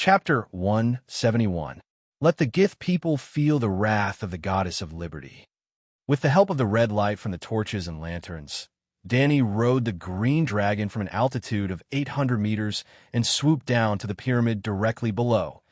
Chapter 171. Let the Gith people feel the wrath of the goddess of liberty. With the help of the red light from the torches and lanterns, Danny rode the green dragon from an altitude of 800 meters and swooped down to the pyramid directly below,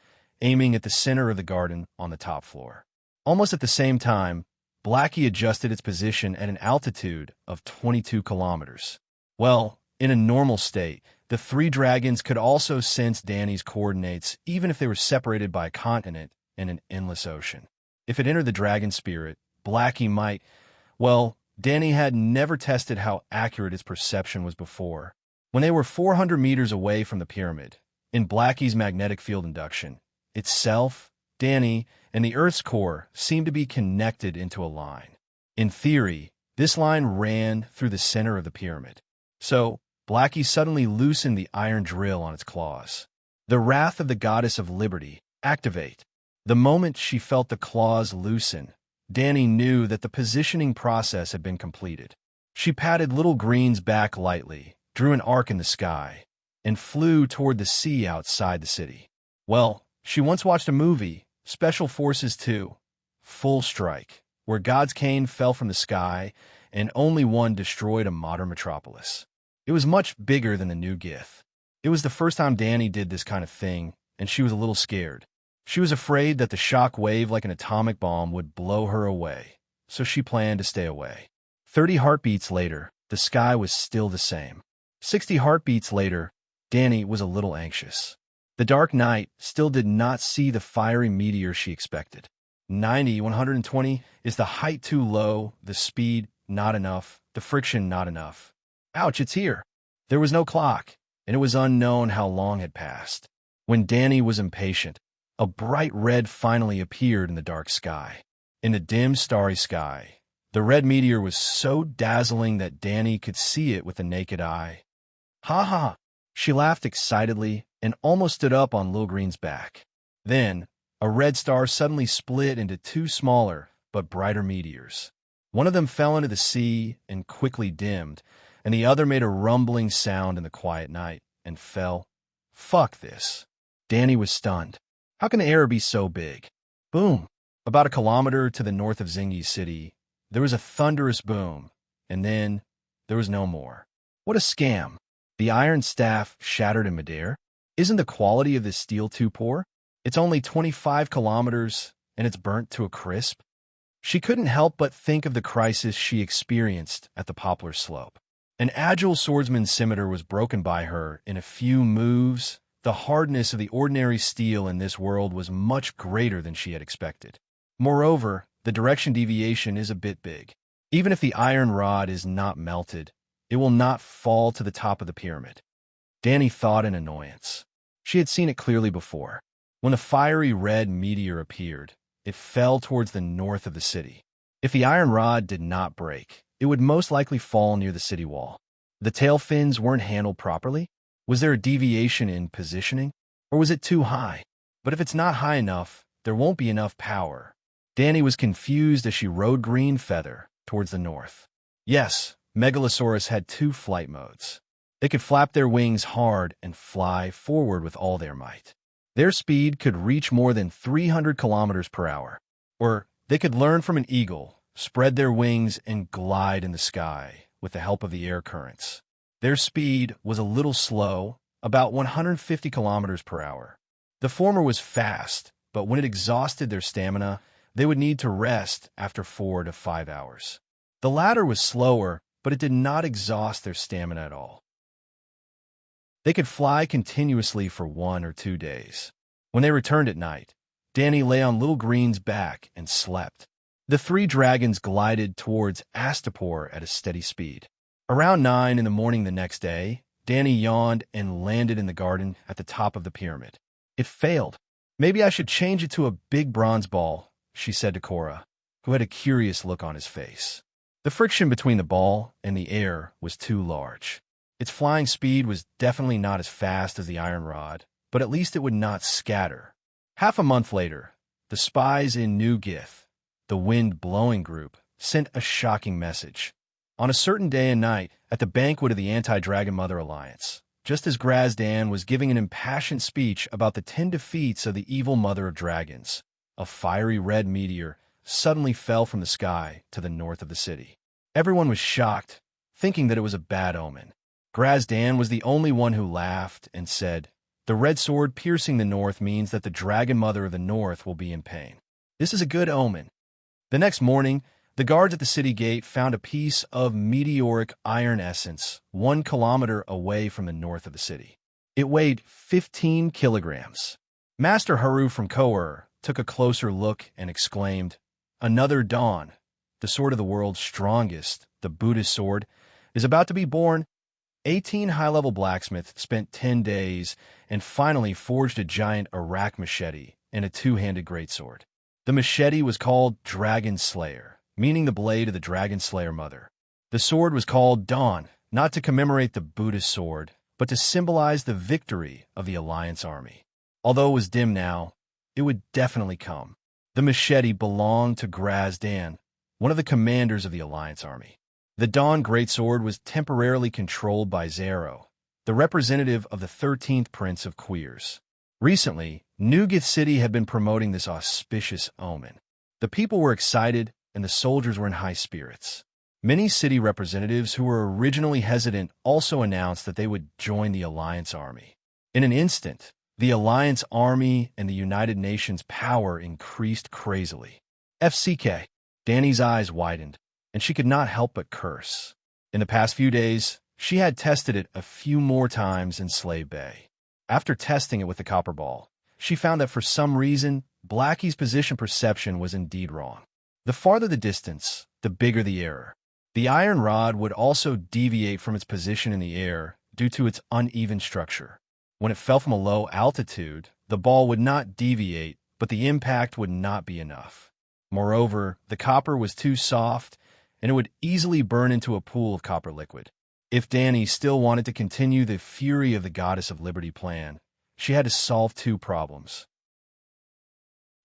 aiming at the center of the garden on the top floor. Almost at the same time, Blackie adjusted its position at an altitude of 22 kilometers. Well, in a normal state, the three dragons could also sense Danny's coordinates even if they were separated by a continent and an endless ocean. If it entered the dragon spirit, Blackie might... Well, Danny had never tested how accurate its perception was before. When they were 400 meters away from the pyramid, in Blackie's magnetic field induction, itself, Danny, and the Earth's core seemed to be connected into a line. In theory, this line ran through the center of the pyramid. So, Blackie suddenly loosened the iron drill on its claws. The wrath of the goddess of liberty, activate. The moment she felt the claws loosen, Danny knew that the positioning process had been completed. She patted Little Green's back lightly, drew an arc in the sky, and flew toward the sea outside the city. Well, she once watched a movie, Special Forces 2, Full Strike, where God's cane fell from the sky and only one destroyed a modern metropolis. It was much bigger than the new Gith. It was the first time Danny did this kind of thing, and she was a little scared. She was afraid that the shock wave like an atomic bomb would blow her away, so she planned to stay away. 30 heartbeats later, the sky was still the same. 60 heartbeats later, Danny was a little anxious. The dark night still did not see the fiery meteor she expected. 90, 120, is the height too low, the speed not enough, the friction not enough. Ouch, it's here. There was no clock, and it was unknown how long had passed. When Danny was impatient, a bright red finally appeared in the dark sky. In the dim, starry sky, the red meteor was so dazzling that Danny could see it with the naked eye. Ha ha! She laughed excitedly and almost stood up on Lil Green's back. Then, a red star suddenly split into two smaller but brighter meteors. One of them fell into the sea and quickly dimmed, and the other made a rumbling sound in the quiet night and fell. Fuck this. Danny was stunned. How can the air be so big? Boom. About a kilometer to the north of Zingi's city, there was a thunderous boom, and then there was no more. What a scam. The iron staff shattered in midair. Isn't the quality of this steel too poor? It's only 25 kilometers, and it's burnt to a crisp. She couldn't help but think of the crisis she experienced at the Poplar Slope. An agile swordsman's scimitar was broken by her in a few moves. The hardness of the ordinary steel in this world was much greater than she had expected. Moreover, the direction deviation is a bit big. Even if the iron rod is not melted, it will not fall to the top of the pyramid. Danny thought in annoyance. She had seen it clearly before. When the fiery red meteor appeared, it fell towards the north of the city. If the iron rod did not break, it would most likely fall near the city wall. The tail fins weren't handled properly? Was there a deviation in positioning? Or was it too high? But if it's not high enough, there won't be enough power. Danny was confused as she rode Green Feather towards the north. Yes, Megalosaurus had two flight modes. They could flap their wings hard and fly forward with all their might. Their speed could reach more than 300 kilometers per hour. Or they could learn from an eagle, spread their wings, and glide in the sky with the help of the air currents. Their speed was a little slow, about 150 kilometers per hour. The former was fast, but when it exhausted their stamina, they would need to rest after 4 to 5 hours. The latter was slower, but it did not exhaust their stamina at all. They could fly continuously for 1 or 2 days. When they returned at night, Danny lay on Little Green's back and slept. The three dragons glided towards Astapor at a steady speed. Around 9 in the morning the next day, Danny yawned and landed in the garden at the top of the pyramid. It failed. Maybe I should change it to a big bronze ball, she said to Cora, who had a curious look on his face. The friction between the ball and the air was too large. Its flying speed was definitely not as fast as the iron rod, but at least it would not scatter. Half a month later, the spies in New Gith, the wind-blowing group, sent a shocking message. On a certain day and night, at the banquet of the Anti-Dragon Mother Alliance, just as Grazdan was giving an impassioned speech about the 10 defeats of the evil mother of dragons, a fiery red meteor suddenly fell from the sky to the north of the city. Everyone was shocked, thinking that it was a bad omen. Grazdan was the only one who laughed and said, "The red sword piercing the north means that the dragon mother of the north will be in pain. This is a good omen." The next morning, the guards at the city gate found a piece of meteoric iron essence 1 kilometer away from the north of the city. It weighed 15 kilograms. Master Haru from Kour took a closer look and exclaimed, "Another dawn. The sword of the world's strongest, the Buddhist sword, is about to be born." 18 high-level blacksmiths spent 10 days and finally forged a giant Arak machete and a 2-handed greatsword. The machete was called Dragon Slayer, meaning the blade of the Dragon Slayer mother. The sword was called Dawn, not to commemorate the Buddhist sword, but to symbolize the victory of the Alliance army. Although it was dim now, it would definitely come. The machete belonged to Grazdan, one of the commanders of the Alliance army. The Dawn Greatsword was temporarily controlled by Zero, the representative of the 13th Prince of Queers. Recently, Nugith City had been promoting this auspicious omen. The people were excited, and the soldiers were in high spirits. Many city representatives who were originally hesitant also announced that they would join the Alliance army. In an instant, the Alliance army and the United Nations power increased crazily. FCK. Danny's eyes widened, and she could not help but curse. In the past few days, she had tested it a few more times in Slave Bay. After testing it with the copper ball, she found that for some reason, Blackie's position perception was indeed wrong. The farther the distance, the bigger the error. The iron rod would also deviate from its position in the air due to its uneven structure. When it fell from a low altitude, the ball would not deviate, but the impact would not be enough. Moreover, the copper was too soft, and it would easily burn into a pool of copper liquid. If Danny still wanted to continue the Fury of the Goddess of Liberty plan, she had to solve 2 problems: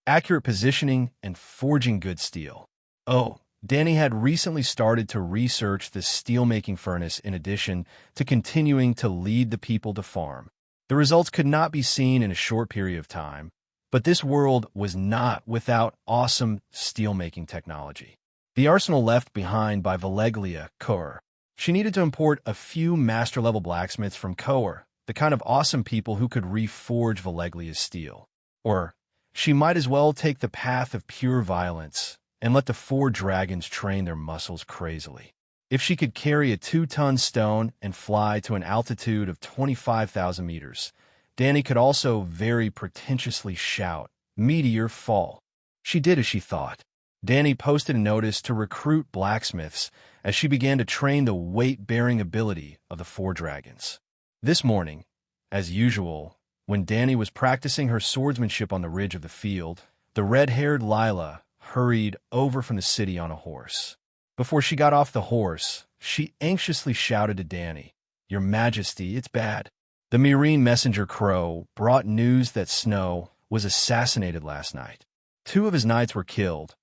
accurate positioning and forging good steel. Oh, Danny had recently started to research the steelmaking furnace in addition to continuing to lead the people to farm. The results could not be seen in a short period of time, but this world was not without awesome steelmaking technology. The arsenal left behind by Valeglia Kour. She needed to import a few master-level blacksmiths from Kour, the kind of awesome people who could reforge Valeglia's steel. Or she might as well take the path of pure violence and let the 4 dragons train their muscles crazily. If she could carry a 2-ton stone and fly to an altitude of 25,000 meters, Danny could also very pretentiously shout, "Meteor fall." She did as she thought. Danny posted a notice to recruit blacksmiths as she began to train the weight-bearing ability of the 4 dragons. This morning, as usual, when Danny was practicing her swordsmanship on the ridge of the field, the red-haired Lila hurried over from the city on a horse. Before she got off the horse, she anxiously shouted to Danny, "Your Majesty, it's bad." The Myrene messenger Crow brought news that Snow was assassinated last night. 2 of his knights were killed,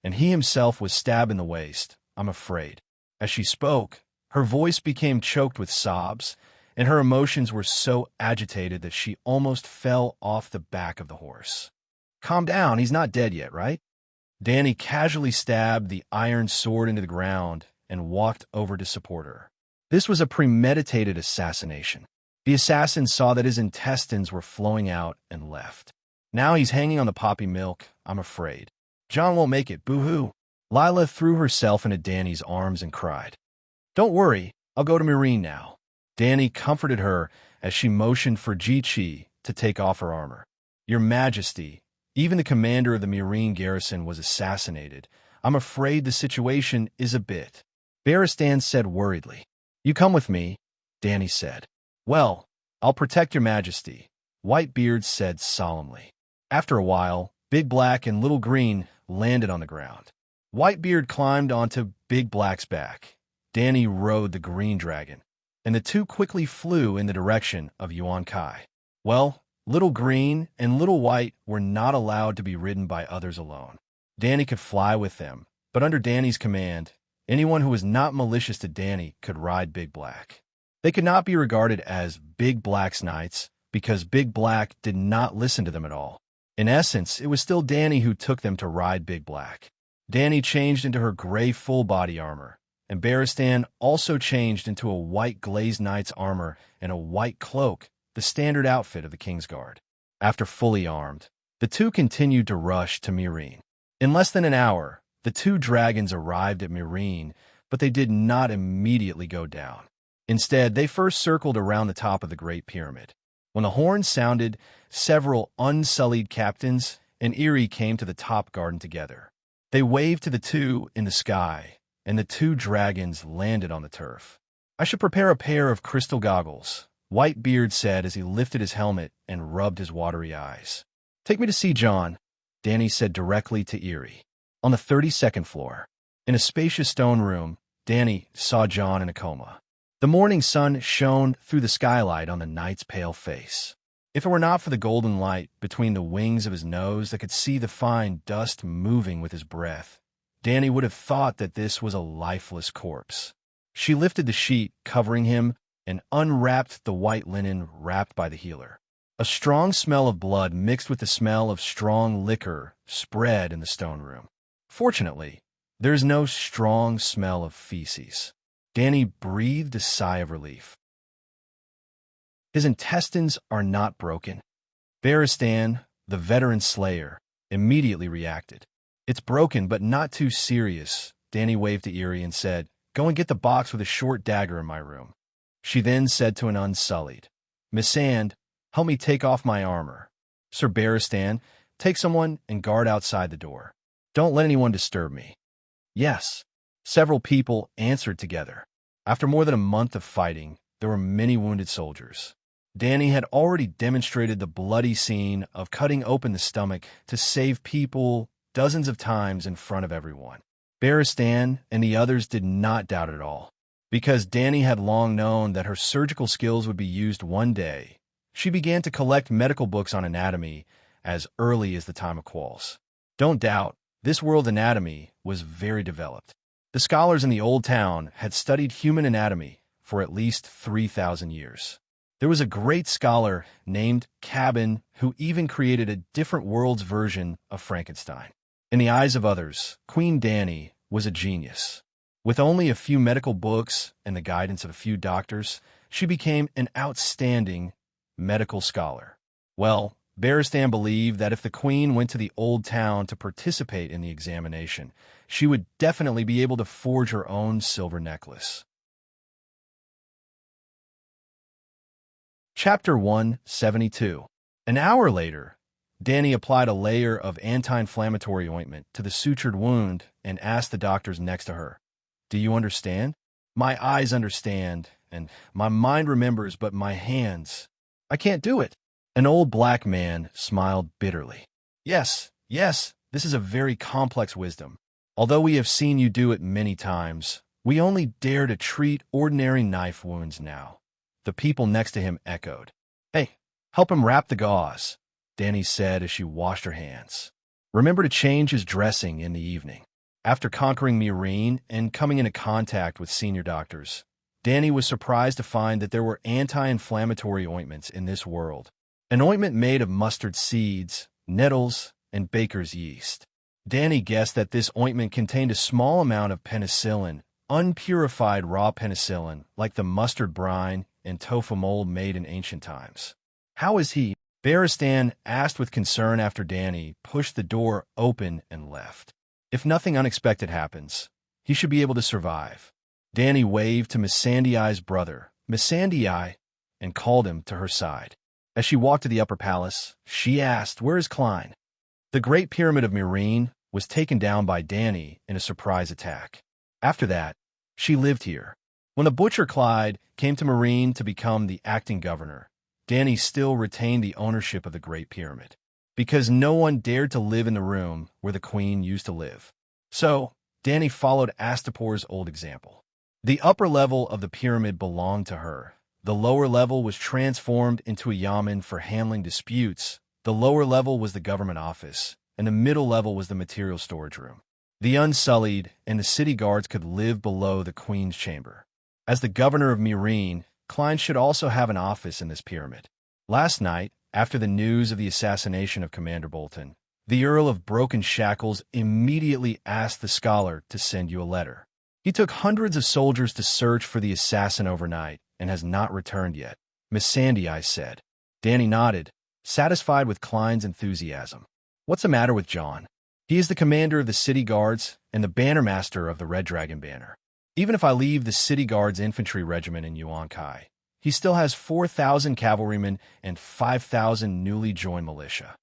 and he himself was stabbed in the waist, I'm afraid. As she spoke, her voice became choked with sobs, and her emotions were so agitated that she almost fell off the back of the horse. "Calm down, he's not dead yet, right?" Danny casually stabbed the iron sword into the ground and walked over to support her. This was a premeditated assassination. The assassin saw that his intestines were flowing out and left. "Now he's hanging on the poppy milk, I'm afraid. John won't make it, boo-hoo." Lila threw herself into Danny's arms and cried, "Don't worry, I'll go to Myrene now." Danny comforted her as she motioned for Ji-Chi to take off her armor. "Your Majesty, even the commander of the Myrene garrison was assassinated. I'm afraid the situation is a bit." Barristan said worriedly. "You come with me," Danny said. "Well, I'll protect your Majesty," Whitebeard said solemnly. After a while, Big Black and Little Green landed on the ground. Whitebeard climbed onto Big Black's back. Danny rode the green dragon, and the 2 quickly flew in the direction of Yuan Kai. Well, Little Green and Little White were not allowed to be ridden by others alone. Danny could fly with them, but under Danny's command, anyone who was not malicious to Danny could ride Big Black. They could not be regarded as Big Black's knights because Big Black did not listen to them at all. In essence, it was still Dany who took them to ride Big Black. Dany changed into her gray full-body armor, and Barristan also changed into a white glazed knight's armor and a white cloak, the standard outfit of the Kingsguard. After fully armed, the two continued to rush to Meereen. In less than an hour, the two dragons arrived at Meereen, but they did not immediately go down. Instead, they first circled around the top of the Great Pyramid. When the horn sounded, several unsullied captains and Eyrie came to the top garden together. They waved to the two in the sky, and the two dragons landed on the turf. "I should prepare a pair of crystal goggles," Whitebeard said as he lifted his helmet and rubbed his watery eyes. "Take me to see Jon," Dany said directly to Eyrie. On the 32nd floor, in a spacious stone room, Dany saw Jon in a coma. The morning sun shone through the skylight on the knight's pale face. If it were not for the golden light between the wings of his nose that could see the fine dust moving with his breath, Dany would have thought that this was a lifeless corpse. She lifted the sheet covering him and unwrapped the white linen wrapped by the healer. A strong smell of blood mixed with the smell of strong liquor spread in the stone room. Fortunately, there is no strong smell of feces. Dany breathed a sigh of relief. His intestines are not broken. Barristan, the veteran slayer, immediately reacted. "It's broken, but not too serious," Dany waved to Eyrie and said, "Go and get the box with a short dagger in my room." She then said to an unsullied, "Missand, help me take off my armor. Sir Barristan, take someone and guard outside the door. Don't let anyone disturb me." "Yes." Several people answered together. After more than a month of fighting, there were many wounded soldiers. Dany had already demonstrated the bloody scene of cutting open the stomach to save people dozens of times in front of everyone. Barristan and the others did not doubt it at all. Because Dany had long known that her surgical skills would be used one day, she began to collect medical books on anatomy as early as the time of Qualls. Don't doubt, this world anatomy was very developed. The scholars in the Old Town had studied human anatomy for at least 3,000 years. There was a great scholar named Cabin who even created a different world's version of Frankenstein. In the eyes of others, Queen Dany was a genius. With only a few medical books and the guidance of a few doctors, she became an outstanding medical scholar. Well, Barristan believed that if the queen went to the Old Town to participate in the examination, she would definitely be able to forge her own silver necklace. Chapter 172. An hour later, Dany applied a layer of anti-inflammatory ointment to the sutured wound and asked the doctors next to her, "Do you understand?" "My eyes understand, and my mind remembers, but my hands, I can't do it." An old black man smiled bitterly. Yes, this is a very complex wisdom. Although we have seen you do it many times, we only dare to treat ordinary knife wounds now." The people next to him echoed. "Hey, help him wrap the gauze," Dany said as she washed her hands. "Remember to change his dressing in the evening." After conquering Meereen and coming into contact with senior doctors, Dany was surprised to find that there were anti-inflammatory ointments in this world. An ointment made of mustard seeds, nettles, and baker's yeast. Dany guessed that this ointment contained a small amount of penicillin, unpurified raw penicillin, like the mustard brine and tofu mold made in ancient times. "How is he?" Barristan asked with concern after Dany pushed the door open and left. "If nothing unexpected happens, he should be able to survive." Dany waved to Missandei's brother, Missandei, and called him to her side. As she walked to the upper palace, she asked, "Where is Clyne?" The Great Pyramid of Meereen was taken down by Dany in a surprise attack. After that, she lived here. When the butcher Clyde came to Meereen to become the acting governor, Dany still retained the ownership of the Great Pyramid, because no one dared to live in the room where the queen used to live. So, Dany followed Astapor's old example. The upper level of the pyramid belonged to her. The lower level was transformed into a yamen for handling disputes. The lower level was the government office, and the middle level was the material storage room. The Unsullied and the city guards could live below the queen's chamber. As the governor of Meereen, Klein should also have an office in this pyramid. Last night, after the news of the assassination of Commander Bolton, the Earl of Broken Shackles immediately asked the scholar to send you a letter. He took hundreds of soldiers to search for the assassin overnight and has not returned yet. Miss Sandy, I said. Danny nodded, satisfied with Klein's enthusiasm. What's the matter with John? He is the commander of the city guards and the bannermaster of the Red Dragon banner. Even if I leave the city guards infantry regiment in Yuan-Kai, he still has 4,000 cavalrymen and 5,000 newly joined militia.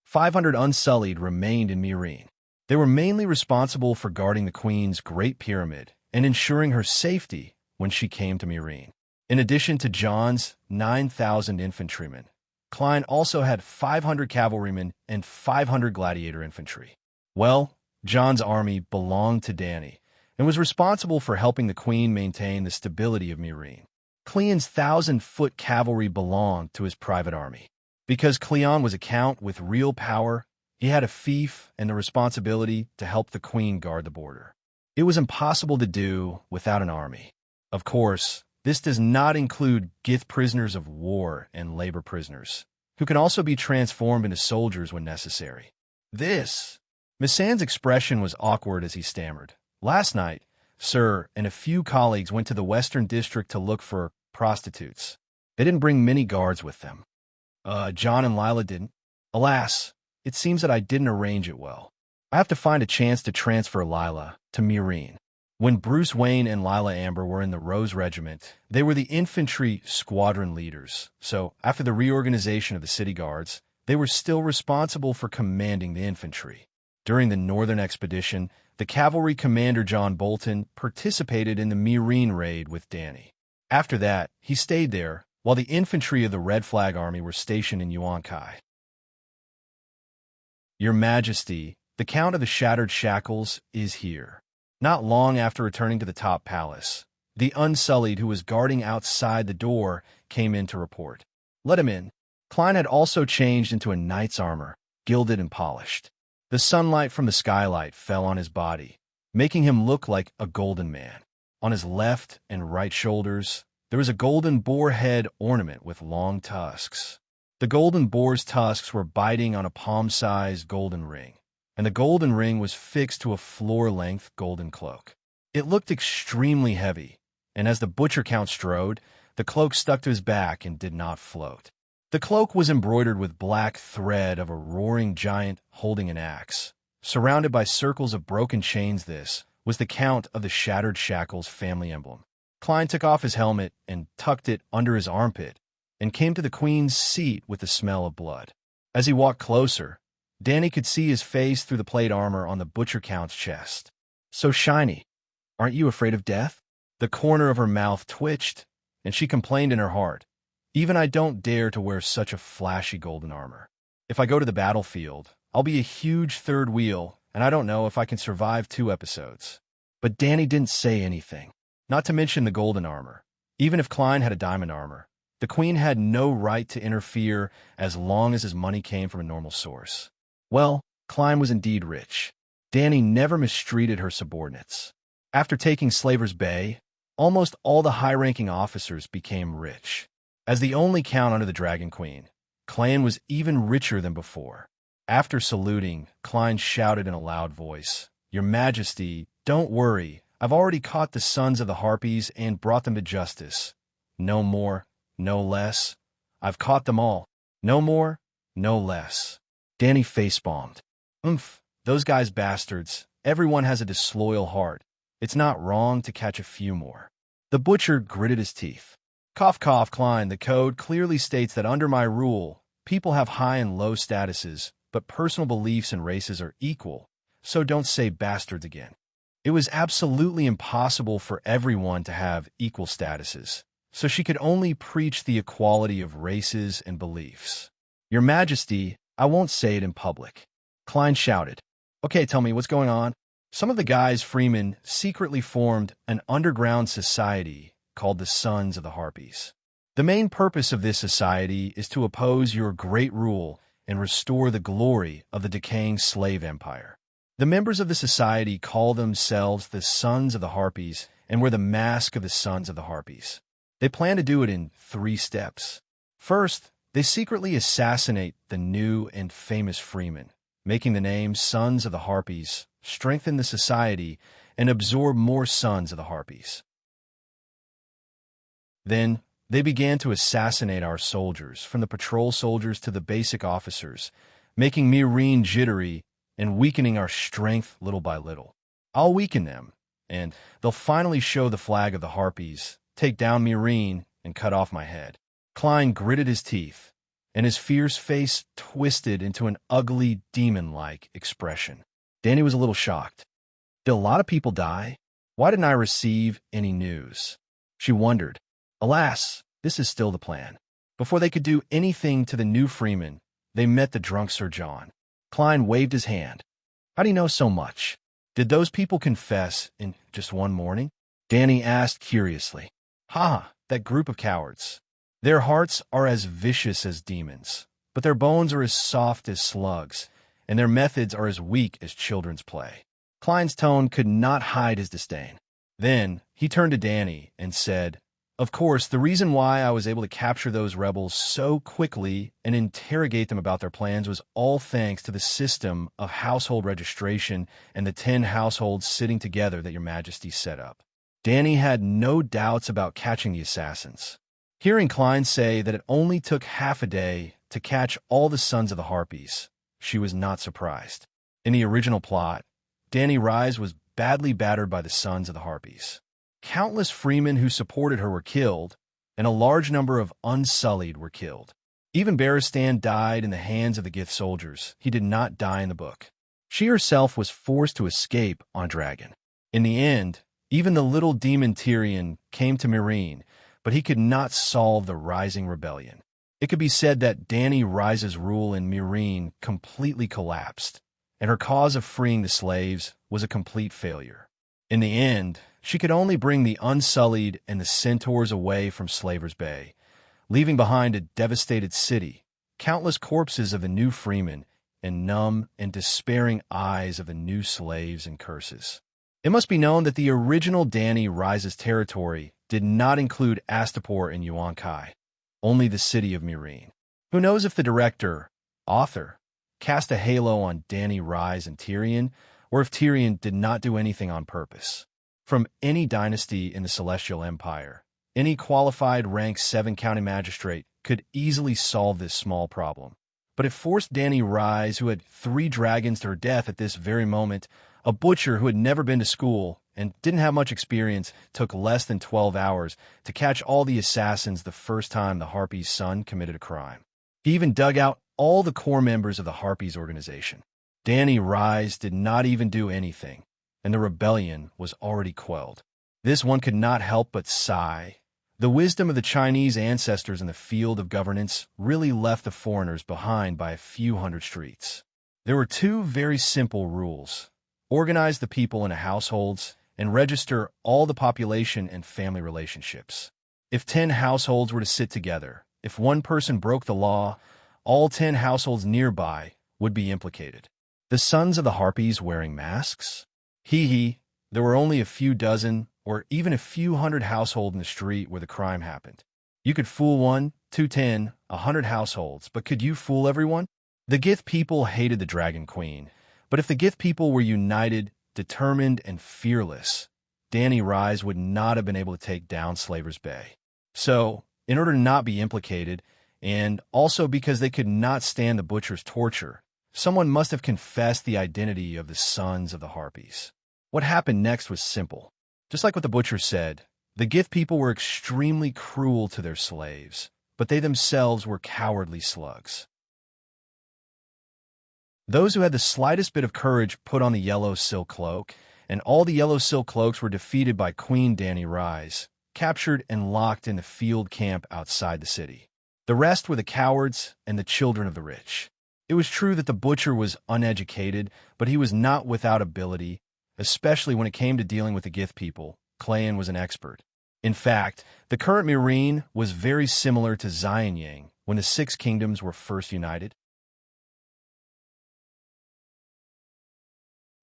500 unsullied remained in Mirene. They were mainly responsible for guarding the Queen's Great Pyramid and ensuring her safety when she came to Mirene. In addition to John's 9,000 infantrymen, Klein also had 500 cavalrymen and 500 gladiator infantry. Well, John's army belonged to Danny and was responsible for helping the Queen maintain the stability of Mirene. Cleon's 1,000-foot cavalry belonged to his private army. Because Cleon was a count with real power, he had a fief and the responsibility to help the Queen guard the border. It was impossible to do without an army. Of course, this does not include Gith prisoners of war and labor prisoners, who can also be transformed into soldiers when necessary. Missan's expression was awkward as he stammered. Last night, Sir and a few colleagues went to the Western District to look for prostitutes. They didn't bring many guards with them. John and Lila didn't. Alas, it seems that I didn't arrange it well. I have to find a chance to transfer Lila to Mirene. When Bruce Wayne and Lila Amber were in the Rose Regiment, they were the infantry squadron leaders, so after the reorganization of the city guards, they were still responsible for commanding the infantry. During the Northern Expedition, the cavalry commander John Bolton participated in the Mirene raid with Danny. After that, he stayed there, while the infantry of the Red Flag Army were stationed in Yuan-Kai. Your Majesty, the Count of the Shattered Shackles is here. Not long after returning to the top palace, the Unsullied who was guarding outside the door came in to report. Let him in. Klein had also changed into a knight's armor, gilded and polished. The sunlight from the skylight fell on his body, making him look like a golden man. On his left and right shoulders, there was a golden boar head ornament with long tusks. The golden boar's tusks were biting on a palm-sized golden ring, and the golden ring was fixed to a floor-length golden cloak. It looked extremely heavy, and as the butcher count strode, the cloak stuck to his back and did not float. The cloak was embroidered with black thread of a roaring giant holding an axe. Surrounded by circles of broken chains, this was the Count of the Shattered Shackles family emblem. Klein took off his helmet and tucked it under his armpit and came to the Queen's seat with the smell of blood. As he walked closer, Danny could see his face through the plate armor on the butcher count's chest. So shiny. Aren't you afraid of death? The corner of her mouth twitched, and she complained in her heart. Even I don't dare to wear such a flashy golden armor. If I go to the battlefield, I'll be a huge third wheel, and I don't know if I can survive 2 episodes. But Danny didn't say anything. Not to mention the golden armor. Even if Klein had a diamond armor, the Queen had no right to interfere as long as his money came from a normal source. Well, Klein was indeed rich. Danny never mistreated her subordinates. After taking Slaver's Bay, almost all the high-ranking officers became rich. As the only count under the Dragon Queen, Klein was even richer than before. After saluting, Klein shouted in a loud voice, "Your Majesty, don't worry. I've already caught the sons of the Harpies and brought them to justice. No more, no less. I've caught them all. No more, no less." Danny facepalmed. Those guys bastards. Everyone has a disloyal heart. It's not wrong to catch a few more. The butcher gritted his teeth. Cough, cough, Klein. The code clearly states that under my rule, people have high and low statuses, but personal beliefs and races are equal, so don't say bastards again. It was absolutely impossible for everyone to have equal statuses, so she could only preach the equality of races and beliefs. Your Majesty, I won't say it in public. Klein shouted. Okay, tell me, what's going on? Some of the guys Freeman secretly formed an underground society called the Sons of the Harpies. The main purpose of this society is to oppose your great rule and restore the glory of the decaying slave empire. The members of the society call themselves the Sons of the Harpies and wear the mask of the Sons of the Harpies. They plan to do it in 3 steps. First, they secretly assassinate the new and famous freemen, making the name Sons of the Harpies, strengthen the society, and absorb more Sons of the Harpies. Then, they began to assassinate our soldiers, from the patrol soldiers to the basic officers, making Mirene jittery and weakening our strength little by little. I'll weaken them, and they'll finally show the flag of the Harpies, take down Mirene, and cut off my head. Klein gritted his teeth, and his fierce face twisted into an ugly, demon-like expression. Danny was a little shocked. Did a lot of people die? Why didn't I receive any news? She wondered. Alas, this is still the plan. Before they could do anything to the new freeman, they met the drunk Sir John. Klein waved his hand. How do you know so much? Did those people confess in just one morning? Danny asked curiously. Ha, that group of cowards. Their hearts are as vicious as demons, but their bones are as soft as slugs, and their methods are as weak as children's play. Klein's tone could not hide his disdain. Then he turned to Danny and said, Of course, the reason why I was able to capture those rebels so quickly and interrogate them about their plans was all thanks to the system of household registration and the 10 households sitting together that your Majesty set up. Danny had no doubts about catching the assassins. Hearing Klein say that it only took half a day to catch all the Sons of the Harpies, she was not surprised. In the original plot, Danny Rise was badly battered by the Sons of the Harpies. Countless freemen who supported her were killed, and a large number of unsullied were killed. Even Barristan died in the hands of the Gith soldiers. He did not die in the book. She herself was forced to escape on a dragon. In the end, even the little demon Tyrion came to Mirene, but he could not solve the rising rebellion. It could be said that Danny Rise's rule in Mirene completely collapsed, and her cause of freeing the slaves was a complete failure. In the end, she could only bring the unsullied and the centaurs away from Slaver's Bay, leaving behind a devastated city, countless corpses of the new freemen, and numb and despairing eyes of the new slaves and curses. It must be known that the original Danny Rise's territory did not include Astapor and Yuan Kai, only the city of Mirene. Who knows if the director, author, cast a halo on Danny Rise and Tyrion, or if Tyrion did not do anything on purpose. From any dynasty in the Celestial Empire, any qualified rank 7 county magistrate could easily solve this small problem. But it forced Danny Rise, who had 3 dragons to her death at this very moment, a butcher who had never been to school and didn't have much experience, took less than 12 hours to catch all the assassins the first time the Harpies' son committed a crime. He even dug out all the core members of the Harpies organization. Danny Rise did not even do anything, and the rebellion was already quelled. This one could not help but sigh. The wisdom of the Chinese ancestors in the field of governance really left the foreigners behind by a few hundred streets. There were 2 very simple rules. Organize the people into households and register all the population and family relationships. If 10 households were to sit together, if one person broke the law, all 10 households nearby would be implicated. The Sons of the Harpies wearing masks? Hee, there were only a few dozen or even a few hundred households in the street where the crime happened. You could fool 1, 2, 10, 100 households, but could you fool everyone? The Gith people hated the Dragon Queen, but if the Gith people were united, determined, and fearless, Danny Rise would not have been able to take down Slaver's Bay. So, in order to not be implicated, and also because they could not stand the butcher's torture, someone must have confessed the identity of the Sons of the Harpies. What happened next was simple. Just like what the butcher said, the Gith people were extremely cruel to their slaves, but they themselves were cowardly slugs. Those who had the slightest bit of courage put on the yellow silk cloak, and all the yellow silk cloaks were defeated by Queen Danny Rise, captured and locked in the field camp outside the city. The rest were the cowards and the children of the rich. It was true that the butcher was uneducated, but he was not without ability, especially when it came to dealing with the Gith people. Clayan was an expert. In fact, the current Mirene was very similar to Xianyang when the 6 kingdoms were first united.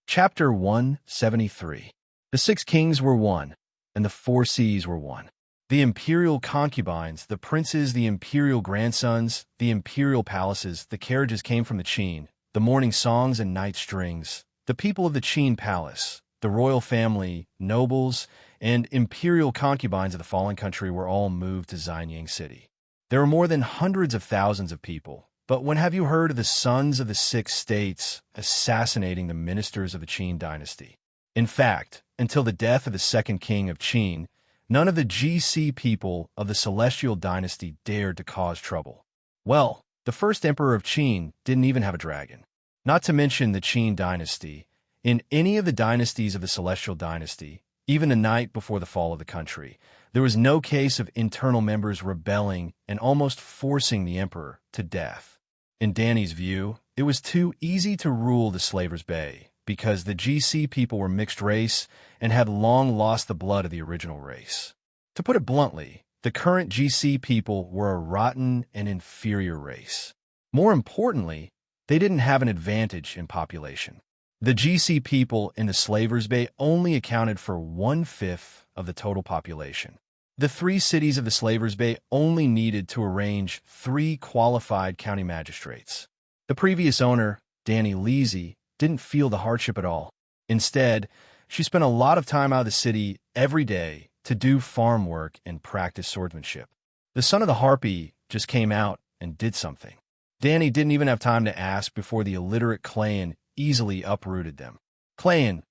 Chapter 173. The 6 kings were one, and the 4 seas were one. The imperial concubines, the princes, the imperial grandsons, the imperial palaces, the carriages came from the Qin, the morning songs and night strings, the people of the Qin palace, the royal family, nobles, and imperial concubines of the fallen country were all moved to Xianyang City. There were more than hundreds of thousands of people, but when have you heard of the sons of the six states assassinating the ministers of the Qin dynasty? In fact, until the death of the second king of Qin, none of the GC people of the celestial dynasty dared to cause trouble. Well, the first emperor of Qin didn't even have a dragon. Not to mention the Qin dynasty. In any of the dynasties of the celestial dynasty, even the night before the fall of the country, there was no case of internal members rebelling and almost forcing the emperor to death. In Danny's view, it was too easy to rule the Slavers Bay because the GC people were mixed race and had long lost the blood of the original race. To put it bluntly, the current GC people were a rotten and inferior race. More importantly, they didn't have an advantage in population. The GC people in the Slavers Bay only accounted for 1/5 of the total population. The 3 cities of the Slavers Bay only needed to arrange 3 qualified county magistrates. The previous owner, Danny Leasy, didn't feel the hardship at all. Instead, she spent a lot of time out of the city every day to do farm work and practice swordsmanship. The son of the Harpy just came out and did something. Danny didn't even have time to ask before the illiterate Clayan easily uprooted them. Clayan,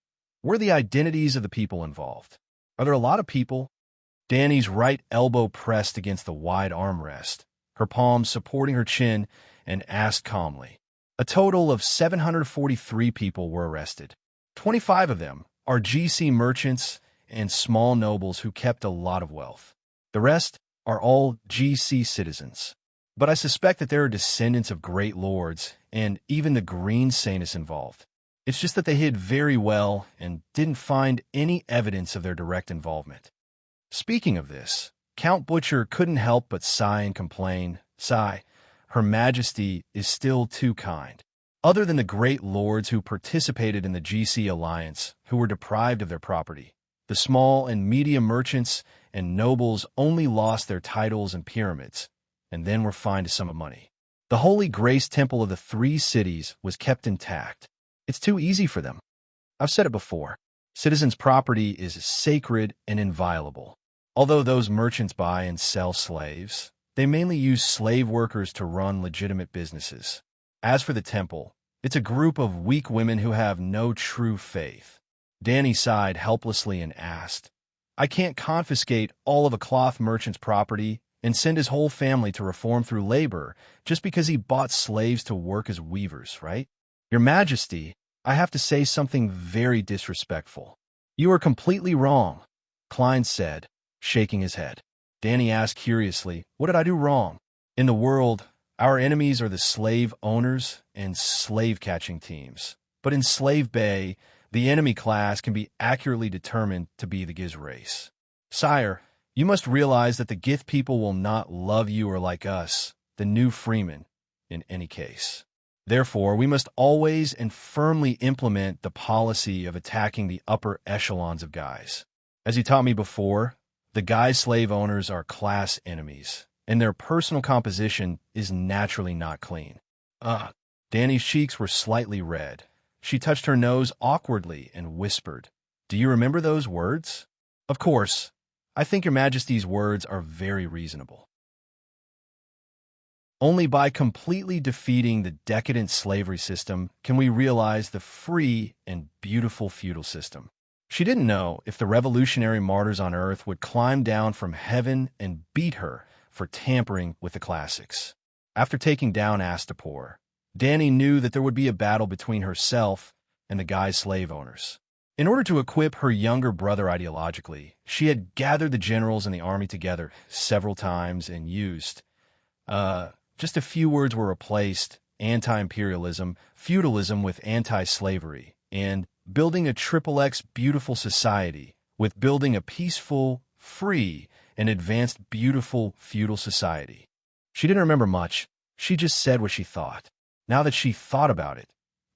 what are the identities of the people involved? Are there a lot of people? Danny's right elbow pressed against the wide armrest, her palms supporting her chin, and asked calmly. A total of 743 people were arrested. 25 of them are GC merchants and small nobles who kept a lot of wealth. The rest are all GC citizens. But I suspect that there are descendants of great lords and even the Green Saints involved. It's just that they hid very well and didn't find any evidence of their direct involvement. Speaking of this, Count Butcher couldn't help but sigh and complain. Sigh, Her Majesty is still too kind. Other than the great lords who participated in the GC alliance, who were deprived of their property, the small and medium merchants and nobles only lost their titles and pyramids, and then were fined a sum of money. The Holy Grace Temple of the 3 cities was kept intact. It's too easy for them. I've said it before. Citizens' property is sacred and inviolable. Although those merchants buy and sell slaves, they mainly use slave workers to run legitimate businesses. As for the temple, it's a group of weak women who have no true faith. Danny sighed helplessly and asked, I can't confiscate all of a cloth merchant's property and send his whole family to reform through labor just because he bought slaves to work as weavers, right? Your Majesty, I have to say something very disrespectful. You are completely wrong, Klein said, shaking his head. Danny asked curiously, what did I do wrong? In the world, our enemies are the slave owners and slave-catching teams. But in Slave Bay, the enemy class can be accurately determined to be the Giz race. Sire, you must realize that the Gith people will not love you or like us, the new freemen, in any case. Therefore, we must always and firmly implement the policy of attacking the upper echelons of guys. As you taught me before, the guy slave owners are class enemies, and their personal composition is naturally not clean. Danny's cheeks were slightly red. She touched her nose awkwardly and whispered, Do you remember those words? Of course. I think Your Majesty's words are very reasonable. Only by completely defeating the decadent slavery system can we realize the free and beautiful feudal system. She didn't know if the revolutionary martyrs on Earth would climb down from heaven and beat her for tampering with the classics. After taking down Astapor, Danny knew that there would be a battle between herself and the Guy slave owners. In order to equip her younger brother ideologically, she had gathered the generals and the army together several times and used, just a few words were replaced, anti-imperialism, feudalism with anti-slavery, and building a XXX beautiful society with building a peaceful, free, and advanced beautiful feudal society. She didn't remember much. She just said what she thought. Now that she thought about it,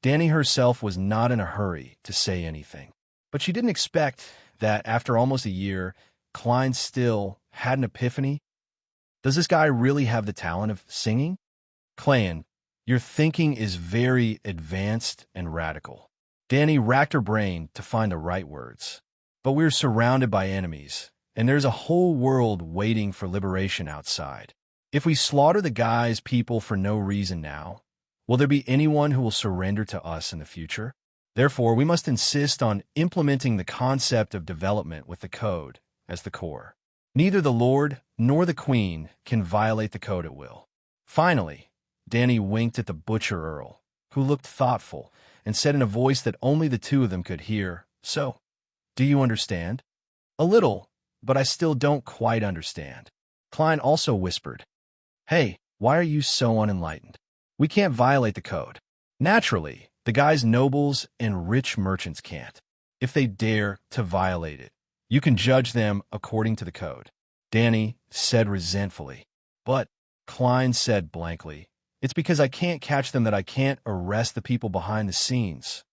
Danny herself was not in a hurry to say anything. But she didn't expect that after almost a year, Klein still had an epiphany. Does this guy really have the talent of singing? Klein, your thinking is very advanced and radical. Danny racked her brain to find the right words. But we're surrounded by enemies, and there's a whole world waiting for liberation outside. If we slaughter the guy's people for no reason now, will there be anyone who will surrender to us in the future? Therefore, we must insist on implementing the concept of development with the code as the core. Neither the Lord nor the Queen can violate the code at will. Finally, Danny winked at the Butcher Earl, who looked thoughtful, and said in a voice that only the two of them could hear, "So, do you understand?" "A little, but I still don't quite understand." Klein also whispered, "Hey, why are you so unenlightened? We can't violate the code. Naturally, the guy's nobles and rich merchants can't. If they dare to violate it, you can judge them according to the code." Danny said resentfully. "But," Klein said blankly, "it's because I can't catch them that I can't arrest the people behind the scenes."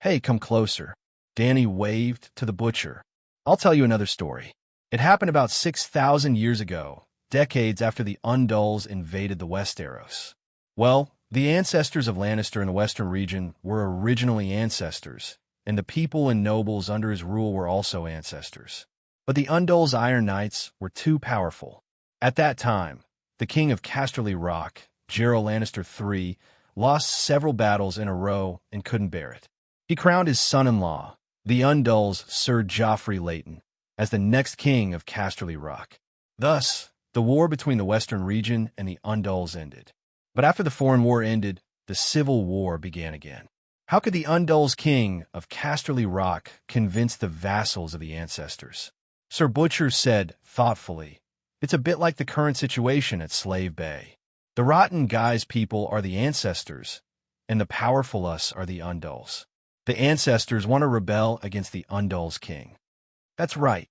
"Hey, come closer." Danny waved to the butcher. "I'll tell you another story. It happened about 6,000 years ago, decades after the Undulls invaded the Westeros. Well, the ancestors of Lannister in the Western region were originally ancestors, and the people and nobles under his rule were also ancestors. But the Undulls' Iron Knights were too powerful. At that time, the king of Casterly Rock, Gerald Lannister III, lost several battles in a row and couldn't bear it. He crowned his son-in-law, the Undulls' Sir Joffrey Layton, as the next king of Casterly Rock. Thus, the war between the Western region and the Undulls ended. But after the Foreign War ended, the Civil War began again. How could the Undulls' king of Casterly Rock convince the vassals of the ancestors? Sir Butcher said thoughtfully, "It's a bit like the current situation at Slave Bay. The rotten guy's people are the ancestors, and the powerful us are the Undulls. The ancestors want to rebel against the Undulls' king." "That's right."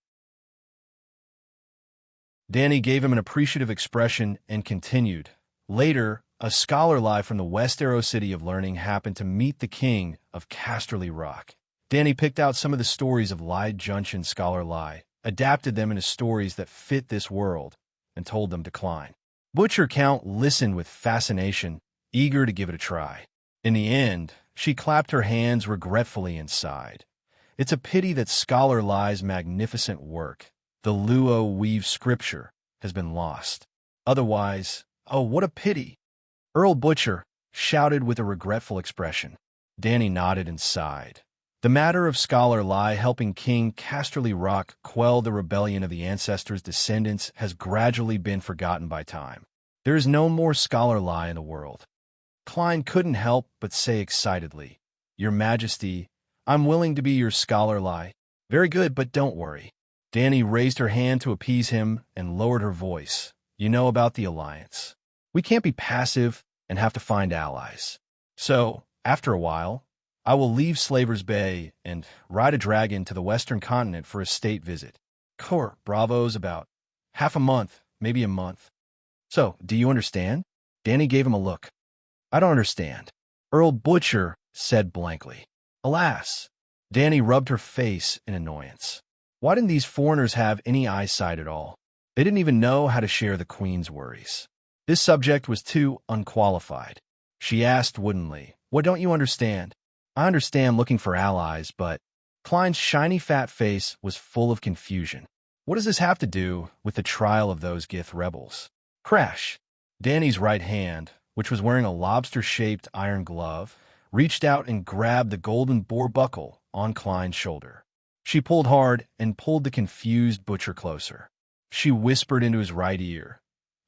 Danny gave him an appreciative expression and continued. Later, a scholar from the West Arrow City of Learning happened to meet the king of Casterly Rock. Danny picked out some of the stories of Lyde Junction Scholar adapted them into stories that fit this world, and told them to Klein. Butcher Count listened with fascination, eager to give it a try. In the end, she clapped her hands regretfully and sighed. It's a pity that Scholar Lie's magnificent work, the Luo Weave Scripture, has been lost. Otherwise, oh, what a pity! Earl Butcher shouted with a regretful expression. Danny nodded and sighed. The matter of Scholar Lie helping King Casterly Rock quell the rebellion of the ancestors' descendants has gradually been forgotten by time. There is no more Scholar Lie in the world. Klein couldn't help but say excitedly, "Your Majesty, I'm willing to be your Scholar Lie." "Very good, but don't worry." Danny raised her hand to appease him and lowered her voice. "You know about the alliance. We can't be passive and have to find allies. So, after a while, I will leave Slaver's Bay and ride a dragon to the Western continent for a state visit. Bravo's about half a month, maybe a month. So, do you understand?" Danny gave him a look. "I don't understand," Earl Butcher said blankly. "Alas." Danny rubbed her face in annoyance. Why didn't these foreigners have any eyesight at all? They didn't even know how to share the Queen's worries. This subject was too unqualified. She asked woodenly, "What don't you understand?" "I understand looking for allies, but..." Klein's shiny fat face was full of confusion. "What does this have to do with the trial of those Gith rebels?" Crash! Danny's right hand, which was wearing a lobster-shaped iron glove, reached out and grabbed the golden boar buckle on Klein's shoulder. She pulled hard and pulled the confused Butcher closer. She whispered into his right ear,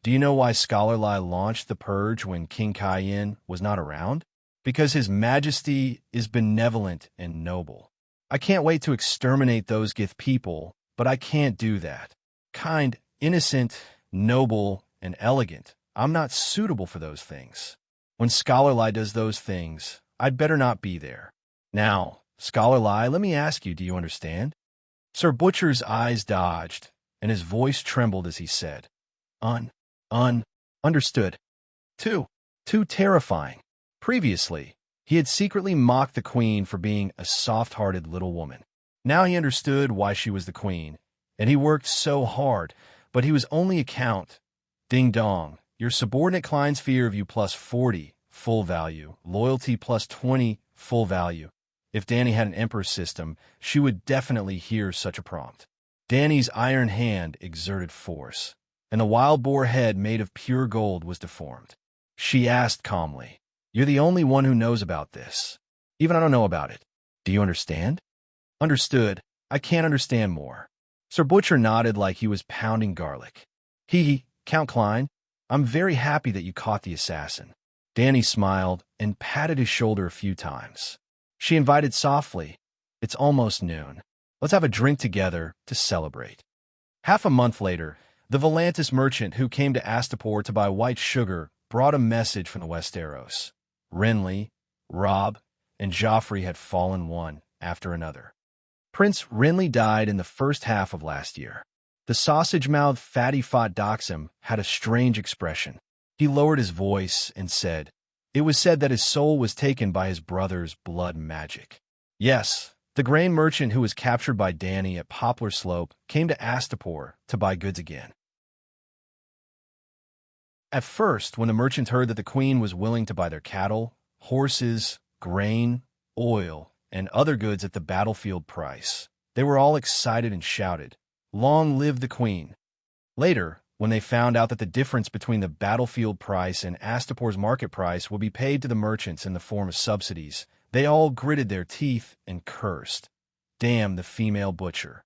"Do you know why Scholar Lie launched the purge when King Cayenne was not around? Because His Majesty is benevolent and noble. I can't wait to exterminate those Gith people, but I can't do that. Kind, innocent, noble, and elegant. I'm not suitable for those things. When Scholar Lie does those things, I'd better not be there. Now, Scholar Lie, let me ask you, do you understand?" Sir Butcher's eyes dodged, and his voice trembled as he said, Understood. Too terrifying. Previously, he had secretly mocked the Queen for being a soft-hearted little woman. Now he understood why she was the Queen, And he worked so hard, but he was only a count. Ding dong. Your subordinate client's fear of you plus 40, full value. Loyalty plus 20, full value. If Danny had an Emperor system, she would definitely hear such a prompt. Danny's iron hand exerted force, and the wild boar head made of pure gold was deformed. She asked calmly, "You're the only one who knows about this. Even I don't know about it. Do you understand?" "Understood. I can't understand more." Sir Butcher nodded like he was pounding garlic. Count Klein, I'm very happy that you caught the assassin." Danny smiled and patted his shoulder a few times. She invited softly, "It's almost noon. Let's have a drink together to celebrate." Half a month later, the Volantis merchant who came to Astapor to buy white sugar brought a message from the Westeros. Renly, Robb, and Joffrey had fallen one after another. Prince Renly died in the first half of last year. The sausage-mouthed fatty fought Doxim had a strange expression. He lowered his voice and said, "It was said that his soul was taken by his brother's blood magic." Yes, the grain merchant who was captured by Danny at Poplar Slope came to Astapor to buy goods again. At first, when the merchant heard that the queen was willing to buy their cattle, horses, grain, oil, and other goods at the battlefield price, they were all excited and shouted, "Long live the queen!" Later, when they found out that the difference between the battlefield price and Astapor's market price would be paid to the merchants in the form of subsidies, they all gritted their teeth and cursed. Damn the female butcher.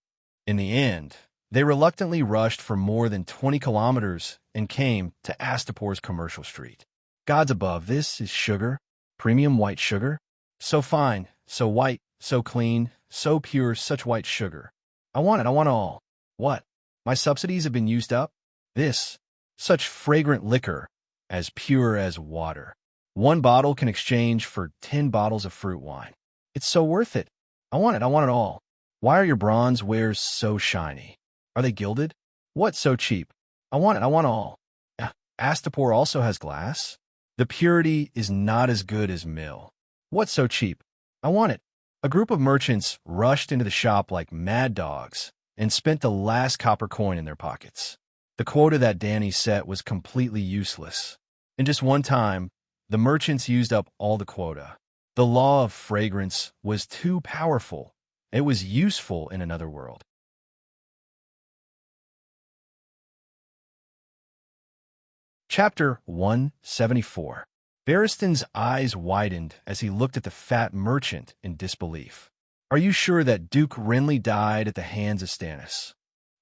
In the end, they reluctantly rushed for more than 20 kilometers and came to Astapor's commercial street. Gods above, this is sugar, premium white sugar. So fine, so white, so clean, so pure, such white sugar. I want it all. What? My subsidies have been used up? This, such fragrant liquor, as pure as water. 1 bottle can exchange for 10 bottles of fruit wine. It's so worth it. I want it all. Why are your bronze wares so shiny? Are they gilded? What's so cheap? I want all. Astapor also has glass. The purity is not as good as mill. What's so cheap? I want it. A group of merchants rushed into the shop like mad dogs and spent the last copper coin in their pockets. The quota that Danny set was completely useless. In just one time, the merchants used up all the quota. The law of fragrance was too powerful. It was useful in another world. Chapter 174. Barristan's eyes widened as he looked at the fat merchant in disbelief. "Are you sure that Duke Renly died at the hands of Stannis?"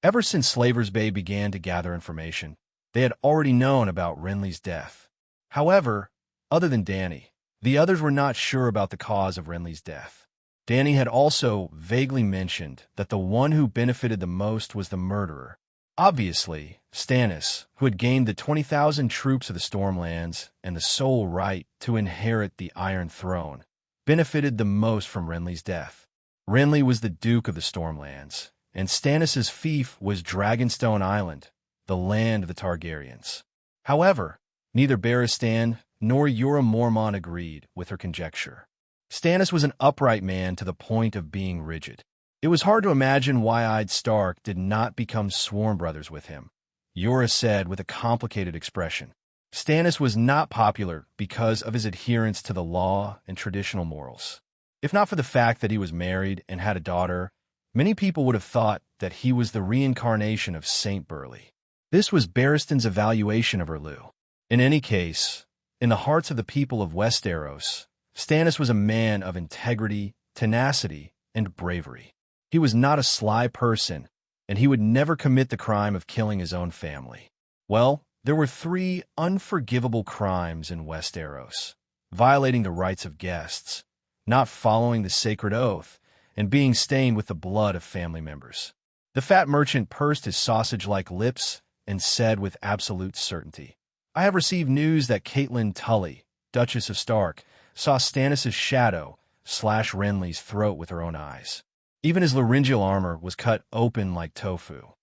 Ever since Slaver's Bay began to gather information, they had already known about Renly's death. However, other than Danny, the others were not sure about the cause of Renly's death. Danny had also vaguely mentioned that the one who benefited the most was the murderer. Obviously, Stannis, who had gained the 20,000 troops of the Stormlands and the sole right to inherit the Iron Throne, benefited the most from Renly's death. Renly was the Duke of the Stormlands, and Stannis' fief was Dragonstone Island, the land of the Targaryens. However, neither Barristan nor Jorah Mormont agreed with her conjecture. Stannis was an upright man to the point of being rigid. It was hard to imagine why Eyed Stark did not become sworn brothers with him. Jorah said with a complicated expression. Stannis was not popular because of his adherence to the law and traditional morals. If not for the fact that he was married and had a daughter, many people would have thought that he was the reincarnation of Saint Burleigh. This was Barristan's evaluation of Erlu. In any case, in the hearts of the people of Westeros, Stannis was a man of integrity, tenacity, and bravery. He was not a sly person, and he would never commit the crime of killing his own family. Well, there were 3 unforgivable crimes in Westeros: violating the rights of guests, not following the sacred oath, and being stained with the blood of family members. The fat merchant pursed his sausage-like lips and said with absolute certainty, "I have received news that Catelyn Tully, Duchess of Stark, saw Stannis' shadow slash Renly's throat with her own eyes. Even his laryngeal armor was cut open like tofu.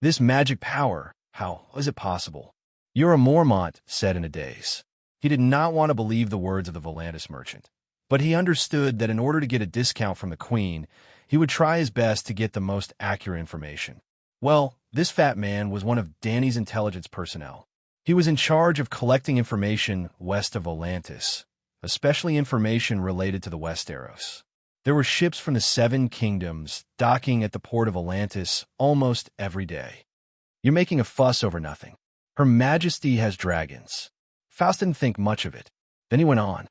This magic power, how is it possible?" Jorah Mormont said in a daze. He did not want to believe the words of the Volantis merchant, but he understood that in order to get a discount from the queen, he would try his best to get the most accurate information. Well, this fat man was one of Danny's intelligence personnel. He was in charge of collecting information west of Volantis, especially information related to the Westeros. There were ships from the Seven Kingdoms docking at the port of Volantis almost every day. You're making a fuss over nothing. Her Majesty has dragons. Faust didn't think much of it. Then he went on.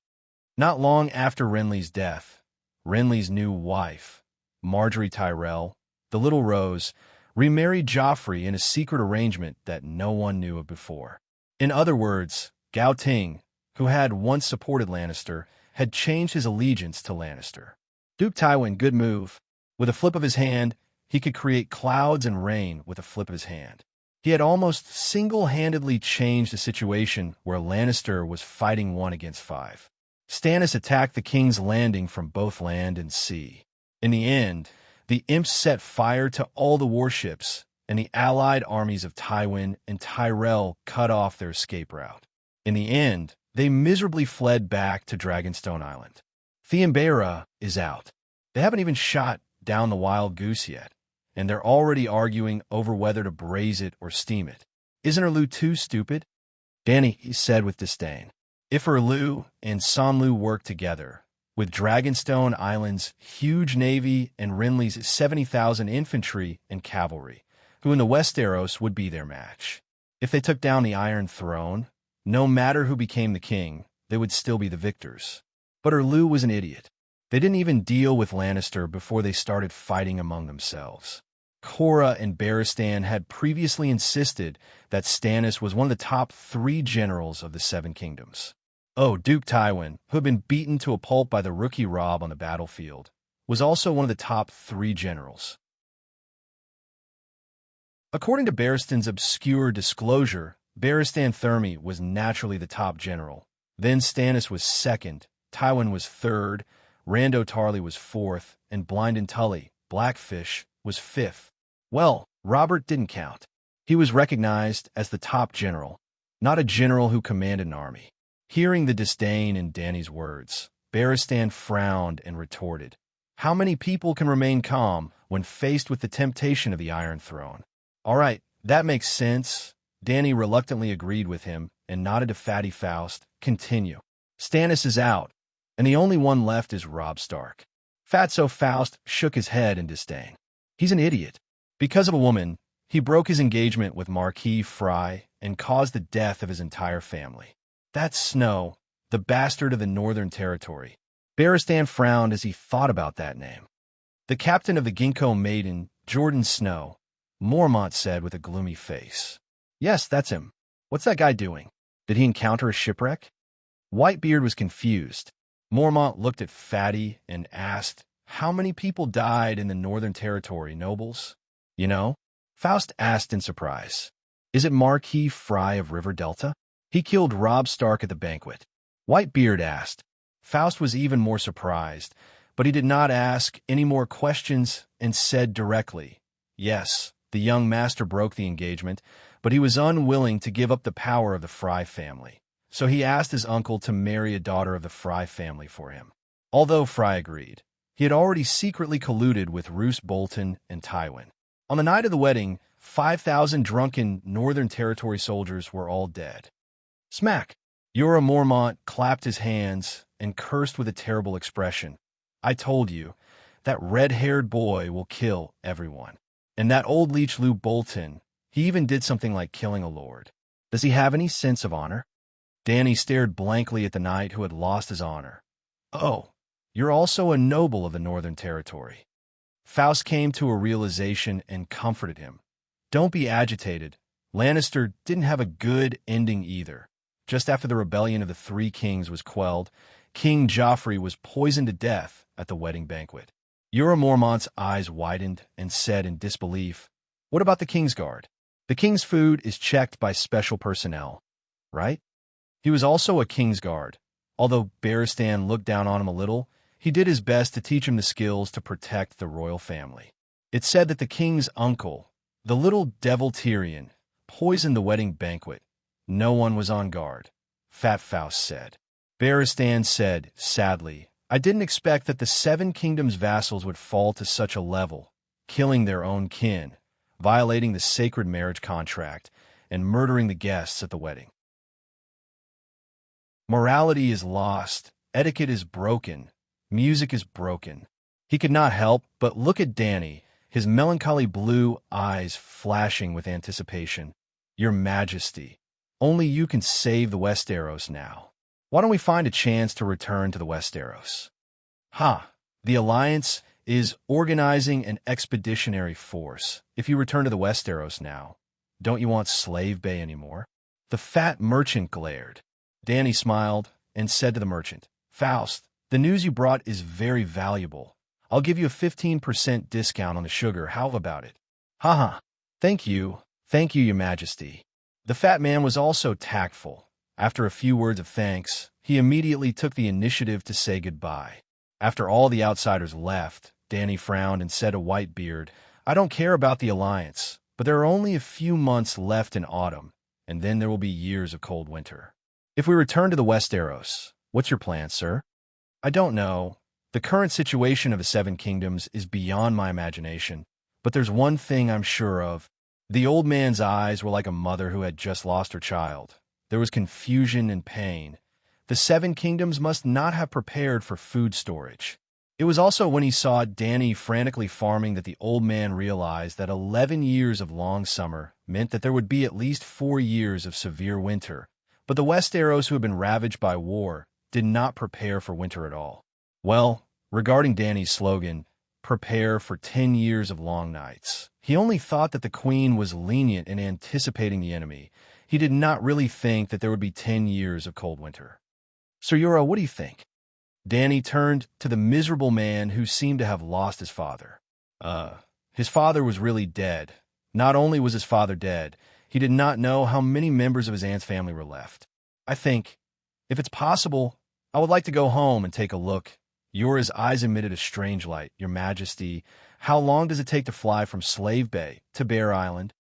Not long after Renly's death, Renly's new wife, Marjorie Tyrell, the Little Rose, remarried Joffrey in a secret arrangement that no one knew of before. In other words, Gao Ting, who had once supported Lannister, had changed his allegiance to Lannister. Duke Tywin, good move. With a flip of his hand, he could create clouds and rain with a flip of his hand. He had almost single-handedly changed a situation where Lannister was fighting 1 against 5. Stannis attacked the King's Landing from both land and sea. In the end, the imps set fire to all the warships, and the allied armies of Tywin and Tyrell cut off their escape route. In the end, they miserably fled back to Dragonstone Island. Theambera is out. They haven't even shot down the wild goose yet, and they're already arguing over whether to braise it or steam it. Isn't Erlu too stupid? Danny, he said with disdain. If Erlu and Sanlu work together, with Dragonstone Island's huge navy and Renly's 70,000 infantry and cavalry, who in the Westeros would be their match. If they took down the Iron Throne, no matter who became the king, they would still be the victors. But Erlu was an idiot. They didn't even deal with Lannister before they started fighting among themselves. Cora and Barristan had previously insisted that Stannis was one of the top 3 generals of the Seven Kingdoms. Oh, Duke Tywin, who had been beaten to a pulp by the rookie Robb on the battlefield, was also one of the top 3 generals. According to Barristan's obscure disclosure, Barristan Thermy was naturally the top general. Then Stannis was second, Tywin was third, Rando Tarly was fourth, and Blind Tully, Blackfish, was fifth. Well, Robert didn't count. He was recognized as the top general, not a general who commanded an army. Hearing the disdain in Danny's words, Barristan frowned and retorted, "How many people can remain calm when faced with the temptation of the Iron Throne?" "All right, that makes sense." Danny reluctantly agreed with him and nodded to Fatty Faust. "Continue." "Stannis is out, and the only one left is Robb Stark." Fatso Faust shook his head in disdain. "He's an idiot. Because of a woman, he broke his engagement with Marquis Fry and caused the death of his entire family. That's Snow, the bastard of the Northern Territory." Barristan frowned as he thought about that name. "The captain of the Ginkgo Maiden, Jordan Snow," Mormont said with a gloomy face. "Yes, that's him. What's that guy doing? Did he encounter a shipwreck?" Whitebeard was confused. Mormont looked at Fatty and asked, "How many people died in the Northern Territory, nobles?" "You know?" Faust asked in surprise. "Is it Marquis Fry of River Delta? He killed Robb Stark at the banquet." Whitebeard asked. Faust was even more surprised, but he did not ask any more questions and said directly, "Yes, the young master broke the engagement, but he was unwilling to give up the power of the Fry family. So he asked his uncle to marry a daughter of the Fry family for him." Although Fry agreed, he had already secretly colluded with Roose Bolton and Tywin. On the night of the wedding, 5,000 drunken Northern Territory soldiers were all dead. Smack! Jorah Mormont clapped his hands and cursed with a terrible expression. "I told you, that red-haired boy will kill everyone. And that old leech Lou Bolton, he even did something like killing a lord. Does he have any sense of honor?" Danny stared blankly at the knight who had lost his honor. "Oh, you're also a noble of the Northern Territory." Faust came to a realization and comforted him. "Don't be agitated. Lannister didn't have a good ending either. Just after the rebellion of the 3 kings was quelled, King Joffrey was poisoned to death at the wedding banquet." Jorah Mormont's eyes widened and said in disbelief, "What about the Kingsguard? The king's food is checked by special personnel, right?" He was also a Kingsguard. Although Barristan looked down on him a little, he did his best to teach him the skills to protect the royal family. It's said that the king's uncle, the little devil Tyrion, poisoned the wedding banquet. No one was on guard, Fat Faust said. Barristan said, sadly, "I didn't expect that the 7 Kingdoms vassals would fall to such a level, killing their own kin, violating the sacred marriage contract and murdering the guests at the wedding. Morality is lost, etiquette is broken, music is broken. He could not help but look at Danny, his melancholy blue eyes flashing with anticipation. Your Majesty, only you can save the Westeros now. Why don't we find a chance to return to the Westeros? Ha! The Alliance is organizing an expeditionary force. If you return to the Westeros now, don't you want Slave Bay anymore? The fat merchant glared. Danny smiled and said to the merchant, Faust, the news you brought is very valuable. I'll give you a 15% discount on the sugar. How about it? Haha. Thank you, Your Majesty. The fat man was also tactful. After a few words of thanks, he immediately took the initiative to say goodbye. After all the outsiders left, Danny frowned and said to Whitebeard, I don't care about the Alliance, but there are only a few months left in autumn, and then there will be years of cold winter. If we return to the Westeros, what's your plan, sir? I don't know. The current situation of the Seven Kingdoms is beyond my imagination, but there's one thing I'm sure of. The old man's eyes were like a mother who had just lost her child. There was confusion and pain. The Seven Kingdoms must not have prepared for food storage. It was also when he saw Danny frantically farming that the old man realized that 11 years of long summer meant that there would be at least 4 years of severe winter. But the Westeros, who had been ravaged by war, did not prepare for winter at all. Well, regarding Danny's slogan, prepare for 10 years of long nights, he only thought that the Queen was lenient in anticipating the enemy. He did not really think that there would be 10 years of cold winter. Sir Yura, what do you think? Danny turned to the miserable man who seemed to have lost his father. His father was really dead. Not only was his father dead, he did not know how many members of his aunt's family were left. I think, if it's possible, I would like to go home and take a look. Yura's eyes emitted a strange light. Your Majesty, how long does it take to fly from Slave Bay to Bear Island?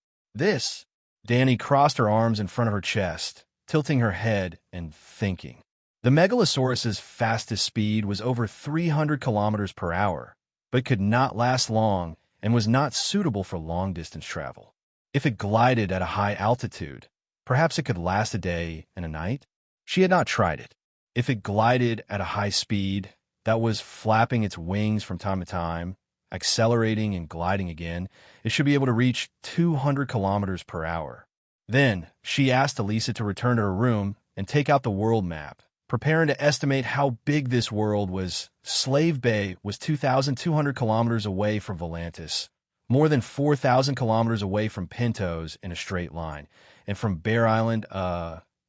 Danny crossed her arms in front of her chest, tilting her head and thinking. The Megalosaurus's fastest speed was over 300 kilometers per hour, but could not last long and was not suitable for long-distance travel. If it glided at a high altitude, perhaps it could last a day and a night. She had not tried it. If it glided at a high speed, that was flapping its wings from time to time, accelerating and gliding again, it should be able to reach 200 kilometers per hour. Then, she asked Elisa to return to her room and take out the world map, preparing to estimate how big this world was. Slave Bay was 2,200 kilometers away from Volantis, more than 4,000 kilometers away from Pentos in a straight line, and from Bear Island,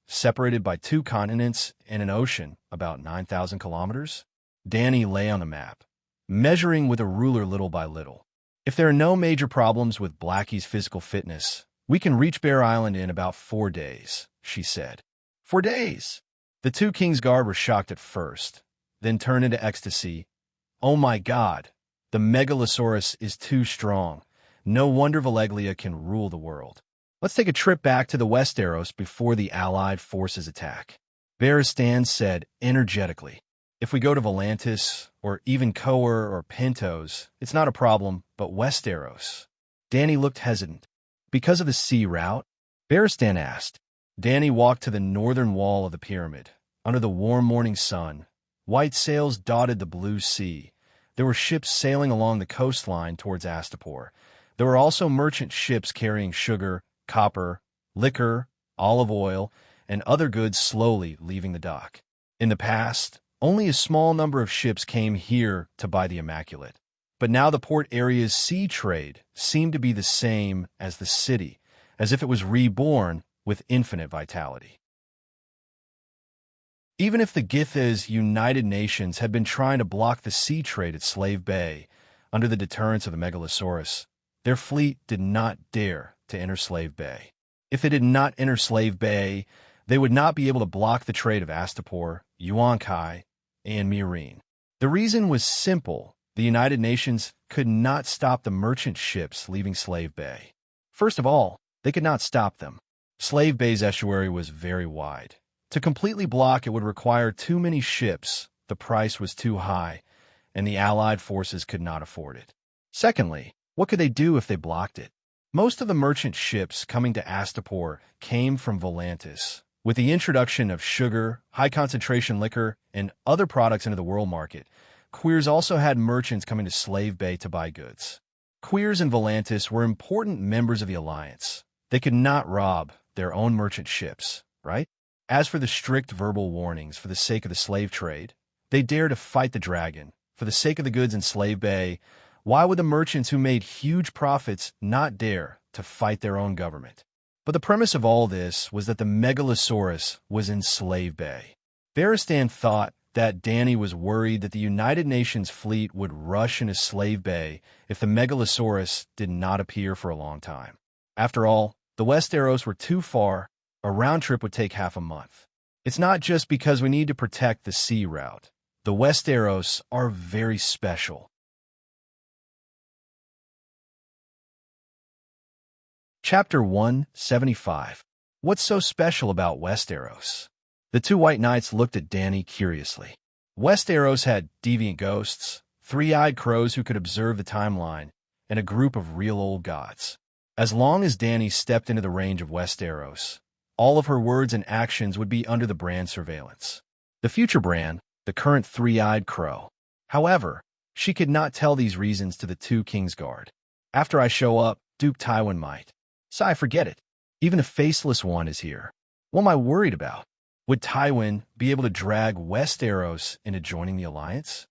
separated by 2 continents and an ocean, about 9,000 kilometers. Danny lay on the map, measuring with a ruler little by little. If there are no major problems with Blackie's physical fitness, we can reach Bear Island in about 4 days, she said. 4 days? The 2 Kingsguard were shocked at first, then turned into ecstasy. Oh my God, the Megalosaurus is too strong. No wonder Valeglia can rule the world. Let's take a trip back to the Westeros before the Allied forces attack, Barristan said energetically. If we go to Volantis, or even Coer or Pentos, it's not a problem, but Westeros. Danny looked hesitant. Because of the sea route? Barristan asked. Danny walked to the northern wall of the pyramid. Under the warm morning sun, white sails dotted the blue sea. There were ships sailing along the coastline towards Astapor. There were also merchant ships carrying sugar, copper, liquor, olive oil, and other goods slowly leaving the dock. In the past, only a small number of ships came here to buy the Immaculate. But now the port area's sea trade seemed to be the same as the city, as if it was reborn with infinite vitality. Even if the Githas United Nations had been trying to block the sea trade at Slave Bay under the deterrence of the Megalosaurus, their fleet did not dare to enter Slave Bay. If they did not enter Slave Bay, they would not be able to block the trade of Astapor, Yuan-Kai, and Meereen. The reason was simple. The United Nations could not stop the merchant ships leaving Slave Bay. First of all, they could not stop them. Slave Bay's estuary was very wide. To completely block it would require too many ships, the price was too high, and the Allied forces could not afford it. Secondly, what could they do if they blocked it? Most of the merchant ships coming to Astapor came from Volantis. With the introduction of sugar, high-concentration liquor, and other products into the world market, Queers also had merchants coming to Slave Bay to buy goods. Queers and Volantis were important members of the alliance. They could not rob their own merchant ships, right? As for the strict verbal warnings for the sake of the slave trade, they dare to fight the dragon. For the sake of the goods in Slave Bay, why would the merchants who made huge profits not dare to fight their own government? But the premise of all this was that the Megalosaurus was in Slave Bay. Barristan thought that Dany was worried that the United Nations fleet would rush into Slave Bay if the Megalosaurus did not appear for a long time. After all, the Westeros were too far. A round trip would take half a month. It's not just because we need to protect the sea route. The Westeros are very special. Chapter 175. What's so special about Westeros? The two white knights looked at Dany curiously. Westeros had deviant ghosts, three-eyed crows who could observe the timeline, and a group of real old gods. As long as Dany stepped into the range of Westeros, all of her words and actions would be under the Bran surveillance. The future Bran, the current three-eyed crow. However, she could not tell these reasons to the two Kingsguard. After I show up, Duke Tywin might. Sigh, forget it. Even a faceless one is here. What am I worried about? Would Tywin be able to drag Westeros into joining the alliance?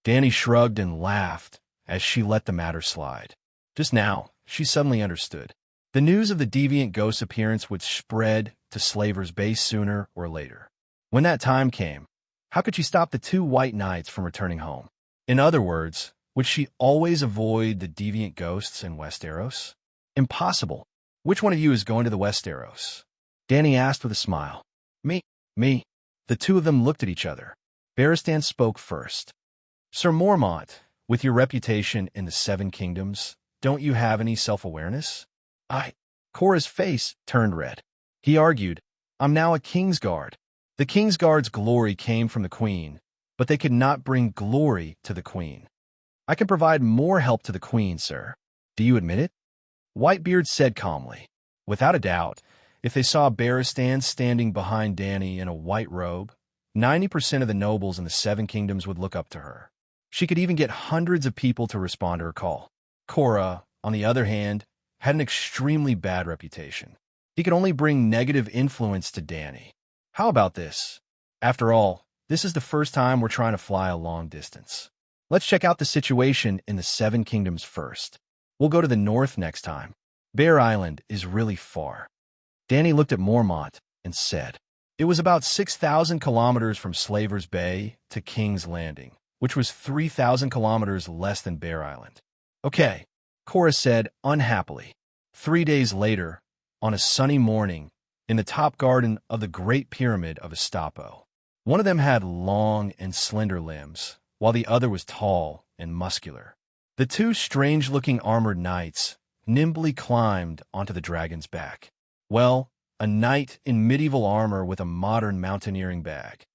Dany shrugged and laughed as she let the matter slide. Just now, she suddenly understood. The news of the deviant ghost's appearance would spread to Slavers' Base sooner or later. When that time came, how could she stop the two white knights from returning home? In other words, would she always avoid the deviant ghosts in Westeros? Impossible. Which one of you is going to the Westeros? Dany asked with a smile. Me. The two of them looked at each other. Barristan spoke first. Sir Mormont, with your reputation in the Seven Kingdoms, don't you have any self-awareness? Cora's face turned red. He argued, I'm now a Kingsguard. The Kingsguard's glory came from the Queen, but they could not bring glory to the Queen. I can provide more help to the Queen, sir. Do you admit it? Whitebeard said calmly. Without a doubt, if they saw Barristan standing behind Dany in a white robe, 90% of the nobles in the Seven Kingdoms would look up to her. She could even get hundreds of people to respond to her call. Cora, on the other hand, had an extremely bad reputation. He could only bring negative influence to Dany. How about this? After all, this is the first time we're trying to fly a long distance. Let's check out the situation in the Seven Kingdoms first. We'll go to the north next time. Bear Island is really far. Dany looked at Mormont and said, it was about 6,000 kilometers from Slavers' Bay to King's Landing, which was 3,000 kilometers less than Bear Island. Okay, Cora said unhappily. 3 days later, on a sunny morning, in the top garden of the Great Pyramid of Astapo. One of them had long and slender limbs, while the other was tall and muscular. The two strange-looking armored knights nimbly climbed onto the dragon's back. Well, a knight in medieval armor with a modern mountaineering bag.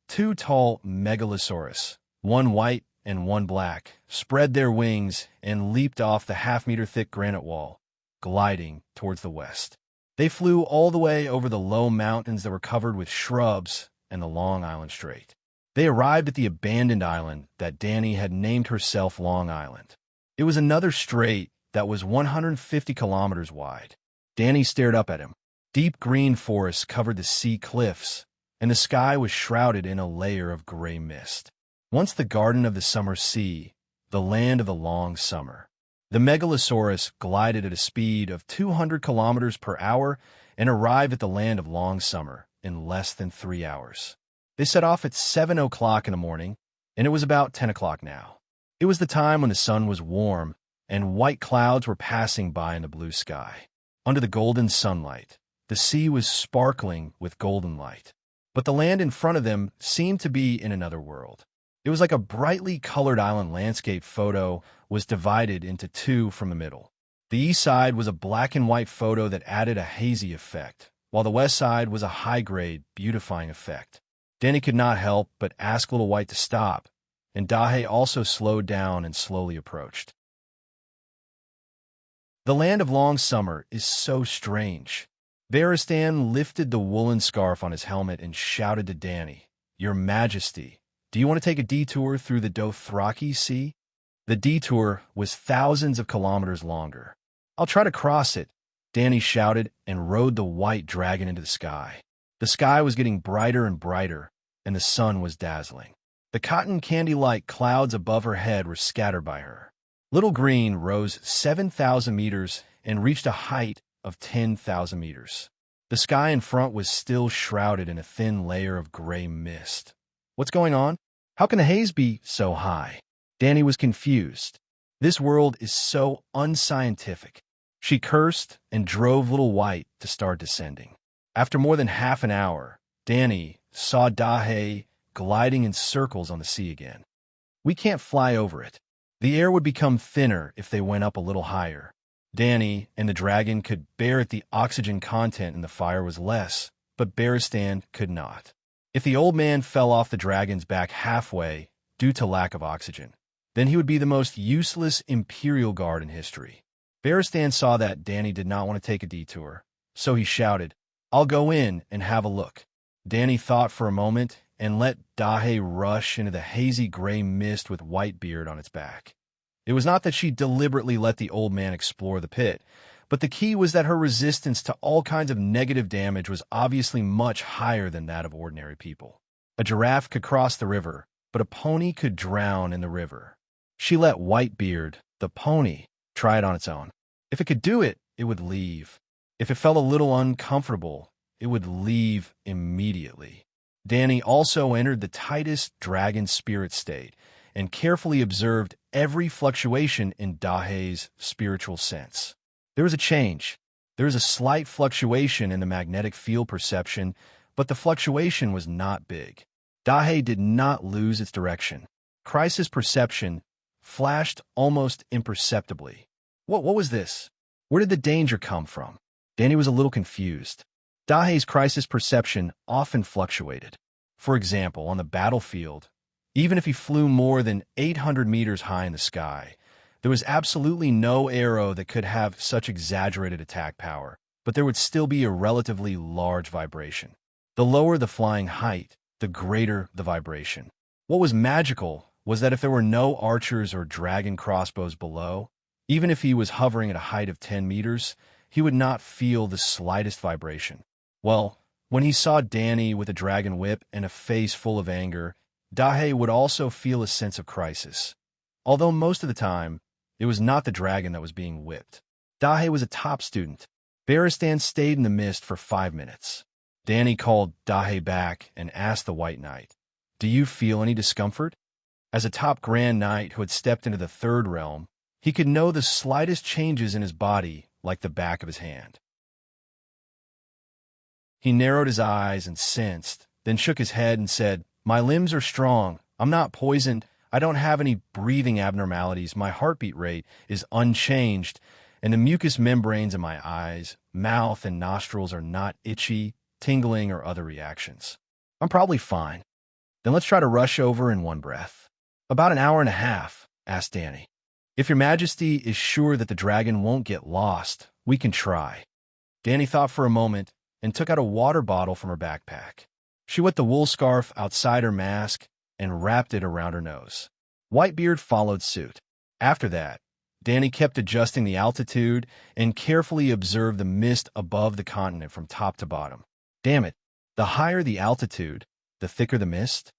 Two tall megalosaurus, one white and one black, spread their wings and leaped off the half-meter-thick granite wall, gliding towards the west. They flew all the way over the low mountains that were covered with shrubs and the Long Island Strait. They arrived at the abandoned island that Dany had named herself Long Island. It was another strait that was 150 kilometers wide. Dany stared up at him. Deep green forests covered the sea cliffs, and the sky was shrouded in a layer of gray mist. Once the garden of the summer sea, the land of the long summer. The Megalosaurus glided at a speed of 200 kilometers per hour and arrived at the land of long summer in less than 3 hours. They set off at 7 o'clock in the morning, and it was about 10 o'clock now. It was the time when the sun was warm and white clouds were passing by in the blue sky. Under the golden sunlight, the sea was sparkling with golden light. But the land in front of them seemed to be in another world. It was like a brightly colored island landscape photo was divided into two from the middle. The east side was a black and white photo that added a hazy effect, while the west side was a high-grade, beautifying effect. Dany could not help but ask Little White to stop, and Dahe also slowed down and slowly approached. The land of long summer is so strange. Varistan lifted the woolen scarf on his helmet and shouted to Danny, "Your Majesty, do you want to take a detour through the Dothraki Sea?" The detour was thousands of kilometers longer. "I'll try to cross it," Danny shouted and rode the white dragon into the sky. The sky was getting brighter and brighter, and the sun was dazzling. The cotton candy-like clouds above her head were scattered by her. Little Green rose 7,000 meters and reached a height of 10,000 meters. The sky in front was still shrouded in a thin layer of gray mist. What's going on? How can the haze be so high? Danny was confused. This world is so unscientific. She cursed and drove Little White to start descending. After more than half an hour, Danny saw Dahe gliding in circles on the sea again. We can't fly over it. The air would become thinner if they went up a little higher. Danny and the dragon could bear it. The oxygen content in the fire was less, but Varistan could not. If the old man fell off the dragon's back halfway due to lack of oxygen, then he would be the most useless Imperial Guard in history. Varistan saw that Danny did not want to take a detour, so he shouted, "I'll go in and have a look." Danny thought for a moment and let Dahe rush into the hazy gray mist with Whitebeard on its back. It was not that she deliberately let the old man explore the pit, but the key was that her resistance to all kinds of negative damage was obviously much higher than that of ordinary people. A giraffe could cross the river, but a pony could drown in the river. She let Whitebeard, the pony, try it on its own. If it could do it, it would leave. If it felt a little uncomfortable, it would leave immediately. Danny also entered the tightest dragon spirit state and carefully observed every fluctuation in Dahe's spiritual sense. There was a change. There was a slight fluctuation in the magnetic field perception, but the fluctuation was not big. Dahe did not lose its direction. Crisis perception flashed almost imperceptibly. What was this? Where did the danger come from? Danny was a little confused. Dahe's crisis perception often fluctuated. For example, on the battlefield, even if he flew more than 800 meters high in the sky, there was absolutely no arrow that could have such exaggerated attack power, but there would still be a relatively large vibration. The lower the flying height, the greater the vibration. What was magical was that if there were no archers or dragon crossbows below, even if he was hovering at a height of 10 meters, he would not feel the slightest vibration. Well, when he saw Danny with a dragon whip and a face full of anger, Dahe would also feel a sense of crisis. Although most of the time, it was not the dragon that was being whipped. Dahe was a top student. Varistan stayed in the mist for 5 minutes. Danny called Dahe back and asked the White Knight, "Do you feel any discomfort?" As a top Grand Knight who had stepped into the Third Realm, he could know the slightest changes in his body like the back of his hand. He narrowed his eyes and sensed, then shook his head and said, "My limbs are strong. I'm not poisoned. I don't have any breathing abnormalities. My heartbeat rate is unchanged, and the mucous membranes in my eyes, mouth, and nostrils are not itchy, tingling, or other reactions. I'm probably fine." "Then let's try to rush over in one breath." "About an hour and a half," asked Danny. "If your Majesty is sure that the dragon won't get lost, we can try." Danny thought for a moment and took out a water bottle from her backpack. She wet the wool scarf outside her mask and wrapped it around her nose. Whitebeard followed suit. After that, Danny kept adjusting the altitude and carefully observed the mist above the continent from top to bottom. Damn it, the higher the altitude, the thicker the mist.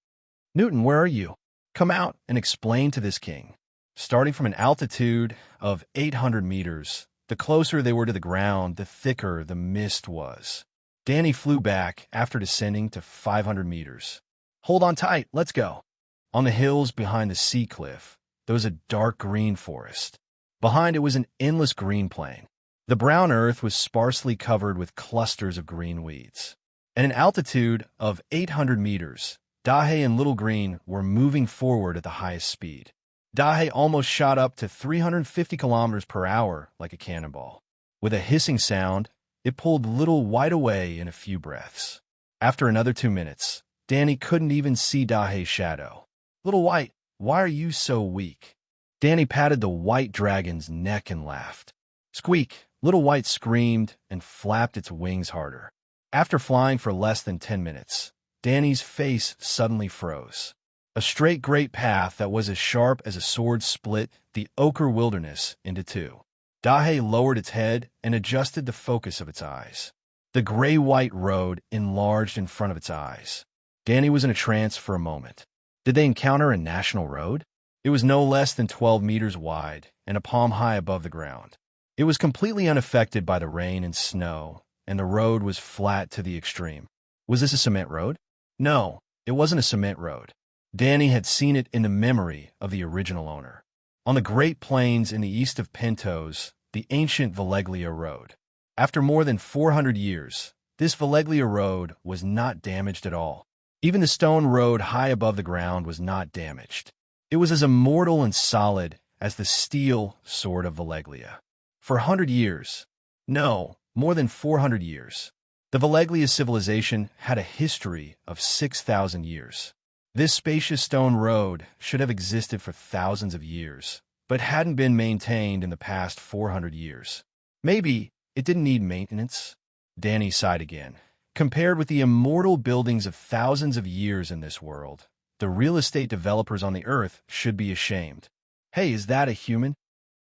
"Newton, where are you? Come out and explain to this king." Starting from an altitude of 800 meters, the closer they were to the ground, the thicker the mist was. Danny flew back after descending to 500 meters. "Hold on tight, let's go." On the hills behind the sea cliff, there was a dark green forest. Behind it was an endless green plain. The brown earth was sparsely covered with clusters of green weeds. At an altitude of 800 meters, Dahe and Little Green were moving forward at the highest speed. Dahe almost shot up to 350 kilometers per hour like a cannonball. With a hissing sound, it pulled Little White away in a few breaths. After another 2 minutes, Danny couldn't even see Dahe's shadow. "Little White, why are you so weak?" Danny patted the white dragon's neck and laughed. Squeak! Little White screamed and flapped its wings harder. After flying for less than 10 minutes, Danny's face suddenly froze. A straight great path that was as sharp as a sword split the ochre wilderness into two. Dahe lowered its head and adjusted the focus of its eyes. The gray-white road enlarged in front of its eyes. Danny was in a trance for a moment. Did they encounter a national road? It was no less than 12 meters wide and a palm high above the ground. It was completely unaffected by the rain and snow, and the road was flat to the extreme. Was this a cement road? No, it wasn't a cement road. Danny had seen it in the memory of the original owner. On the Great Plains in the east of Pintos, the ancient Valeglia Road. After more than 400 years, this Valeglia Road was not damaged at all. Even the stone road high above the ground was not damaged. It was as immortal and solid as the steel sword of Valeglia. For 100 years, no, more than 400 years, the Valeglia civilization had a history of 6,000 years. This spacious stone road should have existed for thousands of years, but hadn't been maintained in the past 400 years. Maybe it didn't need maintenance. Danny sighed again. Compared with the immortal buildings of thousands of years in this world, the real estate developers on the earth should be ashamed. Hey, is that a human?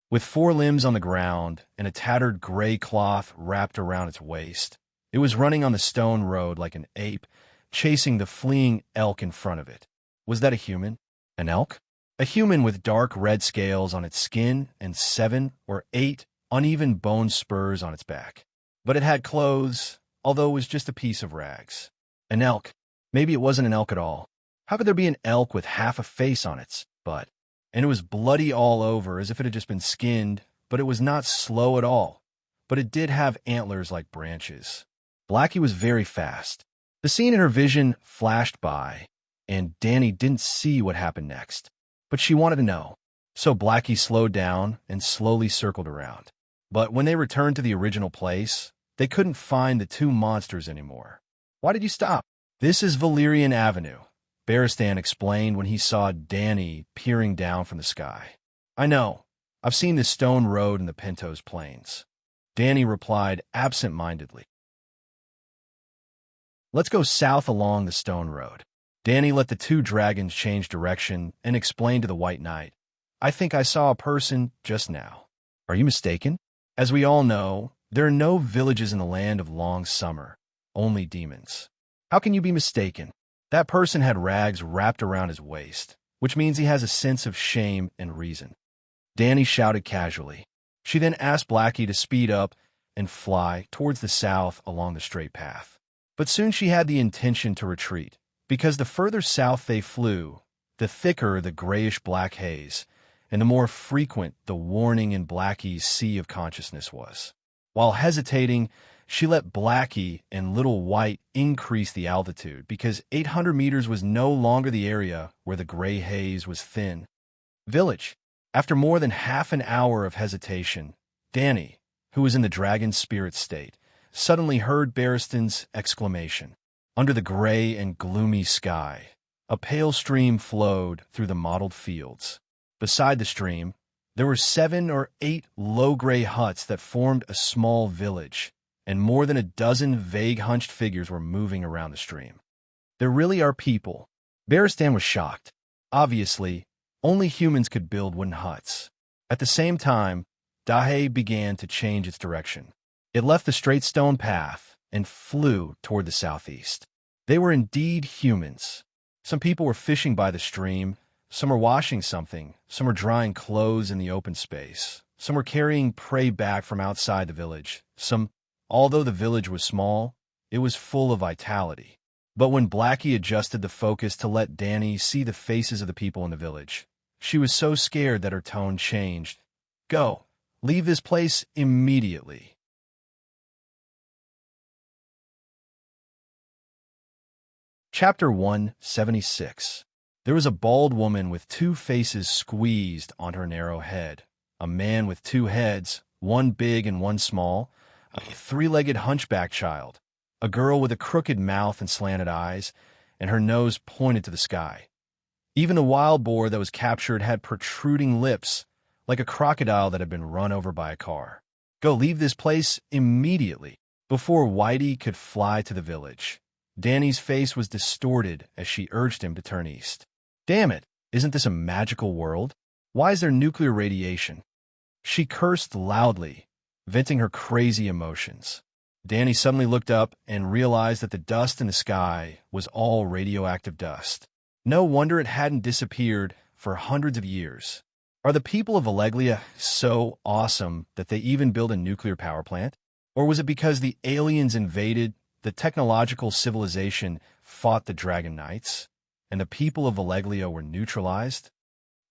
With 4 limbs on the ground and a tattered gray cloth wrapped around its waist, it was running on the stone road like an ape, chasing the fleeing elk in front of it. Was that a human? An elk? A human with dark red scales on its skin and 7 or 8 uneven bone spurs on its back. But it had clothes, although it was just a piece of rags. An elk. Maybe it wasn't an elk at all. How could there be an elk with half a face on its butt? And it was bloody all over as if it had just been skinned, but it was not slow at all. But it did have antlers like branches. Blackie was very fast. The scene in her vision flashed by, and Danny didn't see what happened next. But she wanted to know. So Blackie slowed down and slowly circled around. But when they returned to the original place, they couldn't find the 2 monsters anymore. Why did you stop? This is Valerian Avenue, Baristan explained when he saw Danny peering down from the sky. I know. I've seen this stone road in the Pintos Plains. Danny replied absent-mindedly. Let's go south along the stone road. Danny let the 2 dragons change direction and explained to the White Knight, I think I saw a person just now. Are you mistaken? As we all know, there are no villages in the land of long summer, only demons. How can you be mistaken? That person had rags wrapped around his waist, which means he has a sense of shame and reason. Danny shouted casually. She then asked Blackie to speed up and fly towards the south along the straight path. But soon she had the intention to retreat, because the further south they flew, the thicker the grayish-black haze, and the more frequent the warning in Blackie's sea of consciousness was. While hesitating, she let Blackie and Little White increase the altitude because 800 meters was no longer the area where the gray haze was thin. Village. After more than half an hour of hesitation, Danny, who was in the dragon spirit state, suddenly heard Baristan's exclamation. Under the gray and gloomy sky, a pale stream flowed through the mottled fields. Beside the stream, there were 7 or 8 low-gray huts that formed a small village, and more than a dozen vague hunched figures were moving around the stream. There really are people. Baristan was shocked. Obviously, only humans could build wooden huts. At the same time, Dahe began to change its direction. It left the straight stone path and flew toward the southeast. They were indeed humans. Some people were fishing by the stream, some were washing something, some were drying clothes in the open space, some were carrying prey back from outside the village, although the village was small, it was full of vitality. But when Blackie adjusted the focus to let Danny see the faces of the people in the village, she was so scared that her tone changed. Go, leave this place immediately. Chapter 176. There was a bald woman with 2 faces squeezed on her narrow head, a man with 2 heads, one big and one small, a 3-legged hunchback child, a girl with a crooked mouth and slanted eyes, and her nose pointed to the sky. Even the wild boar that was captured had protruding lips, like a crocodile that had been run over by a car. Go leave this place immediately. Before Whitey could fly to the village, Danny's face was distorted as she urged him to turn east. Damn it, isn't this a magical world? Why is there nuclear radiation? She cursed loudly, venting her crazy emotions. Danny suddenly looked up and realized that the dust in the sky was all radioactive dust. No wonder it hadn't disappeared for hundreds of years. Are the people of Valeglia so awesome that they even build a nuclear power plant? Or was it because the aliens invaded, the technological civilization fought the Dragon Knights, and the people of Valeglia were neutralized?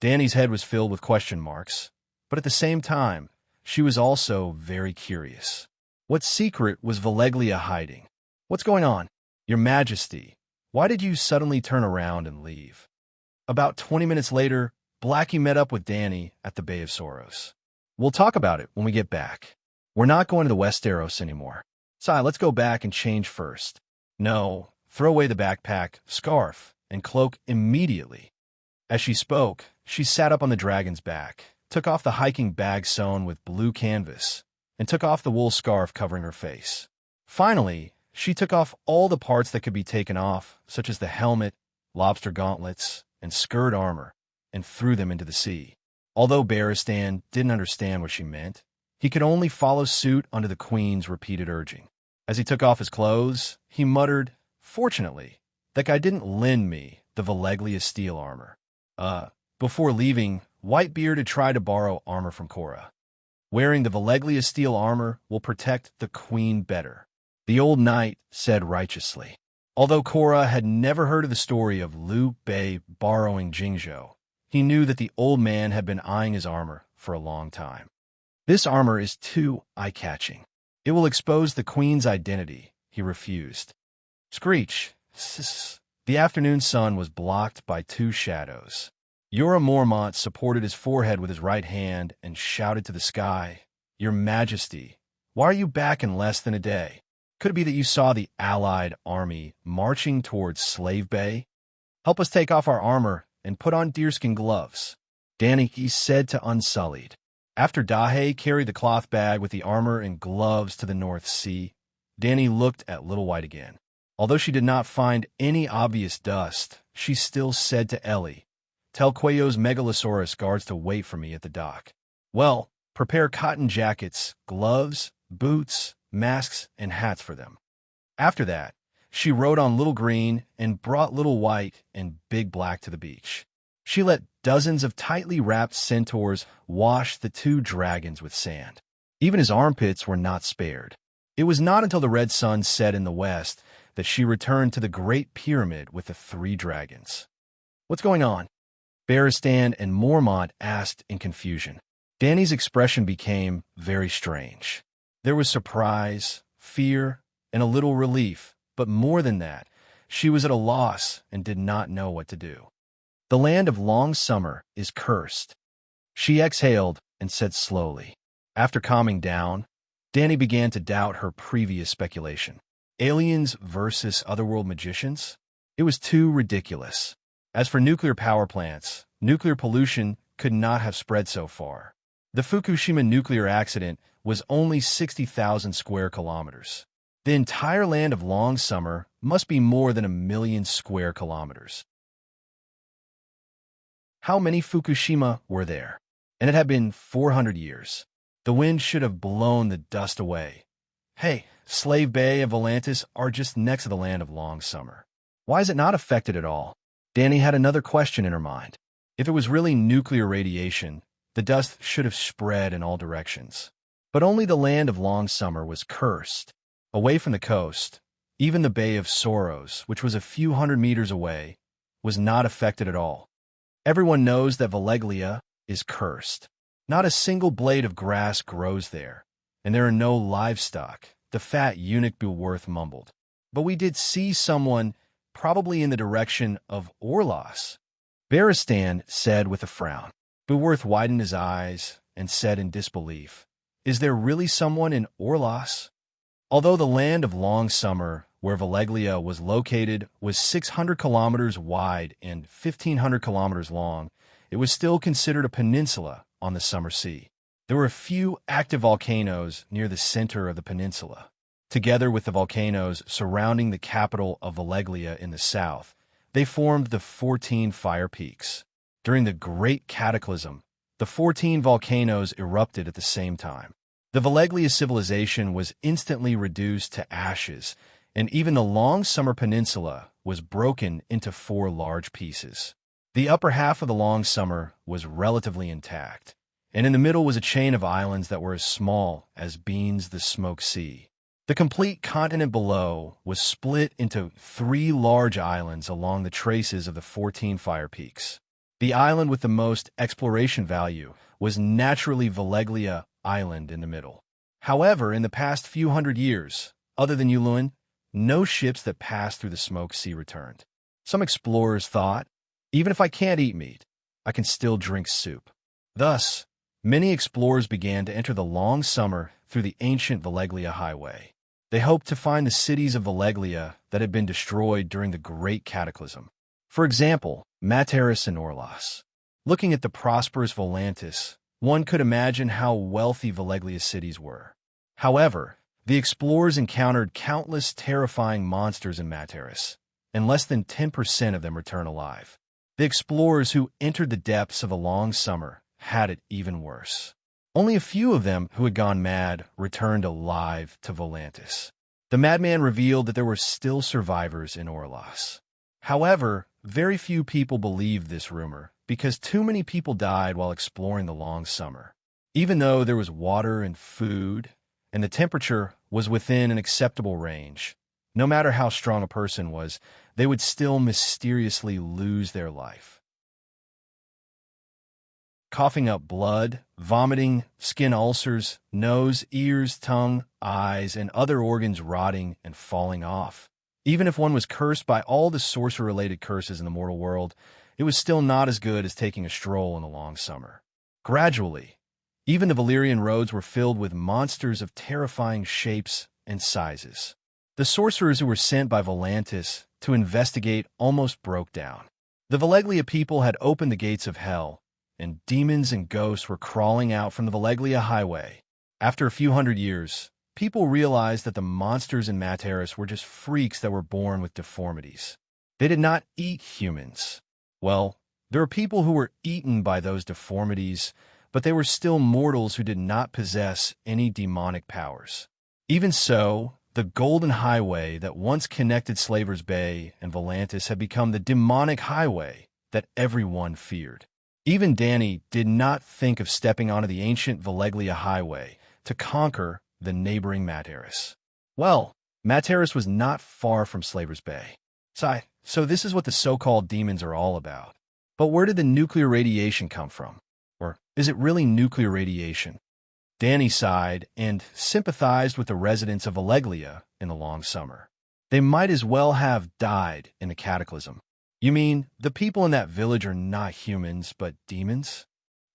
Danny's head was filled with question marks, but at the same time, she was also very curious. What secret was Valeglia hiding? What's going on? Your Majesty, why did you suddenly turn around and leave? About 20 minutes later, Blackie met up with Danny at the Bay of Sorrows. We'll talk about it when we get back. We're not going to the Westeros anymore. Si, let's go back and change first. No, throw away the backpack, scarf, and cloak immediately. As she spoke, she sat up on the dragon's back, took off the hiking bag sewn with blue canvas, and took off the wool scarf covering her face. Finally, she took off all the parts that could be taken off, such as the helmet, lobster gauntlets, and skirt armor, and threw them into the sea. Although Barristan didn't understand what she meant, he could only follow suit under the queen's repeated urging. As he took off his clothes, he muttered, "Fortunately, that guy didn't lend me the Valeglia steel armor." Before leaving, Whitebeard had tried to borrow armor from Cora. Wearing the Valeglia steel armor will protect the queen better, the old knight said righteously. Although Cora had never heard of the story of Liu Bei borrowing Jingzhou, he knew that the old man had been eyeing his armor for a long time. This armor is too eye-catching. It will expose the queen's identity, he refused. Screech. The afternoon sun was blocked by two shadows. Jorah Mormont supported his forehead with his right hand and shouted to the sky, "Your Majesty, why are you back in less than a day? Could it be that you saw the allied army marching towards Slave Bay? Help us take off our armor and put on deerskin gloves." Danny, he said to Unsullied. After Dahe carried the cloth bag with the armor and gloves to the North Sea, Danny looked at Little White again. Although she did not find any obvious dust, she still said to Ellie, "Tell Quayo's Megalosaurus guards to wait for me at the dock. Well, prepare cotton jackets, gloves, boots, masks, and hats for them." After that, she rode on Little Green and brought Little White and Big Black to the beach. She let dozens of tightly wrapped centaurs wash the two dragons with sand. Even his armpits were not spared. It was not until the red sun set in the west that she returned to the Great Pyramid with the three dragons. "What's going on?" Barristan and Mormont asked in confusion. Danny's expression became very strange. There was surprise, fear, and a little relief, but more than that, she was at a loss and did not know what to do. "The land of long summer is cursed." She exhaled and said slowly. After calming down, Danny began to doubt her previous speculation. Aliens versus otherworld magicians? It was too ridiculous. As for nuclear power plants, nuclear pollution could not have spread so far. The Fukushima nuclear accident was only 60,000 square kilometers. The entire land of long summer must be more than 1,000,000 square kilometers. How many Fukushima were there? And it had been 400 years. The wind should have blown the dust away. Hey, Slave Bay and Volantis are just next to the land of long summer. Why is it not affected at all? Danny had another question in her mind. If it was really nuclear radiation, the dust should have spread in all directions. But only the land of long summer was cursed. Away from the coast, even the Bay of Sorrows, which was a few hundred meters away, was not affected at all. Everyone knows that Valeglia is cursed. Not a single blade of grass grows there, and there are no livestock, the fat eunuch Beworth mumbled. But we did see someone, probably in the direction of Orlos, Barristan said with a frown. Beworth widened his eyes and said in disbelief, "Is there really someone in Orlos?" Although the land of long summer, where Valeglia was located, was 600 kilometers wide and 1,500 kilometers long, it was still considered a peninsula on the summer sea. There were a few active volcanoes near the center of the peninsula. Together with the volcanoes surrounding the capital of Valeglia in the south, they formed the 14 fire peaks. During the Great Cataclysm, the 14 volcanoes erupted at the same time. The Valeglia civilization was instantly reduced to ashes, and even the long summer peninsula was broken into 4 large pieces. The upper half of the long summer was relatively intact, and in the middle was a chain of islands that were as small as Bean's the Smoke Sea. The complete continent below was split into 3 large islands along the traces of the 14 fire peaks. The island with the most exploration value was naturally Valeglia Island in the middle. However, in the past few hundred years, other than Yulun, no ships that passed through the Smoke Sea returned. Some explorers thought, even if I can't eat meat, I can still drink soup. Thus, many explorers began to enter the long summer through the ancient Valeglia Highway. They hoped to find the cities of Valeglia that had been destroyed during the Great Cataclysm. For example, Materis and Orlas. Looking at the prosperous Volantis, one could imagine how wealthy Valeglia cities were. However, the explorers encountered countless terrifying monsters in Materis, and less than 10% of them returned alive. The explorers who entered the depths of a long summer had it even worse. Only a few of them who had gone mad returned alive to Volantis. The madman revealed that there were still survivors in Orlas. However, very few people believed this rumor because too many people died while exploring the long summer. Even though there was water and food, and the temperature was within an acceptable range, no matter how strong a person was, they would still mysteriously lose their life. Coughing up blood, vomiting, skin ulcers, nose, ears, tongue, eyes, and other organs rotting and falling off. Even if one was cursed by all the sorcerer-related curses in the mortal world, it was still not as good as taking a stroll in the long summer. Gradually, even the Valyrian roads were filled with monsters of terrifying shapes and sizes. The sorcerers who were sent by Volantis to investigate almost broke down. The Valeglia people had opened the gates of hell, and demons and ghosts were crawling out from the Valeglia Highway. After a few hundred years, people realized that the monsters in Materis were just freaks that were born with deformities. They did not eat humans. Well, there were people who were eaten by those deformities, but they were still mortals who did not possess any demonic powers. Even so, the Golden Highway that once connected Slaver's Bay and Volantis had become the demonic highway that everyone feared. Even Dany did not think of stepping onto the ancient Valeglia Highway to conquer the neighboring Materis. Well, Materis was not far from Slaver's Bay. So this is what the so-called demons are all about. But where did the nuclear radiation come from? Or is it really nuclear radiation? Dany sighed and sympathized with the residents of Valeglia in the long summer. They might as well have died in the cataclysm. You mean the people in that village are not humans, but demons?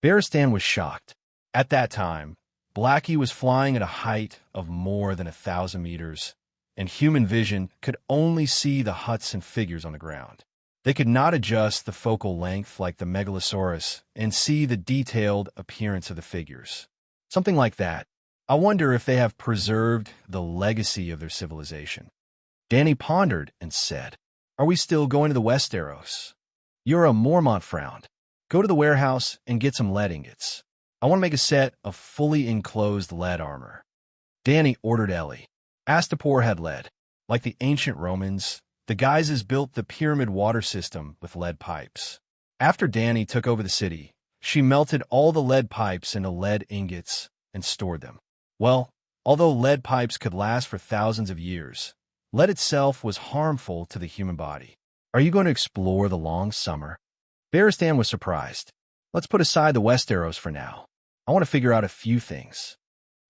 Barristan was shocked. At that time, Blackie was flying at a height of more than 1,000 meters, and human vision could only see the huts and figures on the ground. They could not adjust the focal length like the Megalosaurus and see the detailed appearance of the figures. Something like that. I wonder if they have preserved the legacy of their civilization. Dany pondered and said, "Are we still going to the Westeros?" Yura Mormont frowned. "Go to the warehouse and get some lead ingots. I want to make a set of fully enclosed lead armor." Dany ordered Ellie. Astapor had lead. Like the ancient Romans, the Guises built the pyramid water system with lead pipes. After Dany took over the city, she melted all the lead pipes into lead ingots and stored them. Well, although lead pipes could last for thousands of years, lead itself was harmful to the human body. "Are you going to explore the long summer?" Barristan was surprised. "Let's put aside the Westeros for now. I want to figure out a few things.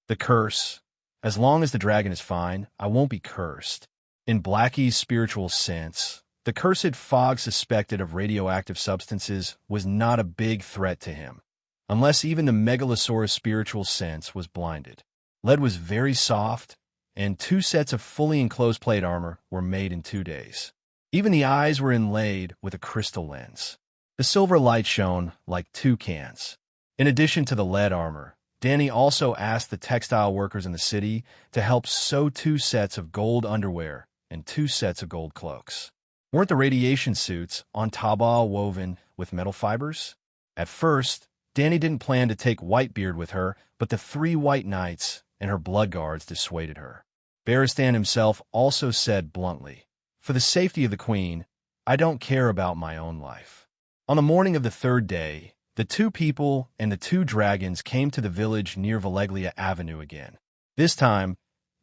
The curse. As long as the dragon is fine, I won't be cursed. In Blackie's spiritual sense, the cursed fog suspected of radioactive substances was not a big threat to him, unless even the Megalosaurus' spiritual sense was blinded. Lead was very soft, and 2 sets of fully enclosed plate armor were made in 2 days. Even the eyes were inlaid with a crystal lens. The silver light shone like toucans. In addition to the lead armor, Danny also asked the textile workers in the city to help sew 2 sets of gold underwear and 2 sets of gold cloaks. Weren't the radiation suits on Taba woven with metal fibers? At first, Danny didn't plan to take Whitebeard with her, but the 3 white knights and her blood guards dissuaded her. Barristan himself also said bluntly, "For the safety of the queen, I don't care about my own life." On the morning of the 3rd day, the 2 people and the 2 dragons came to the village near Valeglia Avenue again. This time,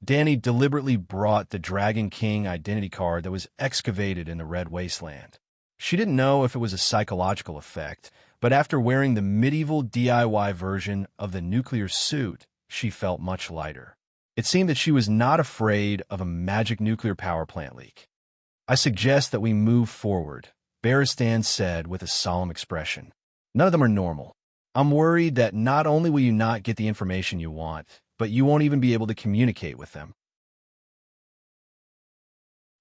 Danny deliberately brought the Dragon King identity card that was excavated in the Red Wasteland. She didn't know if it was a psychological effect, but after wearing the medieval DIY version of the nuclear suit, she felt much lighter. It seemed that she was not afraid of a magic nuclear power plant leak. "I suggest that we move forward," Barristan said with a solemn expression. "None of them are normal. I'm worried that not only will you not get the information you want, but you won't even be able to communicate with them."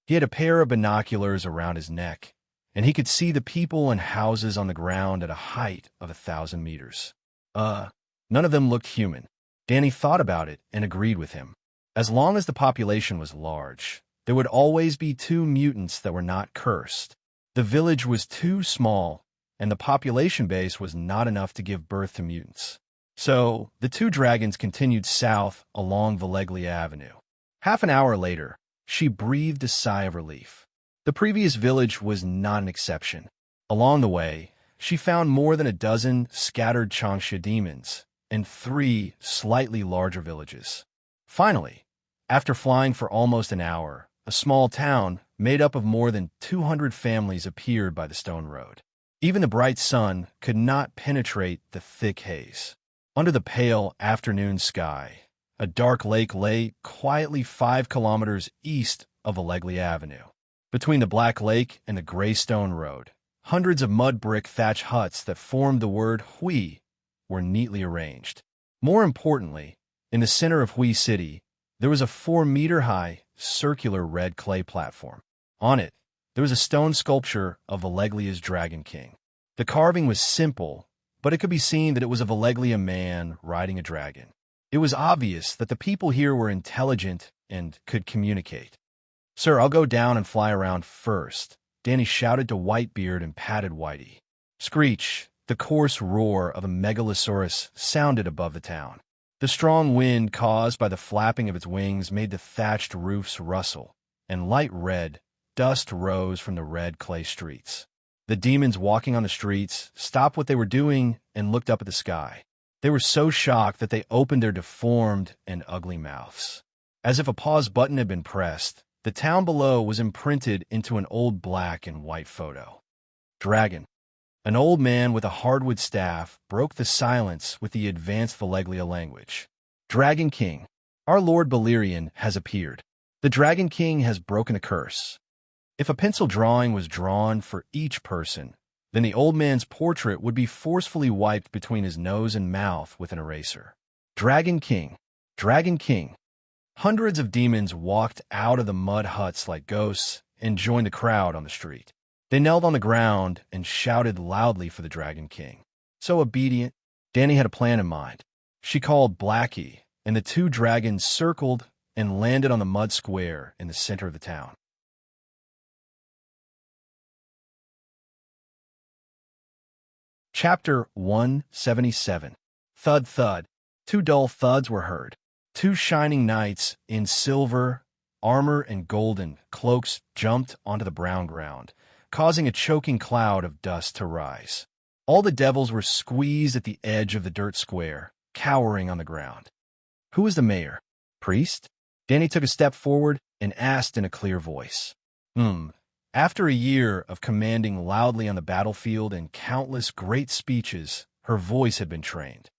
He had a pair of binoculars around his neck, and he could see the people and houses on the ground at a height of 1,000 meters. None of them looked human. Danny thought about it and agreed with him. As long as the population was large, there would always be 2 mutants that were not cursed. The village was too small, and the population base was not enough to give birth to mutants. So, the 2 dragons continued south along Valeglia Avenue. Half an hour later, she breathed a sigh of relief. The previous village was not an exception. Along the way, she found more than a dozen scattered Changsha demons and 3 slightly larger villages. Finally, after flying for almost an hour, a small town made up of more than 200 families appeared by the stone road. Even the bright sun could not penetrate the thick haze. Under the pale afternoon sky, a dark lake lay quietly 5 kilometers east of Valeglia Avenue. Between the Black Lake and the gray stone road, hundreds of mud brick thatch huts that formed the word Hui were neatly arranged. More importantly, in the center of Hui City, there was a 4-meter-high, circular red clay platform. On it, there was a stone sculpture of Valeglia's Dragon King. The carving was simple, but it could be seen that it was a Valeglia man riding a dragon. It was obvious that the people here were intelligent and could communicate. "Sir, I'll go down and fly around first," Danny shouted to Whitebeard and patted Whitey. Screech, the coarse roar of a megalosaurus, sounded above the town. The strong wind caused by the flapping of its wings made the thatched roofs rustle, and light red dust rose from the red clay streets. The demons walking on the streets stopped what they were doing and looked up at the sky. They were so shocked that they opened their deformed and ugly mouths. As if a pause button had been pressed, the town below was imprinted into an old black and white photo. Dragon. An old man with a hardwood staff broke the silence with the advanced Valeglia language. "Dragon King, our Lord Balerion has appeared. The Dragon King has broken a curse." If a pencil drawing was drawn for each person, then the old man's portrait would be forcefully wiped between his nose and mouth with an eraser. "Dragon King, Dragon King." Hundreds of demons walked out of the mud huts like ghosts and joined the crowd on the street. They knelt on the ground and shouted loudly for the Dragon King. So obedient, Danny had a plan in mind. She called Blackie, and the 2 dragons circled and landed on the mud square in the center of the town. Chapter 177. Thud, thud. 2 dull thuds were heard. 2 shining knights in silver, armor and golden cloaks jumped onto the brown ground, causing a choking cloud of dust to rise. All the devils were squeezed at the edge of the dirt square, cowering on the ground. "Who was the mayor? Priest?" Danny took a step forward and asked in a clear voice. After a year of commanding loudly on the battlefield and countless great speeches, her voice had been trained.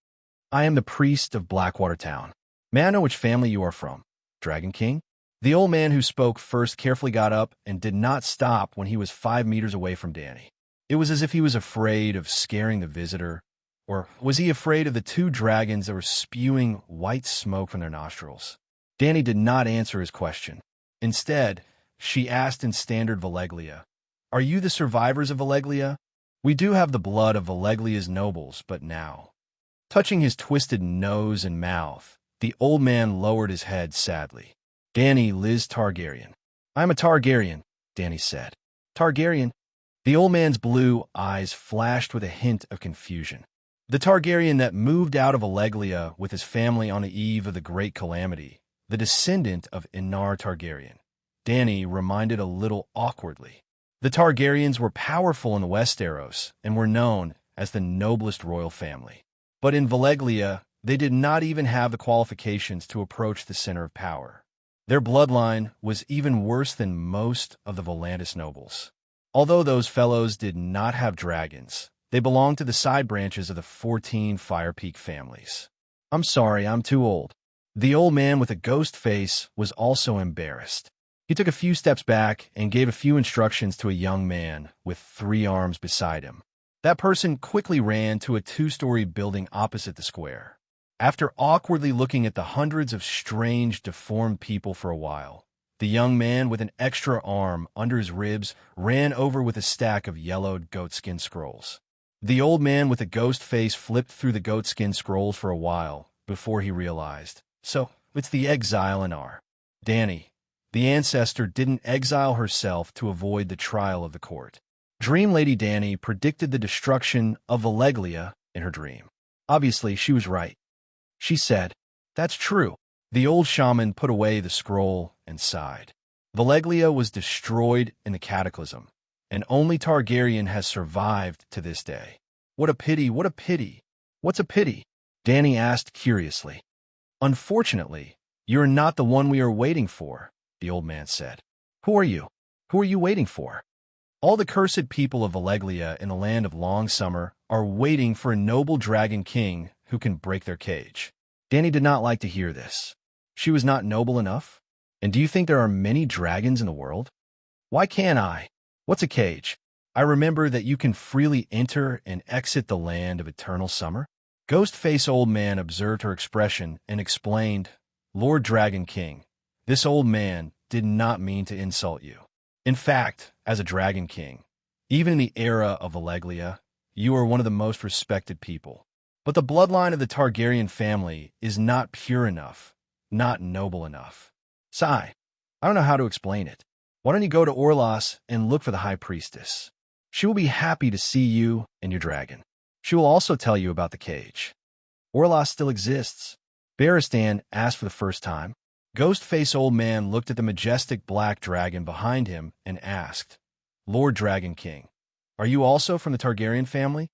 "I am the priest of Blackwater Town. May I know which family you are from?" "Dragon King?" The old man who spoke first carefully got up and did not stop when he was 5 meters away from Danny. It was as if he was afraid of scaring the visitor, or was he afraid of the 2 dragons that were spewing white smoke from their nostrils? Danny did not answer his question. Instead, she asked in standard Valeglia, "Are you the survivors of Valeglia? We do have the blood of Valeglia's nobles, but now." Touching his twisted nose and mouth, the old man lowered his head sadly. Dany Liz Targaryen. I'm a Targaryen, Dany said. Targaryen? The old man's blue eyes flashed with a hint of confusion. The Targaryen that moved out of Aleglia with his family on the eve of the Great Calamity, the descendant of Innar Targaryen. Dany reminded a little awkwardly. The Targaryens were powerful in the Westeros and were known as the noblest royal family. But in Valeglia, they did not even have the qualifications to approach the center of power. Their bloodline was even worse than most of the Volantis nobles. Although those fellows did not have dragons, they belonged to the side branches of the 14 Fire Peak families. I'm sorry, I'm too old. The old man with a ghost face was also embarrassed. He took a few steps back and gave a few instructions to a young man with 3 arms beside him. That person quickly ran to a 2-story building opposite the square. After awkwardly looking at the hundreds of strange, deformed people for a while, the young man with an extra arm under his ribs ran over with a stack of yellowed goatskin scrolls. The old man with a ghost face flipped through the goatskin scrolls for a while before he realized. So, it's the exile in our. Dany, the ancestor, didn't exile herself to avoid the trial of the court. Dream Lady Dany predicted the destruction of Valeglia in her dream. Obviously, she was right. She said, "That's true." The old shaman put away the scroll and sighed. Valeglia was destroyed in the cataclysm, and only Targaryen has survived to this day. What a pity, what a pity. What's a pity? Dany asked curiously. Unfortunately, you're not the one we are waiting for, the old man said. Who are you? Who are you waiting for? All the cursed people of Valeglia in the land of long summer are waiting for a noble dragon king who can break their cage. Dany did not like to hear this. She was not noble enough? And do you think there are many dragons in the world? Why can't I? What's a cage? I remember that you can freely enter and exit the land of eternal summer. Ghost-face old man observed her expression and explained, Lord Dragon King, this old man did not mean to insult you. In fact, as a dragon king, even in the era of Valeglia, you are one of the most respected people. But the bloodline of the Targaryen family is not pure enough, not noble enough. Sigh, I don't know how to explain it. Why don't you go to Orlas and look for the High Priestess? She will be happy to see you and your dragon. She will also tell you about the cage. Orlas still exists. Barristan asked for the first time. Ghost-face old man looked at the majestic black dragon behind him and asked, Lord Dragon King, are you also from the Targaryen family?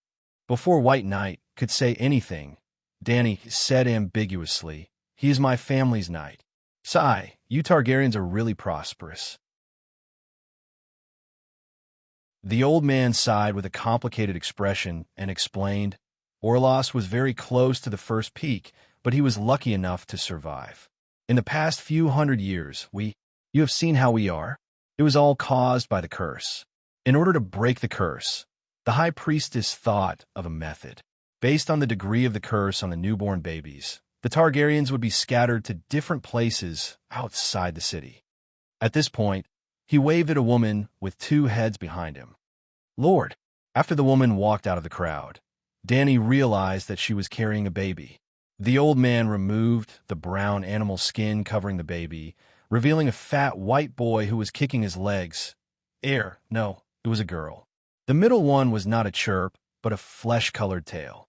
Before White Knight could say anything, Dany said ambiguously, he is my family's knight. Sigh, you Targaryens are really prosperous. The old man sighed with a complicated expression and explained, Orlas was very close to the first peak, but he was lucky enough to survive. In the past few hundred years, you have seen how we are. It was all caused by the curse. In order to break the curse, the High Priestess thought of a method. Based on the degree of the curse on the newborn babies, the Targaryens would be scattered to different places outside the city. At this point, he waved at a woman with 2 heads behind him. Lord, after the woman walked out of the crowd, Dany realized that she was carrying a baby. The old man removed the brown animal skin covering the baby, revealing a fat white boy who was kicking his legs. No, it was a girl. The middle one was not a chirp, but a flesh-colored tail.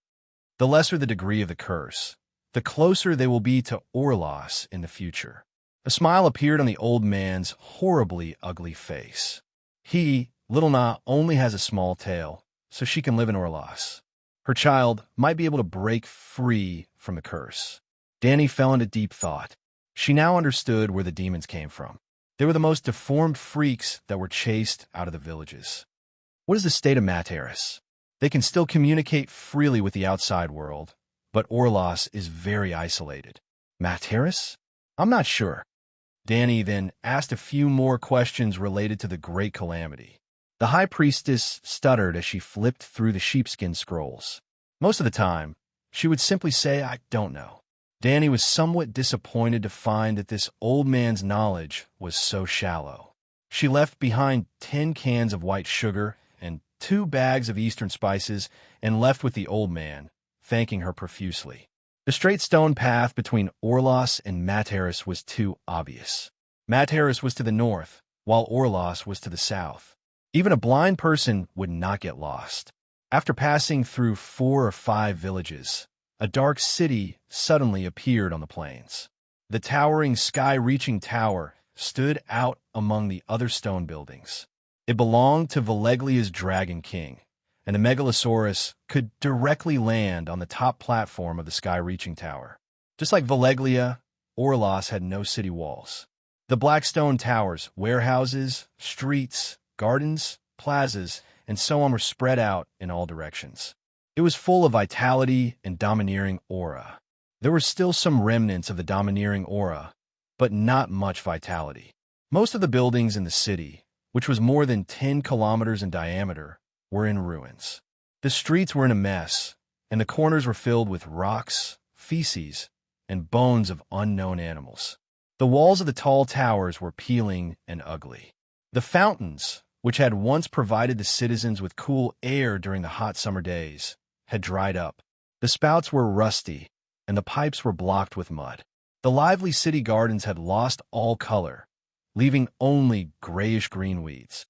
The lesser the degree of the curse, the closer they will be to Orlas in the future. A smile appeared on the old man's horribly ugly face. Little Na, only has a small tail, so she can live in Orlas. Her child might be able to break free from the curse. Dany fell into deep thought. She now understood where the demons came from. They were the most deformed freaks that were chased out of the villages. What is the state of Materis? They can still communicate freely with the outside world, but Orlas is very isolated. Materis? I'm not sure. Dany then asked a few more questions related to the Great Calamity. The High Priestess stuttered as she flipped through the sheepskin scrolls. Most of the time, she would simply say, I don't know. Dany was somewhat disappointed to find that this old man's knowledge was so shallow. She left behind 10 cans of white sugar and 2 bags of eastern spices and left with the old man, thanking her profusely. The straight stone path between Orlos and Materis was too obvious. Materis was to the north, while Orlos was to the south. Even a blind person would not get lost. After passing through 4 or 5 villages, a dark city suddenly appeared on the plains. The towering, sky-reaching tower stood out among the other stone buildings. It belonged to Valeglia's Dragon King, and the Megalosaurus could directly land on the top platform of the sky-reaching tower. Just like Valeglia, Orlos had no city walls. The black stone towers, warehouses, streets, gardens, plazas, and so on were spread out in all directions. It was full of vitality and domineering aura. There were still some remnants of the domineering aura, but not much vitality. Most of the buildings in the city, which was more than 10 kilometers in diameter, were in ruins. The streets were in a mess, and the corners were filled with rocks, feces, and bones of unknown animals. The walls of the tall towers were peeling and ugly. The fountains, which had once provided the citizens with cool air during the hot summer days, had dried up. The spouts were rusty, and the pipes were blocked with mud. The lively city gardens had lost all color, leaving only grayish-green weeds.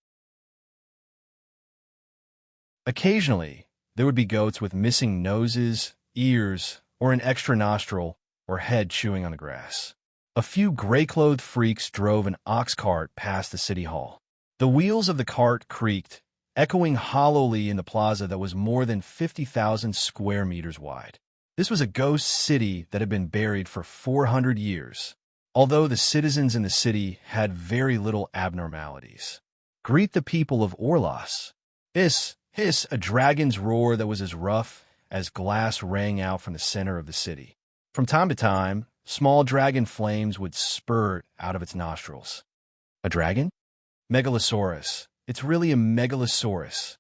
Occasionally, there would be goats with missing noses, ears, or an extra nostril or head chewing on the grass. A few gray-clothed freaks drove an ox cart past the city hall. The wheels of the cart creaked, echoing hollowly in the plaza that was more than 50,000 square meters wide. This was a ghost city that had been buried for 400 years, although the citizens in the city had very little abnormalities. Greet the people of Orlos. Hiss, a dragon's roar that was as rough as glass rang out from the center of the city. From time to time, small dragon flames would spurt out of its nostrils. A dragon? Megalosaurus. It's really a megalosaurus.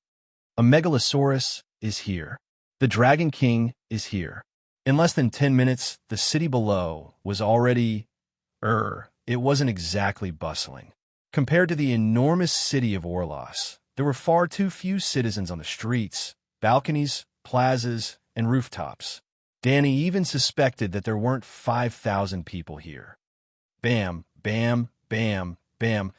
A megalosaurus is here. The Dragon King is here. In less than 10 minutes, the city below was already, it wasn't exactly bustling. Compared to the enormous city of Orlos, there were far too few citizens on the streets, balconies, plazas, and rooftops. Danny even suspected that there weren't 5,000 people here. Bam, bam, bam, bam.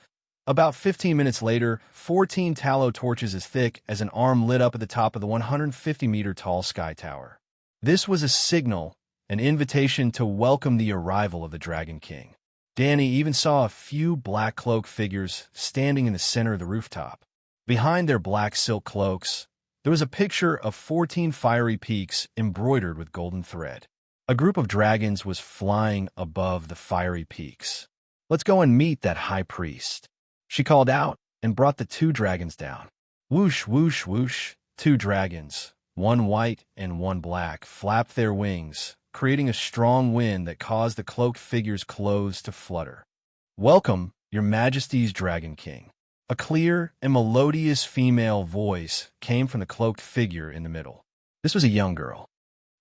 About 15 minutes later, 14 tallow torches as thick as an arm lit up at the top of the 150-meter-tall sky tower. This was a signal, an invitation to welcome the arrival of the Dragon King. Danny even saw a few black-cloaked figures standing in the center of the rooftop. Behind their black silk cloaks, there was a picture of 14 fiery peaks embroidered with golden thread. A group of dragons was flying above the fiery peaks. "Let's go and meet that high priest," she called out and brought the 2 dragons down. Whoosh, whoosh, whoosh. 2 dragons, one white and one black, flapped their wings, creating a strong wind that caused the cloaked figure's clothes to flutter. "Welcome, your majesty's Dragon King." A clear and melodious female voice came from the cloaked figure in the middle. This was a young girl.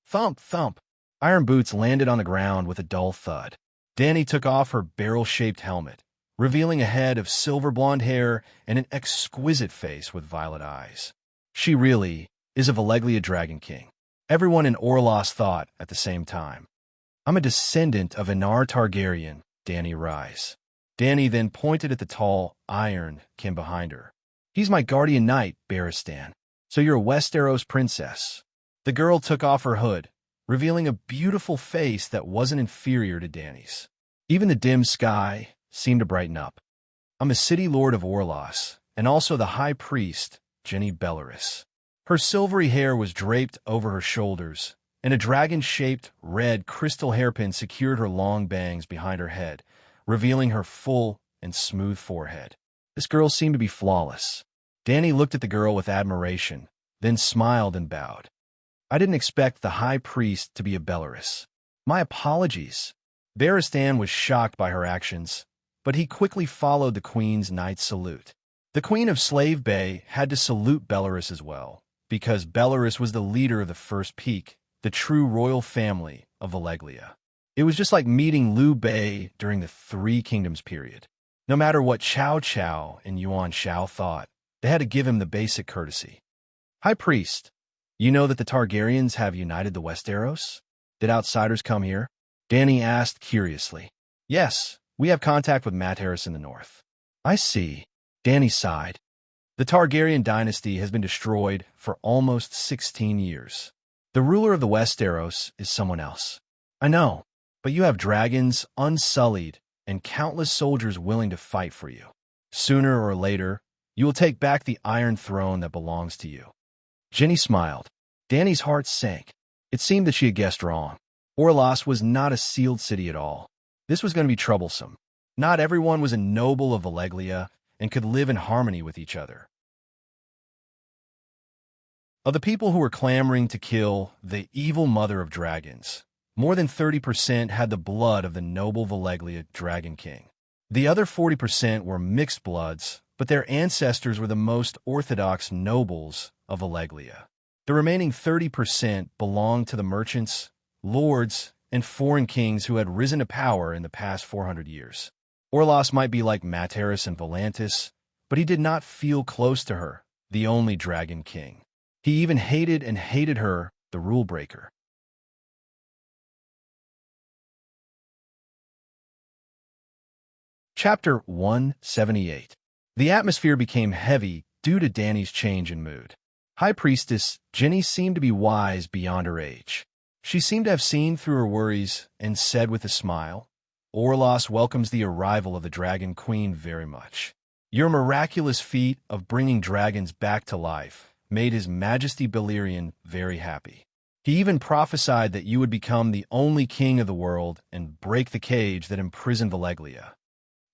Thump, thump. Iron boots landed on the ground with a dull thud. Danny took off her barrel-shaped helmet, revealing a head of silver blonde hair and an exquisite face with violet eyes. She really is a Valeglia Dragon King. Everyone in Orlos thought at the same time. "I'm a descendant of Inar Targaryen," Danny Rise. Danny then pointed at the tall iron kin behind her. "He's my guardian knight, Barristan. So you're a Westeros princess." The girl took off her hood, revealing a beautiful face that wasn't inferior to Danny's. Even the dim sky seemed to brighten up. "I'm a city lord of Orlos, and also the high priest, Jenny Bellerus." Her silvery hair was draped over her shoulders, and a dragon-shaped red crystal hairpin secured her long bangs behind her head, revealing her full and smooth forehead. This girl seemed to be flawless. Danny looked at the girl with admiration, then smiled and bowed. "I didn't expect the high priest to be a Bellerus. My apologies." Barristan was shocked by her actions, but he quickly followed the queen's knight's salute. The queen of Slave Bay had to salute Bellerus as well, because Bellerus was the leader of the First Peak, the true royal family of Valeglia. It was just like meeting Liu Bei during the Three Kingdoms period. No matter what Chow Chow and Yuan Shao thought, they had to give him the basic courtesy. "High priest, You know that the Targaryens have united the Westeros? Did outsiders come here? Dany asked curiously. Yes, we have contact with Matron in the north. I see. Dany sighed. The Targaryen dynasty has been destroyed for almost 16 years. The ruler of the Westeros is someone else. I know, but you have dragons unsullied and countless soldiers willing to fight for you. Sooner or later, you will take back the Iron Throne that belongs to you. Ginny smiled. Dany's heart sank. It seemed that she had guessed wrong. Orlos was not a sealed city at all. This was going to be troublesome. Not everyone was a noble of Valeglia and could live in harmony with each other. Of the people who were clamoring to kill the evil mother of dragons, more than 30% had the blood of the noble Valeglia Dragon King. The other 40% were mixed bloods, but their ancestors were the most orthodox nobles of Valeglia. The remaining 30% belonged to the merchants, lords, and foreign kings who had risen to power in the past 400 years. Orlos might be like Materis and Volantis, but he did not feel close to her, the only dragon king. He even hated her, the rule breaker. Chapter 178. The atmosphere became heavy due to Dany's change in mood. High Priestess Ginny seemed to be wise beyond her age. She seemed to have seen through her worries and said with a smile, Orlos welcomes the arrival of the Dragon Queen very much. Your miraculous feat of bringing dragons back to life made His Majesty Balerion very happy. He even prophesied that you would become the only king of the world and break the cage that imprisoned Valeglia.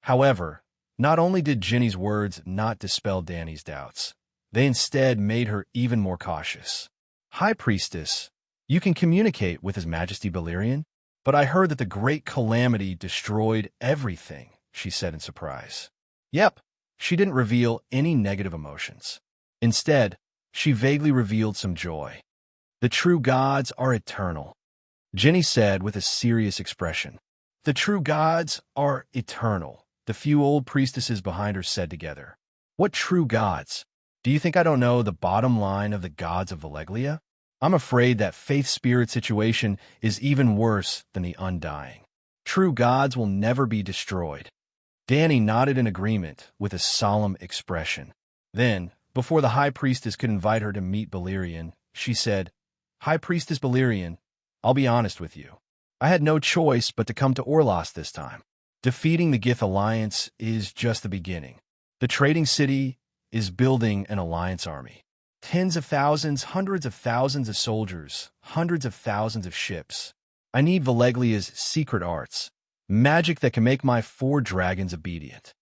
However, not only did Ginny's words not dispel Dany's doubts, they instead made her even more cautious. High Priestess, you can communicate with His Majesty Balerion, but I heard that the great calamity destroyed everything, she said in surprise. Yep, she didn't reveal any negative emotions. Instead, she vaguely revealed some joy. The true gods are eternal, Ginny said with a serious expression. The true gods are eternal, the few old priestesses behind her said together. What true gods? Do you think I don't know the bottom line of the gods of Valeglia? I'm afraid that Faith Spirit situation is even worse than the Undying. True gods will never be destroyed. Dany nodded in agreement with a solemn expression. Then, before the High Priestess could invite her to meet Balerion, she said, High Priestess Balerion, I'll be honest with you. I had no choice but to come to Orlos this time. Defeating the Gith Alliance is just the beginning. The trading city is building an alliance army. Tens of thousands, hundreds of thousands of soldiers, hundreds of thousands of ships. I need Valeglia's secret arts, magic that can make my 4 dragons obedient.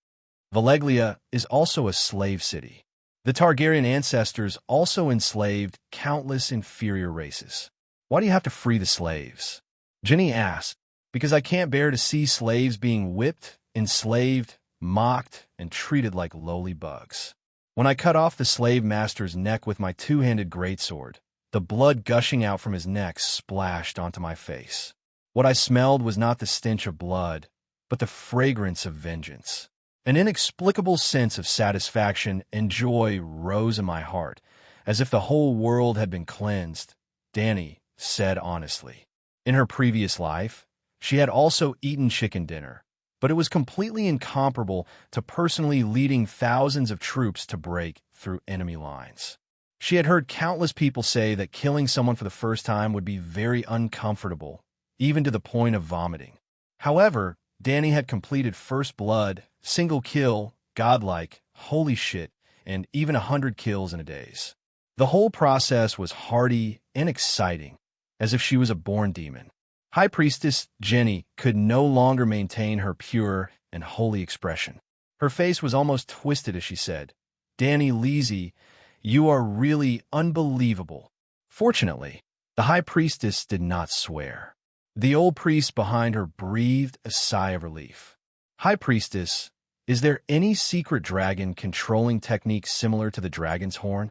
Valeglia is also a slave city. The Targaryen ancestors also enslaved countless inferior races. Why do you have to free the slaves? Ginny asked, because I can't bear to see slaves being whipped, enslaved, mocked, and treated like lowly bugs. When I cut off the slave master's neck with my 2-handed greatsword, the blood gushing out from his neck splashed onto my face. What I smelled was not the stench of blood, but the fragrance of vengeance. An inexplicable sense of satisfaction and joy rose in my heart, as if the whole world had been cleansed, Dany said honestly. In her previous life, she had also eaten chicken dinner, but it was completely incomparable to personally leading thousands of troops to break through enemy lines. She had heard countless people say that killing someone for the first time would be very uncomfortable, even to the point of vomiting. However, Dany had completed First Blood, single kill, godlike, holy shit, and even 100 kills in a days. The whole process was hearty and exciting, as if she was a born demon. High Priestess Ginny could no longer maintain her pure and holy expression. Her face was almost twisted as she said, Dany Leezy, you are really unbelievable. Fortunately, the High Priestess did not swear. The old priest behind her breathed a sigh of relief. High Priestess, is there any secret dragon controlling technique similar to the dragon's horn?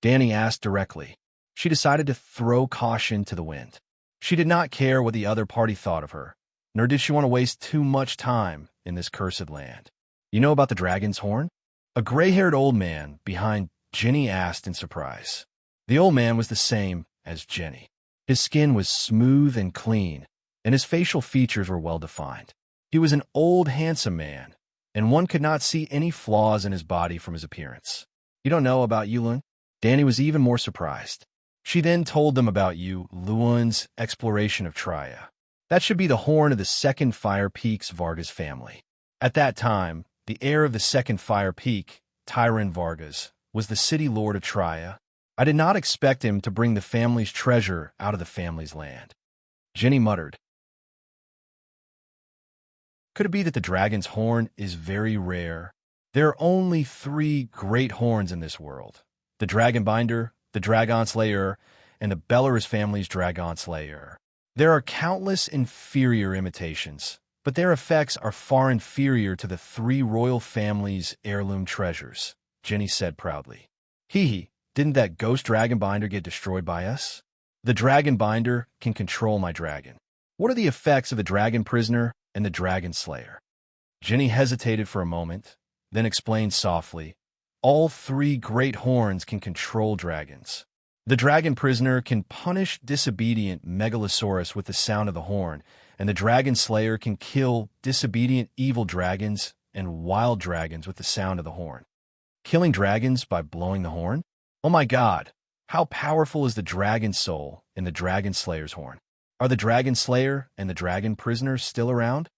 Dany asked directly. She decided to throw caution to the wind. She did not care what the other party thought of her, nor did she want to waste too much time in this cursed land. You know about the dragon's horn? A gray-haired old man behind Ginny asked in surprise. The old man was the same as Jenny. His skin was smooth and clean, and his facial features were well-defined. He was an old, handsome man, and one could not see any flaws in his body from his appearance. "You don't know about Yulun?" Danny was even more surprised. She then told them about Yulun's exploration of Traya. That should be the horn of the second Fire Peak's Vargas family. At that time, the heir of the second Fire Peak, Tyron Vargas, was the city lord of Traya. I did not expect him to bring the family's treasure out of the family's land. Jenny muttered. Could it be that the dragon's horn is very rare? There are only 3 great horns in this world: the Dragonbinder, the Dragon Slayer, and the Belarus family's Dragon Slayer. There are countless inferior imitations, but their effects are far inferior to the 3 royal families' heirloom treasures, Jenny said proudly. Hee, didn't that ghost Dragonbinder get destroyed by us? The Dragonbinder can control my dragon. What are the effects of the Dragon Prisoner and the Dragon Slayer? Jenny hesitated for a moment, then explained softly. All 3 great horns can control dragons. The Dragon Prisoner can punish disobedient Megalosaurus with the sound of the horn, and the Dragon Slayer can kill disobedient evil dragons and wild dragons with the sound of the horn. Killing dragons by blowing the horn? Oh my God! How powerful is the Dragon Soul in the Dragon Slayer's horn? Are the Dragon Slayer and the Dragon Prisoner still around?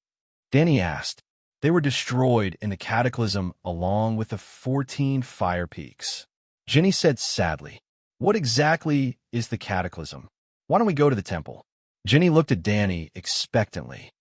Danny asked. They were destroyed in the Cataclysm along with the 14 Fire Peaks. Jenny said sadly. What exactly is the Cataclysm? Why don't we go to the temple? Jenny looked at Danny expectantly.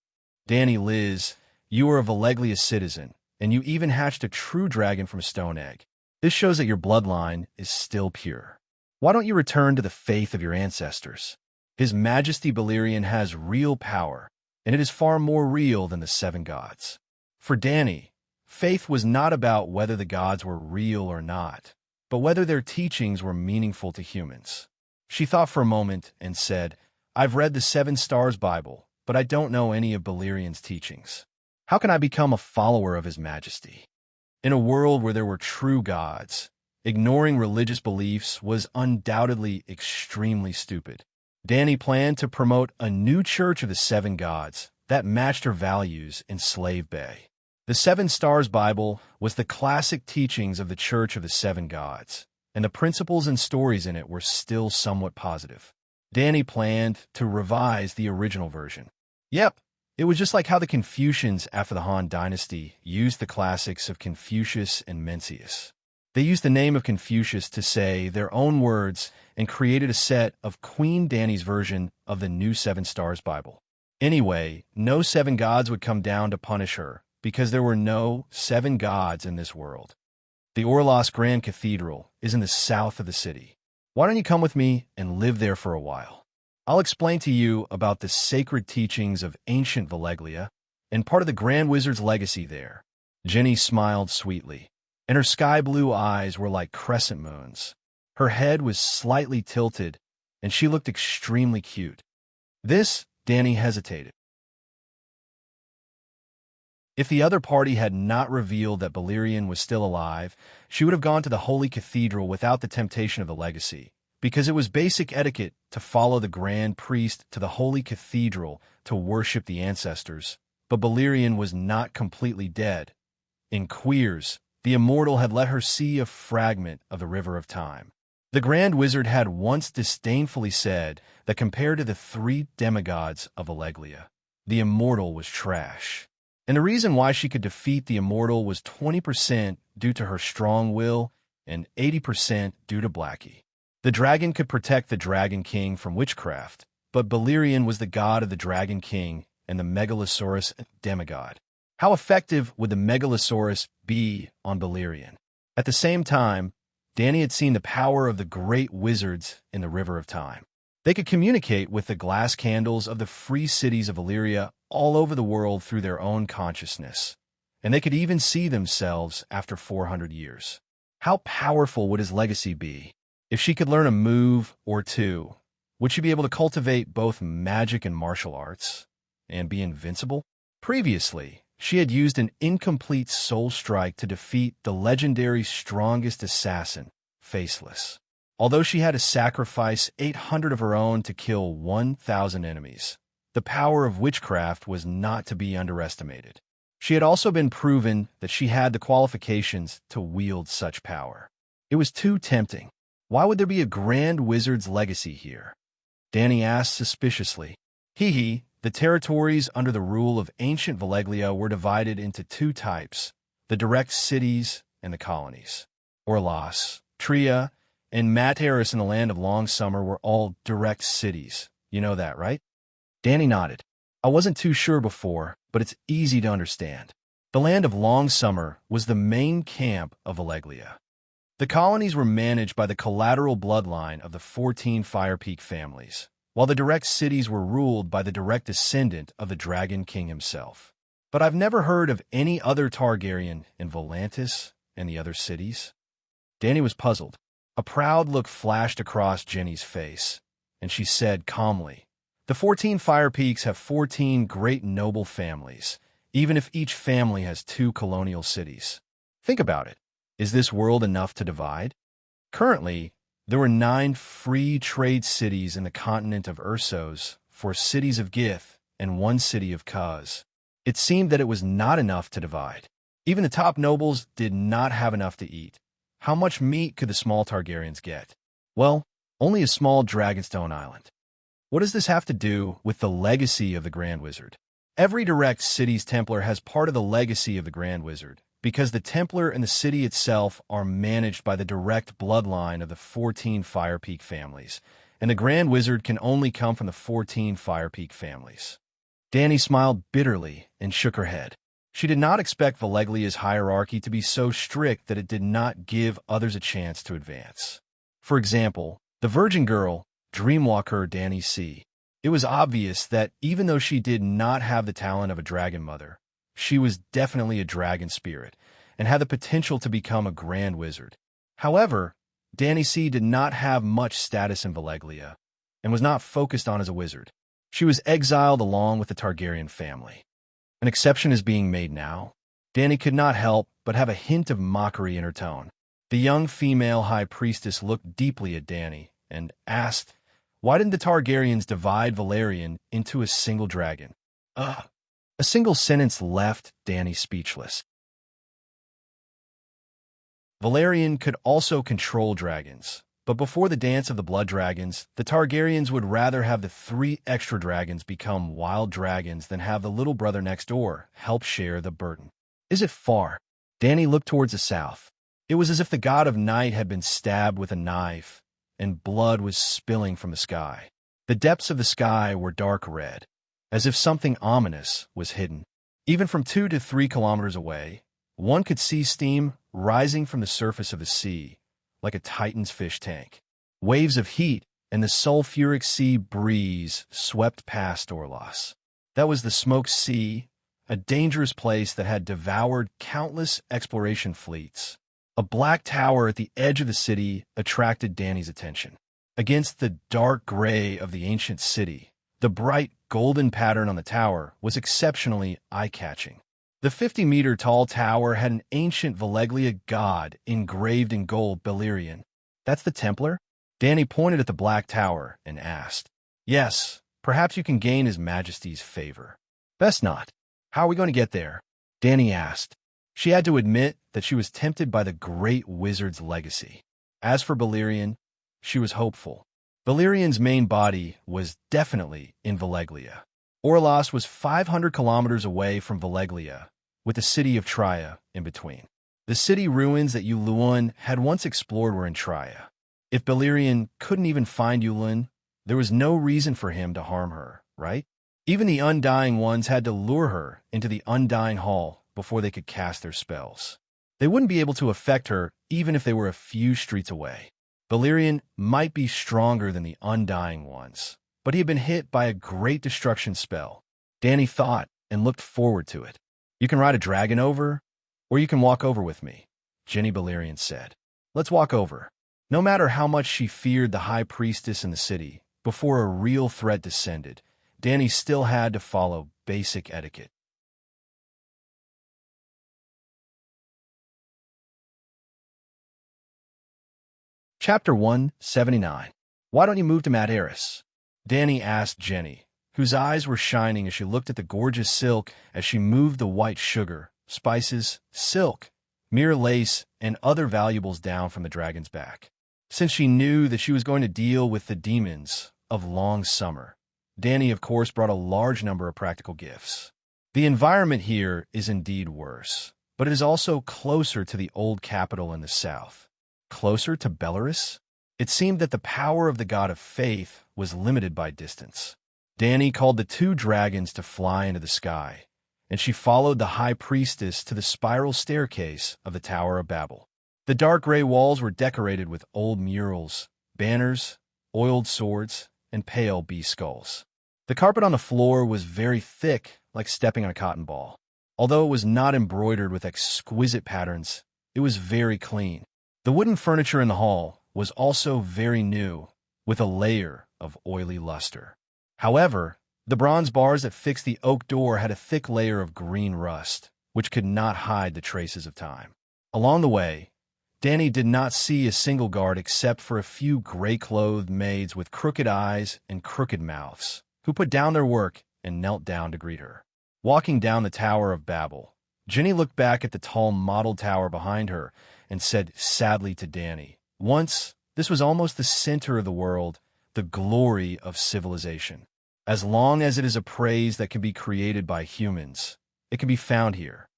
Danny, Liz, you are a Valeglia citizen, and you even hatched a true dragon from a stone egg. This shows that your bloodline is still pure. Why don't you return to the faith of your ancestors? His Majesty Balerion has real power, and it is far more real than the 7 gods. For Danny, faith was not about whether the gods were real or not, but whether their teachings were meaningful to humans. She thought for a moment and said, I've read the 7 Stars Bible, but I don't know any of Balerion's teachings. How can I become a follower of His Majesty? In a world where there were true gods, ignoring religious beliefs was undoubtedly extremely stupid. Danny planned to promote a new church of the 7 gods that matched her values in Slave Bay. The 7 Stars Bible was the classic teachings of the Church of the 7 Gods, and the principles and stories in it were still somewhat positive. Danny planned to revise the original version. Yep, it was just like how the Confucians after the Han Dynasty used the classics of Confucius and Mencius. They used the name of Confucius to say their own words and created a set of Queen Danny's version of the new 7 Stars Bible. Anyway, no 7 gods would come down to punish her, because there were no 7 gods in this world. The Orlos Grand Cathedral is in the south of the city. Why don't you come with me and live there for a while? I'll explain to you about the sacred teachings of ancient Valeglia and part of the Grand Wizard's legacy there. Jenny smiled sweetly, and her sky-blue eyes were like crescent moons. Her head was slightly tilted, and she looked extremely cute. Danny hesitated. If the other party had not revealed that Balerion was still alive, she would have gone to the Holy Cathedral without the temptation of the legacy, because it was basic etiquette to follow the Grand Priest to the Holy Cathedral to worship the ancestors. But Balerion was not completely dead. In Queers, the Immortal had let her see a fragment of the River of Time. The Grand Wizard had once disdainfully said that compared to the 3 demigods of Valeglia, the Immortal was trash. And the reason why she could defeat the Immortal was 20% due to her strong will and 80% due to Blackie. The dragon could protect the Dragon King from witchcraft, but Balerion was the god of the Dragon King and the Megalosaurus demigod. How effective would the Megalosaurus be on Balerion? At the same time, Danny had seen the power of the great wizards in the River of Time. They could communicate with the glass candles of the free cities of Valyria all over the world through their own consciousness, and they could even see themselves after 400 years. How powerful would his legacy be? If she could learn a move or 2, would she be able to cultivate both magic and martial arts and be invincible? Previously, she had used an incomplete soul strike to defeat the legendary strongest assassin, Faceless. Although she had to sacrifice 800 of her own to kill 1,000 enemies, the power of witchcraft was not to be underestimated. She had also been proven that she had the qualifications to wield such power. It was too tempting. Why would there be a grand wizard's legacy here? Danny asked suspiciously. The territories under the rule of ancient Valeglia were divided into two types, the direct cities and the colonies. Orlas, Tria, and Materis in the land of long summer were all direct cities. You know that, right? Danny nodded. I wasn't too sure before, but it's easy to understand. The land of long summer was the main camp of Valeglia. The colonies were managed by the collateral bloodline of the 14 Fire Peak families, while the direct cities were ruled by the direct descendant of the Dragon King himself. But I've never heard of any other Targaryen in Volantis and the other cities. Danny was puzzled. A proud look flashed across Jenny's face, and she said calmly, "The 14 Fire Peaks have 14 great noble families, even if each family has 2 colonial cities. Think about it. Is this world enough to divide?" Currently, there were 9 free trade cities in the continent of Ursos, 4 cities of Gith, and 1 city of Kaz. It seemed that it was not enough to divide. Even the top nobles did not have enough to eat. How much meat could the small Targaryens get? Well, only a small Dragonstone island. What does this have to do with the legacy of the Grand Wizard? Every direct city's Templar has part of the legacy of the Grand Wizard, because the Templar and the city itself are managed by the direct bloodline of the 14 Fire Peak families, and the Grand Wizard can only come from the 14 Fire Peak families. Danny smiled bitterly and shook her head. She did not expect Valeglia's hierarchy to be so strict that it did not give others a chance to advance. For example, the virgin girl, Dreamwalker Danny C. It was obvious that even though she did not have the talent of a dragon mother, she was definitely a dragon spirit and had the potential to become a grand wizard. However, Danny C. did not have much status in Valeglia and was not focused on as a wizard. She was exiled along with the Targaryen family. An exception is being made now. Danny could not help but have a hint of mockery in her tone. The young female high priestess looked deeply at Danny and asked, "Why didn't the Targaryens divide Valerian into a single dragon?" A single sentence left Danny speechless. Valerian could also control dragons, but before the dance of the blood dragons, the Targaryens would rather have the 3 extra dragons become wild dragons than have the little brother next door help share the burden. Is it far? Danny looked towards the south. It was as if the god of night had been stabbed with a knife, and blood was spilling from the sky. The depths of the sky were dark red, as if something ominous was hidden. Even from 2 to 3 kilometers away, one could see steam rising from the surface of the sea, like a Titan's fish tank. Waves of heat and the sulfuric sea breeze swept past Orlas. That was the Smoke Sea, a dangerous place that had devoured countless exploration fleets. A black tower at the edge of the city attracted Danny's attention. Against the dark gray of the ancient city, the bright golden pattern on the tower was exceptionally eye-catching. The 50-meter-tall tower had an ancient Valeglia god engraved in gold Beleriand. That's the Templar? Danny pointed at the black tower and asked. Yes, perhaps you can gain His Majesty's favor. Best not. How are we going to get there? Danny asked. She had to admit that she was tempted by the great wizard's legacy. As for Beleriand, she was hopeful. Beleriand's main body was definitely in Valeglia. Orlas was 500 kilometers away from Valeglia, with the city of Tria in between. The city ruins that Yulun had once explored were in Tria. If Beleriand couldn't even find Yulun, there was no reason for him to harm her, right? Even the Undying Ones had to lure her into the Undying Hall before they could cast their spells. They wouldn't be able to affect her even if they were a few streets away. Beleriand might be stronger than the Undying Ones, but he had been hit by a great destruction spell. Danny thought and looked forward to it. You can ride a dragon over, or you can walk over with me, Jenny Beleriand said. Let's walk over. No matter how much she feared the high priestess in the city, before a real threat descended, Danny still had to follow basic etiquette. Chapter 179. Why don't you move to Mad Eris? Danny asked Jenny, whose eyes were shining as she looked at the gorgeous silk as she moved the white sugar, spices, silk, mirror lace, and other valuables down from the dragon's back. Since she knew that she was going to deal with the demons of long summer, Danny, of course, brought a large number of practical gifts. The environment here is indeed worse, but it is also closer to the old capital in the south. Closer to Belarus? It seemed that the power of the god of faith was limited by distance. Danny called the two dragons to fly into the sky, and she followed the high priestess to the spiral staircase of the Tower of Babel. The dark gray walls were decorated with old murals, banners, oiled swords, and pale bee skulls. The carpet on the floor was very thick, like stepping on a cotton ball. Although it was not embroidered with exquisite patterns, it was very clean. The wooden furniture in the hall was also very new, with a layer of oily luster. However, the bronze bars that fixed the oak door had a thick layer of green rust, which could not hide the traces of time. Along the way, Danny did not see a single guard except for a few gray-clothed maids with crooked eyes and crooked mouths, who put down their work and knelt down to greet her. Walking down the Tower of Babel, Jenny looked back at the tall model tower behind her and said sadly to Danny, "Once, this was almost the center of the world, the glory of civilization. As long as it is a praise that can be created by humans, it can be found here.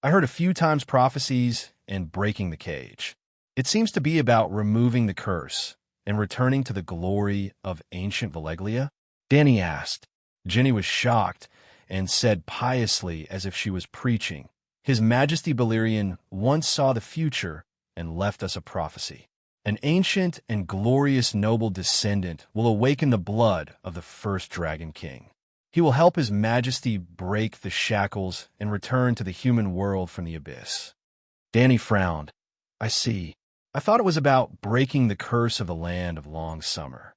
I heard a few times prophecies and breaking the cage. It seems to be about removing the curse and returning to the glory of ancient Valeglia?" Danny asked. Jenny was shocked and said piously as if she was preaching, "His Majesty Balerion once saw the future and left us a prophecy. An ancient and glorious noble descendant will awaken the blood of the first Dragon King. He will help His Majesty break the shackles and return to the human world from the abyss." Danny frowned. "I see. I thought it was about breaking the curse of the land of long summer.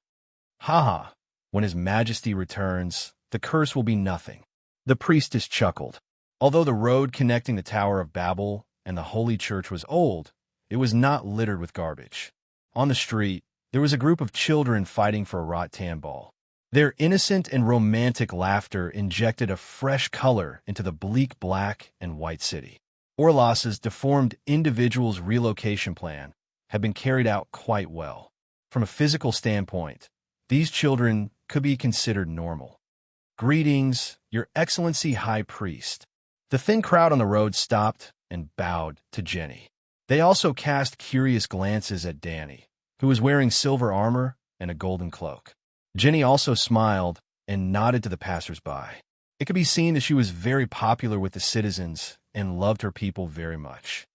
Haha, when His Majesty returns, the curse will be nothing." The priestess chuckled. Although the road connecting the Tower of Babel and the Holy Church was old, it was not littered with garbage. On the street, there was a group of children fighting for a rattan ball. Their innocent and romantic laughter injected a fresh color into the bleak black and white city. Orlas's deformed individual's relocation plan had been carried out quite well. From a physical standpoint, these children could be considered normal. "Greetings, Your Excellency High Priest." The thin crowd on the road stopped and bowed to Jenny. They also cast curious glances at Danny, who was wearing silver armor and a golden cloak. Jenny also smiled and nodded to the passers-by. It could be seen that she was very popular with the citizens and loved her people very much.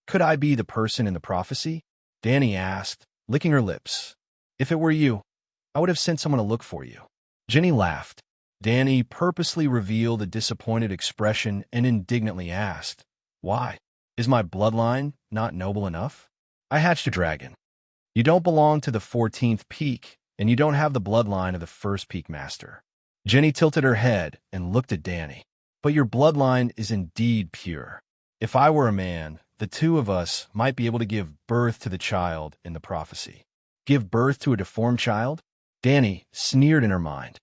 "Could I be the person in the prophecy?" Danny asked, licking her lips. "If it were you, I would have sent someone to look for you." Jenny laughed. Danny purposely revealed a disappointed expression and indignantly asked, "Why? Is my bloodline not noble enough? I hatched a dragon. You don't belong to the 14th peak, and you don't have the bloodline of the first peak master." Jenny tilted her head and looked at Danny. "But your bloodline is indeed pure. If I were a man, the two of us might be able to give birth to the child in the prophecy." "Give birth to a deformed child?" Danny sneered in her mind.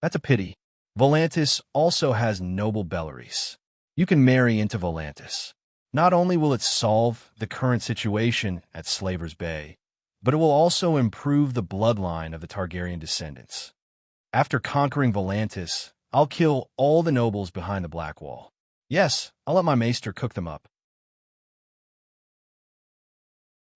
"That's a pity. Volantis also has noble Belarus. You can marry into Volantis. Not only will it solve the current situation at Slaver's Bay, but it will also improve the bloodline of the Targaryen descendants. After conquering Volantis, I'll kill all the nobles behind the Black Wall. Yes, I'll let my maester cook them up."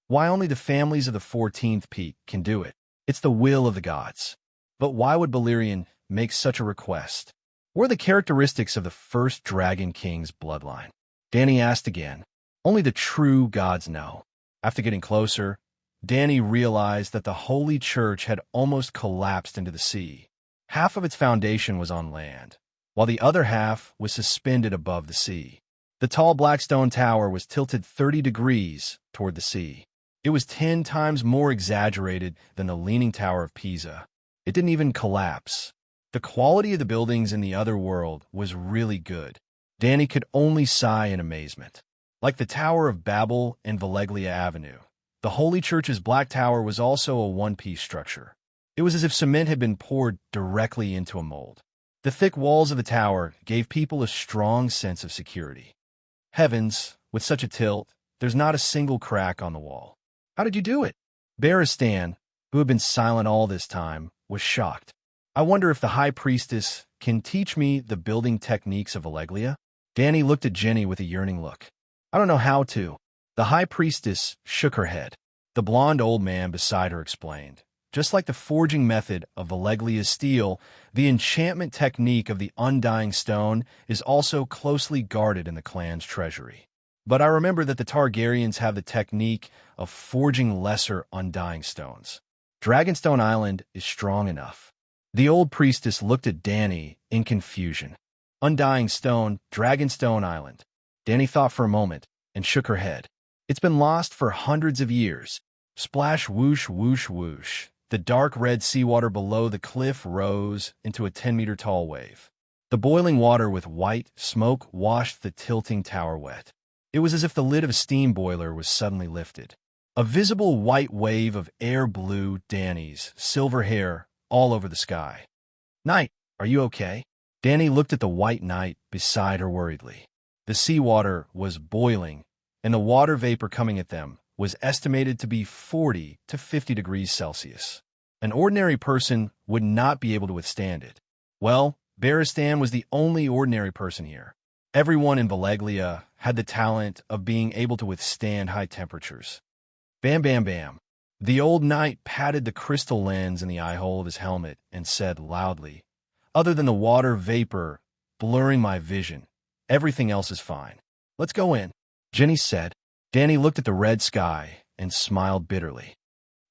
Why only the families of the 14th peak can do it? It's the will of the gods. But why would Balerion make such a request? What are the characteristics of the first Dragon King's bloodline? Danny asked again. Only the true gods know. After getting closer, Danny realized that the Holy Church had almost collapsed into the sea. Half of its foundation was on land, while the other half was suspended above the sea. The tall black stone tower was tilted 30 degrees toward the sea. It was 10 times more exaggerated than the Leaning Tower of Pisa. It didn't even collapse. The quality of the buildings in the other world was really good. Danny could only sigh in amazement. Like the Tower of Babel and Valeglia Avenue, The Holy Church's black tower was also a one-piece structure. It was as if cement had been poured directly into a mold. The thick walls of the tower gave people a strong sense of security. Heavens, with such a tilt, there's not a single crack on the wall. How did you do it? Baristan, who had been silent all this time, was shocked. I wonder if the High Priestess can teach me the building techniques of Alleglia? Danny looked at Jenny with a yearning look. I don't know how to. The High Priestess shook her head. The blond old man beside her explained. Just like the forging method of Alleglia's steel, the enchantment technique of the Undying Stone is also closely guarded in the clan's treasury. But I remember that the Targaryens have the technique of forging lesser Undying Stones. Dragonstone Island is strong enough. The old priestess looked at Danny in confusion. Undying Stone, Dragonstone Island. Danny thought for a moment and shook her head. It's been lost for hundreds of years. Splash, whoosh, whoosh, whoosh. The dark red seawater below the cliff rose into a 10-meter-tall wave. The boiling water with white smoke washed the tilting tower wet. It was as if the lid of a steam boiler was suddenly lifted. A visible white wave of air blew Danny's silver hair all over the sky. Knight, are you okay? Danny looked at the white knight beside her worriedly. The seawater was boiling, and the water vapor coming at them was estimated to be 40 to 50 degrees Celsius. An ordinary person would not be able to withstand it. Well, Baristan was the only ordinary person here. Everyone in Valleglia had the talent of being able to withstand high temperatures. Bam, bam, bam. The old knight patted the crystal lens in the eye-hole of his helmet and said loudly, "Other than the water vapor blurring my vision, everything else is fine. Let's go in," Jenny said. Danny looked at the red sky and smiled bitterly.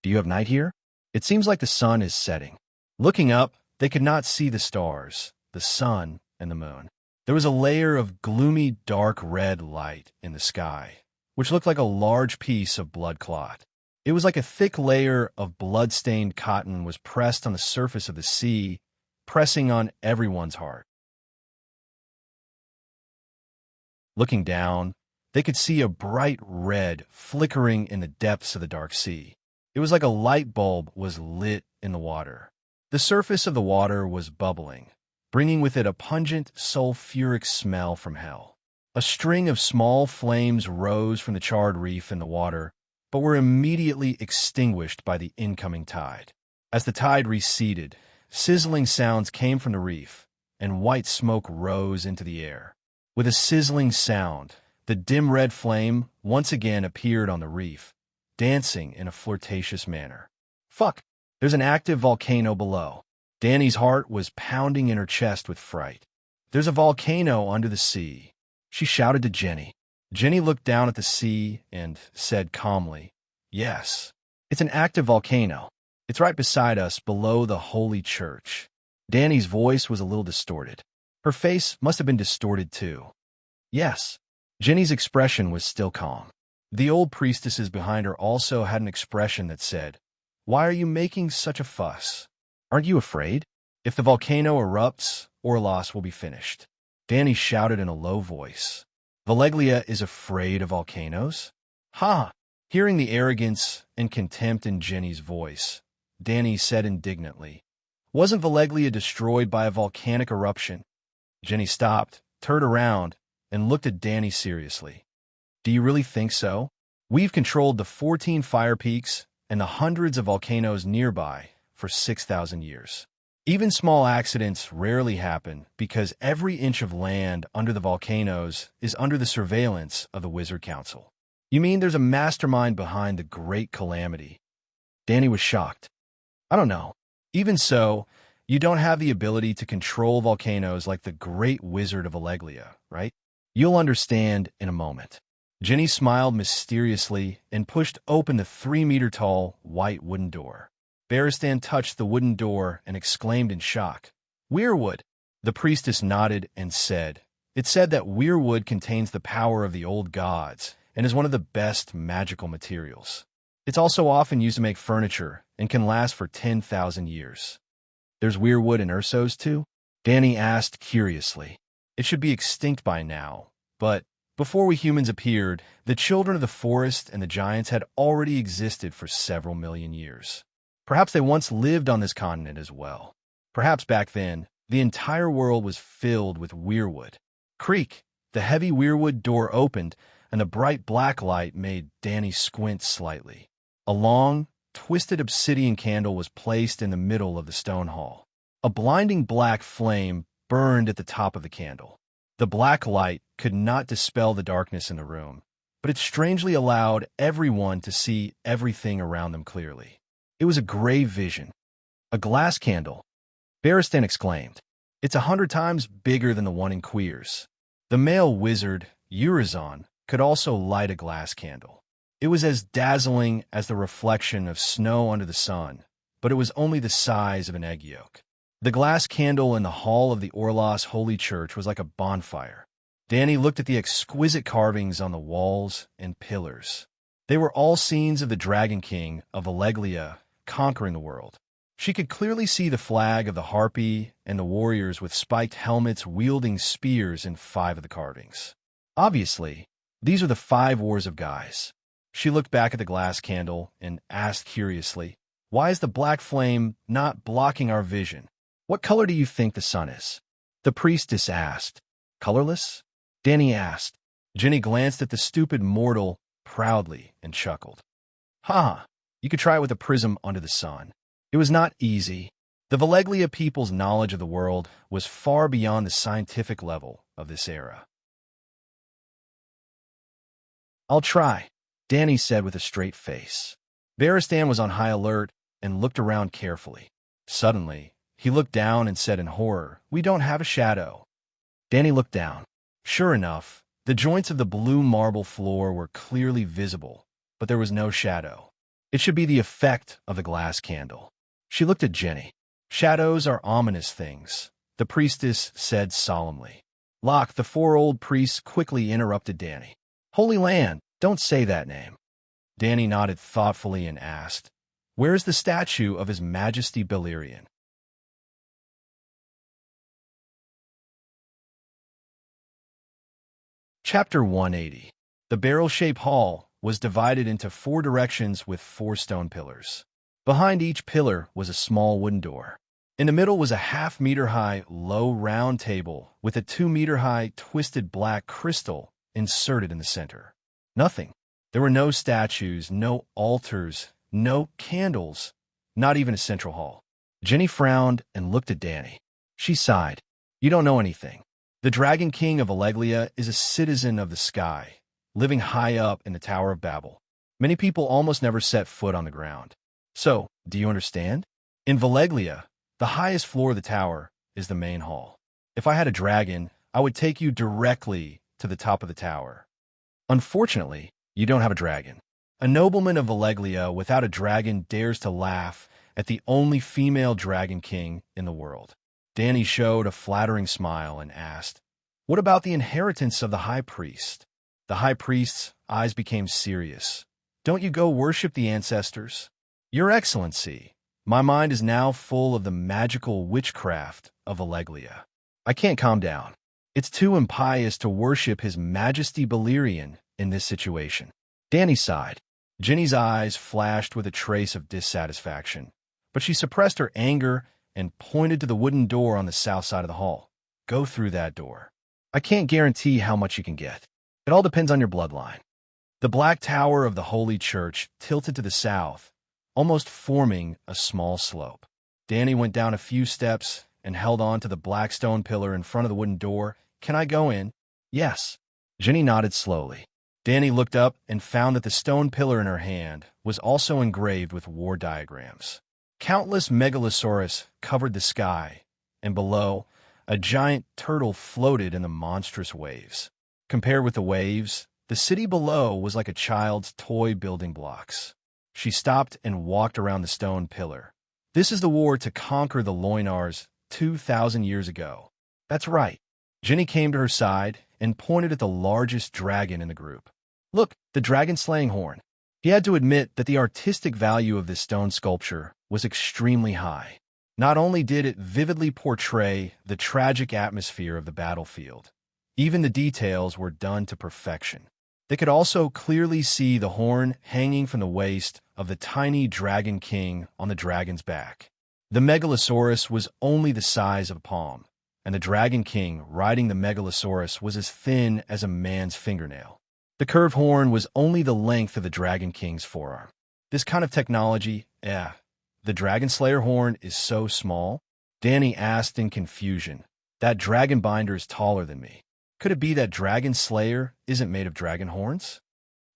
"Do you have night here? It seems like the sun is setting." Looking up, they could not see the stars, the sun, and the moon. There was a layer of gloomy, dark red light in the sky, which looked like a large piece of blood clot. It was like a thick layer of blood-stained cotton was pressed on the surface of the sea, pressing on everyone's heart. Looking down, they could see a bright red flickering in the depths of the dark sea. It was like a light bulb was lit in the water. The surface of the water was bubbling, bringing with it a pungent, sulfuric smell from hell. A string of small flames rose from the charred reef in the water, but were immediately extinguished by the incoming tide. As the tide receded, sizzling sounds came from the reef, and white smoke rose into the air. With a sizzling sound, the dim red flame once again appeared on the reef, dancing in a flirtatious manner. Fuck! There's an active volcano below. Danny's heart was pounding in her chest with fright. There's a volcano under the sea, she shouted to Jenny. Jenny looked down at the sea and said calmly, "Yes, it's an active volcano. It's right beside us below the Holy Church." Danny's voice was a little distorted. Her face must have been distorted too. "Yes." Jenny's expression was still calm. The old priestesses behind her also had an expression that said, "Why are you making such a fuss? Aren't you afraid? If the volcano erupts, Orlos will be finished." Danny shouted in a low voice. "Valleglia is afraid of volcanoes?" "Ha!" Hearing the arrogance and contempt in Jenny's voice, Danny said indignantly, "Wasn't Valleglia destroyed by a volcanic eruption?" Jenny stopped, turned around, and looked at Danny seriously. "Do you really think so? We've controlled the 14 fire peaks and the hundreds of volcanoes nearby for 6,000 years. Even small accidents rarely happen because every inch of land under the volcanoes is under the surveillance of the Wizard Council." "You mean there's a mastermind behind the great calamity?" Danny was shocked. "I don't know. Even so, you don't have the ability to control volcanoes like the great wizard of Alleglia, right? You'll understand in a moment." Jenny smiled mysteriously and pushed open the 3-meter-tall white wooden door. Baristan touched the wooden door and exclaimed in shock, "Weirwood!" The priestess nodded and said, "It's said that weirwood contains the power of the old gods and is one of the best magical materials. It's also often used to make furniture and can last for 10,000 years. There's weirwood in Ursos too?" Danny asked curiously. "It should be extinct by now, but Before we humans appeared, the children of the forest and the giants had already existed for several million years. Perhaps they once lived on this continent as well. Perhaps back then, the entire world was filled with weirwood. Creak! The heavy weirwood door opened, and the bright black light made Danny squint slightly. A long, twisted obsidian candle was placed in the middle of the stone hall. A blinding black flame burned at the top of the candle. The black light could not dispel the darkness in the room, but it strangely allowed everyone to see everything around them clearly. It was a gray vision. A glass candle, Barristan exclaimed. It's 100 times bigger than the one in Queers. The male wizard, Urizen, could also light a glass candle. It was as dazzling as the reflection of snow under the sun, but it was only the size of an egg yolk. The glass candle in the hall of the Orlos Holy Church was like a bonfire. Danny looked at the exquisite carvings on the walls and pillars. They were all scenes of the Dragon King of Alleglia conquering the world. She could clearly see the flag of the Harpy and the warriors with spiked helmets wielding spears in 5 of the carvings. Obviously, these are the 5 wars of guys. She looked back at the glass candle and asked curiously, "Why is the black flame not blocking our vision? What color do you think the sun is?" The priestess asked. "Colorless?" Danny asked. Jenny glanced at the stupid mortal proudly and chuckled. "Ha! You could try it with a prism under the sun." It was not easy. The Valeglia people's knowledge of the world was far beyond the scientific level of this era. "I'll try," Danny said with a straight face. Barristan was on high alert and looked around carefully. Suddenly, he looked down and said in horror, "We don't have a shadow." Danny looked down. Sure enough, the joints of the blue marble floor were clearly visible, but there was no shadow. It should be the effect of the glass candle. She looked at Jenny. "Shadows are ominous things," the priestess said solemnly. Locke, the 4 old priests, quickly interrupted Danny. "Holy Land, don't say that name." Danny nodded thoughtfully and asked, "Where is the statue of His Majesty Balerion?" Chapter 180. The barrel-shaped hall was divided into 4 directions with 4 stone pillars. Behind each pillar was a small wooden door. In the middle was a half-meter-high, low round table with a 2-meter-high twisted black crystal inserted in the center. Nothing. There were no statues, no altars, no candles, not even a central hall. Jenny frowned and looked at Danny. She sighed. "You don't know anything. The Dragon King of Alleglia is a citizen of the sky, living high up in the Tower of Babel. Many people almost never set foot on the ground. So, do you understand? In Valeglia, the highest floor of the tower is the main hall. If I had a dragon, I would take you directly to the top of the tower. Unfortunately, you don't have a dragon. A nobleman of Valeglia without a dragon dares to laugh at the only female Dragon King in the world." Danny showed a flattering smile and asked, "What about the inheritance of the high priest?" The high priest's eyes became serious. "Don't you go worship the ancestors?" "Your Excellency, my mind is now full of the magical witchcraft of Alleglia. I can't calm down. It's too impious to worship His Majesty Balerion in this situation." Danny sighed. Jenny's eyes flashed with a trace of dissatisfaction, but she suppressed her anger and pointed to the wooden door on the south side of the hall. "Go through that door. I can't guarantee how much you can get. It all depends on your bloodline." The black tower of the Holy Church tilted to the south, almost forming a small slope. Danny went down a few steps and held on to the black stone pillar in front of the wooden door. "Can I go in?" "Yes." Jenny nodded slowly. Danny looked up and found that the stone pillar in her hand was also engraved with war diagrams. Countless megalosaurus covered the sky, and below, a giant turtle floated in the monstrous waves. Compared with the waves, the city below was like a child's toy building blocks. She stopped and walked around the stone pillar. "This is the war to conquer the Loinars 2,000 years ago." "That's right." Jenny came to her side and pointed at the largest dragon in the group. "Look, the dragon-slaying horn." He had to admit that the artistic value of this stone sculpture was extremely high. Not only did it vividly portray the tragic atmosphere of the battlefield, Even the details were done to perfection. They could also clearly see the horn hanging from the waist of the tiny dragon king on the dragon's back. The megalosaurus was only the size of a palm, and the dragon king riding the megalosaurus was as thin as a man's fingernail. The curved horn was only the length of the dragon king's forearm. This kind of technology, the dragon slayer horn is so small? Danny asked in confusion. That dragon binder is taller than me. Could it be that Dragon Slayer isn't made of dragon horns?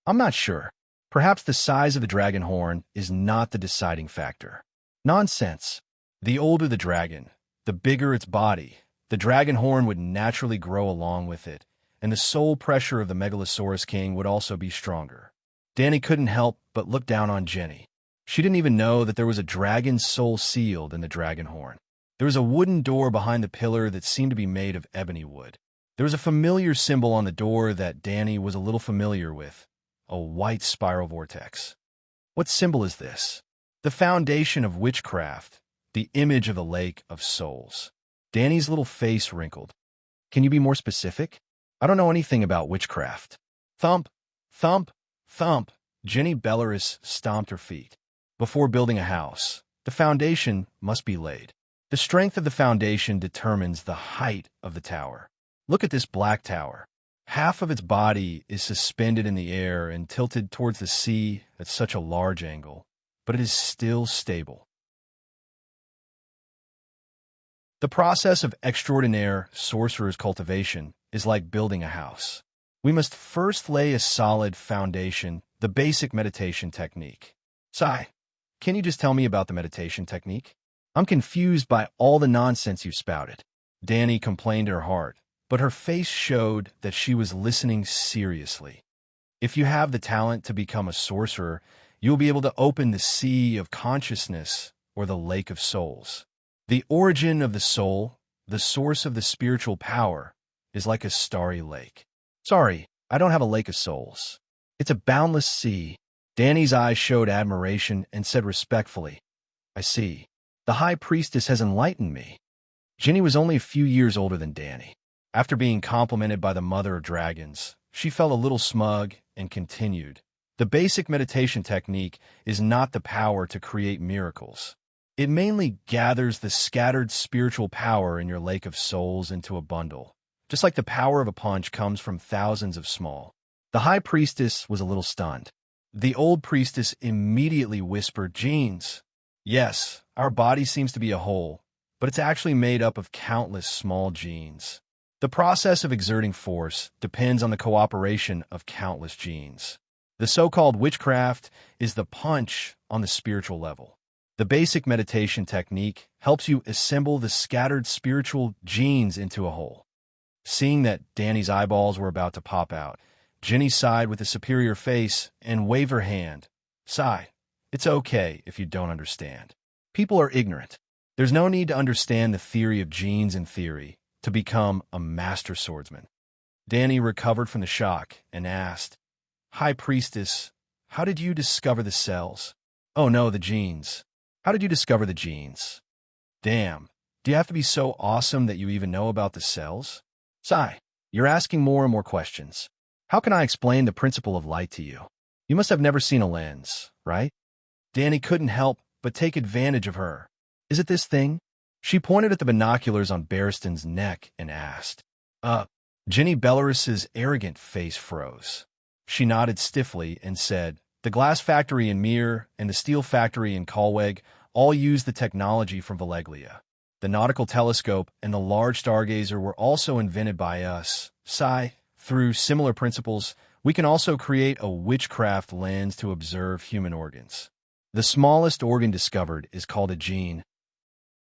I'm not sure. Perhaps the size of the dragon horn is not the deciding factor. Nonsense. The older the dragon, the bigger its body. The dragon horn would naturally grow along with it, and the soul pressure of the Megalosaurus King would also be stronger. Danny couldn't help but look down on Jenny. She didn't even know that there was a dragon's soul sealed in the dragon horn. There was a wooden door behind the pillar that seemed to be made of ebony wood. There was a familiar symbol on the door that Danny was a little familiar with, a white spiral vortex. What symbol is this? The foundation of witchcraft, the image of the lake of souls. Danny's little face wrinkled. Can you be more specific? I don't know anything about witchcraft. Thump, thump, thump. Jenny Belarus stomped her feet. Before building a house, the foundation must be laid. The strength of the foundation determines the height of the tower. Look at this black tower. Half of its body is suspended in the air and tilted towards the sea at such a large angle, but it is still stable. The process of extraordinaire sorcerer's cultivation is like building a house. We must first lay a solid foundation, the basic meditation technique. Sai, can you just tell me about the meditation technique? I'm confused by all the nonsense you spouted. Danny complained in her heart, but her face showed that she was listening seriously. If you have the talent to become a sorcerer, you will be able to open the sea of consciousness or the lake of souls. The origin of the soul, the source of the spiritual power, is like a starry lake. Sorry, I don't have a lake of souls. It's a boundless sea. Danny's eyes showed admiration and said respectfully, I see. The high priestess has enlightened me. Jenny was only a few years older than Danny. After being complimented by the mother of dragons, she felt a little smug and continued. The basic meditation technique is not the power to create miracles. It mainly gathers the scattered spiritual power in your lake of souls into a bundle. Just like the power of a punch comes from thousands of small. The high priestess was a little stunned. The old priestess immediately whispered, Genes. Yes, our body seems to be a whole, but it's actually made up of countless small genes. The process of exerting force depends on the cooperation of countless genes. The so-called witchcraft is the punch on the spiritual level. The basic meditation technique helps you assemble the scattered spiritual genes into a whole. Seeing that Danny's eyeballs were about to pop out, Jenny sighed with a superior face and waved her hand. Sigh. It's okay if you don't understand. People are ignorant. There's no need to understand the theory of genes in theory to become a master swordsman. Danny recovered from the shock and asked, High Priestess, how did you discover the cells? Oh no, the genes. How did you discover the genes? Damn, do you have to be so awesome that you even know about the cells? Sigh, you're asking more and more questions. How can I explain the principle of light to you? You must have never seen a lens, right? Danny couldn't help but take advantage of her. Is it this thing? She pointed at the binoculars on Barristan's neck and asked. Jenny Belarus's arrogant face froze. She nodded stiffly and said, The glass factory in Mir and the steel factory in Kalweg all use the technology from Valeglia. The nautical telescope and the large stargazer were also invented by us. Through similar principles, we can also create a witchcraft lens to observe human organs. The smallest organ discovered is called a gene.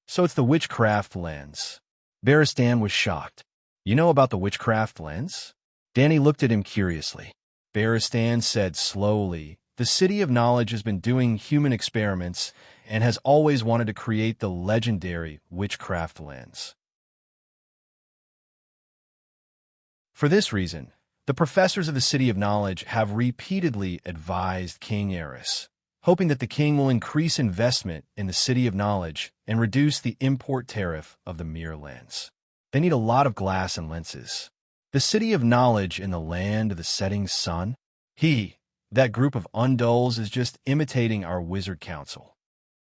So it's the witchcraft lens. Barristan was shocked. You know about the witchcraft lens? Danny looked at him curiously. Barristan said slowly, The City of Knowledge has been doing human experiments and has always wanted to create the legendary witchcraft lens. For this reason, the professors of the City of Knowledge have repeatedly advised King Eris, hoping that the king will increase investment in the City of Knowledge and reduce the import tariff of the Mir lens. They need a lot of glass and lenses. The city of knowledge in the land of the setting sun? That group of undulls is just imitating our wizard council.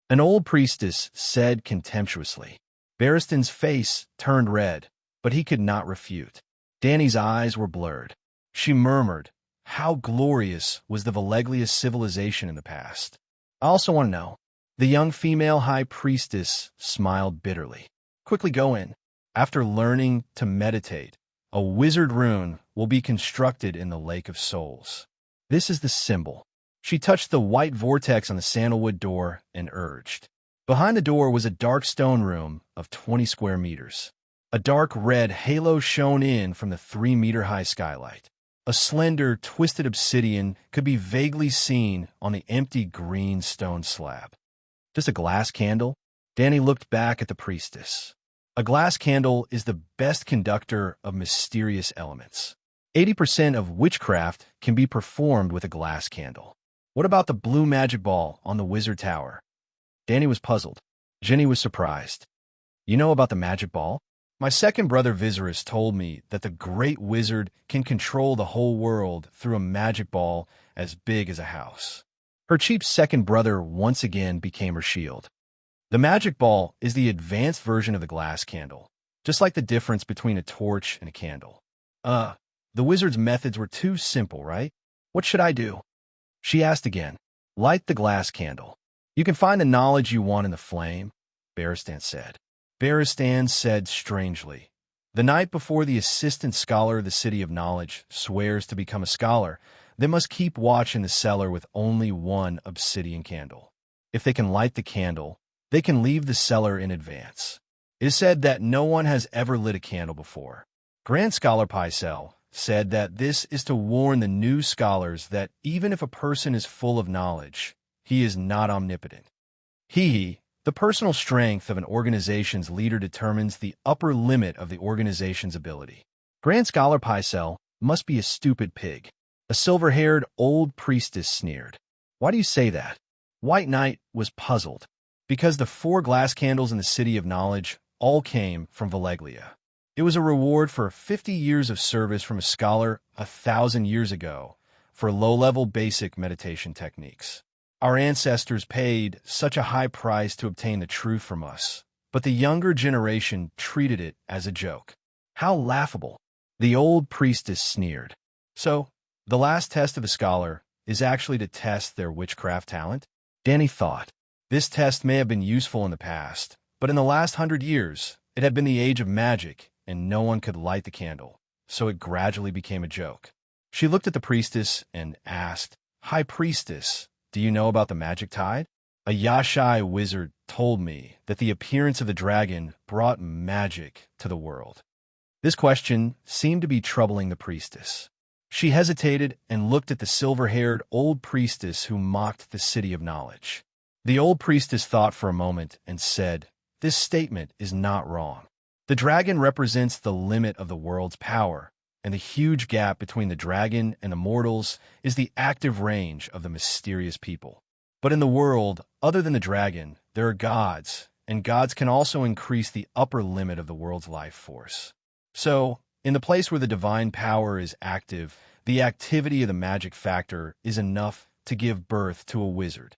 An old priestess said contemptuously. Barristan's face turned red, but he could not refute. Danny's eyes were blurred. She murmured, how glorious was the Valeglia civilization in the past. I also want to know. The young female high priestess smiled bitterly. Quickly go in. After learning to meditate, a wizard rune will be constructed in the Lake of Souls. This is the symbol. She touched the white vortex on the sandalwood door and urged. Behind the door was a dark stone room of 20 square meters. A dark red halo shone in from the 3-meter-high skylight. A slender, twisted obsidian could be vaguely seen on the empty green stone slab. Just a glass candle? Danny looked back at the priestess. A glass candle is the best conductor of mysterious elements. 80% of witchcraft can be performed with a glass candle. What about the blue magic ball on the wizard tower? Danny was puzzled. Jenny was surprised. You know about the magic ball? My second brother Viserys told me that the great wizard can control the whole world through a magic ball as big as a house. Her cheap second brother once again became her shield. The magic ball is the advanced version of the glass candle, just like the difference between a torch and a candle. The wizard's methods were too simple, right? What should I do? She asked again. Light the glass candle. You can find the knowledge you want in the flame, Barristan said. Barristan said strangely. The night before the assistant scholar of the City of Knowledge swears to become a scholar, they must keep watch in the cellar with only one obsidian candle. If they can light the candle, they can leave the cellar in advance. It is said that no one has ever lit a candle before. Grand Scholar Pycelle said that this is to warn the new scholars that even if a person is full of knowledge, he is not omnipotent. The personal strength of an organization's leader determines the upper limit of the organization's ability. Grand Scholar Pycelle must be a stupid pig. A silver-haired old priestess sneered. Why do you say that? White Knight was puzzled. Because the 4 glass candles in the City of Knowledge all came from Valeglia. It was a reward for 50 years of service from a scholar 1,000 years ago for low-level basic meditation techniques. Our ancestors paid such a high price to obtain the truth from us, but the younger generation treated it as a joke. How laughable! The old priestess sneered. So, the last test of a scholar is actually to test their witchcraft talent? Danny thought. This test may have been useful in the past, but in the last 100 years, it had been the age of magic, and no one could light the candle, so it gradually became a joke. She looked at the priestess and asked, High Priestess, do you know about the magic tide? A Yashai wizard told me that the appearance of the dragon brought magic to the world. This question seemed to be troubling the priestess. She hesitated and looked at the silver-haired old priestess who mocked the City of Knowledge. The old priestess thought for a moment and said, This statement is not wrong. The dragon represents the limit of the world's power, and the huge gap between the dragon and the mortals is the active range of the mysterious people. But in the world, other than the dragon, there are gods, and gods can also increase the upper limit of the world's life force. So, in the place where the divine power is active, the activity of the magic factor is enough to give birth to a wizard.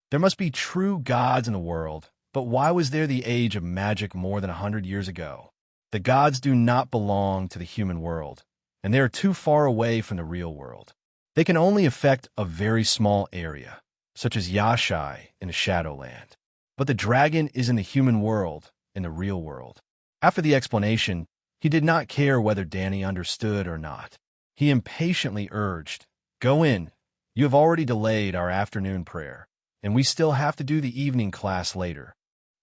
There must be true gods in the world, but why was there the age of magic more than 100 years ago? The gods do not belong to the human world, and they are too far away from the real world. They can only affect a very small area, such as Yashai in a Shadowland. But the dragon is in the human world, in the real world. After the explanation, he did not care whether Danny understood or not. He impatiently urged, Go in. You have already delayed our afternoon prayer, and we still have to do the evening class later.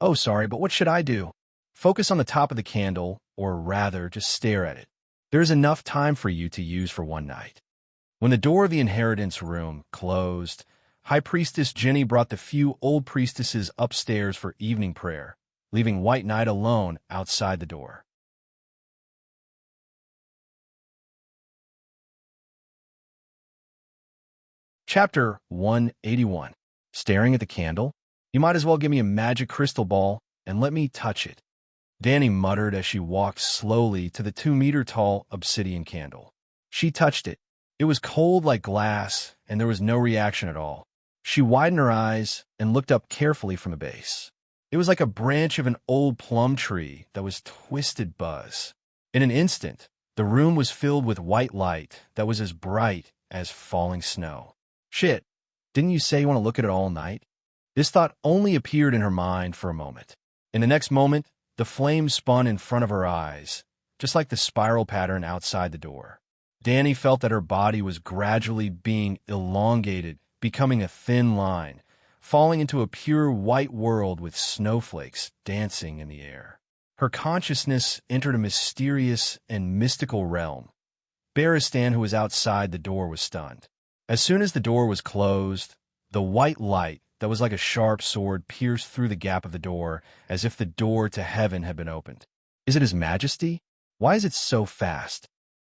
Oh, sorry, but what should I do? Focus on the top of the candle, or rather, just stare at it. There is enough time for you to use for one night. When the door of the inheritance room closed, High Priestess Jenny brought the few old priestesses upstairs for evening prayer, leaving White Knight alone outside the door. Chapter 181. Staring at the candle? You might as well give me a magic crystal ball and let me touch it. Danny muttered as she walked slowly to the 2-meter-tall obsidian candle. She touched it. It was cold like glass, and there was no reaction at all. She widened her eyes and looked up carefully from the base. It was like a branch of an old plum tree that was twisted buzz. In an instant, the room was filled with white light that was as bright as falling snow. Shit, didn't you say you want to look at it all night? This thought only appeared in her mind for a moment. In the next moment, the flame spun in front of her eyes, just like the spiral pattern outside the door. Danny felt that her body was gradually being elongated, becoming a thin line, falling into a pure white world with snowflakes dancing in the air. Her consciousness entered a mysterious and mystical realm. Barristan, who was outside the door, was stunned. As soon as the door was closed, the white light that was like a sharp sword pierced through the gap of the door, as if the door to heaven had been opened. Is it His Majesty? Why is it so fast?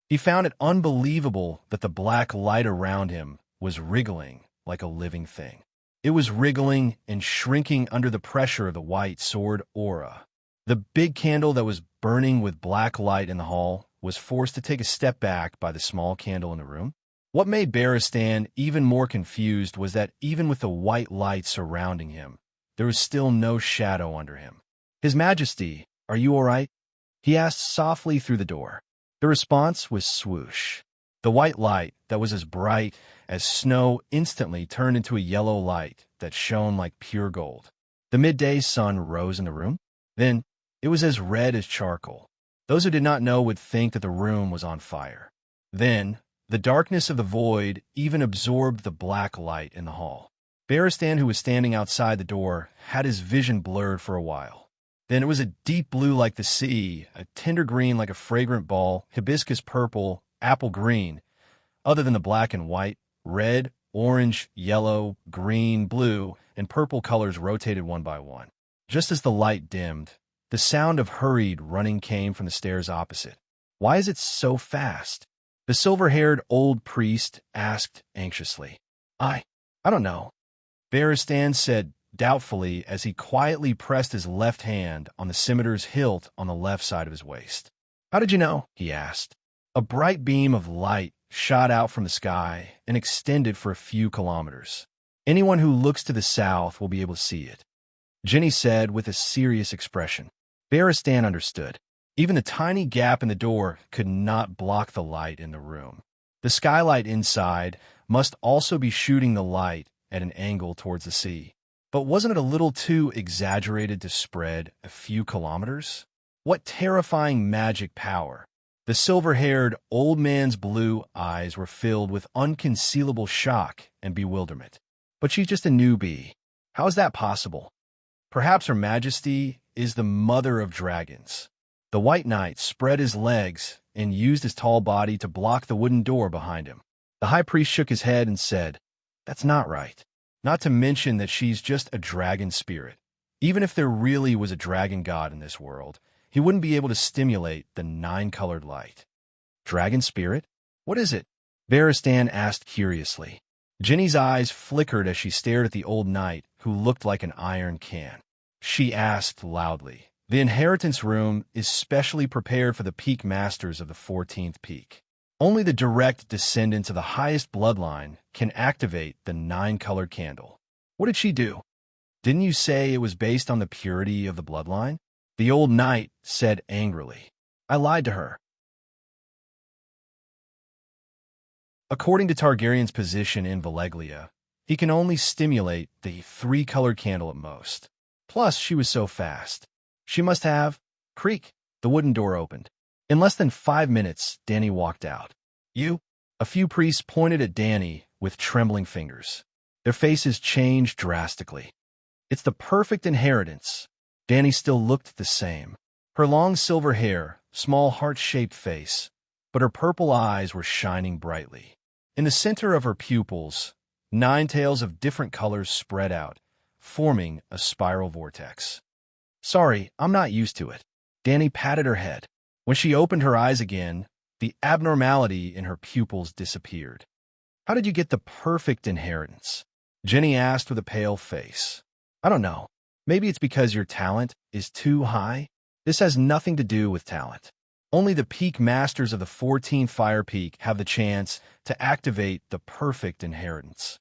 He found it unbelievable that the black light around him was wriggling like a living thing. It was wriggling and shrinking under the pressure of the white sword aura. The big candle that was burning with black light in the hall was forced to take a step back by the small candle in the room. What made Barristan even more confused was that even with the white light surrounding him, there was still no shadow under him. His Majesty, are you all right? He asked softly through the door. The response was swoosh. The white light that was as bright as snow instantly turned into a yellow light that shone like pure gold. The midday sun rose in the room. Then it was as red as charcoal. Those who did not know would think that the room was on fire. Then the darkness of the void even absorbed the black light in the hall. Barristan, who was standing outside the door, had his vision blurred for a while. Then it was a deep blue like the sea, a tender green like a fragrant ball, hibiscus purple, apple green. Other than the black and white, red, orange, yellow, green, blue, and purple colors rotated one by one. Just as the light dimmed, the sound of hurried running came from the stairs opposite. Why is it so fast? The silver-haired old priest asked anxiously. I don't know. Barristan said doubtfully as he quietly pressed his left hand on the scimitar's hilt on the left side of his waist. How did you know? He asked. A bright beam of light shot out from the sky and extended for a few kilometers. Anyone who looks to the south will be able to see it, Jenny said with a serious expression. Barristan understood. Even the tiny gap in the door could not block the light in the room. The skylight inside must also be shooting the light at an angle towards the sea. But wasn't it a little too exaggerated to spread a few kilometers? What terrifying magic power! The silver-haired old man's blue eyes were filled with unconcealable shock and bewilderment. But she's just a newbie. How is that possible? Perhaps Her Majesty is the mother of dragons. The White Knight spread his legs and used his tall body to block the wooden door behind him. The high priest shook his head and said, That's not right. Not to mention that she's just a dragon spirit. Even if there really was a dragon god in this world, he wouldn't be able to stimulate the 9-colored light. Dragon spirit? What is it? Barristan asked curiously. Jenny's eyes flickered as she stared at the old knight, who looked like an iron can. She asked loudly, The inheritance room is specially prepared for the peak masters of the 14th peak. Only the direct descendants of the highest bloodline can activate the 9-colored candle. What did she do? Didn't you say it was based on the purity of the bloodline? The old knight said angrily. I lied to her. According to Targaryen's position in Valeglia, he can only stimulate the 3-colored candle at most. Plus, she was so fast. She must have... Creak! The wooden door opened. In less than 5 minutes, Danny walked out. You? A few priests pointed at Danny with trembling fingers. Their faces changed drastically. It's the perfect inheritance. Danny still looked the same. Her long silver hair, small heart-shaped face, but her purple eyes were shining brightly. In the center of her pupils, 9 tails of different colors spread out, forming a spiral vortex. Sorry, I'm not used to it. Danny patted her head. When she opened her eyes again, the abnormality in her pupils disappeared. How did you get the perfect inheritance? Jenny asked with a pale face. I don't know. Maybe it's because your talent is too high? This has nothing to do with talent. Only the peak masters of the 14 Fire Peak have the chance to activate the perfect inheritance.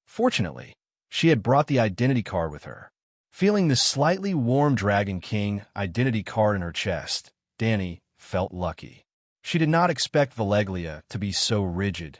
Fortunately, she had brought the identity card with her. Feeling the slightly warm Dragon King identity card in her chest, Dani felt lucky. She did not expect Valeglia to be so rigid.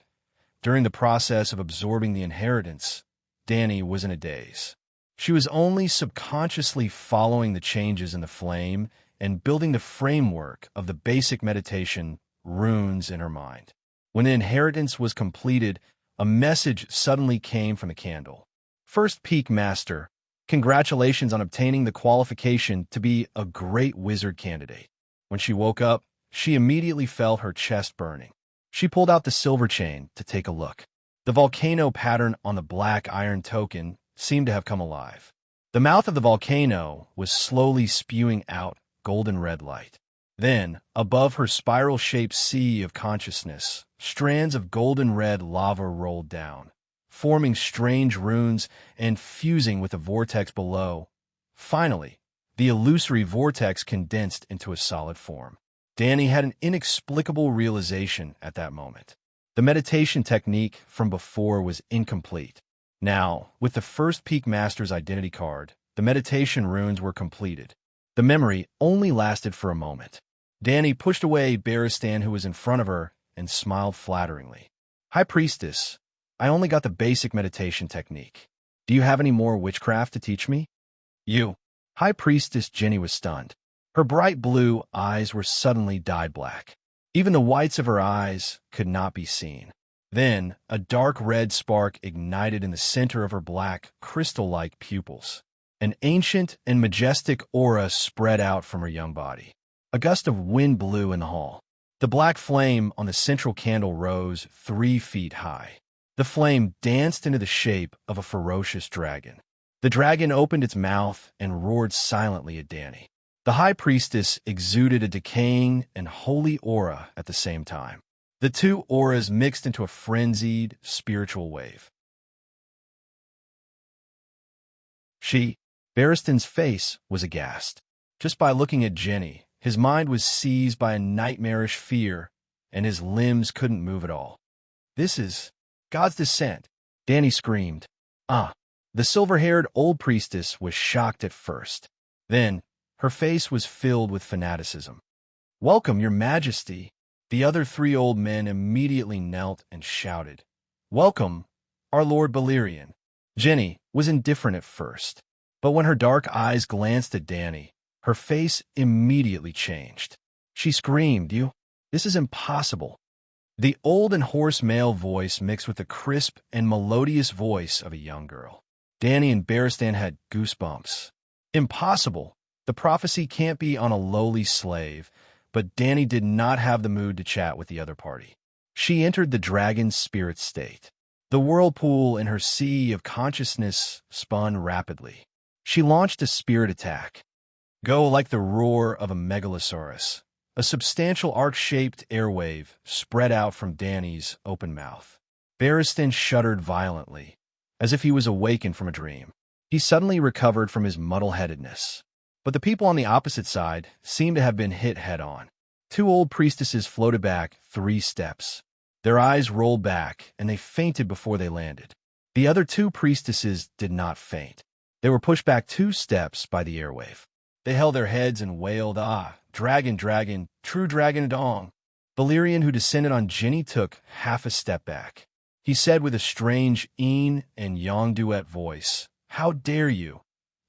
During the process of absorbing the inheritance, Dani was in a daze. She was only subconsciously following the changes in the flame and building the framework of the basic meditation runes in her mind. When the inheritance was completed, a message suddenly came from the candle. First Peak Master, congratulations on obtaining the qualification to be a great wizard candidate. When she woke up, she immediately felt her chest burning. She pulled out the silver chain to take a look. The volcano pattern on the black iron token seemed to have come alive. The mouth of the volcano was slowly spewing out golden red light. Then, above her spiral-shaped sea of consciousness, strands of golden red lava rolled down, forming strange runes and fusing with the vortex below. Finally, the illusory vortex condensed into a solid form. Dani had an inexplicable realization at that moment. The meditation technique from before was incomplete. Now, with the first Peak Master's identity card, the meditation runes were completed. The memory only lasted for a moment. Dani pushed away Barristan, who was in front of her, and smiled flatteringly. High Priestess, I only got the basic meditation technique. Do you have any more witchcraft to teach me? You. High Priestess Jenny was stunned. Her bright blue eyes were suddenly dyed black. Even the whites of her eyes could not be seen. Then, a dark red spark ignited in the center of her black, crystal-like pupils. An ancient and majestic aura spread out from her young body. A gust of wind blew in the hall. The black flame on the central candle rose 3 feet high. The flame danced into the shape of a ferocious dragon. The dragon opened its mouth and roared silently at Dani. The High Priestess exuded a decaying and holy aura at the same time. The two auras mixed into a frenzied, spiritual wave. Barristan's face was aghast. Just by looking at Jenny, his mind was seized by a nightmarish fear, and his limbs couldn't move at all. This is God's descent, Dani screamed. Ah! The silver-haired old priestess was shocked at first. Then, her face was filled with fanaticism. Welcome, your majesty. The other 3 old men immediately knelt and shouted. Welcome, our Lord Balerion. Jenny was indifferent at first, but when her dark eyes glanced at Dani, her face immediately changed. She screamed, This is impossible. The old and hoarse male voice mixed with the crisp and melodious voice of a young girl. Dani and Barristan had goosebumps. Impossible. The prophecy can't be on a lowly slave, but Dani did not have the mood to chat with the other party. She entered the dragon's spirit state. The whirlpool in her sea of consciousness spun rapidly. She launched a spirit attack. Go like the roar of a megalosaurus. A substantial arc-shaped airwave spread out from Dani's open mouth. Barristan shuddered violently, as if he was awakened from a dream. He suddenly recovered from his muddle-headedness. But the people on the opposite side seemed to have been hit head-on. 2 old priestesses floated back 3 steps. Their eyes rolled back, and they fainted before they landed. The other 2 priestesses did not faint. They were pushed back 2 steps by the airwave. They held their heads and wailed, dragon, dragon, true dragon dong. Balerion, who descended on Jenny, took half a step back. He said with a strange yin and yang duet voice, How dare you?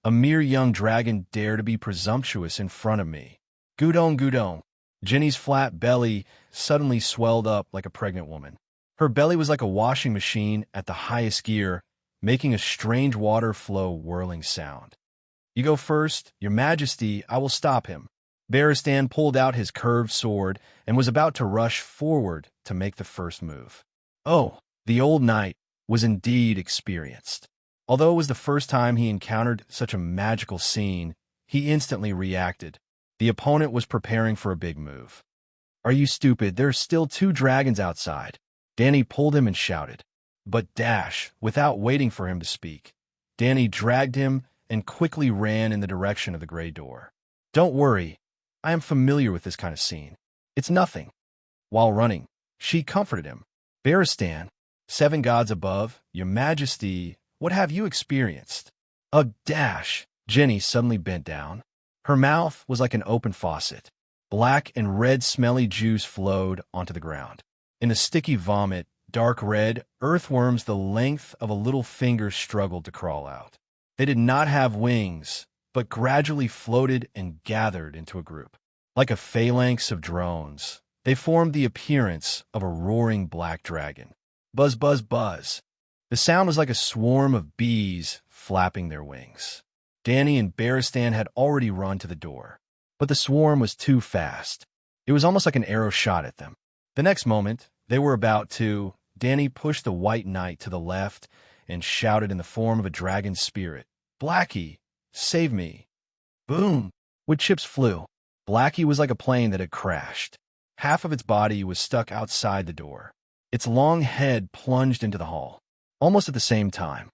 A mere young dragon dare to be presumptuous in front of me. Gudong, gudong. Jenny's flat belly suddenly swelled up like a pregnant woman. Her belly was like a washing machine at the highest gear, making a strange water flow whirling sound. You go first, your majesty, I will stop him. Barristan pulled out his curved sword and was about to rush forward to make the first move. Oh, the old knight was indeed experienced. Although it was the first time he encountered such a magical scene, he instantly reacted. The opponent was preparing for a big move. Are you stupid? There are still 2 dragons outside. Dani pulled him and shouted. But without waiting for him to speak, Dani dragged him and quickly ran in the direction of the gray door. Don't worry, I am familiar with this kind of scene. It's nothing. While running, she comforted him. Baristan, 7 gods above, your majesty, what have you experienced? A dash. Jenny suddenly bent down. Her mouth was like an open faucet. Black and red smelly juice flowed onto the ground. In a sticky vomit, dark red, earthworms the length of a little finger struggled to crawl out. They did not have wings, but gradually floated and gathered into a group. Like a phalanx of drones, they formed the appearance of a roaring black dragon. Buzz, buzz, buzz. The sound was like a swarm of bees flapping their wings. Danny and Baristan had already run to the door, but the swarm was too fast. It was almost like an arrow shot at them. The next moment, they were about to. Danny pushed the white knight to the left and shouted in the form of a dragon spirit, "Blackie, save me." Boom! Wood chips flew. Blackie was like a plane that had crashed. Half of its body was stuck outside the door. Its long head plunged into the hall. Almost at the same time.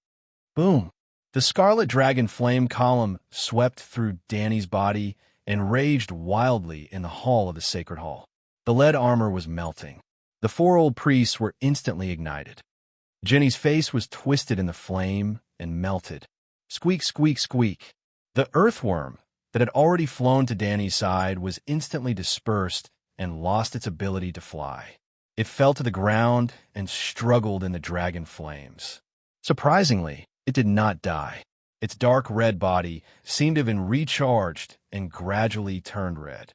Boom! The scarlet dragon flame column swept through Danny's body and raged wildly in the hall of the sacred hall. The lead armor was melting. The 4 old priests were instantly ignited. Jenny's face was twisted in the flame and melted. Squeak, squeak, squeak. The earthworm that had already flown to Danny's side was instantly dispersed and lost its ability to fly. It fell to the ground and struggled in the dragon flames. Surprisingly, it did not die. Its dark red body seemed to have been recharged and gradually turned red.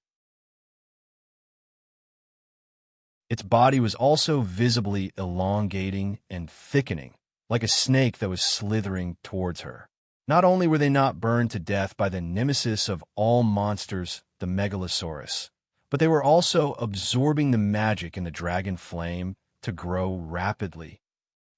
Its body was also visibly elongating and thickening, like a snake that was slithering towards her. Not only were they not burned to death by the nemesis of all monsters, the Megalosaurus, but they were also absorbing the magic in the dragon flame to grow rapidly.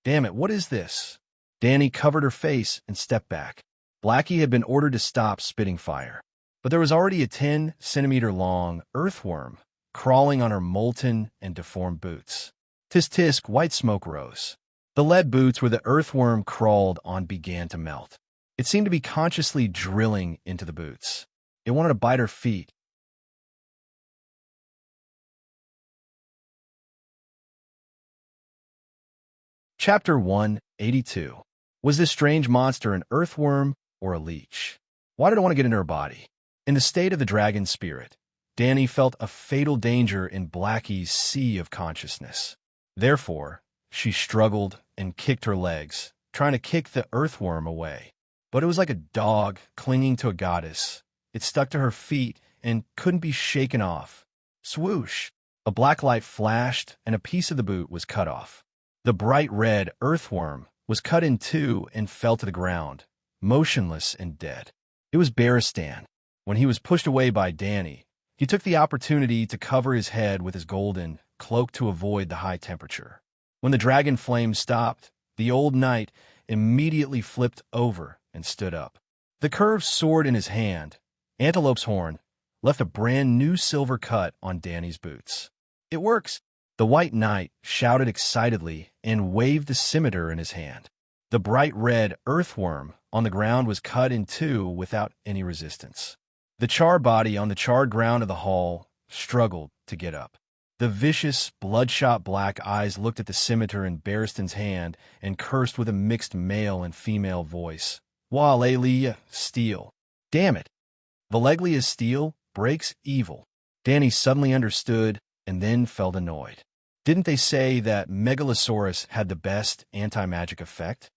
Damn it, what is this? Danny covered her face and stepped back. Blackie had been ordered to stop spitting fire, but there was already a 10-centimeter-long earthworm crawling on her molten and deformed boots. Tisk-tisk, white smoke rose. The lead boots where the earthworm crawled on began to melt. It seemed to be consciously drilling into the boots. It wanted to bite her feet. Chapter 182. Was this strange monster an earthworm or a leech? Why did it want to get into her body? In the state of the dragon spirit, Danny felt a fatal danger in Blackie's sea of consciousness. Therefore, she struggled and kicked her legs, trying to kick the earthworm away. But it was like a dog clinging to a goddess. It stuck to her feet and couldn't be shaken off. Swoosh! A black light flashed and a piece of the boot was cut off. The bright red earthworm was cut in two and fell to the ground, motionless and dead. It was Baristan. When he was pushed away by Danny, he took the opportunity to cover his head with his golden cloak to avoid the high temperature. When the dragon flame stopped, the old knight immediately flipped over and stood up. The curved sword in his hand, antelope's horn, left a brand new silver cut on Danny's boots. "It works!" The white knight shouted excitedly and waved the scimitar in his hand. The bright red earthworm on the ground was cut in two without any resistance. The charred body on the charred ground of the hall struggled to get up. The vicious, bloodshot black eyes looked at the scimitar in Baristan's hand and cursed with a mixed male and female voice. Walelia steel. Damn it. Valeglia's steel breaks evil. Danny suddenly understood and then felt annoyed. Didn't they say that Megalosaurus had the best anti-magic effect?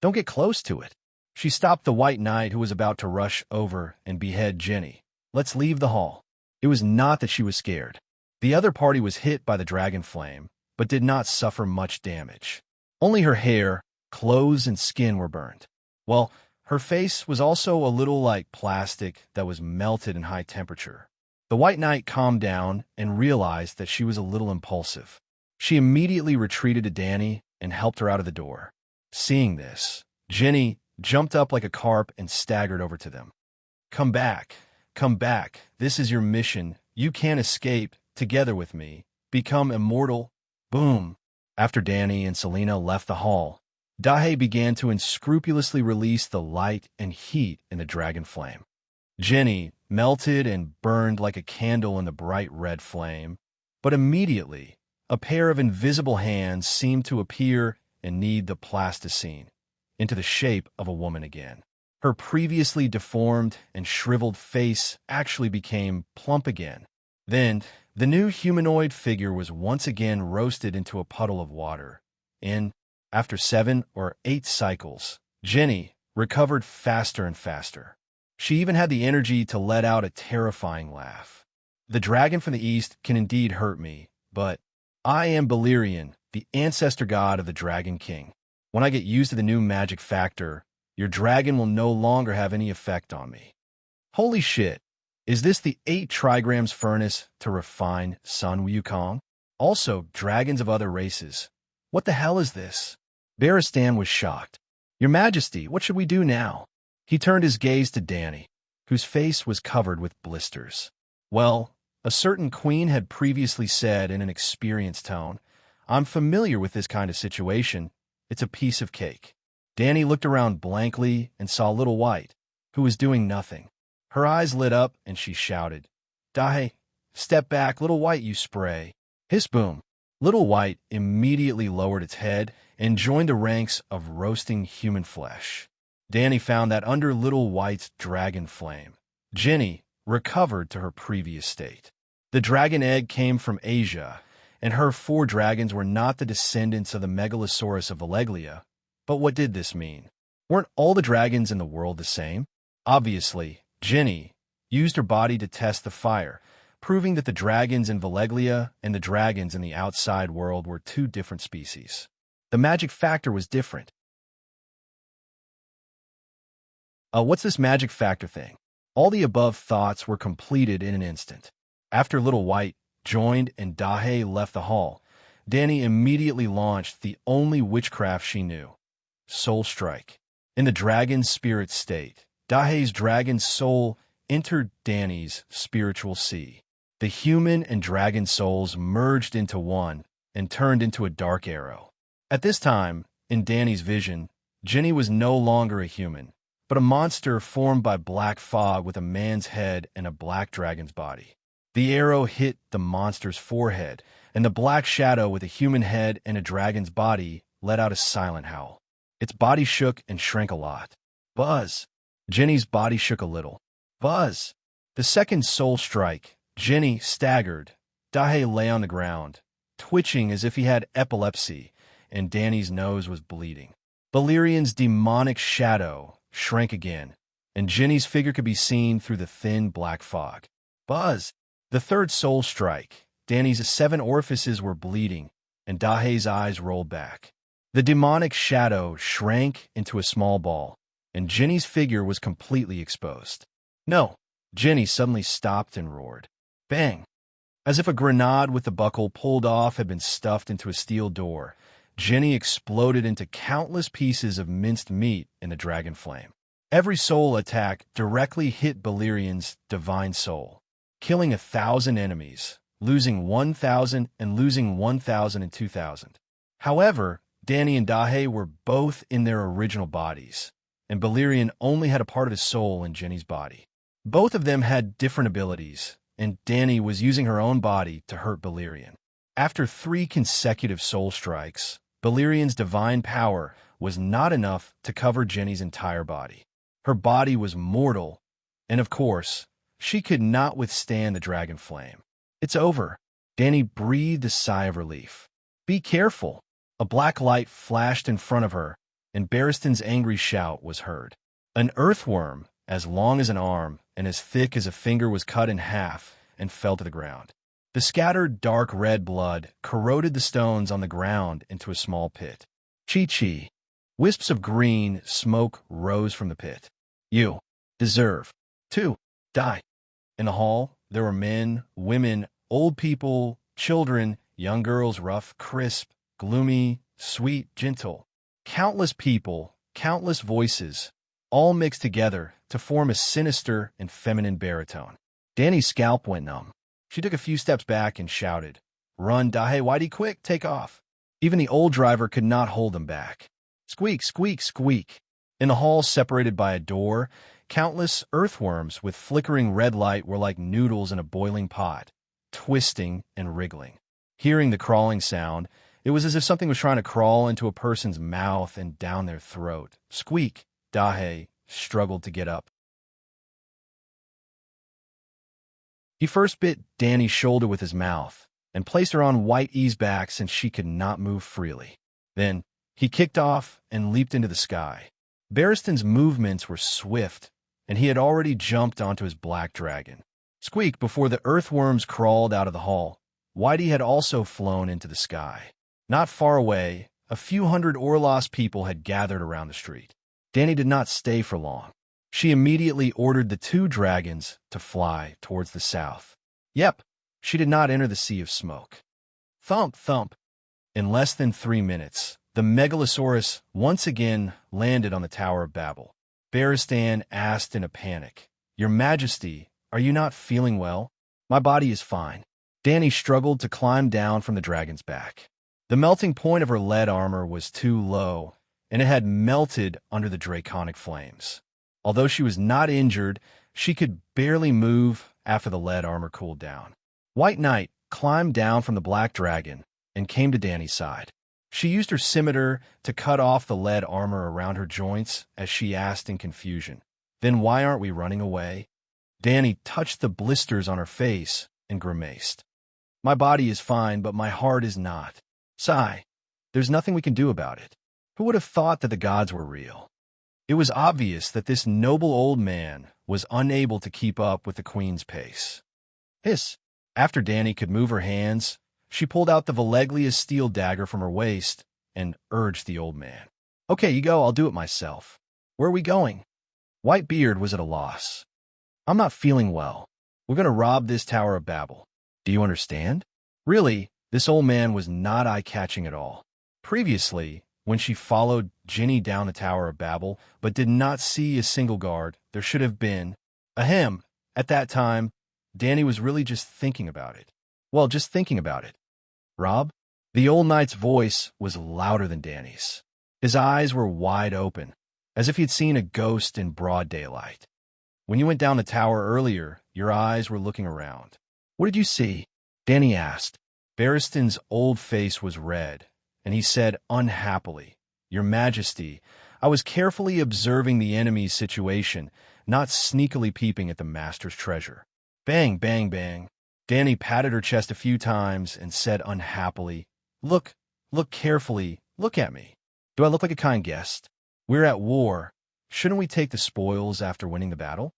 Don't get close to it. She stopped the white knight who was about to rush over and behead Jenny. Let's leave the hall. It was not that she was scared. The other party was hit by the dragon flame, but did not suffer much damage. Only her hair, clothes, and skin were burned. Well, her face was also a little like plastic that was melted in high temperature. The white knight calmed down and realized that she was a little impulsive. She immediately retreated to Danny and helped her out of the door. Seeing this, Jenny jumped up like a carp and staggered over to them. Come back. Come back. This is your mission. You can't escape. Together with me. Become immortal. Boom. After Danny and Selena left the hall, Dahe began to unscrupulously release the light and heat in the dragon flame. Jenny, melted and burned like a candle in the bright red flame. But immediately, a pair of invisible hands seemed to appear and knead the plasticine into the shape of a woman again. Her previously deformed and shriveled face actually became plump again. Then, the new humanoid figure was once again roasted into a puddle of water. After 7 or 8 cycles, Jenny recovered faster and faster. She even had the energy to let out a terrifying laugh. The dragon from the east can indeed hurt me, but I am Balerion, the ancestor god of the Dragon King. When I get used to the new magic factor, your dragon will no longer have any effect on me. Holy shit! Is this the 8 trigrams furnace to refine Sun Wukong? Also, dragons of other races. What the hell is this? Barristan was shocked. Your Majesty, what should we do now? He turned his gaze to Danny, whose face was covered with blisters. Well, a certain queen had previously said in an experienced tone, I'm familiar with this kind of situation. It's a piece of cake. Danny looked around blankly and saw Little White, who was doing nothing. Her eyes lit up and she shouted, Dahe, step back, Little White, you spray. Hiss boom. Little White immediately lowered its head and joined the ranks of roasting human flesh. Danny found that under Little White's dragon flame, Jenny recovered to her previous state. The dragon egg came from Asia, and her 4 dragons were not the descendants of the Megalosaurus of Valeglia. But what did this mean? Weren't all the dragons in the world the same? Obviously, Jenny used her body to test the fire, proving that the dragons in Valeglia and the dragons in the outside world were 2 different species. The magic factor was different. What's this magic factor thing? All the above thoughts were completed in an instant. After Little White joined and Dahe left the hall, Danny immediately launched the only witchcraft she knew, Soul Strike. In the dragon's spirit state, Dahe's dragon soul entered Danny's spiritual sea. The human and dragon souls merged into one and turned into a dark arrow. At this time, in Danny's vision, Jenny was no longer a human, but a monster formed by black fog with a man's head and a black dragon's body. The arrow hit the monster's forehead, and the black shadow with a human head and a dragon's body let out a silent howl. Its body shook and shrank a lot. Buzz! Jenny's body shook a little. Buzz! The second soul strike, Jenny staggered. Dahe lay on the ground, twitching as if he had epilepsy, and Danny's nose was bleeding. Balerion's demonic shadow shrank again, and Jenny's figure could be seen through the thin black fog. Buzz! The third soul strike, Danny's 7 orifices were bleeding, and Dahe's eyes rolled back. The demonic shadow shrank into a small ball, and Jenny's figure was completely exposed. No! Jenny suddenly stopped and roared. Bang! As if a grenade with the buckle pulled off had been stuffed into a steel door, Jenny exploded into countless pieces of minced meat in the dragon flame. Every soul attack directly hit Balerion's divine soul, killing 1,000 enemies, losing 1,000 and losing 1,000 and 2,000. However, Danny and Dahe were both in their original bodies, and Balerion only had a part of his soul in Jenny's body. Both of them had different abilities, and Danny was using her own body to hurt Balerion. After 3 consecutive soul strikes, Balerion's divine power was not enough to cover Jenny's entire body. Her body was mortal, and of course, she could not withstand the dragon flame. It's over. Danny breathed a sigh of relief. Be careful. A black light flashed in front of her, and Barristan's angry shout was heard. An earthworm, as long as an arm and as thick as a finger, was cut in half and fell to the ground. The scattered dark red blood corroded the stones on the ground into a small pit. Chi-chi. Wisps of green smoke rose from the pit. You deserve to die. In the hall, there were men, women, old people, children, young girls, rough, crisp, gloomy, sweet, gentle. Countless people, countless voices, all mixed together to form a sinister and feminine baritone. Danny's scalp went numb. She took a few steps back and shouted, Run, Dahe, Whitey, quick, take off. Even the old driver could not hold them back. Squeak, squeak, squeak. In the hall separated by a door, countless earthworms with flickering red light were like noodles in a boiling pot, twisting and wriggling. Hearing the crawling sound, it was as if something was trying to crawl into a person's mouth and down their throat. Squeak! Dahe struggled to get up. He first bit Danny's shoulder with his mouth and placed her on white ease back since she could not move freely. Then he kicked off and leaped into the sky. Barristan's movements were swift, and he had already jumped onto his black dragon. Squeak! Before the earthworms crawled out of the hall, Whitey had also flown into the sky. Not far away, a few hundred Orlos people had gathered around the street. Danny did not stay for long. She immediately ordered the two dragons to fly towards the south. Yep, she did not enter the sea of smoke. Thump, thump. In less than 3 minutes, the Megalosaurus once again landed on the Tower of Babel. Barristan asked in a panic, "Your Majesty, are you not feeling well?" "My body is fine." Danny struggled to climb down from the dragon's back. The melting point of her lead armor was too low, and it had melted under the draconic flames. Although she was not injured, she could barely move after the lead armor cooled down. White Knight climbed down from the black dragon and came to Danny's side. She used her scimitar to cut off the lead armor around her joints as she asked in confusion, "Then why aren't we running away?" Danny touched the blisters on her face and grimaced. "My body is fine, but my heart is not. Sigh. There's nothing we can do about it. Who would have thought that the gods were real?" It was obvious that this noble old man was unable to keep up with the queen's pace. Hiss! After Danny could move her hands, she pulled out the Valeglia's steel dagger from her waist and urged the old man. "Okay, you go, I'll do it myself. Where are we going?" Whitebeard was at a loss. "I'm not feeling well. We're going to rob this Tower of Babel. Do you understand?" Really, this old man was not eye-catching at all. Previously, when she followed Ginny down the Tower of Babel, but did not see a single guard, there should have been. Ahem! At that time, Danny was really just thinking about it. Well, just thinking about it. "Rob?" The old knight's voice was louder than Danny's. His eyes were wide open, as if he'd seen a ghost in broad daylight. "When you went down the tower earlier, your eyes were looking around. What did you see?" Danny asked. Barristan's old face was red, and he said unhappily, "Your Majesty, I was carefully observing the enemy's situation, not sneakily peeping at the master's treasure." Bang, bang, bang. Danny patted her chest a few times and said unhappily, Look carefully, look at me. Do I look like a kind guest? We're at war. Shouldn't we take the spoils after winning the battle?"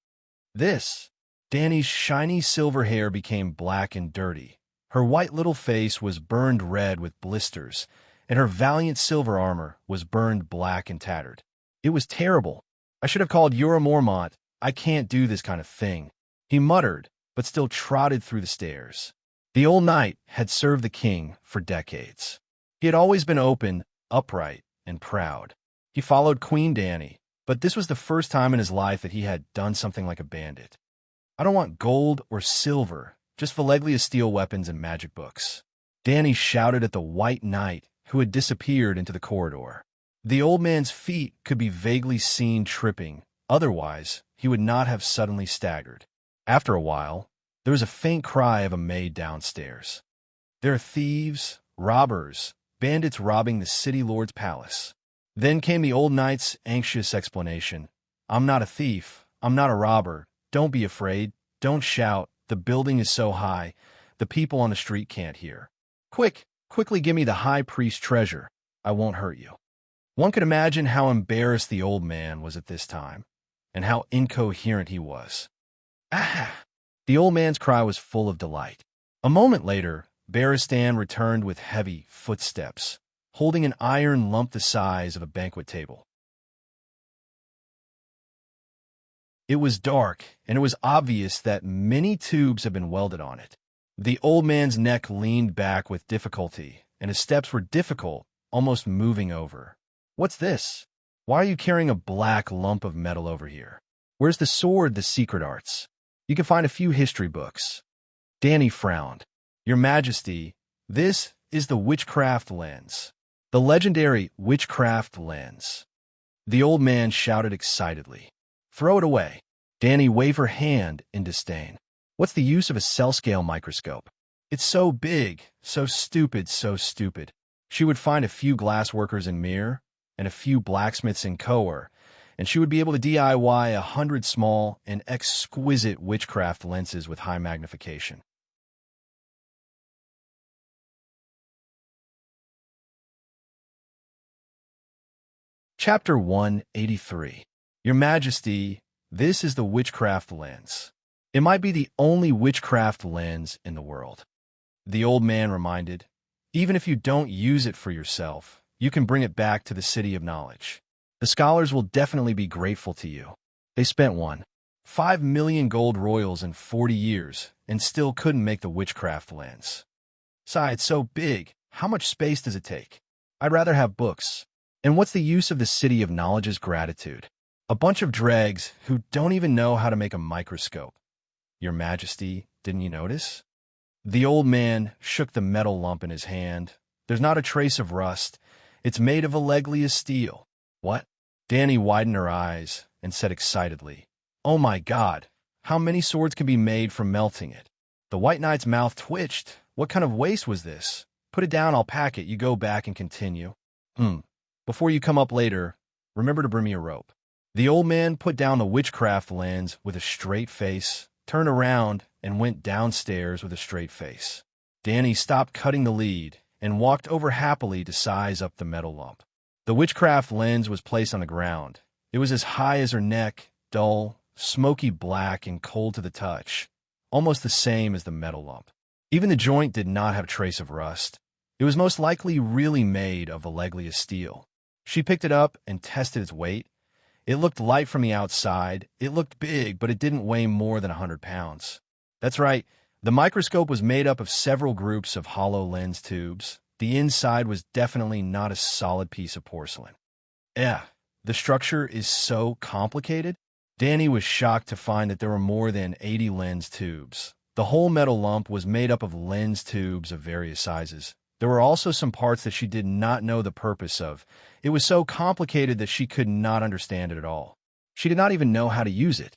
Danny's shiny silver hair became black and dirty. Her white little face was burned red with blisters, and her valiant silver armor was burned black and tattered. It was terrible. "I should have called Ura Mormont. I can't do this kind of thing," he muttered, but still trotted through the stairs. The old knight had served the king for decades. He had always been open, upright, and proud. He followed Queen Danny, but this was the first time in his life that he had done something like a bandit. "I don't want gold or silver, just Valeglia's steel weapons and magic books." Danny shouted at the white knight, who had disappeared into the corridor. The old man's feet could be vaguely seen tripping, otherwise he would not have suddenly staggered. After a while, there was a faint cry of a maid downstairs. "There are thieves, robbers, bandits robbing the city lord's palace." Then came the old knight's anxious explanation. "I'm not a thief. I'm not a robber. Don't be afraid. Don't shout. The building is so high, the people on the street can't hear. Quickly give me the high priest's treasure. I won't hurt you." One could imagine how embarrassed the old man was at this time, and how incoherent he was. "Ah!" The old man's cry was full of delight. A moment later, Barristan returned with heavy footsteps, holding an iron lump the size of a banquet table. It was dark, and it was obvious that many tubes had been welded on it. The old man's neck leaned back with difficulty, and his steps were difficult, almost moving over. "What's this? Why are you carrying a black lump of metal over here? Where's the sword, the secret arts? You can find a few history books." Danny frowned. "Your Majesty, this is the witchcraft lens. The legendary witchcraft lens." The old man shouted excitedly. Throw it away. Danny waved her hand in disdain. What's the use of a cell-scale microscope? It's so big, so stupid, so stupid. She would find a few glassworkers in Mir and a few blacksmiths in Koer, and she would be able to DIY 100 small and exquisite witchcraft lenses with high magnification. Chapter 183. Your Majesty, this is the witchcraft lens. It might be the only witchcraft lens in the world. The old man reminded, even if you don't use it for yourself, you can bring it back to the City of Knowledge. The scholars will definitely be grateful to you. They spent 5 million gold royals in 40 years and still couldn't make the witchcraft lens. Sigh, it's so big. How much space does it take? I'd rather have books. And what's the use of the City of Knowledge's gratitude? A bunch of dregs who don't even know how to make a microscope. Your Majesty, didn't you notice? The old man shook the metal lump in his hand. There's not a trace of rust. It's made of Alleglia steel. What? Danny widened her eyes and said excitedly, Oh my God, how many swords can be made from melting it? The White Knight's mouth twitched. What kind of waste was this? Put it down, I'll pack it. You go back and continue. Before you come up later, remember to bring me a rope. The old man put down the witchcraft lens with a straight face, turned around, and went downstairs with a straight face. Danny stopped cutting the lead and walked over happily to size up the metal lump. The witchcraft lens was placed on the ground. It was as high as her neck, dull, smoky black, and cold to the touch, almost the same as the metal lump. Even the joint did not have a trace of rust. It was most likely really made of Alleglia steel. She picked it up and tested its weight. It looked light from the outside. It looked big, but it didn't weigh more than 100 pounds. That's right. The microscope was made up of several groups of hollow lens tubes. The inside was definitely not a solid piece of porcelain. The structure is so complicated. Danny was shocked to find that there were more than 80 lens tubes. The whole metal lump was made up of lens tubes of various sizes. There were also some parts that she did not know the purpose of. It was so complicated that she could not understand it at all. She did not even know how to use it.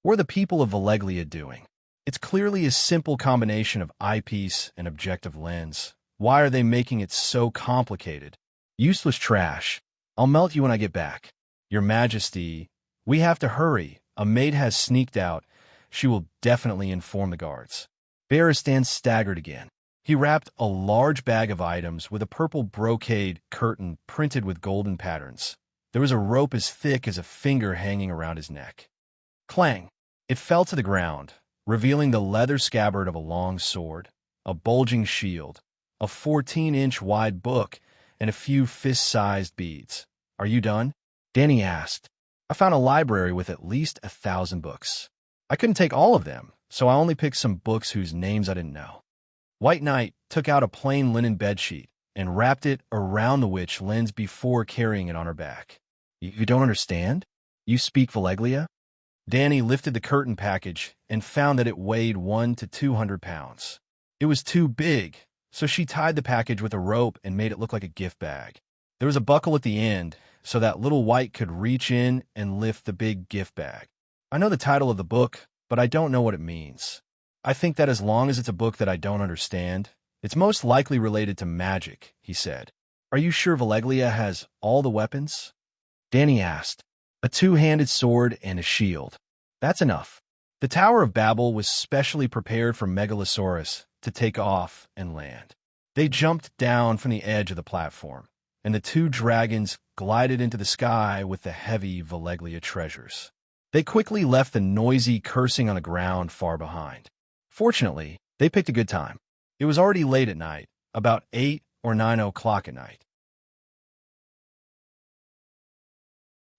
What are the people of Alleglia doing? It's clearly a simple combination of eyepiece and objective lens. Why are they making it so complicated? Useless trash. I'll melt you when I get back. Your Majesty, we have to hurry. A maid has sneaked out. She will definitely inform the guards. Barristan staggered again. He wrapped a large bag of items with a purple brocade curtain printed with golden patterns. There was a rope as thick as a finger hanging around his neck. Clang! It fell to the ground, revealing the leather scabbard of a long sword, a bulging shield, a 14-inch wide book, and a few fist-sized beads. Are you done? Danny asked. I found a library with at least 1,000 books. I couldn't take all of them, so I only picked some books whose names I didn't know. White Knight took out a plain linen bedsheet and wrapped it around the witch lens before carrying it on her back. You don't understand? You speak Alleglia? Danny lifted the curtain package and found that it weighed 100 to 200 pounds. It was too big, so she tied the package with a rope and made it look like a gift bag. There was a buckle at the end, so that little White could reach in and lift the big gift bag. I know the title of the book, but I don't know what it means. I think that as long as it's a book that I don't understand, it's most likely related to magic, he said. Are you sure Alleglia has all the weapons? Danny asked. A two-handed sword and a shield. That's enough. The Tower of Babel was specially prepared for Megalosaurus to take off and land. They jumped down from the edge of the platform, and the two dragons glided into the sky with the heavy Alleglia treasures. They quickly left the noisy cursing on the ground far behind. Fortunately, they picked a good time. It was already late at night, about 8 or 9 o'clock at night.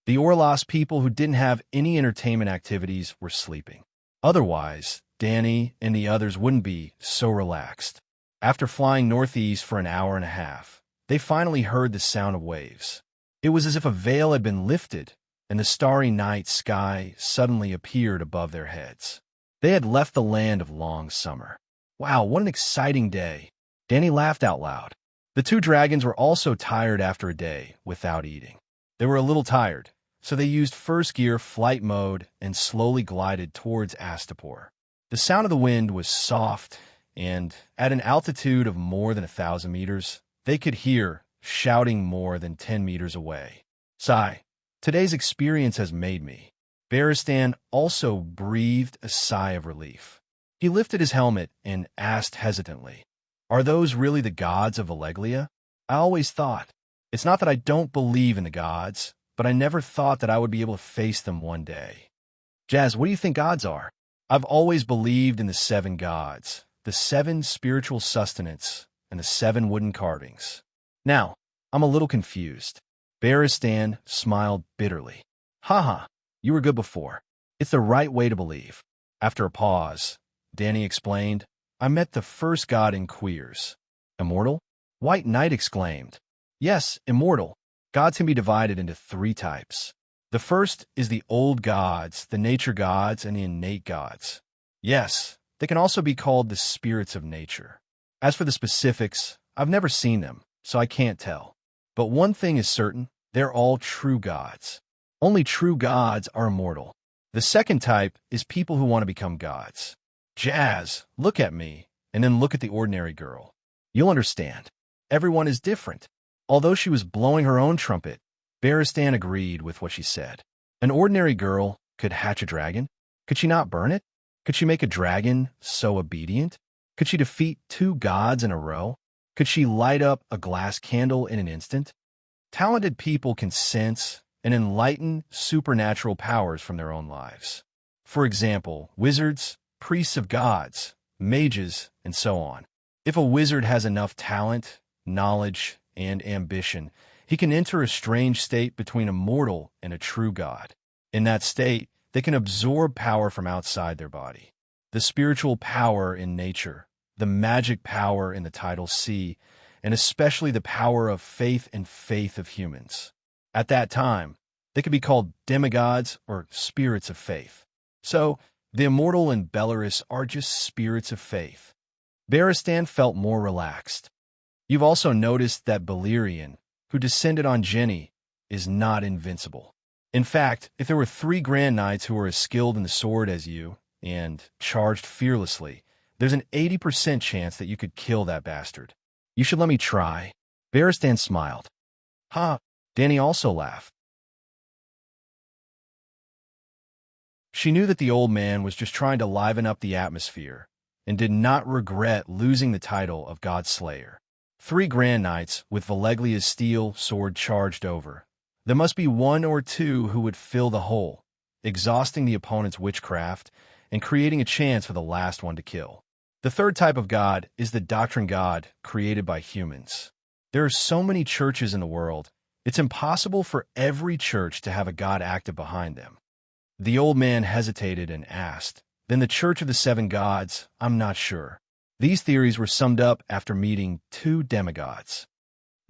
The Orlos people who didn't have any entertainment activities were sleeping. Otherwise, Danny and the others wouldn't be so relaxed. After flying northeast for an hour and a half, they finally heard the sound of waves. It was as if a veil had been lifted, and the starry night sky suddenly appeared above their heads. They had left the land of long summer. Wow, what an exciting day. Danny laughed out loud. The two dragons were also tired after a day without eating. They were a little tired, so they used first gear flight mode and slowly glided towards Astapor. The sound of the wind was soft, and at an altitude of more than 1,000 meters, they could hear shouting more than 10 meters away. Sigh. Today's experience has made me. Barristan also breathed a sigh of relief. He lifted his helmet and asked hesitantly, "Are those really the gods of Valeglia? I always thought. It's not that I don't believe in the gods, but I never thought that I would be able to face them one day." Jazz, what do you think gods are? I've always believed in the 7 gods, the 7 spiritual sustenance, and the 7 wooden carvings. Now, I'm a little confused. Barristan smiled bitterly. Haha, you were good before. It's the right way to believe. After a pause, Danny explained, I met the first god in Queers. Immortal? White Knight exclaimed. Yes, immortal. Gods can be divided into 3 types. The first is the old gods, the nature gods, and the innate gods. Yes, they can also be called the spirits of nature. As for the specifics, I've never seen them, so I can't tell. But one thing is certain, they're all true gods. Only true gods are immortal. The second type is people who want to become gods. Jazz, look at me, and then look at the ordinary girl. You'll understand. Everyone is different. Although she was blowing her own trumpet, Barristan agreed with what she said. An ordinary girl could hatch a dragon? Could she not burn it? Could she make a dragon so obedient? Could she defeat 2 gods in a row? Could she light up a glass candle in an instant? Talented people can sense and enlighten supernatural powers from their own lives. For example, wizards, priests of gods, mages, and so on. If a wizard has enough talent, knowledge, and ambition, he can enter a strange state between a mortal and a true god. In that state, they can absorb power from outside their body. The spiritual power in nature, the magic power in the tidal sea, and especially the power of faith and faith of humans. At that time, they could be called demigods or spirits of faith. So, the immortal and Belarus are just spirits of faith. Barristan felt more relaxed. You've also noticed that Balerion, who descended on Jenny, is not invincible. In fact, if there were 3 Grand Knights who were as skilled in the sword as you, and charged fearlessly, there's an 80% chance that you could kill that bastard. You should let me try. Barristan smiled. Ha! Danny also laughed. She knew that the old man was just trying to liven up the atmosphere, and did not regret losing the title of God Slayer. 3 Grand Knights with Valeglia's steel sword charged over. There must be 1 or 2 who would fill the hole, exhausting the opponent's witchcraft and creating a chance for the last one to kill. The third type of god is the doctrine god created by humans. There are so many churches in the world, it's impossible for every church to have a god active behind them. The old man hesitated and asked, Then the Church of the 7 Gods? I'm not sure. These theories were summed up after meeting 2 demigods.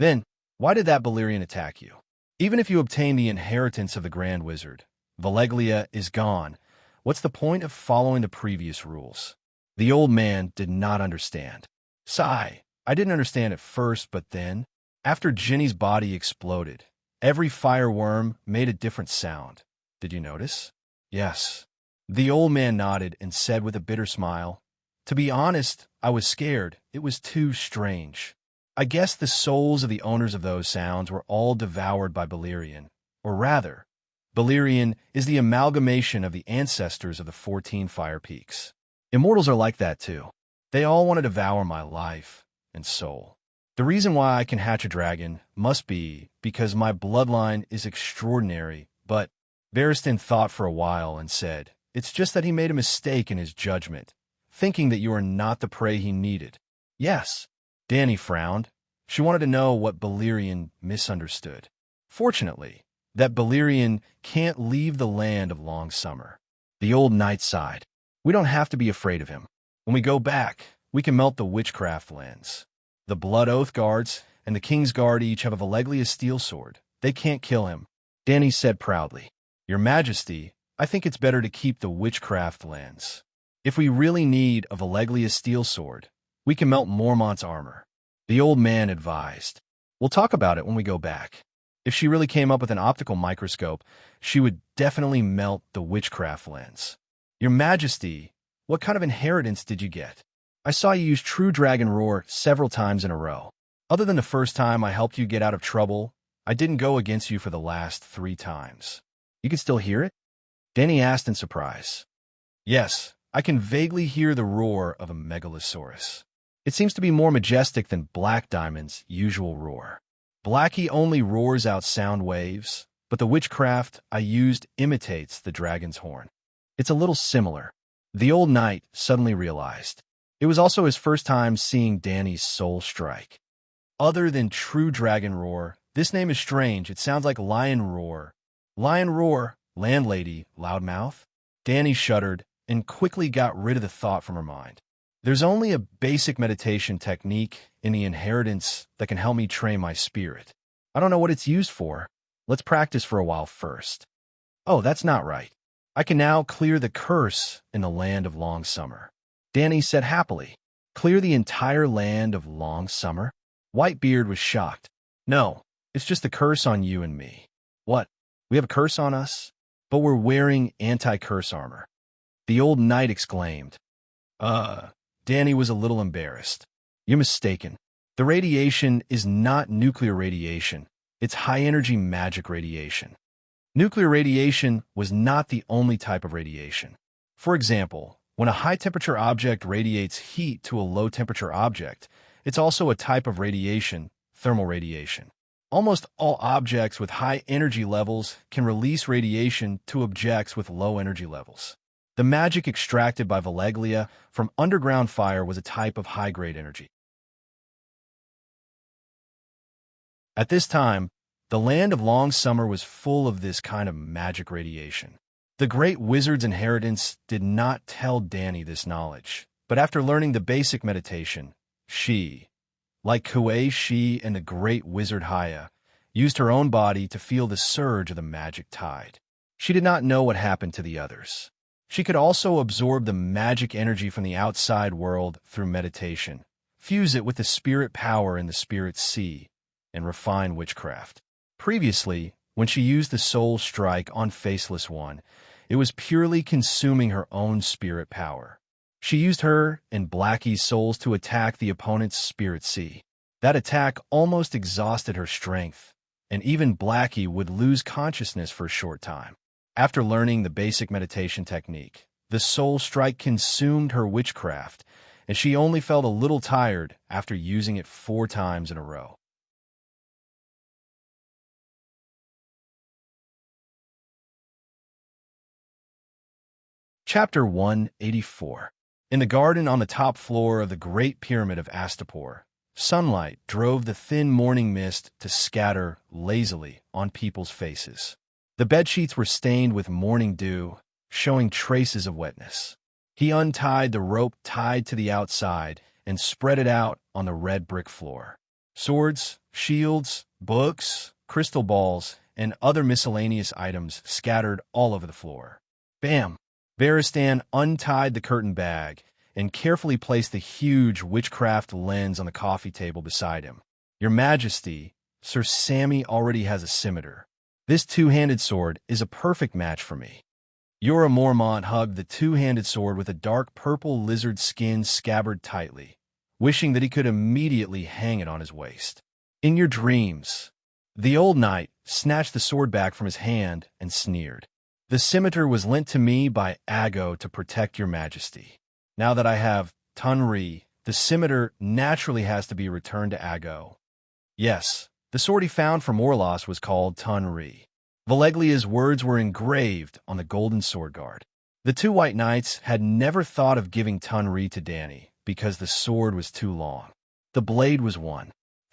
Then, why did that Balerion attack you? Even if you obtain the inheritance of the Grand Wizard, Valeglia is gone. What's the point of following the previous rules? The old man did not understand. Sigh. I didn't understand at first, but then, after Jenny's body exploded, every fireworm made a different sound. Did you notice? Yes. The old man nodded and said with a bitter smile, To be honest, I was scared. It was too strange. I guess the souls of the owners of those sounds were all devoured by Balerion. Or rather, Balerion is the amalgamation of the ancestors of the 14 Fire Peaks. Immortals are like that too. They all want to devour my life and soul. The reason why I can hatch a dragon must be because my bloodline is extraordinary, but Barristan thought for a while and said, It's just that he made a mistake in his judgment, thinking that you are not the prey he needed. Yes. Danny frowned. She wanted to know what Balerion misunderstood. Fortunately, that Balerion can't leave the land of long summer. The old knight sighed. We don't have to be afraid of him. When we go back, we can melt the witchcraft lens. The Blood Oath Guards and the King's Guard each have a Valeglia steel sword. They can't kill him. Danny said proudly. Your Majesty, I think it's better to keep the witchcraft lens. If we really need a Valeglia steel sword, we can melt Mormont's armor. The old man advised. We'll talk about it when we go back. If she really came up with an optical microscope, she would definitely melt the witchcraft lens. Your Majesty, what kind of inheritance did you get? I saw you use True Dragon Roar several times in a row. Other than the first time I helped you get out of trouble, I didn't go against you for the last 3 times. You can still hear it? Danny asked in surprise. Yes, I can vaguely hear the roar of a megalosaurus. It seems to be more majestic than Black Diamond's usual roar. Blackie only roars out sound waves, but the witchcraft I used imitates the dragon's horn. It's a little similar. The old knight suddenly realized. It was also his first time seeing Danny's soul strike. Other than True Dragon Roar, this name is strange. It sounds like Lion Roar. Lion Roar, landlady, loudmouth? Danny shuddered and quickly got rid of the thought from her mind. There's only a basic meditation technique in the inheritance that can help me train my spirit. I don't know what it's used for. Let's practice for a while first. Oh, that's not right. I can now clear the curse in the land of long summer. Danny said happily. Clear the entire land of long summer? Whitebeard was shocked. No, it's just the curse on you and me. What? We have a curse on us? But we're wearing anti-curse armor. The old knight exclaimed. Danny was a little embarrassed. You're mistaken. The radiation is not nuclear radiation. It's high-energy magic radiation. Nuclear radiation was not the only type of radiation. For example, when a high-temperature object radiates heat to a low-temperature object, it's also a type of radiation, thermal radiation. Almost all objects with high energy levels can release radiation to objects with low energy levels. The magic extracted by Valeglia from underground fire was a type of high-grade energy. At this time, the land of long summer was full of this kind of magic radiation. The great wizard's inheritance did not tell Danny this knowledge, but after learning the basic meditation, she, like Kuei Shi and the great wizard Haya, used her own body to feel the surge of the magic tide. She did not know what happened to the others. She could also absorb the magic energy from the outside world through meditation, fuse it with the spirit power in the spirit sea, and refine witchcraft. Previously, when she used the soul strike on Faceless One, it was purely consuming her own spirit power. She used her and Blackie's souls to attack the opponent's spirit sea. That attack almost exhausted her strength, and even Blackie would lose consciousness for a short time. After learning the basic meditation technique, the soul strike consumed her witchcraft, and she only felt a little tired after using it 4 times in a row. Chapter 184. In the garden on the top floor of the Great Pyramid of Astapor, sunlight drove the thin morning mist to scatter lazily on people's faces. The bedsheets were stained with morning dew, showing traces of wetness. He untied the rope tied to the outside and spread it out on the red brick floor. Swords, shields, books, crystal balls, and other miscellaneous items scattered all over the floor. Bam! Varistan untied the curtain bag and carefully placed the huge witchcraft lens on the coffee table beside him. Your Majesty, Sir Sammy already has a scimitar. This 2-handed sword is a perfect match for me. Yora Mormont hugged the 2-handed sword with a dark purple lizard skin scabbard tightly, wishing that he could immediately hang it on his waist. In your dreams, the old knight snatched the sword back from his hand and sneered. The scimitar was lent to me by Ago to protect your Majesty. Now that I have Tunri, the scimitar naturally has to be returned to Ago. Yes, the sword he found from Orlos was called Tunri. Valeglia's words were engraved on the golden sword guard. The 2 white knights had never thought of giving Tunri to Danny because the sword was too long. The blade was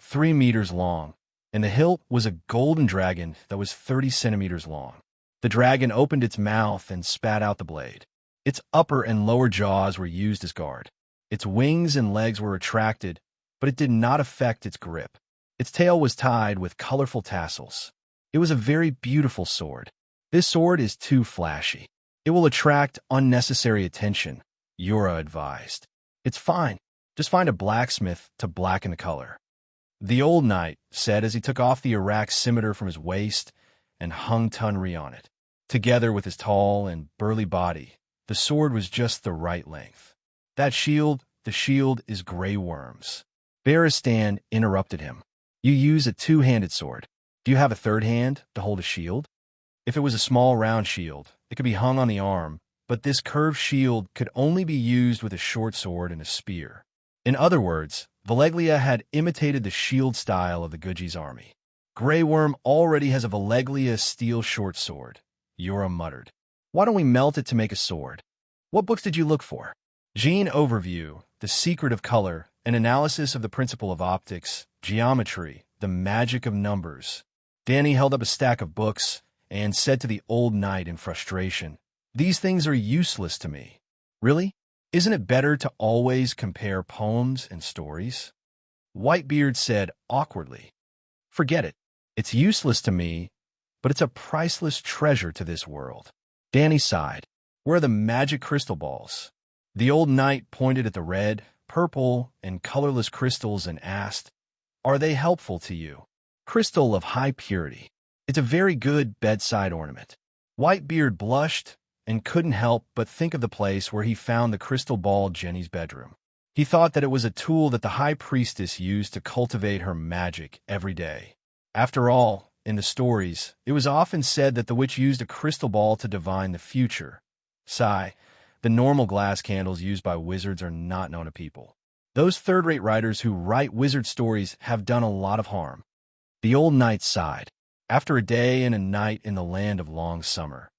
3 meters long, and the hilt was a golden dragon that was 30 centimeters long. The dragon opened its mouth and spat out the blade. Its upper and lower jaws were used as guard. Its wings and legs were retracted, but it did not affect its grip. Its tail was tied with colorful tassels. It was a very beautiful sword. This sword is too flashy. It will attract unnecessary attention, Yura advised. It's fine. Just find a blacksmith to blacken the color. The old knight said as he took off the Iraq scimitar from his waist and hung Tunri on it. Together with his tall and burly body, the sword was just the right length. The shield is Grey Worm's. Barristan interrupted him. You use a two-handed sword. Do you have a third hand to hold a shield? If it was a small round shield, it could be hung on the arm, but this curved shield could only be used with a short sword and a spear. In other words, Valeglia had imitated the shield style of the Guji's army. Grey Worm already has a Valeglia steel short sword, Yura muttered. Why don't we melt it to make a sword? What books did you look for? Gene Overview, The Secret of Color, an analysis of the principle of optics, geometry, the magic of numbers. Danny held up a stack of books and said to the old knight in frustration, These things are useless to me. Really? Isn't it better to always compare poems and stories? Whitebeard said awkwardly, Forget it. It's useless to me, but it's a priceless treasure to this world. Danny sighed. Where are the magic crystal balls? The old knight pointed at the red, purple, and colorless crystals and asked, Are they helpful to you? Crystal of high purity. It's a very good bedside ornament. Whitebeard blushed and couldn't help but think of the place where he found the crystal ball Jenny's bedroom. He thought that it was a tool that the high priestess used to cultivate her magic every day. After all, in the stories, it was often said that the witch used a crystal ball to divine the future. Sigh, the normal glass candles used by wizards are not known to people. Those third-rate writers who write wizard stories have done a lot of harm. The old knight sighed. After a day and a night in the land of long summer,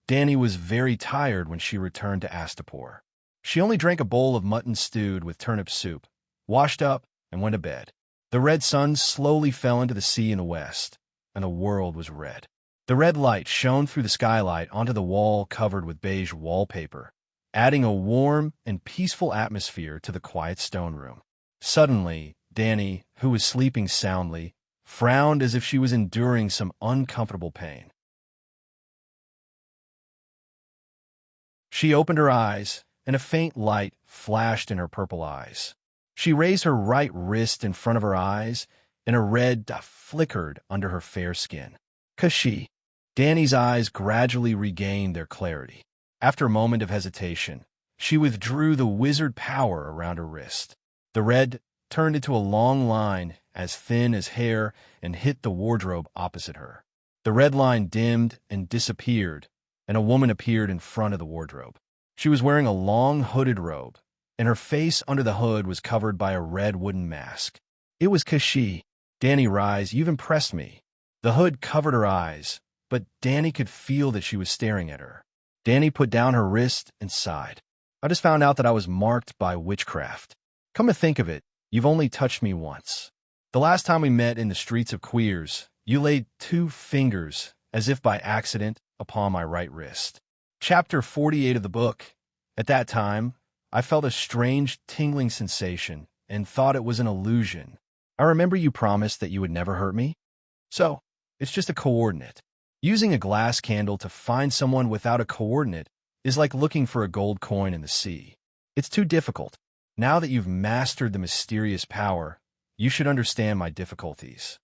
Danny was very tired when she returned to Astapor. She only drank a bowl of mutton stewed with turnip soup, washed up, and went to bed. The red sun slowly fell into the sea in the west, and the world was red. The red light shone through the skylight onto the wall covered with beige wallpaper, adding a warm and peaceful atmosphere to the quiet stone room. Suddenly, Danny, who was sleeping soundly, frowned as if she was enduring some uncomfortable pain. She opened her eyes, and a faint light flashed in her purple eyes. She raised her right wrist in front of her eyes, and a red dot flickered under her fair skin. Kashi. Danny's eyes gradually regained their clarity. After a moment of hesitation, she withdrew the wizard power around her wrist. The red turned into a long line as thin as hair and hit the wardrobe opposite her. The red line dimmed and disappeared, and a woman appeared in front of the wardrobe. She was wearing a long hooded robe, and her face under the hood was covered by a red wooden mask. It was Kashi. Danny, rise, you've impressed me. The hood covered her eyes, but Danny could feel that she was staring at her. Danny put down her wrist and sighed. I just found out that I was marked by witchcraft. Come to think of it, you've only touched me once. The last time we met in the streets of Queers, you laid 2 fingers, as if by accident, upon my right wrist. Chapter 48 of the book. At that time, I felt a strange tingling sensation and thought it was an illusion. I remember you promised that you would never hurt me. So, it's just a coordinate. Using a glass candle to find someone without a coordinate is like looking for a gold coin in the sea. It's too difficult. Now that you've mastered the mysterious power, you should understand my difficulties.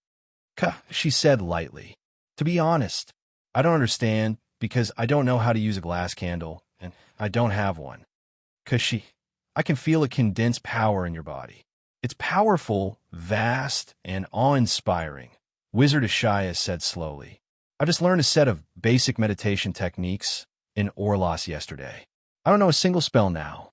She said lightly. To be honest, I don't understand because I don't know how to use a glass candle, and I don't have one. Kashi, I can feel a condensed power in your body. It's powerful, vast, and awe-inspiring, Wizard Ashaya said slowly. I just learned a set of basic meditation techniques in Orlos yesterday. I don't know a single spell now.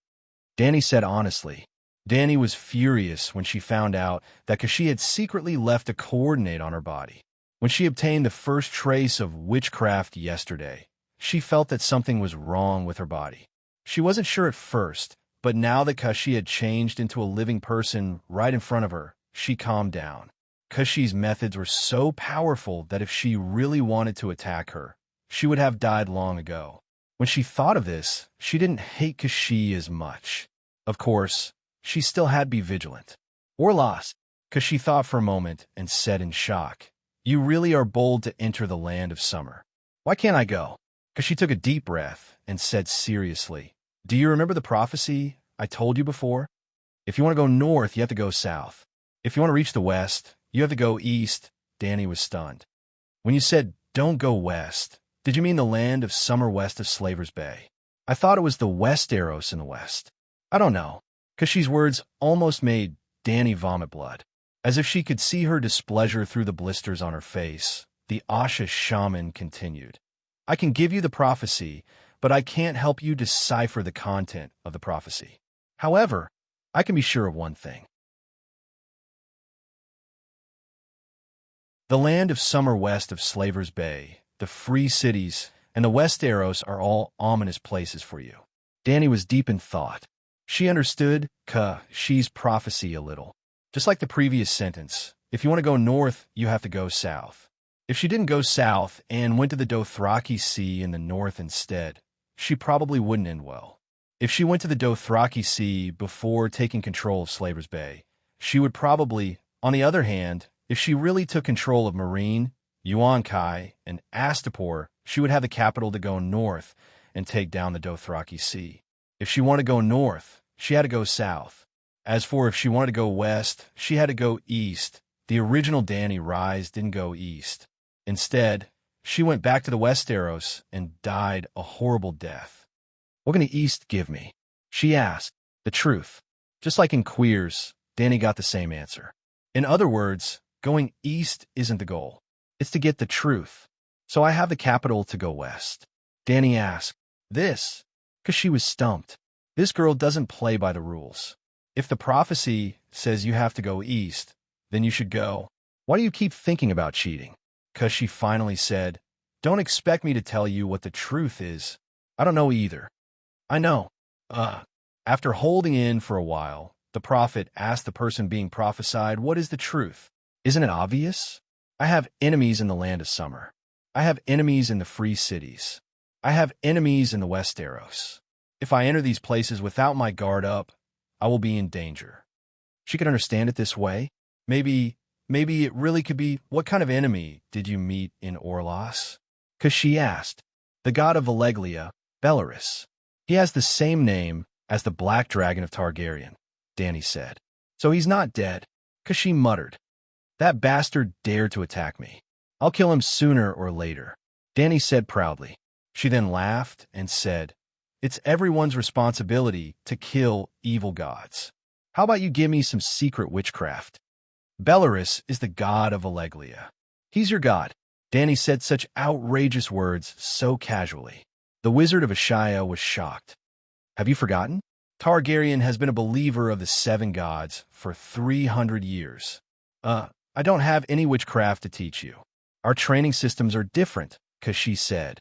Danny said honestly. Danny was furious when she found out that Kashi had secretly left a coordinate on her body. When she obtained the first trace of witchcraft yesterday, she felt that something was wrong with her body. She wasn't sure at first, but now that Kashi had changed into a living person right in front of her, she calmed down. Kashi's methods were so powerful that if she really wanted to attack her, she would have died long ago. When she thought of this, she didn't hate Kashi as much. Of course, she still had to be vigilant. Orlos, Kashi thought for a moment and said in shock, You really are bold to enter the land of summer. Why can't I go? Kashi took a deep breath and said seriously, Do you remember the prophecy I told you before? If you want to go north, you have to go south. If you want to reach the west, You have to go east. Danny was stunned. When you said, don't go west, did you mean the land of summer west of Slaver's Bay? I thought it was the Westeros in the west. I don't know. Kashi's words almost made Danny vomit blood. As if she could see her displeasure through the blisters on her face, the Asha shaman continued. I can give you the prophecy, but I can't help you decipher the content of the prophecy. However, I can be sure of one thing. The land of summer west of Slaver's Bay, the free cities, and the Westeros are all ominous places for you. Danny was deep in thought. She understood Kashi's prophecy a little. Just like the previous sentence, if you want to go north, you have to go south. If she didn't go south and went to the Dothraki Sea in the north instead, she probably wouldn't end well. If she went to the Dothraki Sea before taking control of Slaver's Bay, she would probably, on the other hand, if she really took control of Marine, Yuan-Kai, and Astapor, she would have the capital to go north and take down the Dothraki Sea. If she wanted to go north, she had to go south. As for if she wanted to go west, she had to go east. The original Danny Rise didn't go east. Instead, she went back to the Westeros and died a horrible death. What can the east give me? She asked. The truth. Just like in Queers, Danny got the same answer. In other words, going east isn't the goal. It's to get the truth. So I have the capital to go west. Danny asked. This? Because she was stumped. This girl doesn't play by the rules. If the prophecy says you have to go east, then you should go. Why do you keep thinking about cheating? Because she finally said, don't expect me to tell you what the truth is. I don't know either. I know. After holding in for a while, the prophet asked the person being prophesied, what is the truth? Isn't it obvious? I have enemies in the land of summer. I have enemies in the free cities. I have enemies in the Westeros. If I enter these places without my guard up, I will be in danger. She could understand it this way. Maybe it really could be, what kind of enemy did you meet in Orlos? Because she asked. The god of Valeglia, Bellerus. He has the same name as the Black Dragon of Targaryen, Danny said. So he's not dead. Because she muttered. That bastard dared to attack me. I'll kill him sooner or later, Danny said proudly. She then laughed and said, it's everyone's responsibility to kill evil gods. How about you give me some secret witchcraft? Bellerus is the god of Valeglia. He's your god. Danny said such outrageous words so casually. The Wizard of Ashaya was shocked. Have you forgotten? Targaryen has been a believer of the 7 gods for 300 years. I don't have any witchcraft to teach you. Our training systems are different, Kashi said.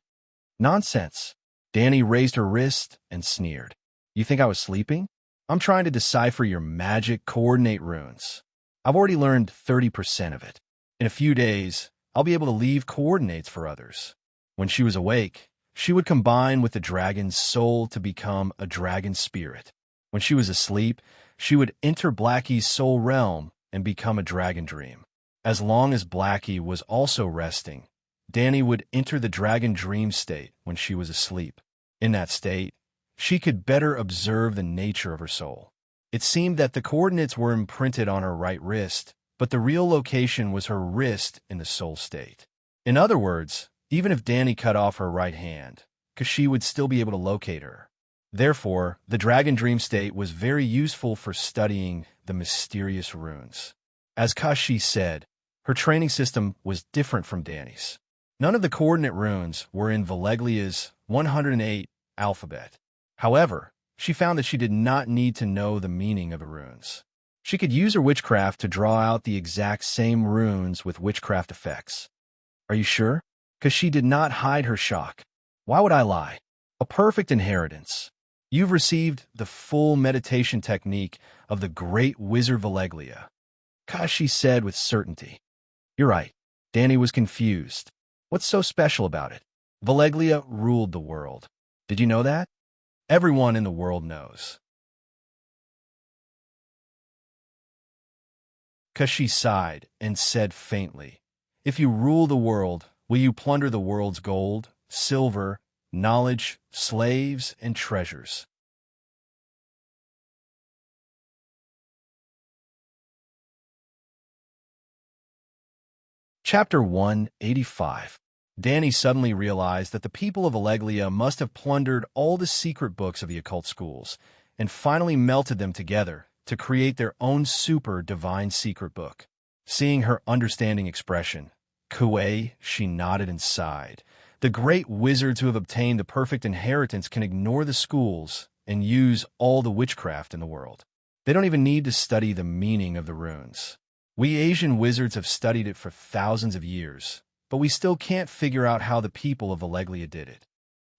Nonsense. Danny raised her wrist and sneered. You think I was sleeping? I'm trying to decipher your magic coordinate runes. I've already learned 30% of it. In a few days, I'll be able to leave coordinates for others. When she was awake, she would combine with the dragon's soul to become a dragon spirit. When she was asleep, she would enter Blackie's soul realm and become a dragon dream. As long as Blackie was also resting, Danny would enter the dragon dream state when she was asleep. In that state, she could better observe the nature of her soul. It seemed that the coordinates were imprinted on her right wrist, but the real location was her wrist in the soul state. In other words, even if Danny cut off her right hand, Kashi would still be able to locate her. Therefore, the dragon dream state was very useful for studying the mysterious runes. As Kashi said, her training system was different from Danny's. None of the coordinate runes were in Valeglia's 108 alphabet. However, she found that she did not need to know the meaning of the runes. She could use her witchcraft to draw out the exact same runes with witchcraft effects. Are you sure? Because she did not hide her shock. Why would I lie? A perfect inheritance. You've received the full meditation technique of the great wizard Valeglia, Kashi said with certainty. You're right. Danny was confused. What's so special about it? Valeglia ruled the world. Did you know that? Everyone in the world knows. Kashi sighed and said faintly, if you rule the world, will you plunder the world's gold, silver, knowledge, slaves, and treasures? Chapter 185. Danny suddenly realized that the people of Alleglia must have plundered all the secret books of the occult schools and finally melted them together to create their own super divine secret book. Seeing her understanding expression, Kuei, she nodded and sighed. The great wizards who have obtained the perfect inheritance can ignore the schools and use all the witchcraft in the world. They don't even need to study the meaning of the runes. We Asian wizards have studied it for thousands of years, but we still can't figure out how the people of Alleglia did it.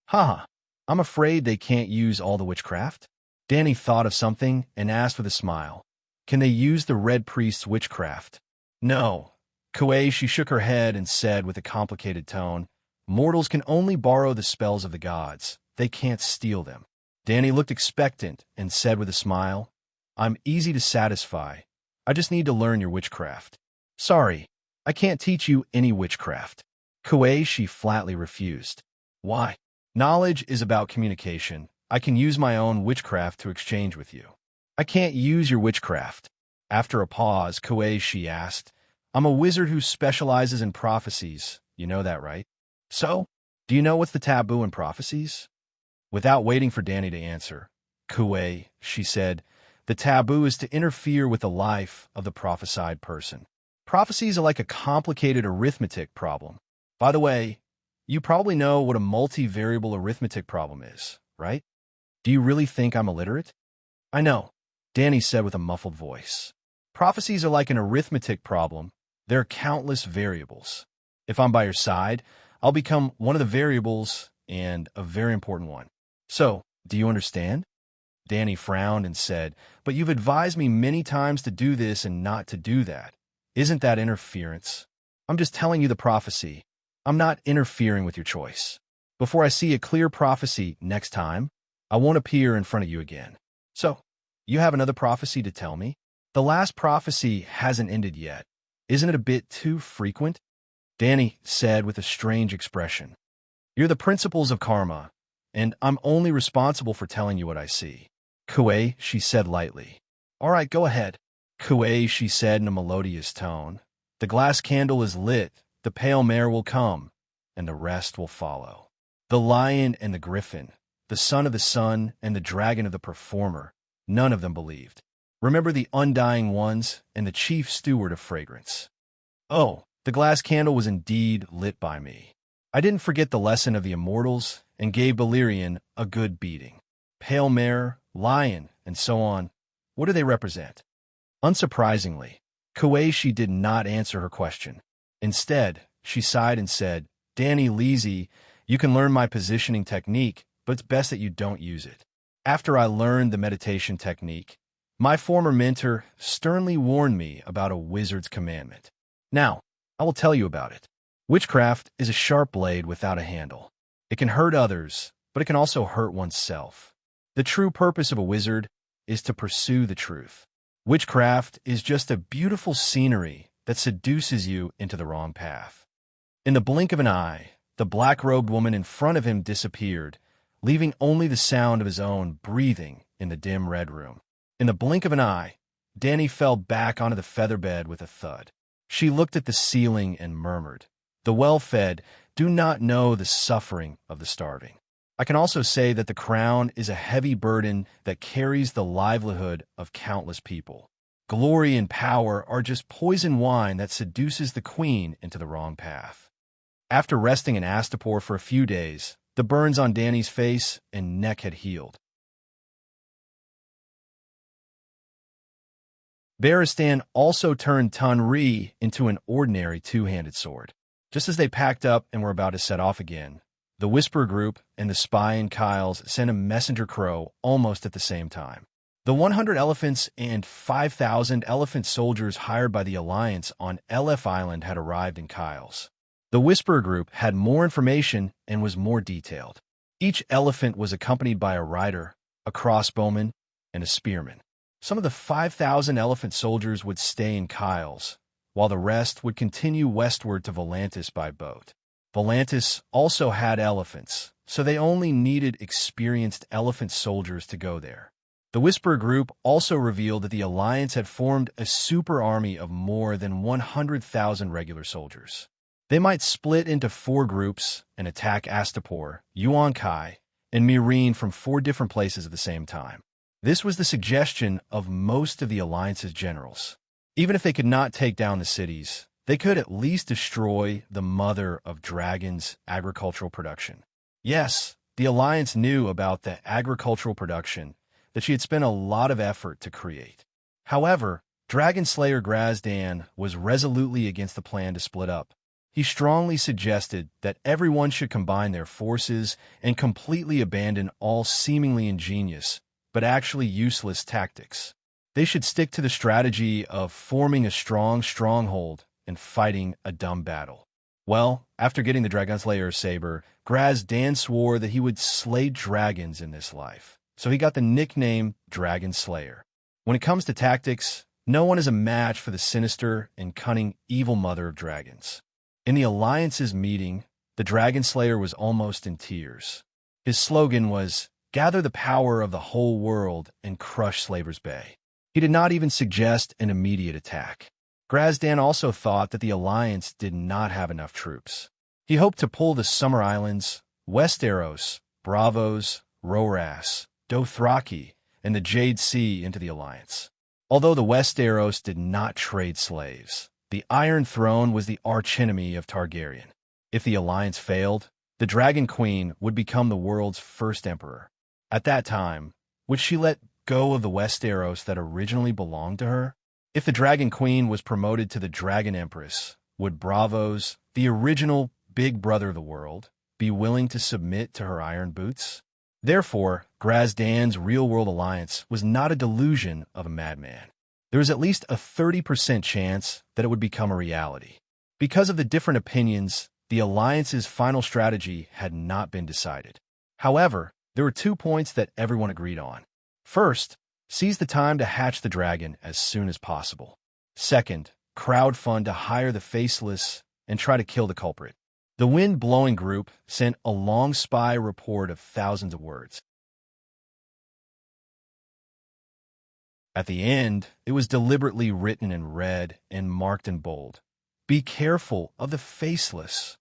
Haha, I'm afraid they can't use all the witchcraft? Danny thought of something and asked with a smile. Can they use the Red Priest's witchcraft? No. Kuei, she shook her head and said with a complicated tone, mortals can only borrow the spells of the gods. They can't steal them. Danny looked expectant and said with a smile, I'm easy to satisfy. I just need to learn your witchcraft. Sorry, I can't teach you any witchcraft. Kuei, she flatly refused. Why? Knowledge is about communication. I can use my own witchcraft to exchange with you. I can't use your witchcraft. After a pause, Kuei, she asked, I'm a wizard who specializes in prophecies. You know that, right? So, do you know what's the taboo in prophecies? Without waiting for Danny to answer, Kuei, she said, the taboo is to interfere with the life of the prophesied person. Prophecies are like a complicated arithmetic problem. By the way, you probably know what a multivariable arithmetic problem is, right? Do you really think I'm illiterate? I know, Danny said with a muffled voice. Prophecies are like an arithmetic problem. There are countless variables. If I'm by your side, I'll become one of the variables and a very important one. So, do you understand? Danny frowned and said, but you've advised me many times to do this and not to do that. Isn't that interference? I'm just telling you the prophecy. I'm not interfering with your choice. Before I see a clear prophecy next time, I won't appear in front of you again. So, you have another prophecy to tell me? The last prophecy hasn't ended yet. Isn't it a bit too frequent? Danny said with a strange expression. You're the principles of karma, and I'm only responsible for telling you what I see. Kuei, she said lightly. All right, go ahead. Kuei, she said in a melodious tone. The glass candle is lit, the pale mare will come, and the rest will follow. The lion and the griffin, the son of the sun and the dragon of the performer, none of them believed. Remember the undying ones and the chief steward of fragrance. Oh, the glass candle was indeed lit by me. I didn't forget the lesson of the immortals and gave Balerion a good beating. Pale mare, lion, and so on. What do they represent? Unsurprisingly, Kuei, she did not answer her question. Instead, she sighed and said, Danny Leasy, you can learn my positioning technique, but it's best that you don't use it. After I learned the meditation technique, my former mentor sternly warned me about a wizard's commandment. Now, I will tell you about it. Witchcraft is a sharp blade without a handle. It can hurt others, but it can also hurt oneself. The true purpose of a wizard is to pursue the truth. Witchcraft is just a beautiful scenery that seduces you into the wrong path. In the blink of an eye, the black-robed woman in front of him disappeared, leaving only the sound of his own breathing in the dim red room. In the blink of an eye, Danny fell back onto the feather bed with a thud. She looked at the ceiling and murmured, the well-fed do not know the suffering of the starving. I can also say that the crown is a heavy burden that carries the livelihood of countless people. Glory and power are just poison wine that seduces the queen into the wrong path. After resting in Astapor for a few days, the burns on Danny's face and neck had healed. Baristan also turned Tanri into an ordinary two-handed sword. Just as they packed up and were about to set off again, the Whisper Group and the Spy and Kyles sent a messenger crow almost at the same time. The 100 elephants and 5,000 elephant soldiers hired by the Alliance on LF Island had arrived in Kyles. The Whisper Group had more information and was more detailed. Each elephant was accompanied by a rider, a crossbowman, and a spearman. Some of the 5,000 elephant soldiers would stay in Kyles, while the rest would continue westward to Volantis by boat. Volantis also had elephants, so they only needed experienced elephant soldiers to go there. The Whisper group also revealed that the Alliance had formed a super army of more than 100,000 regular soldiers. They might split into 4 groups and attack Astapor, Yuan Kai, and Mirene from 4 different places at the same time. This was the suggestion of most of the Alliance's generals. Even if they could not take down the cities, they could at least destroy the mother of dragons' agricultural production. Yes, the Alliance knew about the agricultural production that she had spent a lot of effort to create. However, Dragon Slayer Grazdan was resolutely against the plan to split up. He strongly suggested that everyone should combine their forces and completely abandon all seemingly ingenious, but actually useless tactics. They should stick to the strategy of forming a strong stronghold and fighting a dumb battle. Well, after getting the Dragon Slayer's saber, Grazdan swore that he would slay dragons in this life. So he got the nickname Dragon Slayer. When it comes to tactics, no one is a match for the sinister and cunning evil mother of dragons. In the Alliance's meeting, the Dragon Slayer was almost in tears. His slogan was, "Gather the power of the whole world and crush Slaver's Bay." He did not even suggest an immediate attack. Grazdan also thought that the Alliance did not have enough troops. He hoped to pull the Summer Islands, Westeros, Bravos, Roras, Dothraki, and the Jade Sea into the Alliance. Although the Westeros did not trade slaves, the Iron Throne was the archenemy of Targaryen. If the Alliance failed, the Dragon Queen would become the world's first emperor. At that time, would she let go of the Westeros that originally belonged to her? If the Dragon Queen was promoted to the Dragon Empress, would Bravos, the original big brother of the world, be willing to submit to her iron boots? Therefore, Grazdan's real-world alliance was not a delusion of a madman. There was at least a 30% chance that it would become a reality. Because of the different opinions, the alliance's final strategy had not been decided. However, there were 2 points that everyone agreed on. First, seize the time to hatch the dragon as soon as possible. Second, crowdfund to hire the Faceless and try to kill the culprit. The wind-blowing group sent a long spy report of thousands of words. At the end, it was deliberately written in red and marked in bold. Be careful of the Faceless.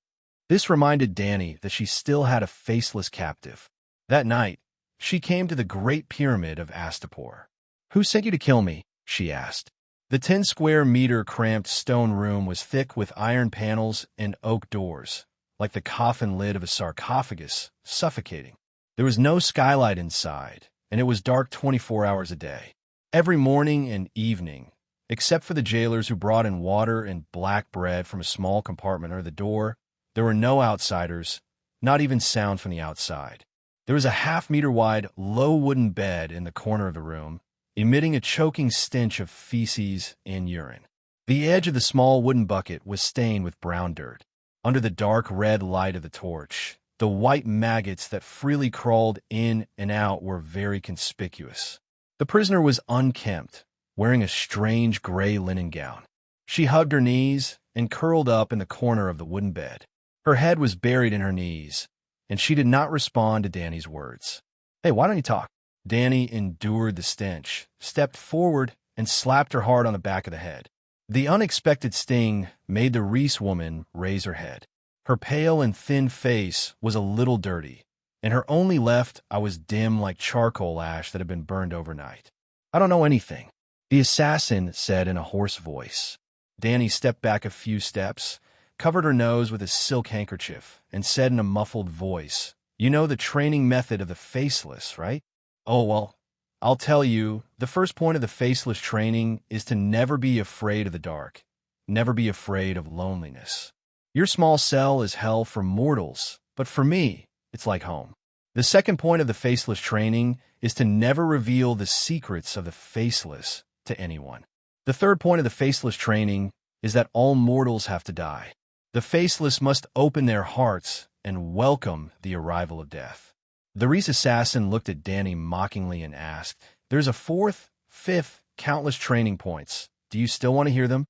This reminded Dany that she still had a faceless captive. That night, she came to the Great Pyramid of Astapor. Who sent you to kill me? She asked. The 10-square-meter cramped stone room was thick with iron panels and oak doors, like the coffin lid of a sarcophagus, suffocating. There was no skylight inside, and it was dark 24 hours a day. Every morning and evening, except for the jailers who brought in water and black bread from a small compartment under the door, there were no outsiders, not even sound from the outside. There was a half-meter-wide, low wooden bed in the corner of the room, emitting a choking stench of feces and urine. The edge of the small wooden bucket was stained with brown dirt. Under the dark red light of the torch, the white maggots that freely crawled in and out were very conspicuous. The prisoner was unkempt, wearing a strange gray linen gown. She hugged her knees and curled up in the corner of the wooden bed. Her head was buried in her knees, and she did not respond to Dany's words. "Hey, why don't you talk?" Dany endured the stench, stepped forward, and slapped her hard on the back of the head. The unexpected sting made the Reese woman raise her head. Her pale and thin face was a little dirty, and her only left eye was dim like charcoal ash that had been burned overnight. "I don't know anything," the assassin said in a hoarse voice. Dany stepped back a few steps, covered her nose with a silk handkerchief, and said in a muffled voice, "You know the training method of the Faceless, right?" "Oh, well, I'll tell you, the first point of the Faceless training is to never be afraid of the dark, never be afraid of loneliness. Your small cell is hell for mortals, but for me, it's like home. The second point of the Faceless training is to never reveal the secrets of the Faceless to anyone. The third point of the Faceless training is that all mortals have to die. The Faceless must open their hearts and welcome the arrival of death." The Reese assassin looked at Dany mockingly and asked, "There's a fourth, fifth, countless training points. Do you still want to hear them?"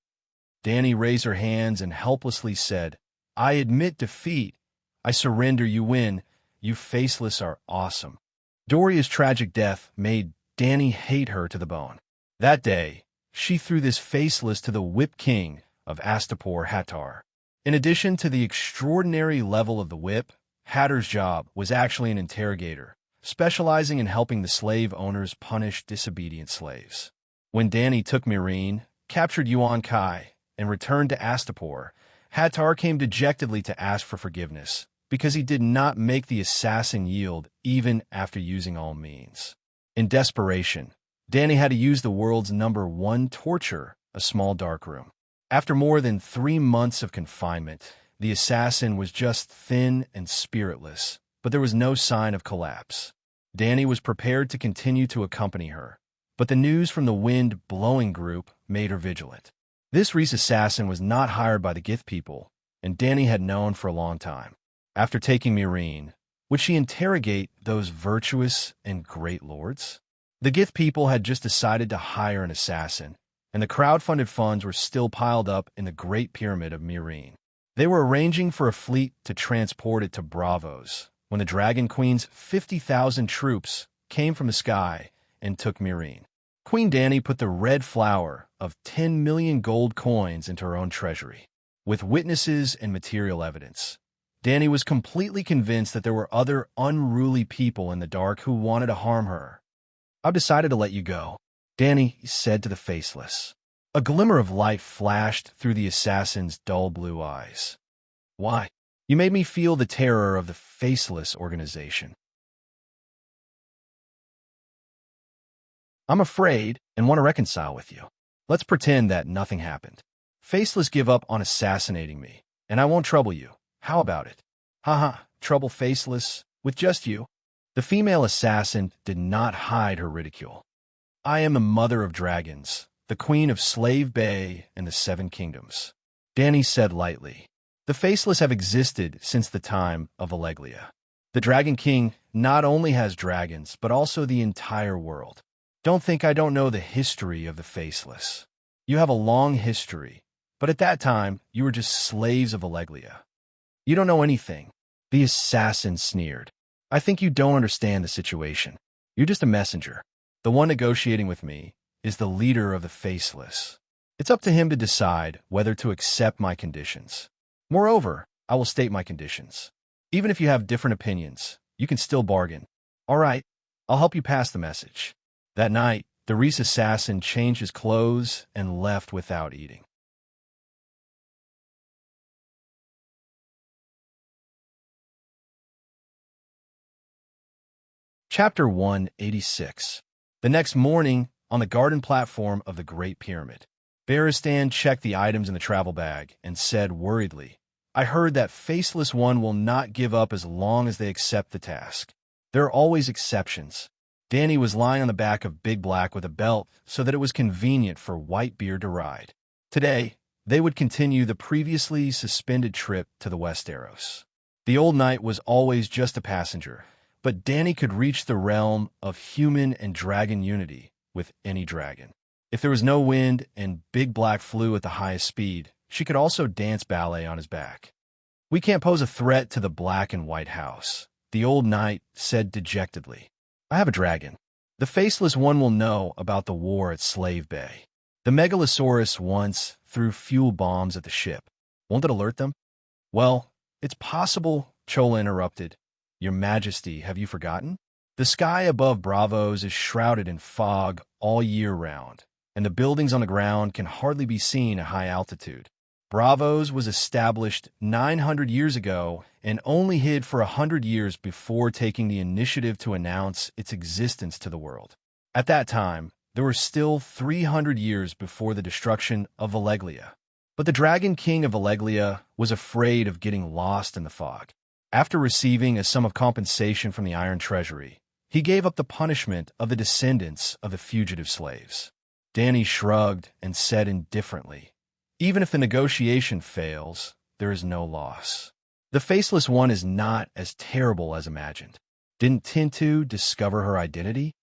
Dany raised her hands and helplessly said, "I admit defeat. I surrender. You win. You Faceless are awesome." Doria's tragic death made Danny hate her to the bone. That day, she threw this faceless to the whip king of Astapor Hattar. In addition to the extraordinary level of the whip, Hatter's job was actually an interrogator, specializing in helping the slave owners punish disobedient slaves. When Danny took Mirene, captured Yuan Kai, and returned to Astapor, Hattar came dejectedly to ask for forgiveness, because he did not make the assassin yield even after using all means. In desperation, Danny had to use the world's #1 torture, a small darkroom. After more than 3 months of confinement, the assassin was just thin and spiritless, but there was no sign of collapse. Danny was prepared to continue to accompany her, but the news from the wind-blowing group made her vigilant. This Reese assassin was not hired by the Gith people, and Danny had known for a long time. After taking Mirene, would she interrogate those virtuous and great lords? The Gith people had just decided to hire an assassin, and the crowd-funded funds were still piled up in the Great Pyramid of Mirene. They were arranging for a fleet to transport it to Bravos, when the Dragon Queen's 50,000 troops came from the sky and took Mirene. Queen Danny put the red flower of 10 million gold coins into her own treasury. With witnesses and material evidence, Danny was completely convinced that there were other unruly people in the dark who wanted to harm her. "I've decided to let you go," Danny said to the faceless. A glimmer of light flashed through the assassin's dull blue eyes. "Why? You made me feel the terror of the faceless organization." "I'm afraid and want to reconcile with you. Let's pretend that nothing happened. Faceless give up on assassinating me, and I won't trouble you. How about it?" "Haha, trouble Faceless with just you." The female assassin did not hide her ridicule. "I am the mother of dragons, the queen of Slave Bay and the 7 kingdoms," Danny said lightly. "The Faceless have existed since the time of Alleglia. The Dragon King not only has dragons, but also the entire world. Don't think I don't know the history of the Faceless. You have a long history, but at that time, you were just slaves of Alleglia. You don't know anything." The assassin sneered. "I think you don't understand the situation. You're just a messenger. The one negotiating with me is the leader of the Faceless. It's up to him to decide whether to accept my conditions. Moreover, I will state my conditions. Even if you have different opinions, you can still bargain. All right, I'll help you pass the message." That night, the Reese assassin changed his clothes and left without eating. Chapter 186. The next morning, on the garden platform of the Great Pyramid, Baristan checked the items in the travel bag and said worriedly, "I heard that Faceless One will not give up as long as they accept the task. There are always exceptions." Danny was lying on the back of Big Black with a belt so that it was convenient for Whitebeard to ride. Today, they would continue the previously suspended trip to the Westeros. The old knight was always just a passenger, but Danny could reach the realm of human and dragon unity with any dragon. If there was no wind and Big Black flew at the highest speed, she could also dance ballet on his back. "We can't pose a threat to the Black and White House," the old knight said dejectedly. "I have a dragon. The Faceless One will know about the war at Slave Bay. The Megalosaurus once threw fuel bombs at the ship. Won't it alert them?" "Well, it's possible," Chola interrupted. "Your Majesty, have you forgotten? The sky above Bravos is shrouded in fog all year round, and the buildings on the ground can hardly be seen at high altitude. Bravos was established 900 years ago and only hid for 100 years before taking the initiative to announce its existence to the world. At that time, there were still 300 years before the destruction of Alleglia. But the Dragon King of Alleglia was afraid of getting lost in the fog. After receiving a sum of compensation from the Iron Treasury, he gave up the punishment of the descendants of the fugitive slaves." Danny shrugged and said indifferently, "Even if the negotiation fails, there is no loss. The Faceless One is not as terrible as imagined. Didn't Tintu discover her identity?"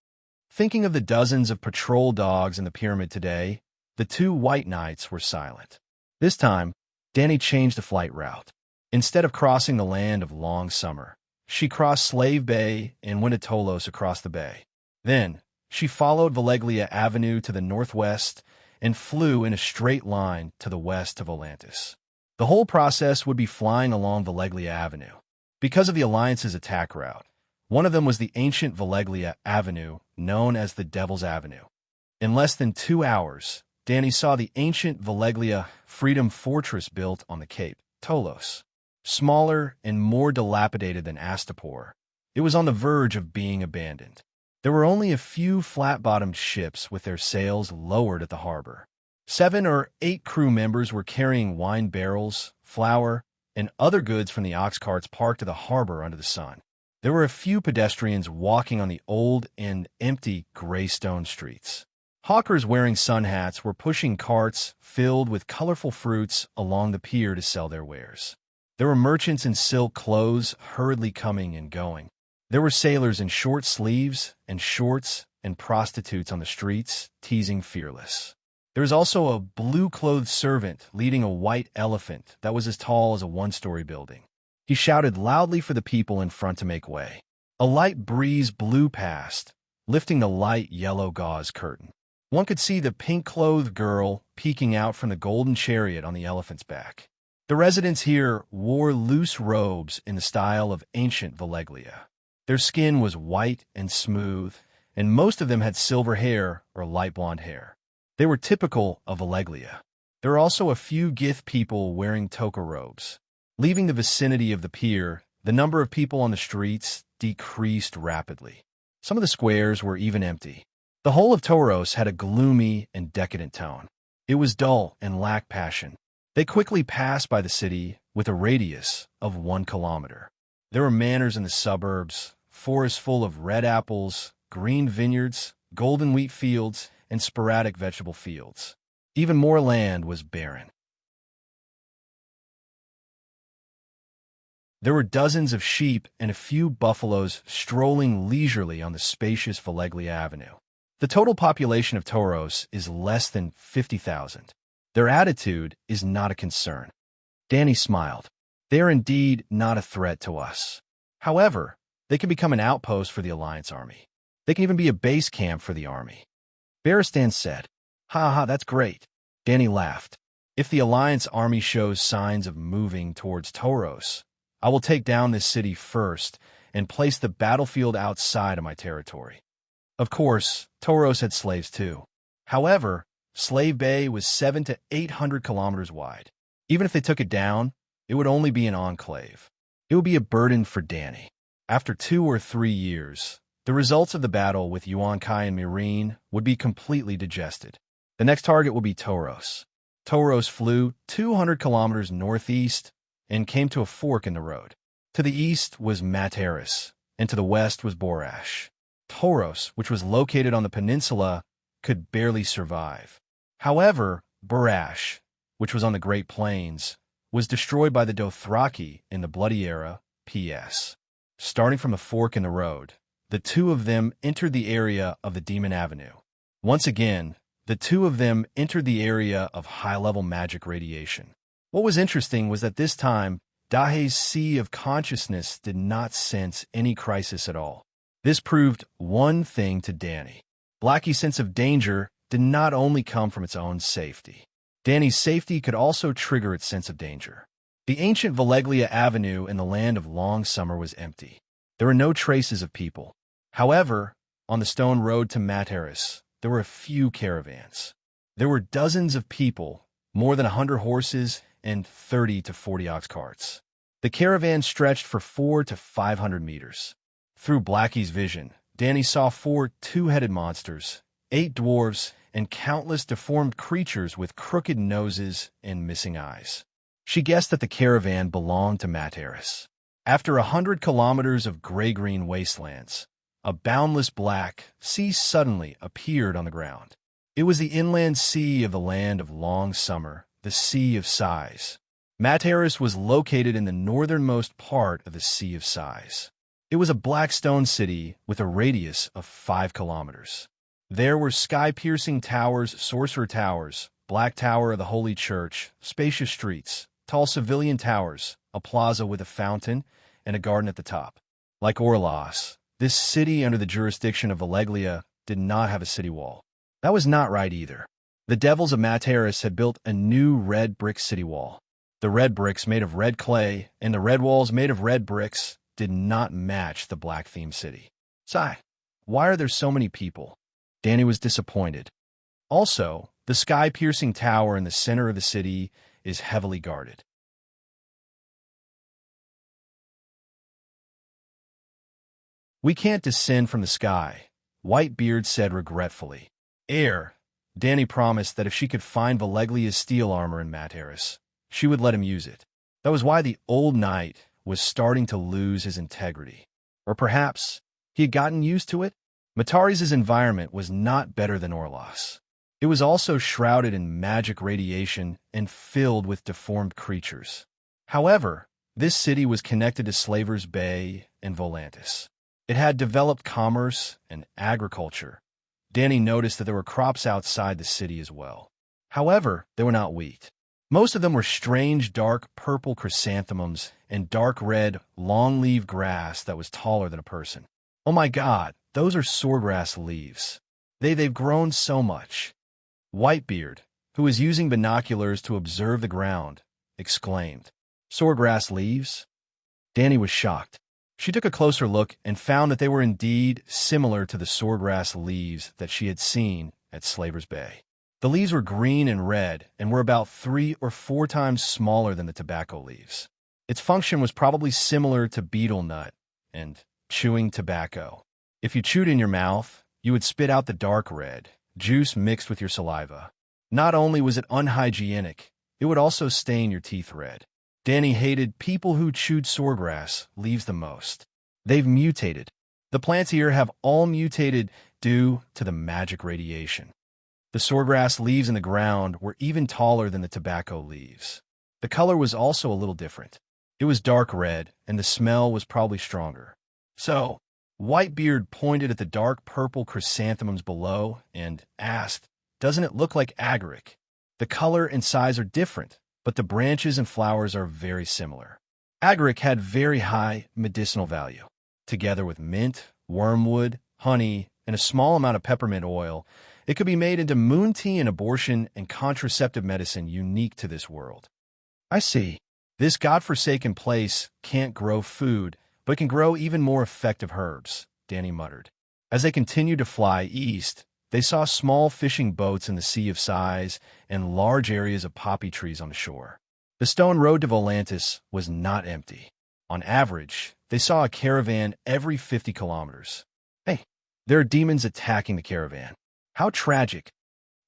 Thinking of the dozens of patrol dogs in the pyramid today, the 2 white knights were silent. This time, Danny changed the flight route. Instead of crossing the land of long summer, she crossed Slave Bay and went to Tolos across the bay. Then, She followed Valeglia Avenue to the northwest and flew in a straight line to the west of Volantis. The whole process would be flying along Valeglia Avenue. Because of the Alliance's attack route, one of them was the ancient Valeglia Avenue, known as the Devil's Avenue. In less than 2 hours, Danny saw the ancient Valeglia Freedom Fortress built on the Cape, Tolos. Smaller and more dilapidated than Astapor, it was on the verge of being abandoned. There were only a few flat-bottomed ships with their sails lowered at the harbor. 7 or 8 crew members were carrying wine barrels, flour, and other goods from the ox carts parked at the harbor under the sun. There were a few pedestrians walking on the old and empty gray stone streets. Hawkers wearing sun hats were pushing carts filled with colorful fruits along the pier to sell their wares. There were merchants in silk clothes hurriedly coming and going. There were sailors in short sleeves and shorts and prostitutes on the streets, teasing fearless. There was also a blue-clothed servant leading a white elephant that was as tall as a one-story building. He shouted loudly for the people in front to make way. A light breeze blew past, lifting the light yellow gauze curtain. One could see the pink-clothed girl peeking out from the golden chariot on the elephant's back. The residents here wore loose robes in the style of ancient Valeglia. Their skin was white and smooth, and most of them had silver hair or light blonde hair. They were typical of Valeglia. There were also a few Gith people wearing toga robes. Leaving the vicinity of the pier, the number of people on the streets decreased rapidly. Some of the squares were even empty. The whole of Tauros had a gloomy and decadent tone. It was dull and lacked passion. They quickly passed by the city with a radius of 1 kilometer. There were manors in the suburbs, forests full of red apples, green vineyards, golden wheat fields, and sporadic vegetable fields. Even more land was barren. There were dozens of sheep and a few buffaloes strolling leisurely on the spacious Valeglia Avenue. The total population of Tauros is less than 50,000. Their attitude is not a concern. Danny smiled. They are indeed not a threat to us. However, they can become an outpost for the Alliance army. They can even be a base camp for the army. Barristan said, "Ha ha, that's great." Danny laughed. "If the Alliance army shows signs of moving towards Tauros, I will take down this city first and place the battlefield outside of my territory." Of course, Tauros had slaves too. However, Slave Bay was 700 to 800 kilometers wide. Even if they took it down, it would only be an enclave. It would be a burden for Danny. After 2 or 3 years, the results of the battle with Yuan Kai and Mirene would be completely digested. The next target would be Tauros. Tauros flew 200 kilometers northeast and came to a fork in the road. To the east was Materis, and to the west was Borash. Tauros, which was located on the peninsula, could barely survive. However, Borash, which was on the Great Plains, was destroyed by the Dothraki in the Bloody Era, PS. Starting from a fork in the road, the two of them entered the area of the Demon Avenue. Once again, the two of them entered the area of high-level magic radiation. What was interesting was that this time, Dahe's Sea of Consciousness did not sense any crisis at all. This proved one thing to Danny. Blackie's sense of danger did not only come from its own safety. Danny's safety could also trigger its sense of danger. The ancient Valeglia Avenue in the land of Long Summer was empty. There were no traces of people. However, on the stone road to Materis, there were a few caravans. There were dozens of people, more than 100 horses, and 30 to 40 ox carts. The caravan stretched for 400 to 500 meters. Through Blackie's vision, Danny saw 4 two-headed monsters, 8 dwarves, and countless deformed creatures with crooked noses and missing eyes. She guessed that the caravan belonged to Materis. After 100 kilometers of gray-green wastelands, a boundless black sea suddenly appeared on the ground. It was the inland sea of the land of Long Summer, the Sea of Sighs. Materis was located in the northernmost part of the Sea of Sighs. It was a black stone city with a radius of 5 kilometers. There were sky-piercing towers, sorcerer towers, Black Tower of the Holy Church, spacious streets, tall civilian towers, a plaza with a fountain, and a garden at the top. Like Orlos, this city under the jurisdiction of Valeglia did not have a city wall. That was not right either. The devils of Materis had built a new red brick city wall. The red bricks made of red clay and the red walls made of red bricks did not match the black-themed city. Sigh, why are there so many people? Danny was disappointed. Also, the sky-piercing tower in the center of the city is heavily guarded. We can't descend from the sky, Whitebeard said regretfully. Danny promised that if she could find Valeglia's steel armor in Materis, she would let him use it. That was why the old knight was starting to lose his integrity. Or perhaps he had gotten used to it? Mataris' environment was not better than Orlos. It was also shrouded in magic radiation and filled with deformed creatures. However, this city was connected to Slaver's Bay and Volantis. It had developed commerce and agriculture. Danny noticed that there were crops outside the city as well. However, they were not wheat. Most of them were strange dark purple chrysanthemums and dark red long-leaved grass that was taller than a person. Oh my God, those are swordgrass leaves. They've grown so much. Whitebeard, who was using binoculars to observe the ground, exclaimed, "Swordgrass leaves?" Danny was shocked. She took a closer look and found that they were indeed similar to the swordgrass leaves that she had seen at Slaver's Bay. The leaves were green and red and were about 3 or 4 times smaller than the tobacco leaves. Its function was probably similar to betel nut and chewing tobacco. If you chewed in your mouth, you would spit out the dark red, juice mixed with your saliva. Not only was it unhygienic, it would also stain your teeth red. Danny hated people who chewed swordgrass leaves the most. They've mutated. The plants here have all mutated due to the magic radiation. The swordgrass leaves in the ground were even taller than the tobacco leaves. The color was also a little different. It was dark red, and the smell was probably stronger. So, Whitebeard pointed at the dark purple chrysanthemums below and asked, "Doesn't it look like agaric? The color and size are different, but the branches and flowers are very similar." Agaric had very high medicinal value. Together with mint, wormwood, honey, and a small amount of peppermint oil, it could be made into moon tea and abortion and contraceptive medicine unique to this world. I see. This godforsaken place can't grow food, but can grow even more effective herbs, Danny muttered. As they continued to fly east, they saw small fishing boats in the Sea of Sighs and large areas of poppy trees on the shore. The stone road to Volantis was not empty. On average, they saw a caravan every 50 kilometers. Hey, there are demons attacking the caravan. How tragic.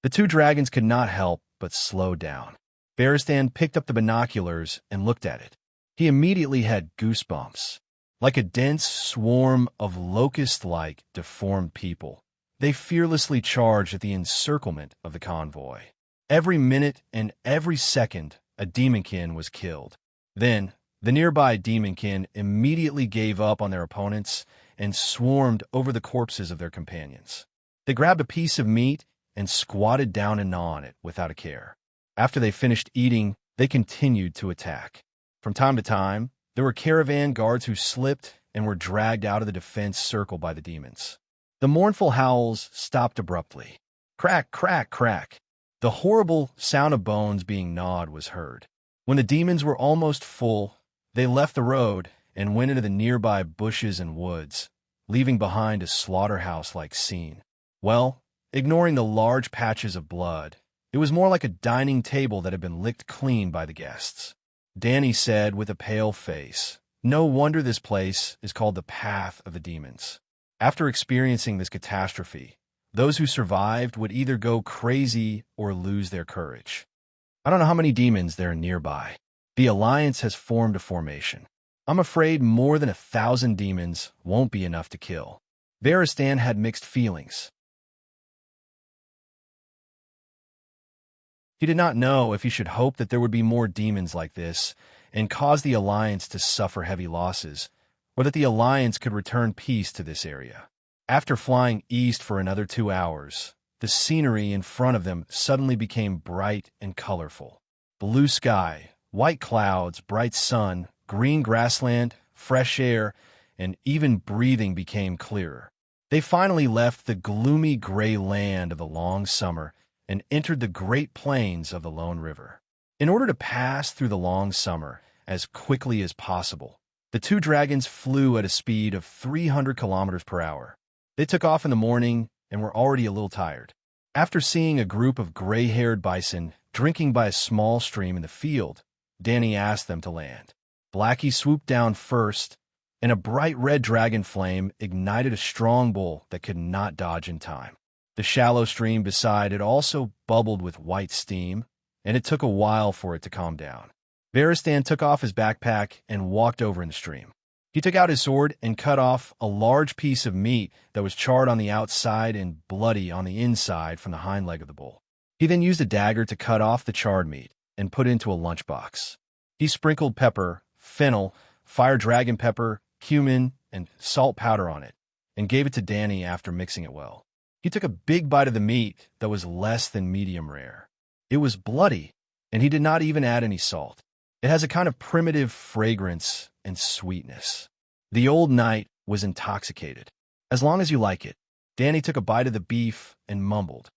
The two dragons could not help but slow down. Baristan picked up the binoculars and looked at it. He immediately had goosebumps. Like a dense swarm of locust-like, deformed people, they fearlessly charged at the encirclement of the convoy. Every minute and every second, a demonkin was killed. Then, the nearby demonkin immediately gave up on their opponents and swarmed over the corpses of their companions. They grabbed a piece of meat and squatted down and gnawed on it without a care. After they finished eating, they continued to attack. From time to time, there were caravan guards who slipped and were dragged out of the defense circle by the demons. The mournful howls stopped abruptly. Crack, crack, crack. The horrible sound of bones being gnawed was heard. When the demons were almost full, they left the road and went into the nearby bushes and woods, leaving behind a slaughterhouse-like scene. Well, ignoring the large patches of blood, it was more like a dining table that had been licked clean by the guests. Danny said with a pale face, "No wonder this place is called the Path of the Demons." After experiencing this catastrophe, those who survived would either go crazy or lose their courage. I don't know how many demons there are nearby. The Alliance has formed a formation. I'm afraid more than 1,000 demons won't be enough to kill. Baristan had mixed feelings. He did not know if he should hope that there would be more demons like this and cause the Alliance to suffer heavy losses, or that the Alliance could return peace to this area. After flying east for another 2 hours, the scenery in front of them suddenly became bright and colorful. Blue sky, white clouds, bright sun, green grassland, fresh air, and even breathing became clearer. They finally left the gloomy gray land of the long summer and entered the great plains of the Lone River. In order to pass through the long summer as quickly as possible, the two dragons flew at a speed of 300 kilometers per hour. They took off in the morning and were already a little tired. After seeing a group of gray-haired bison drinking by a small stream in the field, Danny asked them to land. Blackie swooped down first, and a bright red dragon flame ignited a strong bull that could not dodge in time. The shallow stream beside it also bubbled with white steam, and it took a while for it to calm down. Varistan took off his backpack and walked over in the stream. He took out his sword and cut off a large piece of meat that was charred on the outside and bloody on the inside from the hind leg of the bull. He then used a dagger to cut off the charred meat and put it into a lunchbox. He sprinkled pepper, fennel, fire dragon pepper, cumin, and salt powder on it, and gave it to Danny after mixing it well. He took a big bite of the meat that was less than medium rare. It was bloody, and he did not even add any salt. It has a kind of primitive fragrance and sweetness. The old knight was intoxicated. As long as you like it. Danny took a bite of the beef and mumbled.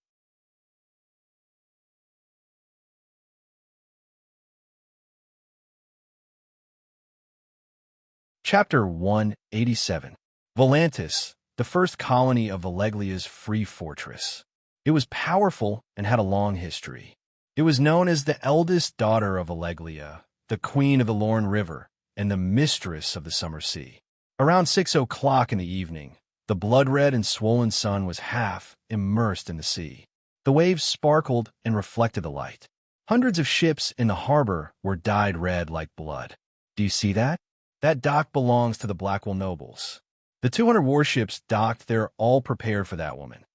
Chapter 187. Volantis, the first colony of Valeglia's free fortress. It was powerful and had a long history. It was known as the eldest daughter of Valeglia, the queen of the Lorne River, and the mistress of the summer sea. Around 6 o'clock in the evening, the blood-red and swollen sun was half immersed in the sea. The waves sparkled and reflected the light. Hundreds of ships in the harbor were dyed red like blood. Do you see that? That dock belongs to the Blackwell nobles. The 200 warships docked there, all prepared for that woman.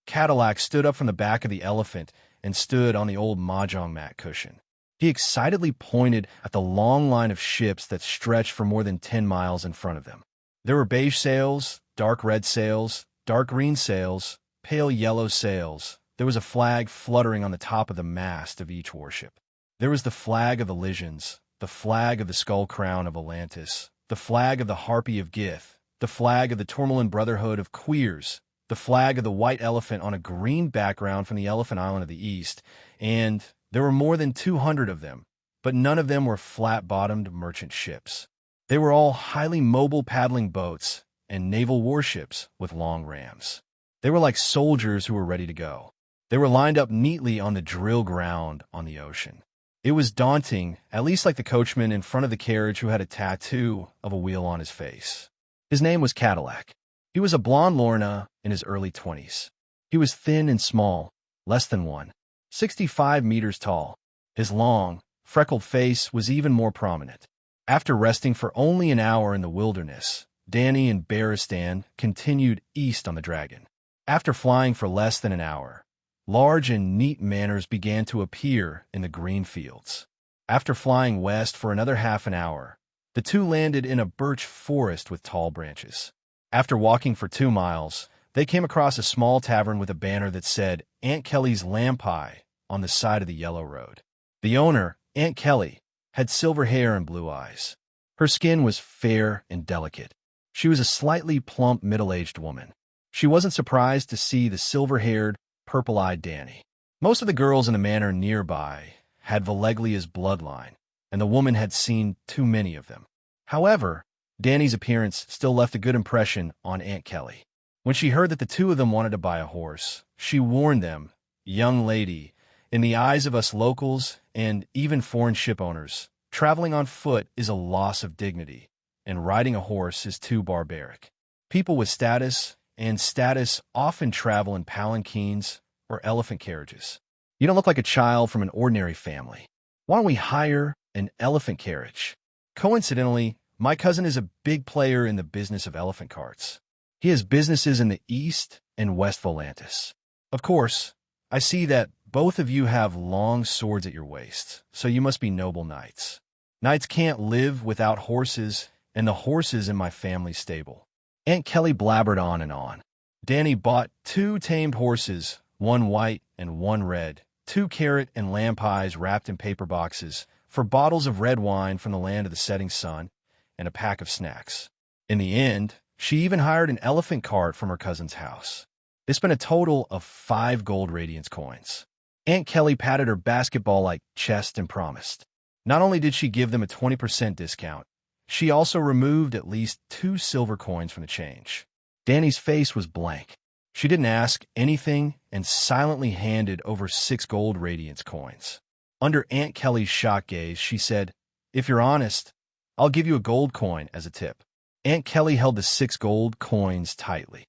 Cadillac stood up from the back of the elephant and stood on the old mahjong mat cushion. He excitedly pointed at the long line of ships that stretched for more than 10 miles in front of them. There were beige sails, dark red sails, dark green sails, pale yellow sails. There was a flag fluttering on the top of the mast of each warship. There was the flag of the Lysians, the flag of the skull crown of Volantis, the flag of the Harpy of Gith, the flag of the Tourmaline Brotherhood of Queers, the flag of the white elephant on a green background from the Elephant Island of the East, and there were more than 200 of them, but none of them were flat-bottomed merchant ships. They were all highly mobile paddling boats and naval warships with long rams. They were like soldiers who were ready to go. They were lined up neatly on the drill ground on the ocean. It was daunting, at least like the coachman in front of the carriage who had a tattoo of a wheel on his face. His name was Cadillac. He was a blonde Lorna in his early 20s. He was thin and small, less than 165 meters tall. His long, freckled face was even more prominent. After resting for only an hour in the wilderness, Danny and Baristan continued east on the Dragon. After flying for less than an hour, large and neat manors began to appear in the green fields. After flying west for another half an hour, the two landed in a birch forest with tall branches. After walking for 2 miles, they came across a small tavern with a banner that said Aunt Kelly's Lamb Pie on the side of the yellow road. The owner, Aunt Kelly, had silver hair and blue eyes. Her skin was fair and delicate. She was a slightly plump, middle-aged woman. She wasn't surprised to see the silver-haired, purple-eyed Danny. Most of the girls in the manor nearby had Valeglia's bloodline, and the woman had seen too many of them. However, Danny's appearance still left a good impression on Aunt Kelly. When she heard that the two of them wanted to buy a horse, she warned them, "Young lady, in the eyes of us locals and even foreign ship owners, traveling on foot is a loss of dignity, and riding a horse is too barbaric. People with status and status often travel in palanquins or elephant carriages. You don't look like a child from an ordinary family. Why don't we hire an elephant carriage?" Coincidentally, my cousin is a big player in the business of elephant carts. He has businesses in the East and West Volantis. Of course, I see that both of you have long swords at your waists, so you must be noble knights. Knights can't live without horses, and the horses in my family's stable. Aunt Kelly blabbered on and on. Danny bought 2 tamed horses, 1 white and 1 red, 2 carrot and lamb pies wrapped in paper boxes, for bottles of red wine from the land of the setting sun, and a pack of snacks. In the end, She even hired an elephant cart from her cousin's house. They spent a total of 5 gold radiance coins. Aunt Kelly patted her basketball-like chest and promised. Not only did she give them a 20% discount, she also removed at least 2 silver coins from the change. Danny's face was blank. She didn't ask anything and silently handed over 6 gold radiance coins. Under Aunt Kelly's shocked gaze, she said, "If you're honest, I'll give you a gold coin as a tip." Aunt Kelly held the 6 gold coins tightly.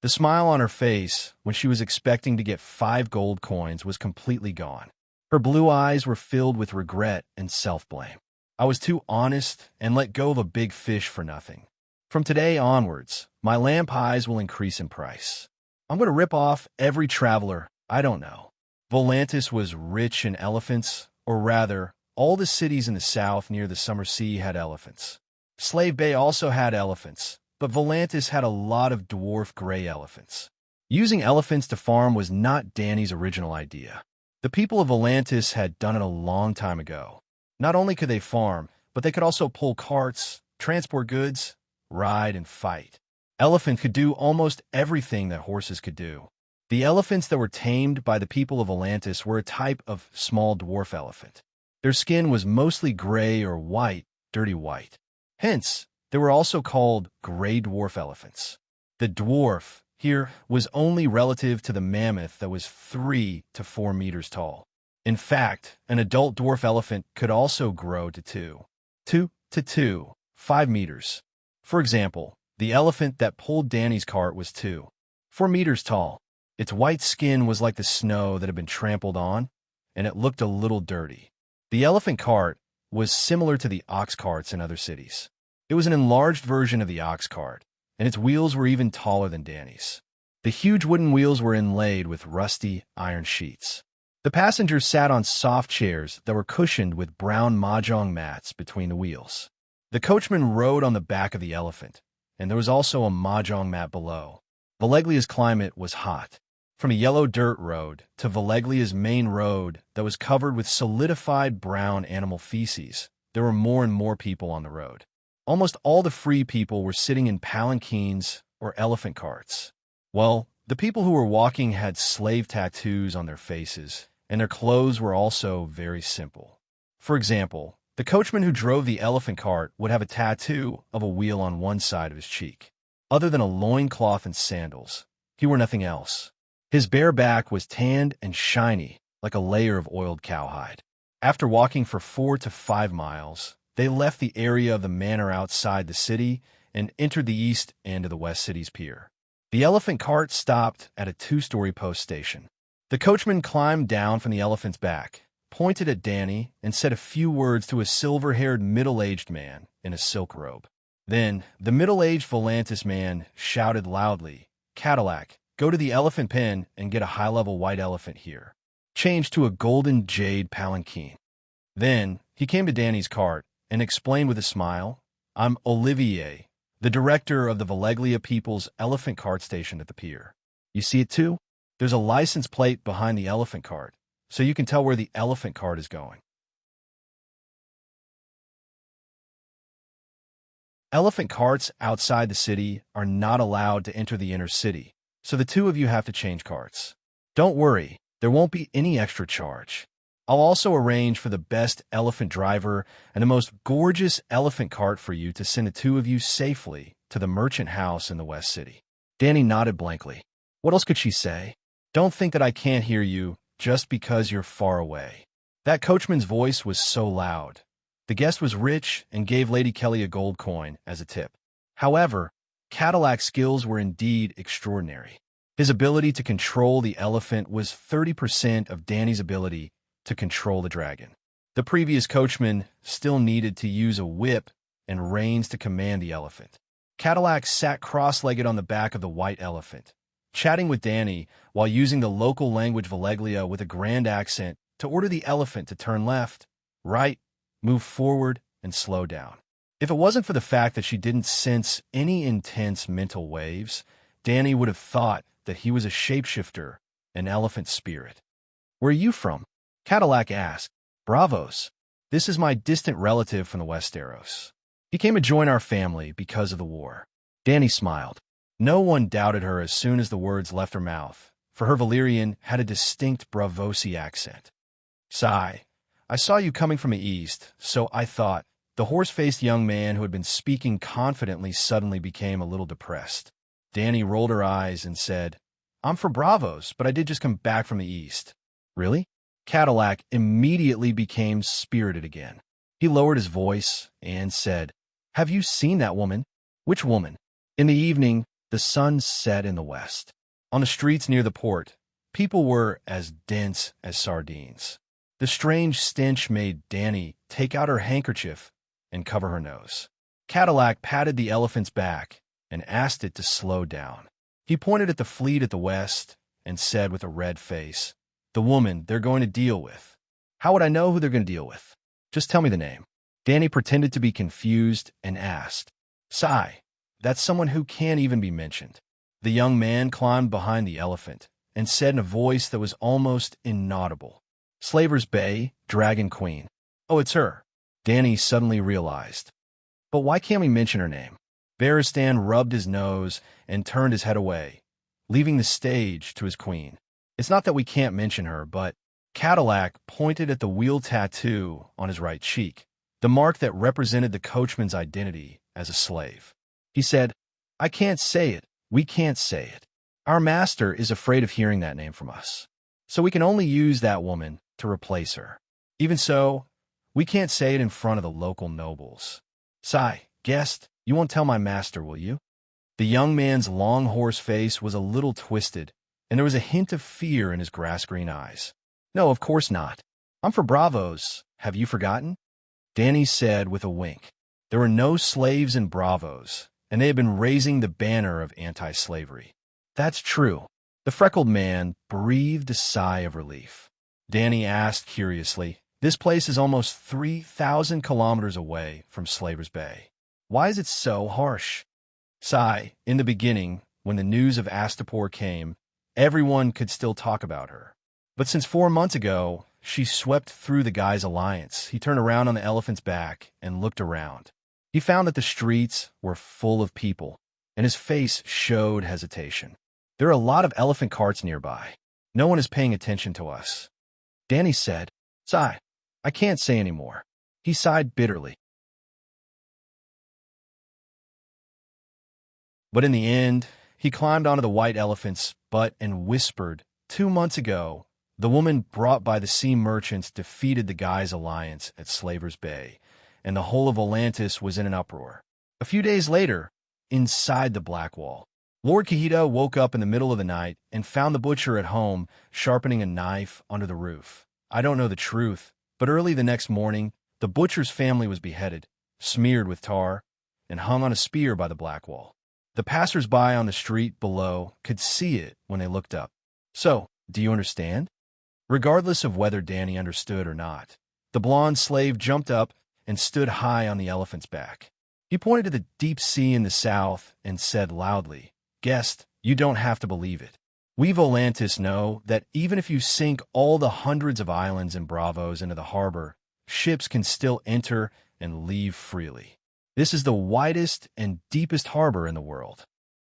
The smile on her face, when she was expecting to get 5 gold coins, was completely gone. Her blue eyes were filled with regret and self-blame. I was too honest and let go of a big fish for nothing. From today onwards, my lamb pies will increase in price. I'm going to rip off every traveler I don't know. Volantis was rich in elephants, or rather, all the cities in the south near the summer sea had elephants. Slave Bay also had elephants, but Volantis had a lot of dwarf gray elephants. Using elephants to farm was not Danny's original idea. The people of Volantis had done it a long time ago. Not only could they farm, but they could also pull carts, transport goods, ride, and fight. Elephants could do almost everything that horses could do. The elephants that were tamed by the people of Volantis were a type of small dwarf elephant. Their skin was mostly gray or white, dirty white. Hence, they were also called gray dwarf elephants. The dwarf here was only relative to the mammoth that was 3 to 4 meters tall. In fact, an adult dwarf elephant could also grow to 5 meters. For example, the elephant that pulled Danny's cart was 4 meters tall. Its white skin was like the snow that had been trampled on, and it looked a little dirty. The elephant cart was similar to the ox carts in other cities. It was an enlarged version of the ox cart, and its wheels were even taller than Danny's. The huge wooden wheels were inlaid with rusty iron sheets. The passengers sat on soft chairs that were cushioned with brown mahjong mats between the wheels. The coachman rode on the back of the elephant, and there was also a mahjong mat below. Valeglia's climate was hot. From a yellow dirt road to Valeglia's main road that was covered with solidified brown animal feces, there were more and more people on the road. Almost all the free people were sitting in palanquins or elephant carts. Well, the people who were walking had slave tattoos on their faces, and their clothes were also very simple. For example, the coachman who drove the elephant cart would have a tattoo of a wheel on one side of his cheek. Other than a loincloth and sandals, he wore nothing else. His bare back was tanned and shiny, like a layer of oiled cowhide. After walking for 4 to 5 miles, they left the area of the manor outside the city and entered the east end of the West City's pier. The elephant cart stopped at a 2-story post station. The coachman climbed down from the elephant's back, pointed at Danny, and said a few words to a silver-haired middle-aged man in a silk robe. Then, the middle-aged Volantis man shouted loudly, "Cadillac, go to the elephant pen and get a high-level white elephant here. Change to a golden jade palanquin." Then, he came to Danny's cart and explained with a smile, "I'm Olivier, the director of the Valeglia People's Elephant Cart Station at the pier. You see it too? There's a license plate behind the elephant cart, so you can tell where the elephant cart is going." Elephant carts outside the city are not allowed to enter the inner city, so the two of you have to change carts. Don't worry, there won't be any extra charge. I'll also arrange for the best elephant driver and the most gorgeous elephant cart for you to send the two of you safely to the merchant house in the West City. Danny nodded blankly. What else could she say? Don't think that I can't hear you just because you're far away. That coachman's voice was so loud. The guest was rich and gave Lady Kelly a gold coin as a tip. However, Cadillac's skills were indeed extraordinary. His ability to control the elephant was 30% of Danny's ability to control the dragon. The previous coachman still needed to use a whip and reins to command the elephant. Cadillac sat cross-legged on the back of the white elephant, chatting with Danny while using the local language Valeglia with a grand accent to order the elephant to turn left, right, move forward, and slow down. If it wasn't for the fact that she didn't sense any intense mental waves, Danny would have thought that he was a shapeshifter, an elephant spirit. Where are you from? Cadillac asked. Bravos. This is my distant relative from the Westeros. He came to join our family because of the war. Dany smiled. No one doubted her as soon as the words left her mouth, for her Valyrian had a distinct Braavosi accent. Sigh. I saw you coming from the east, so I thought. The horse-faced young man who had been speaking confidently suddenly became a little depressed. Dany rolled her eyes and said, I'm for Braavos, but I did just come back from the east. Really? Cadillac immediately became spirited again. He lowered his voice and said, Have you seen that woman? Which woman? In the evening, the sun set in the west. On the streets near the port, people were as dense as sardines. The strange stench made Dany take out her handkerchief and cover her nose. Cadillac patted the elephant's back and asked it to slow down. He pointed at the fleet at the west and said with a red face, The woman they're going to deal with. How would I know who they're going to deal with? Just tell me the name. Dany pretended to be confused and asked, Sigh, that's someone who can't even be mentioned. The young man climbed behind the elephant and said in a voice that was almost inaudible, Slaver's Bay, Dragon Queen. Oh, it's her. Dany suddenly realized. But why can't we mention her name? Barristan rubbed his nose and turned his head away, leaving the stage to his queen. It's not that we can't mention her, but Cadillac pointed at the wheel tattoo on his right cheek, the mark that represented the coachman's identity as a slave. He said, I can't say it. We can't say it. Our master is afraid of hearing that name from us, so we can only use that woman to replace her. Even so, we can't say it in front of the local nobles. Sigh, guest, you won't tell my master, will you? The young man's long horse face was a little twisted, and there was a hint of fear in his grass-green eyes. No, of course not. I'm for Braavos. Have you forgotten? Dany said with a wink. There were no slaves in Braavos, and they had been raising the banner of anti-slavery. That's true. The freckled man breathed a sigh of relief. Dany asked curiously, This place is almost 3,000 kilometers away from Slaver's Bay. Why is it so harsh? Sigh, in the beginning, when the news of Astapor came, everyone could still talk about her. But since 4 months ago, she swept through the guy's alliance. He turned around on the elephant's back and looked around. He found that the streets were full of people, and his face showed hesitation. There are a lot of elephant carts nearby. No one is paying attention to us. Dany said, Sigh, I can't say any more. He sighed bitterly. But in the end, he climbed onto the white elephant's butt and whispered, 2 months ago, the woman brought by the sea merchants defeated the guy's alliance at Slaver's Bay, and the whole of Volantis was in an uproar. A few days later, inside the Black Wall, Lord Kahita woke up in the middle of the night and found the butcher at home sharpening a knife under the roof. I don't know the truth, but early the next morning, the butcher's family was beheaded, smeared with tar, and hung on a spear by the Black Wall. The passers-by on the street below could see it when they looked up. So, do you understand? Regardless of whether Dany understood or not, the blonde slave jumped up and stood high on the elephant's back. He pointed to the deep sea in the south and said loudly, Guest, you don't have to believe it. We Volantis know that even if you sink all the hundreds of islands and Braavos into the harbor, ships can still enter and leave freely. This is the widest and deepest harbor in the world.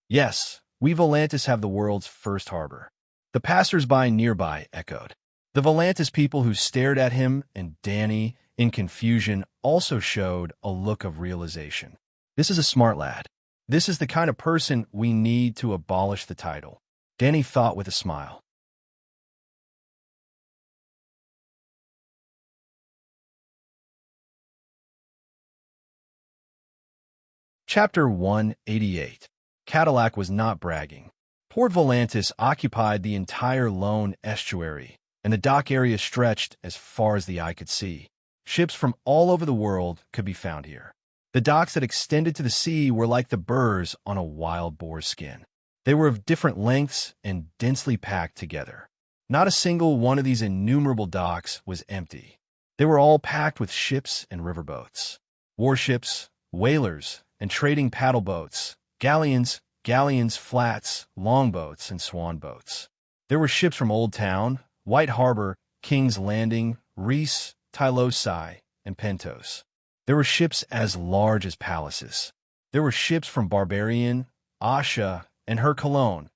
Yes, we Volantis have the world's first harbor. The passers-by nearby echoed. The Volantis people who stared at him and Dany in confusion also showed a look of realization. This is a smart lad. This is the kind of person we need to abolish the title. Dany thought with a smile. Chapter 188. Cadillac was not bragging. Port Volantis occupied the entire Lone estuary, and the dock area stretched as far as the eye could see. Ships from all over the world could be found here. The docks that extended to the sea were like the burrs on a wild boar's skin. They were of different lengths and densely packed together. Not a single one of these innumerable docks was empty. They were all packed with ships and riverboats, warships, whalers, and trading paddle boats, galleons, flats, longboats, and swan boats. There were ships from Old Town, White Harbor, King's Landing, Reese, Tylosai, and pentos. There were ships as large as palaces. There were ships from Barbarian, Asha, and her Cologne.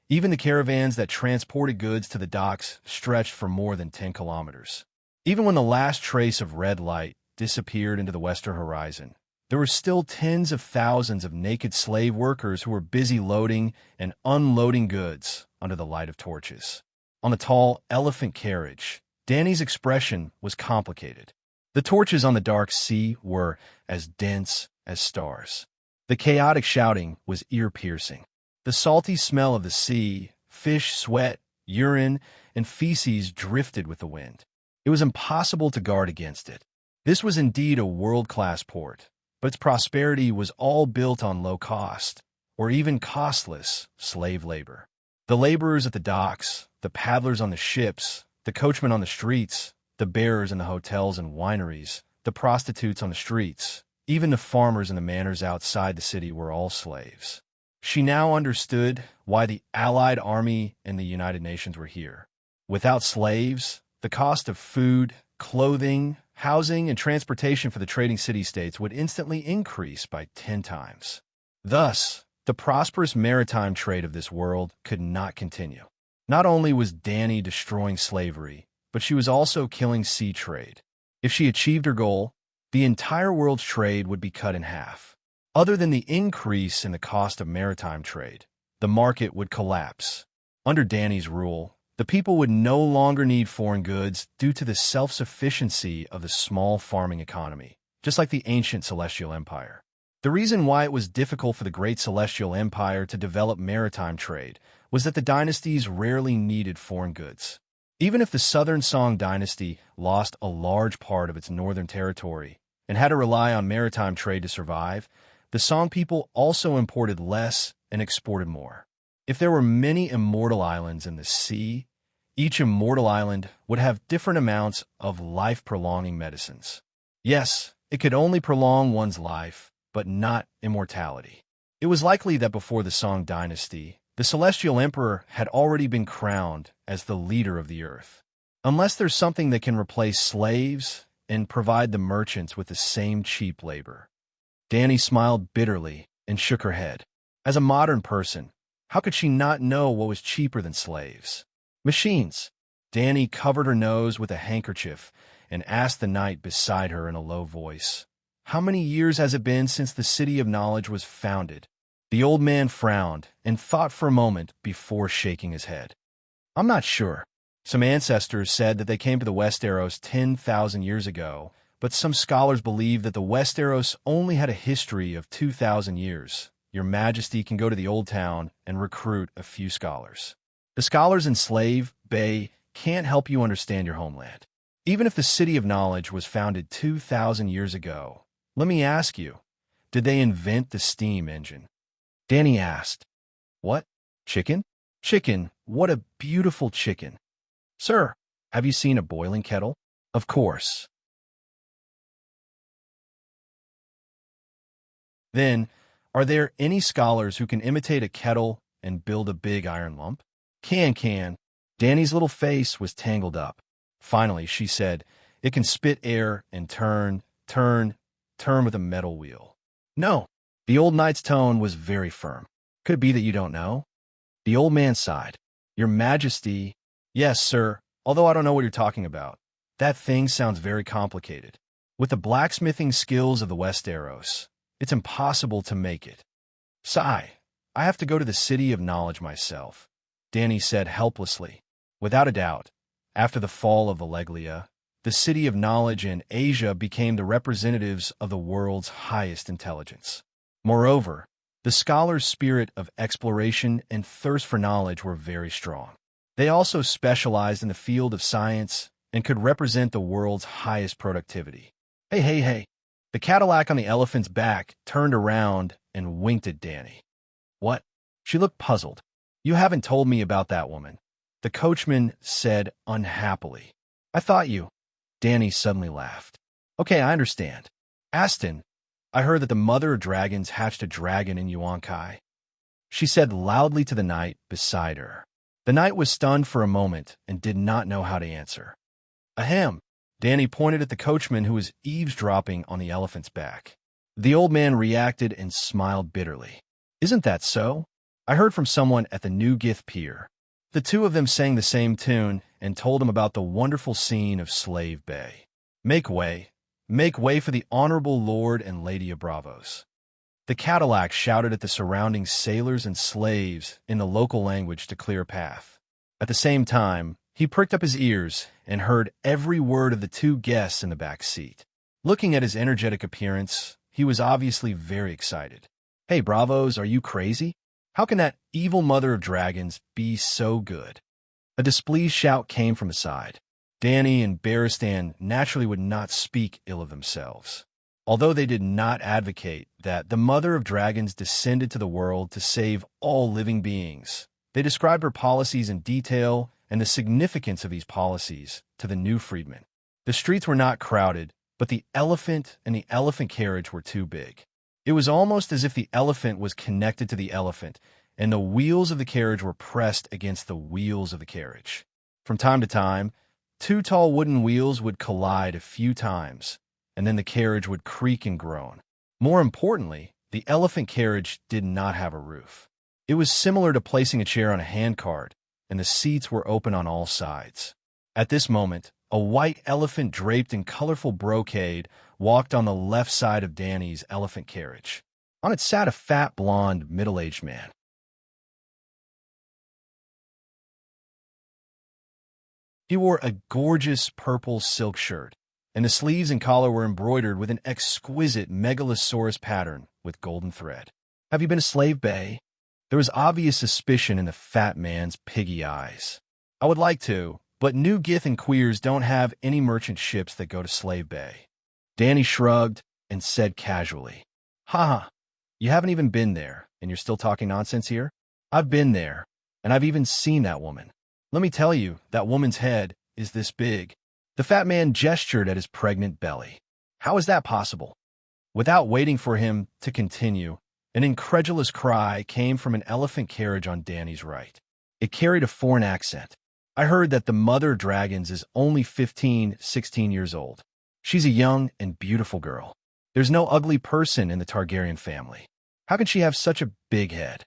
Even the caravans that transported goods to the docks stretched for more than 10 kilometers. Even when the last trace of red light disappeared into the western horizon, there were still tens of thousands of naked slave workers who were busy loading and unloading goods under the light of torches. On the tall elephant carriage, Danny's expression was complicated. The torches on the dark sea were as dense as stars. The chaotic shouting was ear-piercing. The salty smell of the sea, fish, sweat, urine, and feces drifted with the wind. It was impossible to guard against it. This was indeed a world-class port, but its prosperity was all built on low-cost, or even costless, slave labor. The laborers at the docks, the paddlers on the ships, the coachmen on the streets, the bearers in the hotels and wineries, the prostitutes on the streets, even the farmers in the manors outside the city were all slaves. She now understood why the Allied Army and the United Nations were here. Without slaves, the cost of food, clothing, housing, and transportation for the trading city-states would instantly increase by 10 times. Thus, the prosperous maritime trade of this world could not continue. Not only was Danny destroying slavery, but she was also killing sea trade. If she achieved her goal, the entire world's trade would be cut in half. Other than the increase in the cost of maritime trade, the market would collapse. Under Danny's rule, the people would no longer need foreign goods due to the self-sufficiency of the small farming economy, just like the ancient Celestial Empire. The reason why it was difficult for the great Celestial Empire to develop maritime trade was that the dynasties rarely needed foreign goods. Even if the Southern Song dynasty lost a large part of its northern territory and had to rely on maritime trade to survive, the Song people also imported less and exported more. If there were many immortal islands in the sea, each immortal island would have different amounts of life-prolonging medicines. Yes, it could only prolong one's life, but not immortality. It was likely that before the Song dynasty, the Celestial Emperor had already been crowned as the leader of the earth. Unless there's something that can replace slaves and provide the merchants with the same cheap labor. Danny smiled bitterly and shook her head. As a modern person, how could she not know what was cheaper than slaves? Machines. Danny covered her nose with a handkerchief and asked the knight beside her in a low voice, "How many years has it been since the City of Knowledge was founded?" The old man frowned and thought for a moment before shaking his head. "I'm not sure. Some ancestors said that they came to the Westeros 10,000 years ago, but some scholars believe that the Westeros only had a history of 2,000 years. Your Majesty can go to the Old Town and recruit a few scholars. The scholars in Slave Bay can't help you understand your homeland. Even if the City of Knowledge was founded 2,000 years ago, let me ask you, did they invent the steam engine?" Danny asked. "What? Chicken?" "Chicken. What a beautiful chicken." "Sir, have you seen a boiling kettle?" "Of course." "Then, are there any scholars who can imitate a kettle and build a big iron lump?" Can. Danny's little face was tangled up. Finally, she said, "It can spit air and turn with a metal wheel." "No." The old knight's tone was very firm. "Could it be that you don't know?" The old man sighed. "Your Majesty—" "Yes, sir, although I don't know what you're talking about. That thing sounds very complicated. With the blacksmithing skills of the Westeros, it's impossible to make it." "Sigh, I have to go to the City of Knowledge myself," Danny said helplessly. Without a doubt, after the fall of Valeglia, the City of Knowledge in Asia became the representatives of the world's highest intelligence. Moreover, the scholars' spirit of exploration and thirst for knowledge were very strong. They also specialized in the field of science and could represent the world's highest productivity. Hey. The Cadillac on the elephant's back turned around and winked at Danny. "What?" She looked puzzled. "You haven't told me about that woman," the coachman said unhappily. "I thought you—" Danny suddenly laughed. "Okay, I understand. Aston, I heard that the mother of dragons hatched a dragon in Yuan-Kai," she said loudly to the knight beside her. The knight was stunned for a moment and did not know how to answer. "Ahem," Danny pointed at the coachman who was eavesdropping on the elephant's back. The old man reacted and smiled bitterly. Isn't that so? I heard from someone at the New Gith Pier. The two of them sang the same tune and told him about the wonderful scene of Slave Bay. Make way for the Honorable Lord and Lady of Bravos. The Cadillac shouted at the surrounding sailors and slaves in the local language to clear a path. At the same time, he pricked up his ears and heard every word of the two guests in the back seat. Looking at his energetic appearance, he was obviously very excited. Hey, Bravos, are you crazy? How can that evil mother of dragons be so good? A displeased shout came from the side. Danny and Baristan naturally would not speak ill of themselves. Although they did not advocate that the mother of dragons descended to the world to save all living beings, they described her policies in detail and the significance of these policies to the new freedmen. The streets were not crowded, but the elephant and the elephant carriage were too big. It was almost as if the elephant was connected to the elephant, and the wheels of the carriage were pressed against the wheels of the carriage. From time to time, two tall wooden wheels would collide a few times, and then the carriage would creak and groan. More importantly, the elephant carriage did not have a roof. It was similar to placing a chair on a handcart, and the seats were open on all sides. At this moment, a white elephant draped in colorful brocade walked on the left side of Danny's elephant carriage. On it sat a fat, blonde, middle-aged man. He wore a gorgeous purple silk shirt, and the sleeves and collar were embroidered with an exquisite megalosaurus pattern with golden thread. Have you been to Slave Bay? There was obvious suspicion in the fat man's piggy eyes. I would like to, but New Gith and Queers don't have any merchant ships that go to Slave Bay. Danny shrugged and said casually, "Haha, you haven't even been there, and you're still talking nonsense here? I've been there, and I've even seen that woman. Let me tell you, that woman's head is this big." The fat man gestured at his pregnant belly. How is that possible? Without waiting for him to continue, an incredulous cry came from an elephant carriage on Danny's right. It carried a foreign accent. I heard that the mother of dragons is only 15, 16 years old. She's a young and beautiful girl. There's no ugly person in the Targaryen family. How can she have such a big head?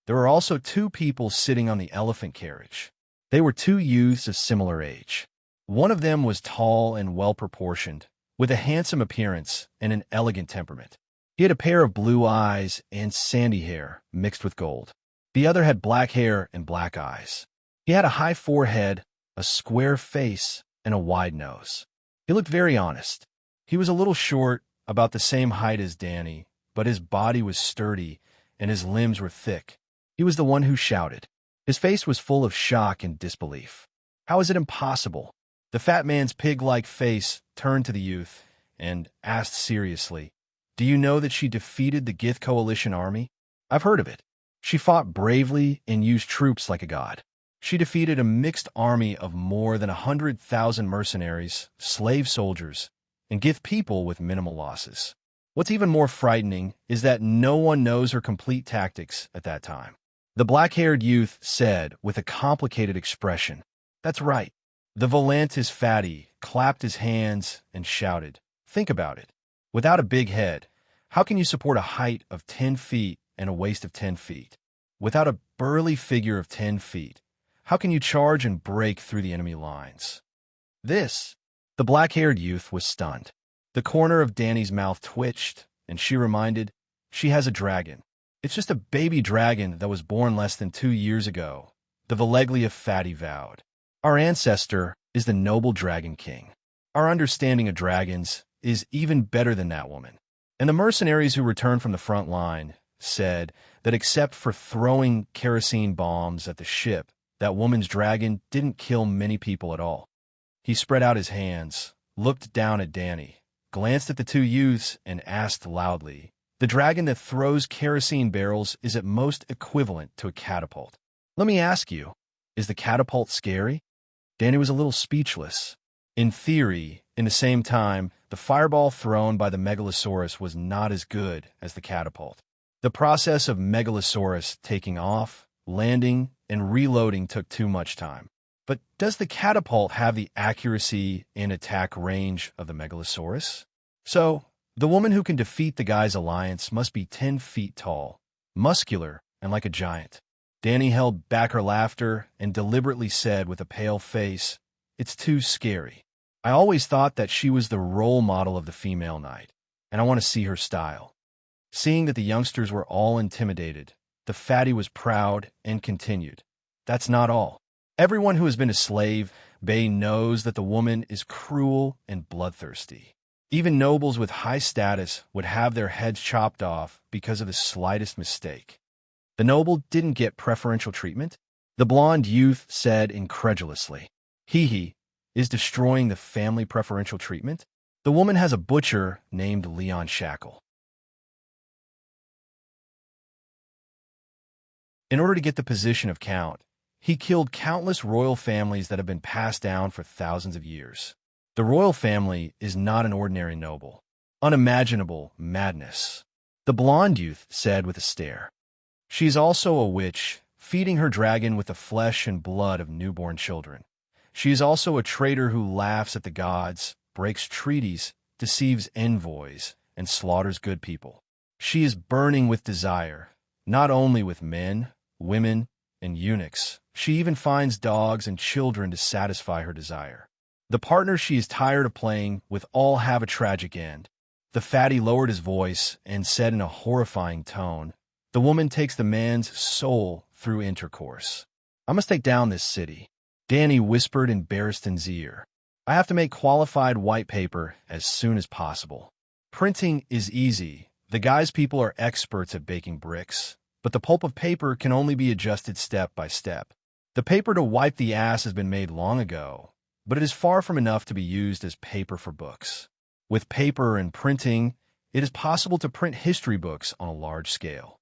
There were also two people sitting on the elephant carriage. They were two youths of similar age. One of them was tall and well-proportioned, with a handsome appearance and an elegant temperament. He had a pair of blue eyes and sandy hair mixed with gold. The other had black hair and black eyes. He had a high forehead, a square face, and a wide nose. He looked very honest. He was a little short, about the same height as Danny, but his body was sturdy and his limbs were thick. He was the one who shouted. His face was full of shock and disbelief. How is it impossible? The fat man's pig-like face turned to the youth and asked seriously, "Do you know that she defeated the Gith Coalition army? I've heard of it. She fought bravely and used troops like a god. She defeated a mixed army of more than 100,000 mercenaries, slave soldiers, and Gith people with minimal losses. What's even more frightening is that no one knows her complete tactics at that time." The black-haired youth said with a complicated expression, "That's right." The Volantis fatty clapped his hands and shouted, "Think about it. Without a big head, how can you support a height of 10 feet and a waist of 10 feet? Without a burly figure of 10 feet, how can you charge and break through the enemy lines?" The black-haired youth was stunned. The corner of Danny's mouth twitched, and she reminded, "She has a dragon. It's just a baby dragon that was born less than 2 years ago," the Valeglia fatty vowed. "Our ancestor is the noble dragon king. Our understanding of dragons is even better than that woman." And the mercenaries who returned from the front line said that except for throwing kerosene bombs at the ship, that woman's dragon didn't kill many people at all. He spread out his hands, looked down at Danny, glanced at the two youths, and asked loudly, "The dragon that throws kerosene barrels is at most equivalent to a catapult. Let me ask you, is the catapult scary?" Danny was a little speechless. In theory, in the same time, the fireball thrown by the Megalosaurus was not as good as the catapult. The process of Megalosaurus taking off, landing, and reloading took too much time. But does the catapult have the accuracy and attack range of the Megalosaurus? So, the woman who can defeat the guy's alliance must be 10 feet tall, muscular, and like a giant. Danny held back her laughter and deliberately said with a pale face, "It's too scary. I always thought that she was the role model of the female knight, and I want to see her style." Seeing that the youngsters were all intimidated, the fatty was proud and continued, "That's not all. Everyone who has been a slave, Bay, knows that the woman is cruel and bloodthirsty. Even nobles with high status would have their heads chopped off because of the slightest mistake." "The noble didn't get preferential treatment?" the blonde youth said incredulously. "He is destroying the family preferential treatment? The woman has a butcher named Leon Shackle." In order to get the position of count, he killed countless royal families that have been passed down for thousands of years. The royal family is not an ordinary noble. Unimaginable madness, the blonde youth said with a stare. "She's also a witch, feeding her dragon with the flesh and blood of newborn children. She is also a traitor who laughs at the gods, breaks treaties, deceives envoys, and slaughters good people. She is burning with desire, not only with men, women, and eunuchs. She even finds dogs and children to satisfy her desire. The partners she is tired of playing with all have a tragic end." The fatty lowered his voice and said in a horrifying tone, "The woman takes the man's soul through intercourse. I must take down this city." Danny whispered in Barristan's ear, "I have to make qualified white paper as soon as possible. Printing is easy. The guy's people are experts at baking bricks, but the pulp of paper can only be adjusted step by step. The paper to wipe the ass has been made long ago, but it is far from enough to be used as paper for books. With paper and printing, it is possible to print history books on a large scale."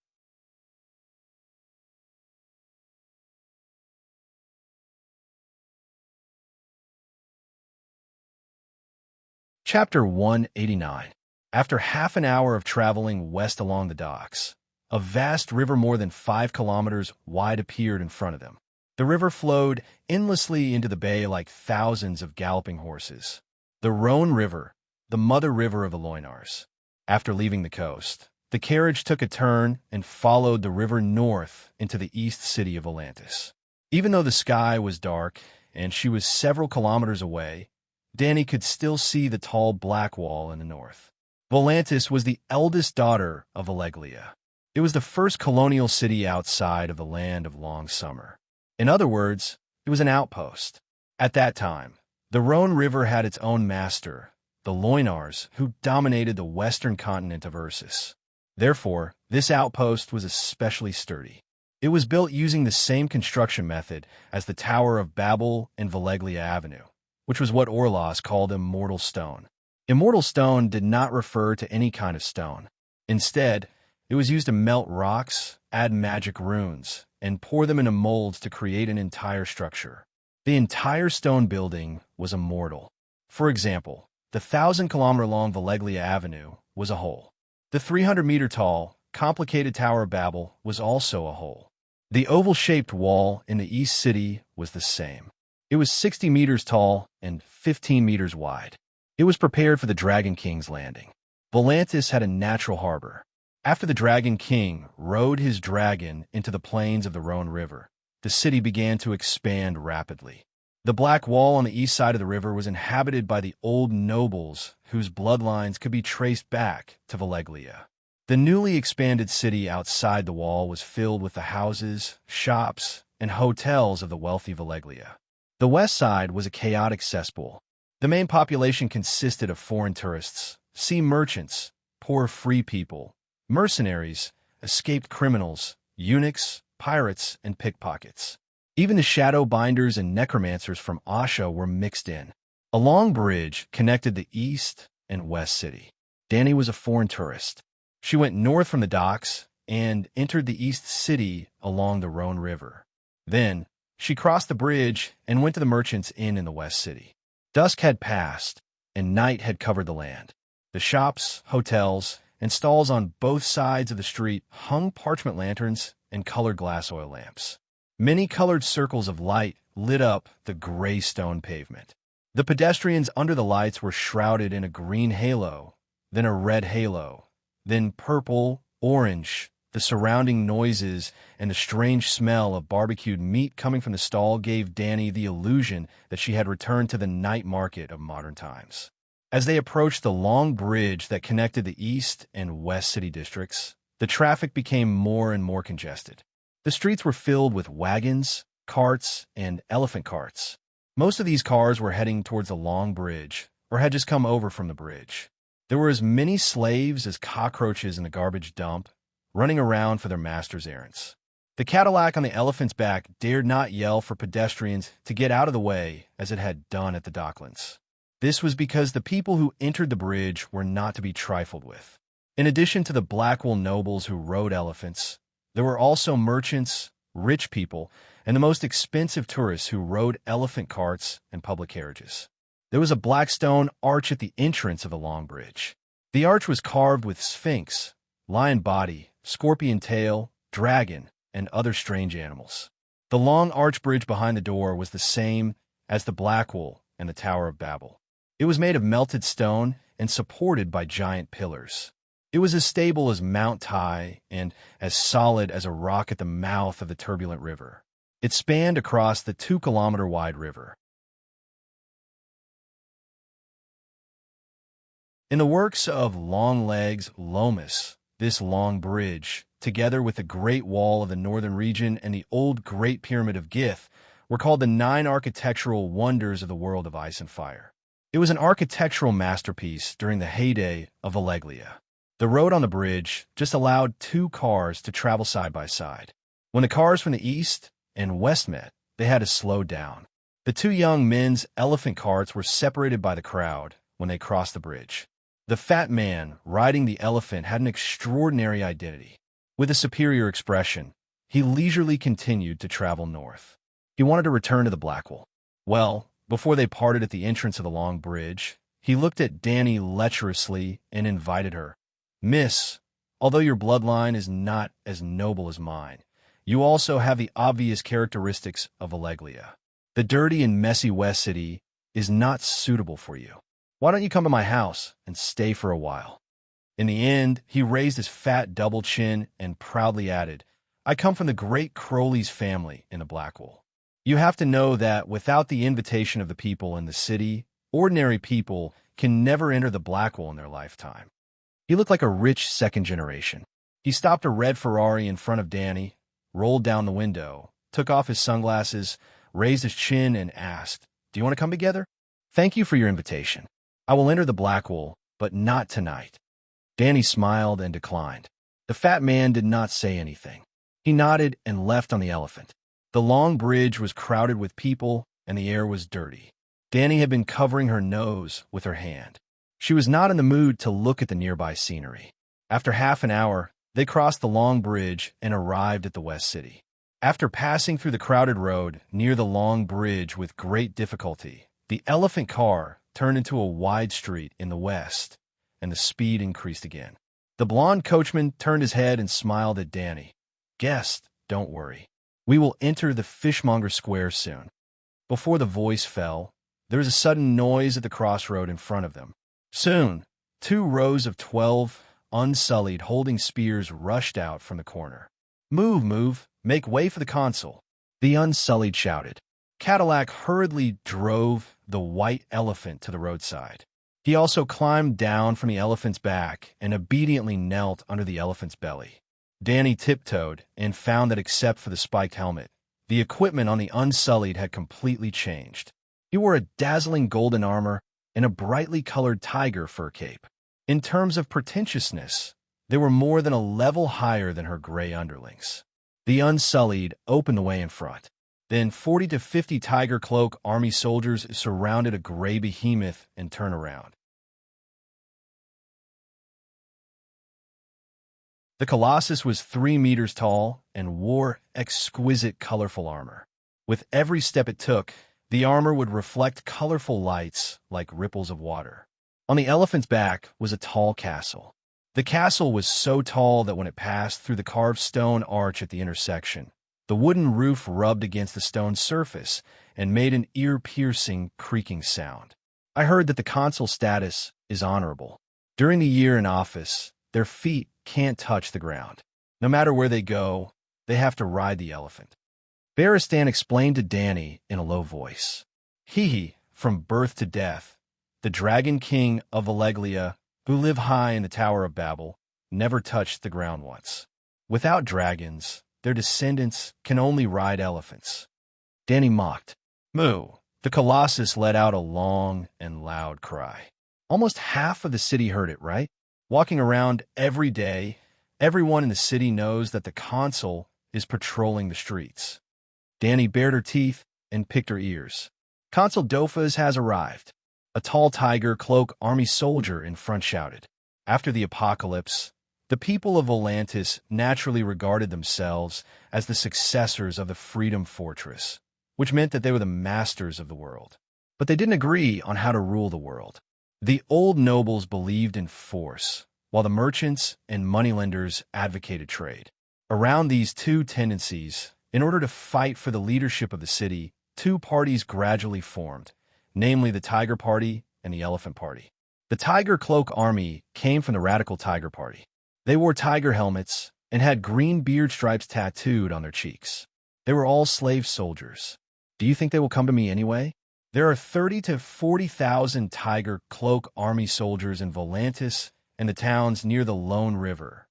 Chapter 189. After half an hour of traveling west along the docks, a vast river more than 5 kilometers wide appeared in front of them. The river flowed endlessly into the bay like thousands of galloping horses. The Rhone River, the mother river of the Loinars. After leaving the coast, the carriage took a turn and followed the river north into the east city of Volantis. Even though the sky was dark and she was several kilometers away, Danny could still see the tall black wall in the north. Volantis was the eldest daughter of Alleglia. It was the first colonial city outside of the land of long summer. In other words, it was an outpost. At that time, the Rhone River had its own master, the Loinars, who dominated the western continent of Ursus. Therefore, this outpost was especially sturdy. It was built using the same construction method as the Tower of Babel and Valeglia Avenue, which was what Orlos called immortal stone. Immortal stone did not refer to any kind of stone. Instead, it was used to melt rocks, add magic runes, and pour them into molds to create an entire structure. The entire stone building was immortal. For example, the 1,000-kilometer-long Valeglia Avenue was a whole. The 300-meter-tall, complicated Tower of Babel was also a whole. The oval-shaped wall in the East City was the same. It was 60 meters tall and 15 meters wide. It was prepared for the Dragon King's landing. Volantis had a natural harbor. After the Dragon King rode his dragon into the plains of the Rhone River, the city began to expand rapidly. The Black Wall on the east side of the river was inhabited by the old nobles whose bloodlines could be traced back to Valeglia. The newly expanded city outside the wall was filled with the houses, shops, and hotels of the wealthy Valeglia. The west side was a chaotic cesspool. The main population consisted of foreign tourists, sea merchants, poor free people, mercenaries, escaped criminals, eunuchs, pirates, and pickpockets. Even the shadow binders and necromancers from Asha were mixed in. A long bridge connected the east and west city. Danny was a foreign tourist. She went north from the docks and entered the east city along the Rhone River. Then, she crossed the bridge and went to the merchant's inn in the west city. Dusk had passed, and night had covered the land. The shops, hotels, and stalls on both sides of the street hung parchment lanterns and colored glass oil lamps. Many colored circles of light lit up the gray stone pavement. The pedestrians under the lights were shrouded in a green halo, then a red halo, then purple, orange. The surrounding noises and the strange smell of barbecued meat coming from the stall gave Danny the illusion that she had returned to the night market of modern times. As they approached the long bridge that connected the east and west city districts, the traffic became more and more congested. The streets were filled with wagons, carts, and elephant carts. Most of these cars were heading towards the long bridge, or had just come over from the bridge. There were as many slaves as cockroaches in the garbage dump, running around for their master's errands. The Cadillac on the elephant's back dared not yell for pedestrians to get out of the way as it had done at the Docklands. This was because the people who entered the bridge were not to be trifled with. In addition to the Blackwell nobles who rode elephants, there were also merchants, rich people, and the most expensive tourists who rode elephant carts and public carriages. There was a black stone arch at the entrance of the long bridge. The arch was carved with sphinx, lion body, scorpion tail, dragon, and other strange animals. The long arch bridge behind the door was the same as the Blackwell and the Tower of Babel. It was made of melted stone and supported by giant pillars. It was as stable as Mount Tai and as solid as a rock at the mouth of the turbulent river. It spanned across the 2-kilometer-wide river. In the works of Longlegs Lomas, this long bridge, together with the Great Wall of the northern region and the old Great Pyramid of Gith, were called the 9 architectural wonders of the world of ice and fire. It was an architectural masterpiece during the heyday of Alleglia. The road on the bridge just allowed 2 cars to travel side by side. When the cars from the east and west met, they had to slow down. The 2 young men's elephant carts were separated by the crowd when they crossed the bridge. The fat man riding the elephant had an extraordinary identity. With a superior expression, he leisurely continued to travel north. He wanted to return to the Blackwell. Well, before they parted at the entrance of the long bridge, he looked at Danny lecherously and invited her. "Miss, although your bloodline is not as noble as mine, you also have the obvious characteristics of Alleglia. The dirty and messy West City is not suitable for you. Why don't you come to my house and stay for a while?" In the end, he raised his fat double chin and proudly added, "I come from the great Crowley's family in the Blackwell. You have to know that without the invitation of the people in the city, ordinary people can never enter the Blackwell in their lifetime." He looked like a rich second generation. He stopped a red Ferrari in front of Danny, rolled down the window, took off his sunglasses, raised his chin, and asked, "Do you want to come together? Thank you for your invitation. I will enter the Blackwell, but not tonight." Danny smiled and declined. The fat man did not say anything. He nodded and left on the elephant. The long bridge was crowded with people, and the air was dirty. Danny had been covering her nose with her hand. She was not in the mood to look at the nearby scenery. After half an hour, they crossed the long bridge and arrived at the West City. After passing through the crowded road near the long bridge with great difficulty, the elephant car turned into a wide street in the west, and the speed increased again. The blond coachman turned his head and smiled at Danny. "Guest, don't worry. We will enter the Fishmonger Square soon." Before the voice fell, there was a sudden noise at the crossroad in front of them. Soon, 2 rows of 12 unsullied holding spears rushed out from the corner. "Move, move, make way for the consul," the unsullied shouted. Cadillac hurriedly drove the white elephant to the roadside. He also climbed down from the elephant's back and obediently knelt under the elephant's belly. Danny tiptoed and found that except for the spiked helmet, the equipment on the unsullied had completely changed. He wore a dazzling golden armor and a brightly colored tiger fur cape. In terms of pretentiousness, they were more than a level higher than her gray underlings. The unsullied opened the way in front. Then 40 to 50 tiger cloak army soldiers surrounded a gray behemoth and turned around. The Colossus was 3 meters tall and wore exquisite colorful armor. With every step it took, the armor would reflect colorful lights like ripples of water. On the elephant's back was a tall castle. The castle was so tall that when it passed through the carved stone arch at the intersection, The wooden roof rubbed against the stone surface and made an ear-piercing, creaking sound. I heard that the consul's status is honorable. During the year in office, their feet can't touch the ground. No matter where they go, they have to ride the elephant. Baristan explained to Danny in a low voice. He, from birth to death, the Dragon King of Valeglia, who live high in the Tower of Babel, never touched the ground once. Without dragons, their descendants can only ride elephants. Danny mocked. Moo! The Colossus let out a long and loud cry. Almost half of the city heard it, right? Walking around every day, everyone in the city knows that the consul is patrolling the streets. Danny bared her teeth and picked her ears. Consul Dofas has arrived. A tall tiger cloak army soldier in front shouted. After the apocalypse, the people of Volantis naturally regarded themselves as the successors of the Freedom Fortress, which meant that they were the masters of the world. But they didn't agree on how to rule the world. The old nobles believed in force, while the merchants and moneylenders advocated trade. Around these two tendencies, in order to fight for the leadership of the city, two parties gradually formed, namely the Tiger Party and the Elephant Party. The Tiger Cloak Army came from the Radical Tiger Party. They wore tiger helmets and had green beard stripes tattooed on their cheeks. They were all slave soldiers. Do you think they will come to me anyway? There are 30 to 40,000 Tiger Cloak Army soldiers in Volantis and the towns near the Lone River.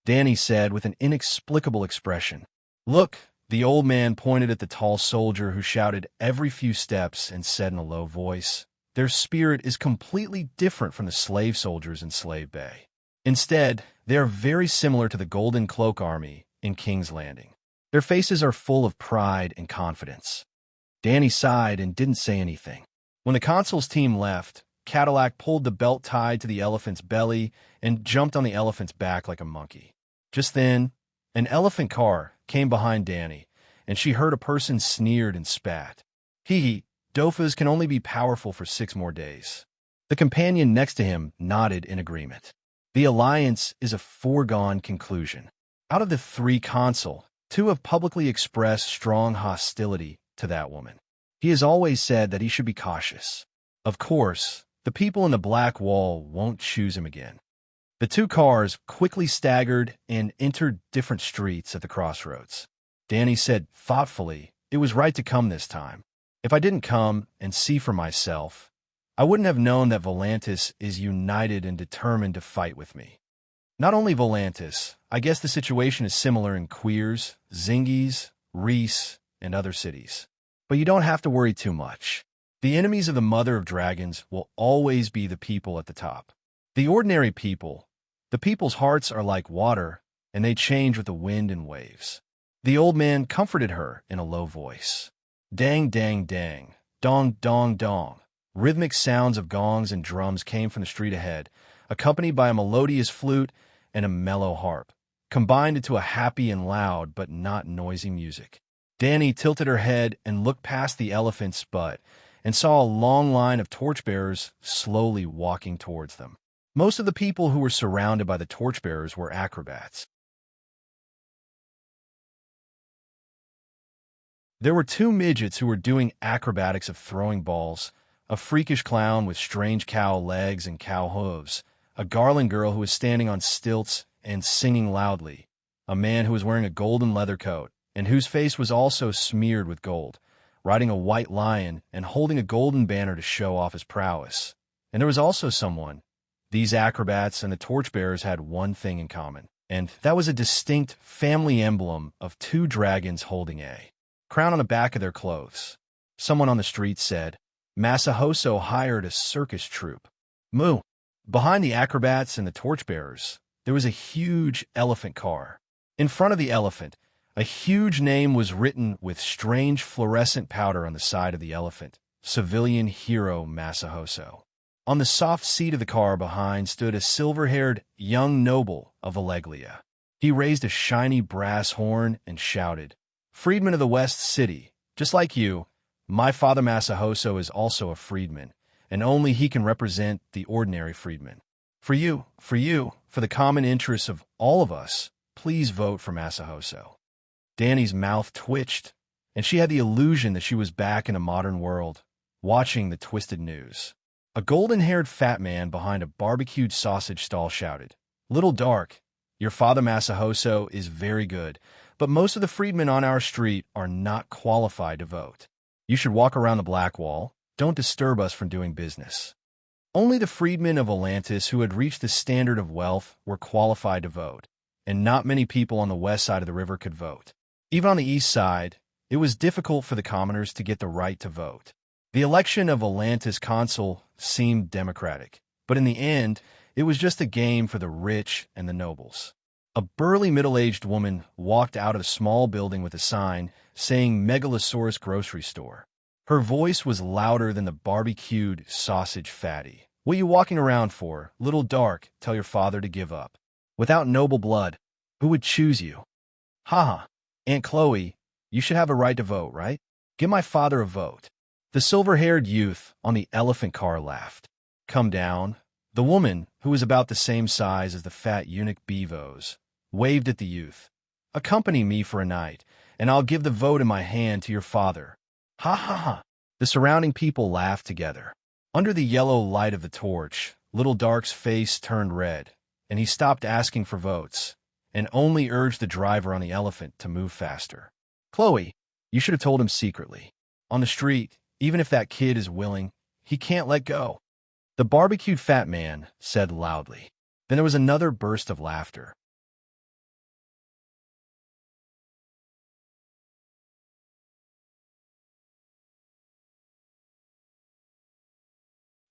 Danny said with an inexplicable expression. Look, the old man pointed at the tall soldier who shouted every few steps and said in a low voice, their spirit is completely different from the slave soldiers in Slave Bay. Instead, they are very similar to the Golden Cloak Army in King's Landing. Their faces are full of pride and confidence. Danny sighed and didn't say anything. When the consul's team left, Cadillac pulled the belt tied to the elephant's belly and jumped on the elephant's back like a monkey. Just then, an elephant car came behind Danny, and she heard a person sneered and spat. Dofas can only be powerful for 6 more days. The companion next to him nodded in agreement. The alliance is a foregone conclusion. Out of the 3 consul, 2 have publicly expressed strong hostility to that woman. He has always said that he should be cautious. Of course, the people in the Black Wall won't choose him again. The 2 cars quickly staggered and entered different streets at the crossroads. Danny said thoughtfully, it was right to come this time. If I didn't come and see for myself, I wouldn't have known that Volantis is united and determined to fight with me. Not only Volantis, I guess the situation is similar in Queers, Zingies, Reese, and other cities. But you don't have to worry too much. The enemies of the Mother of Dragons will always be the people at the top. The ordinary people, the people's hearts are like water, and they change with the wind and waves. The old man comforted her in a low voice. Dang, dang, dang, dong, dong, dong. Rhythmic sounds of gongs and drums came from the street ahead, accompanied by a melodious flute and a mellow harp, combined into a happy and loud but not noisy music. Danny tilted her head and looked past the elephant's butt and saw a long line of torchbearers slowly walking towards them. Most of the people who were surrounded by the torchbearers were acrobats. There were 2 midgets who were doing acrobatics of throwing balls, a freakish clown with strange cow legs and cow hooves, a garland girl who was standing on stilts and singing loudly, a man who was wearing a golden leather coat and whose face was also smeared with gold, riding a white lion and holding a golden banner to show off his prowess. And there was also someone. These acrobats and the torchbearers had one thing in common, and that was a distinct family emblem of 2 dragons holding a crown on the back of their clothes. Someone on the street said, Masahoso hired a circus troupe. Moo! Behind the acrobats and the torchbearers, there was a huge elephant car. In front of the elephant, a huge name was written with strange fluorescent powder on the side of the elephant, Civilian Hero Masahoso. On the soft seat of the car behind stood a silver-haired young noble of Valeglia. He raised a shiny brass horn and shouted, Freedman of the West City, just like you, my father Masahoso is also a freedman, and only he can represent the ordinary freedman. For you, for the common interests of all of us, please vote for Masahoso. Danny's mouth twitched, and she had the illusion that she was back in a modern world, watching the twisted news. A golden-haired fat man behind a barbecued sausage stall shouted, "Little Dark, your father Masahoso is very good, but most of the freedmen on our street are not qualified to vote. You should walk around the black wall. Don't disturb us from doing business." Only the freedmen of Atlantis who had reached the standard of wealth were qualified to vote, and not many people on the west side of the river could vote. Even on the east side, it was difficult for the commoners to get the right to vote. The election of Atlantis consul seemed democratic, but in the end, it was just a game for the rich and the nobles. A burly middle-aged woman walked out of a small building with a sign saying Megalosaurus Grocery Store. Her voice was louder than the barbecued sausage fatty. "What you walking around for? Little Dark, tell your father to give up. Without noble blood, who would choose you? Ha! Aunt Chloe, you should have a right to vote, right? Give my father a vote." The silver-haired youth on the elephant car laughed. "Come down." The woman, who was about the same size as the fat eunuch Bevo's, waved at the youth. "Accompany me for a night, and I'll give the vote in my hand to your father." Ha ha ha! The surrounding people laughed together. Under the yellow light of the torch, Little Dark's face turned red, and he stopped asking for votes, and only urged the driver on the elephant to move faster. "Chloe, you should have told him secretly. On the street, even if that kid is willing, he can't let go." The barbecued fat man said loudly. Then there was another burst of laughter.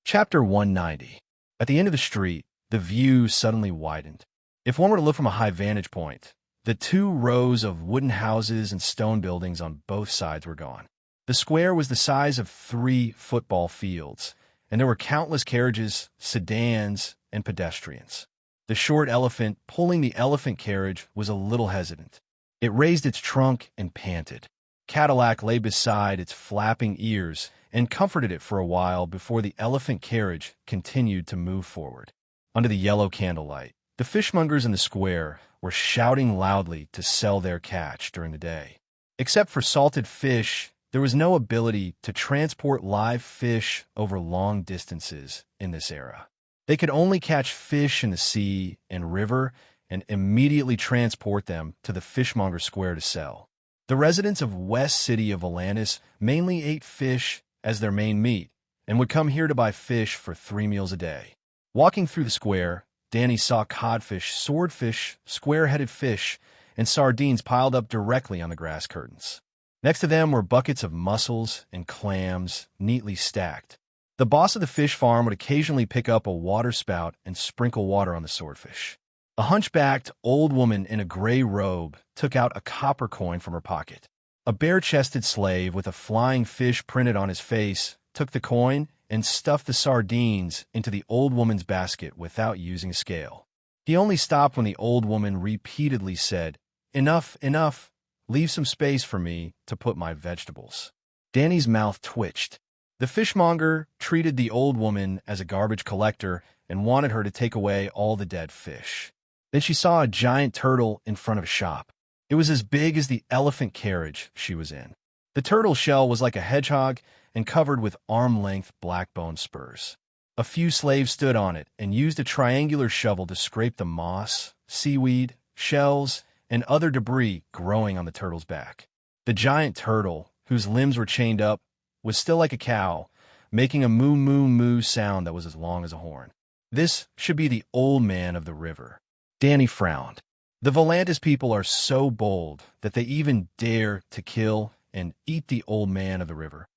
Chapter 190. At the end of the street, the view suddenly widened. If one were to look from a high vantage point, the 2 rows of wooden houses and stone buildings on both sides were gone. The square was the size of 3 football fields, and there were countless carriages, sedans, and pedestrians. The short elephant pulling the elephant carriage was a little hesitant. It raised its trunk and panted. Cadillac lay beside its flapping ears and comforted it for a while before the elephant carriage continued to move forward. Under the yellow candlelight, the fishmongers in the square were shouting loudly to sell their catch during the day. Except for salted fish, there was no ability to transport live fish over long distances in this era. They could only catch fish in the sea and river and immediately transport them to the fishmonger square to sell. The residents of West City of Atlantis mainly ate fish as their main meat and would come here to buy fish for 3 meals a day. Walking through the square, Danny saw codfish, swordfish, square-headed fish, and sardines piled up directly on the grass curtains. Next to them were buckets of mussels and clams neatly stacked. The boss of the fish farm would occasionally pick up a water spout and sprinkle water on the swordfish. A hunchbacked old woman in a gray robe took out a copper coin from her pocket. A bare-chested slave with a flying fish printed on his face took the coin and stuffed the sardines into the old woman's basket without using a scale. He only stopped when the old woman repeatedly said, "Enough, enough, leave some space for me to put my vegetables." Danny's mouth twitched. The fishmonger treated the old woman as a garbage collector and wanted her to take away all the dead fish. Then she saw a giant turtle in front of a shop. It was as big as the elephant carriage she was in. The turtle shell was like a hedgehog and covered with arm-length black bone spurs. A few slaves stood on it and used a triangular shovel to scrape the moss, seaweed, shells, and other debris growing on the turtle's back. The giant turtle, whose limbs were chained up, was still like a cow, making a moo-moo-moo sound that was as long as a horn. This should be the old man of the river. Danny frowned. The Volantis people are so bold that they even dare to kill and eat the old man of the river.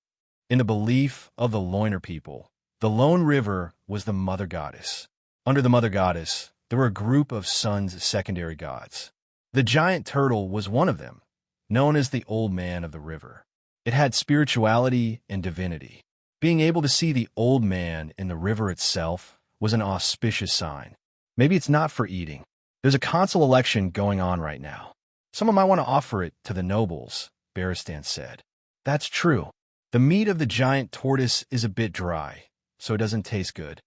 In the belief of the Loiner people, the Lone River was the mother goddess. Under the mother goddess, there were a group of sons' secondary gods. The giant turtle was one of them, known as the old man of the river. It had spirituality and divinity. Being able to see the old man in the river itself was an auspicious sign. Maybe it's not for eating. There's a consul election going on right now. Someone might want to offer it to the nobles, Baristan said. That's true. The meat of the giant tortoise is a bit dry, so it doesn't taste good.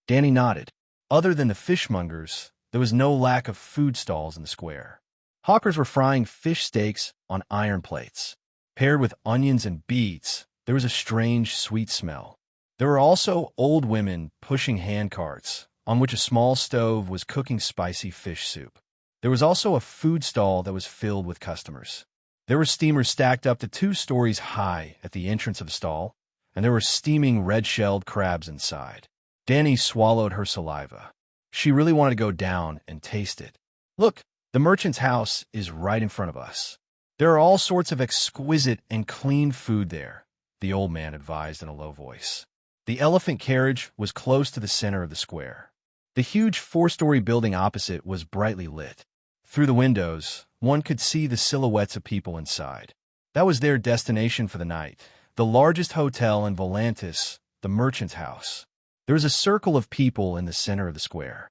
Danny nodded. Other than the fishmongers, there was no lack of food stalls in the square. Hawkers were frying fish steaks on iron plates. Paired with onions and beets, there was a strange, sweet smell. There were also old women pushing handcarts, on which a small stove was cooking spicy fish soup. There was also a food stall that was filled with customers. There were steamers stacked up to 2 stories high at the entrance of the stall, and there were steaming red-shelled crabs inside. Danny swallowed her saliva. She really wanted to go down and taste it. Look, the merchant's house is right in front of us. There are all sorts of exquisite and clean food there, the old man advised in a low voice. The elephant carriage was close to the center of the square. The huge 4-story building opposite was brightly lit. Through the windows, one could see the silhouettes of people inside. That was their destination for the night, the largest hotel in Volantis, the merchant's house. There was a circle of people in the center of the square.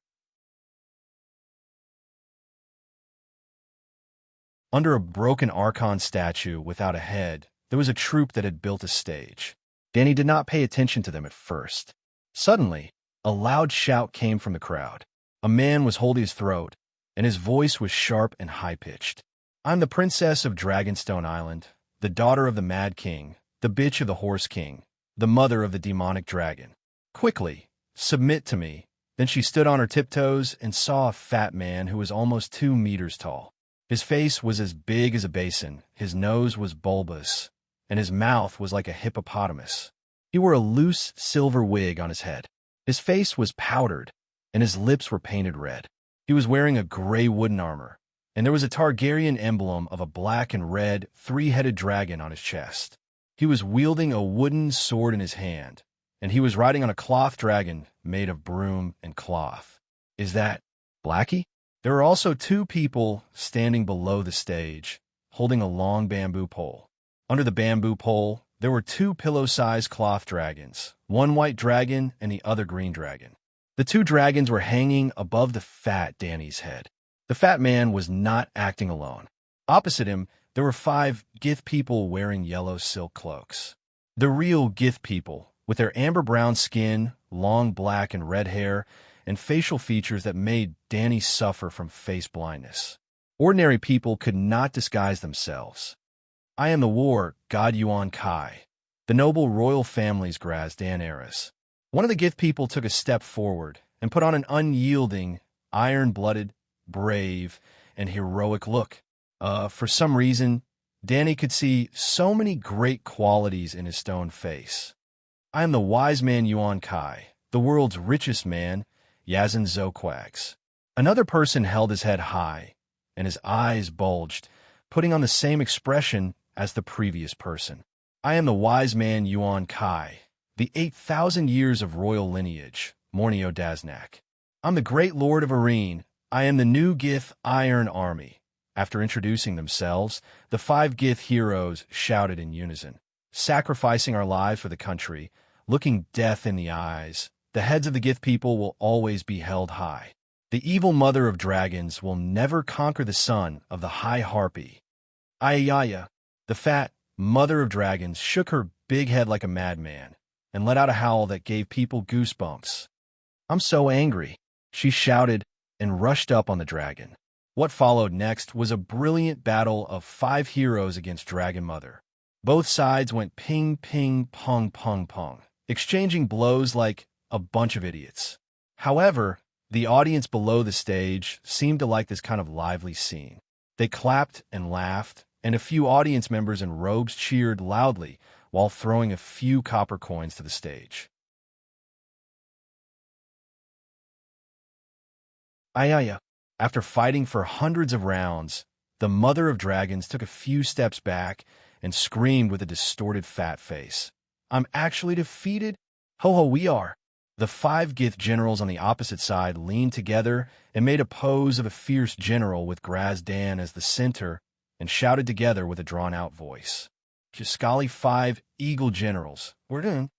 Under a broken Archon statue without a head, there was a troupe that had built a stage. Danny did not pay attention to them at first. Suddenly, a loud shout came from the crowd. A man was holding his throat, and his voice was sharp and high-pitched. "I'm the princess of Dragonstone Island, the daughter of the Mad King, the bitch of the Horse King, the mother of the demonic dragon. Quickly, submit to me." Then she stood on her tiptoes and saw a fat man who was almost 2 meters tall. His face was as big as a basin, his nose was bulbous, and his mouth was like a hippopotamus. He wore a loose silver wig on his head. His face was powdered, and his lips were painted red. He was wearing a gray wooden armor, and there was a Targaryen emblem of a black and red 3-headed dragon on his chest. He was wielding a wooden sword in his hand, and he was riding on a cloth dragon made of broom and cloth. "Is that Blackie?" There were also 2 people standing below the stage, holding a long bamboo pole. Under the bamboo pole, there were 2 pillow-sized cloth dragons, one white dragon and the other green dragon. The 2 dragons were hanging above the fat Danny's head. The fat man was not acting alone. Opposite him, there were 5 Gith people wearing yellow silk cloaks. The real Gith people, with their amber-brown skin, long black and red hair, and facial features that made Danny suffer from face blindness. Ordinary people could not disguise themselves. "I am the war god Yuan Kai, the noble royal family's Grazdan heiress." One of the Gith people took a step forward and put on an unyielding, iron-blooded, brave, and heroic look. For some reason, Danny could see so many great qualities in his stone face. "I am the wise man Yuan Kai, the world's richest man, Yazan Zoquags." Another person held his head high, and his eyes bulged, putting on the same expression as the previous person. "I am the wise man Yuan Kai, the 8,000 years of royal lineage, Mornio Daznak. I'm the great lord of Arene. I am the new Gith Iron Army." After introducing themselves, the 5 Gith heroes shouted in unison, "Sacrificing our lives for the country, looking death in the eyes, the heads of the Gith people will always be held high. The evil mother of dragons will never conquer the son of the High Harpy." Ayaya, the fat mother of dragons, shook her big head like a madman and let out a howl that gave people goosebumps. "I'm so angry," she shouted and rushed up on the dragon. What followed next was a brilliant battle of 5 heroes against Dragon Mother. Both sides went ping, ping, pong, pong, pong, exchanging blows like a bunch of idiots. However, the audience below the stage seemed to like this kind of lively scene. They clapped and laughed, and a few audience members in robes cheered loudly while throwing a few copper coins to the stage. Ayaya. After fighting for hundreds of rounds, the mother of dragons took a few steps back and screamed with a distorted fat face. "I'm actually defeated? Ho ho, we are." The 5 Gith generals on the opposite side leaned together and made a pose of a fierce general with Grazdan as the center and shouted together with a drawn-out voice. "Kiskali 5 Eagle generals, we're doing.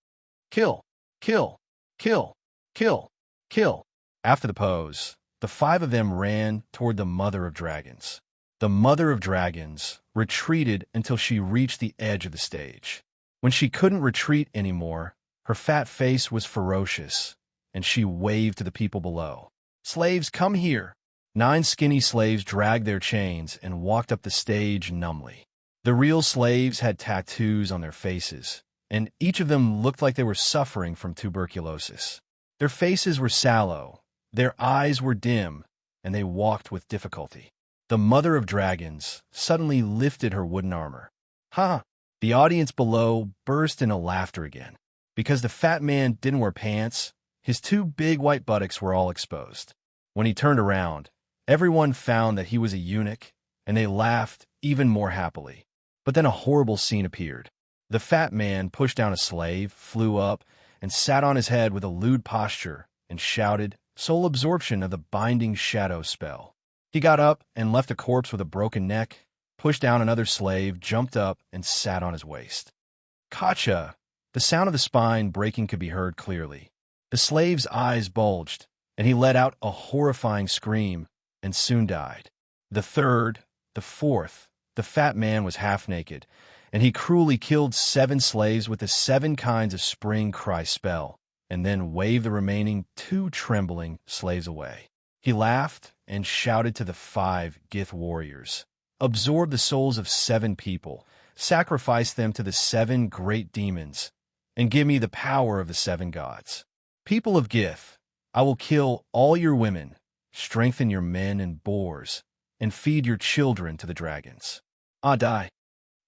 Kill, kill, kill, kill, kill." After the pose, the 5 of them ran toward the Mother of Dragons. The Mother of Dragons retreated until she reached the edge of the stage. When she couldn't retreat anymore, her fat face was ferocious, and she waved to the people below. "Slaves, come here. 9 skinny slaves dragged their chains and walked up the stage numbly. The real slaves had tattoos on their faces, and each of them looked like they were suffering from tuberculosis. Their faces were sallow, their eyes were dim, and they walked with difficulty. The mother of dragons suddenly lifted her wooden armor. Ha! The audience below burst into laughter again. Because the fat man didn't wear pants, his 2 big white buttocks were all exposed. When he turned around, everyone found that he was a eunuch, and they laughed even more happily. But then a horrible scene appeared. The fat man pushed down a slave, flew up, and sat on his head with a lewd posture, and shouted, "Soul absorption of the binding shadow spell." He got up and left a corpse with a broken neck, pushed down another slave, jumped up, and sat on his waist. Kacha! The sound of the spine breaking could be heard clearly. The slave's eyes bulged, and he let out a horrifying scream, and soon died. The third, the fourth, the fat man was half naked, and he cruelly killed 7 slaves with the 7 kinds of spring cry spell, and then waved the remaining 2 trembling slaves away. He laughed and shouted to the 5 Gith warriors, "Absorb the souls of 7 people, sacrifice them to the 7 great demons, and give me the power of the 7 gods. People of Gith, I will kill all your women, strengthen your men and boars, and feed your children to the dragons." Die.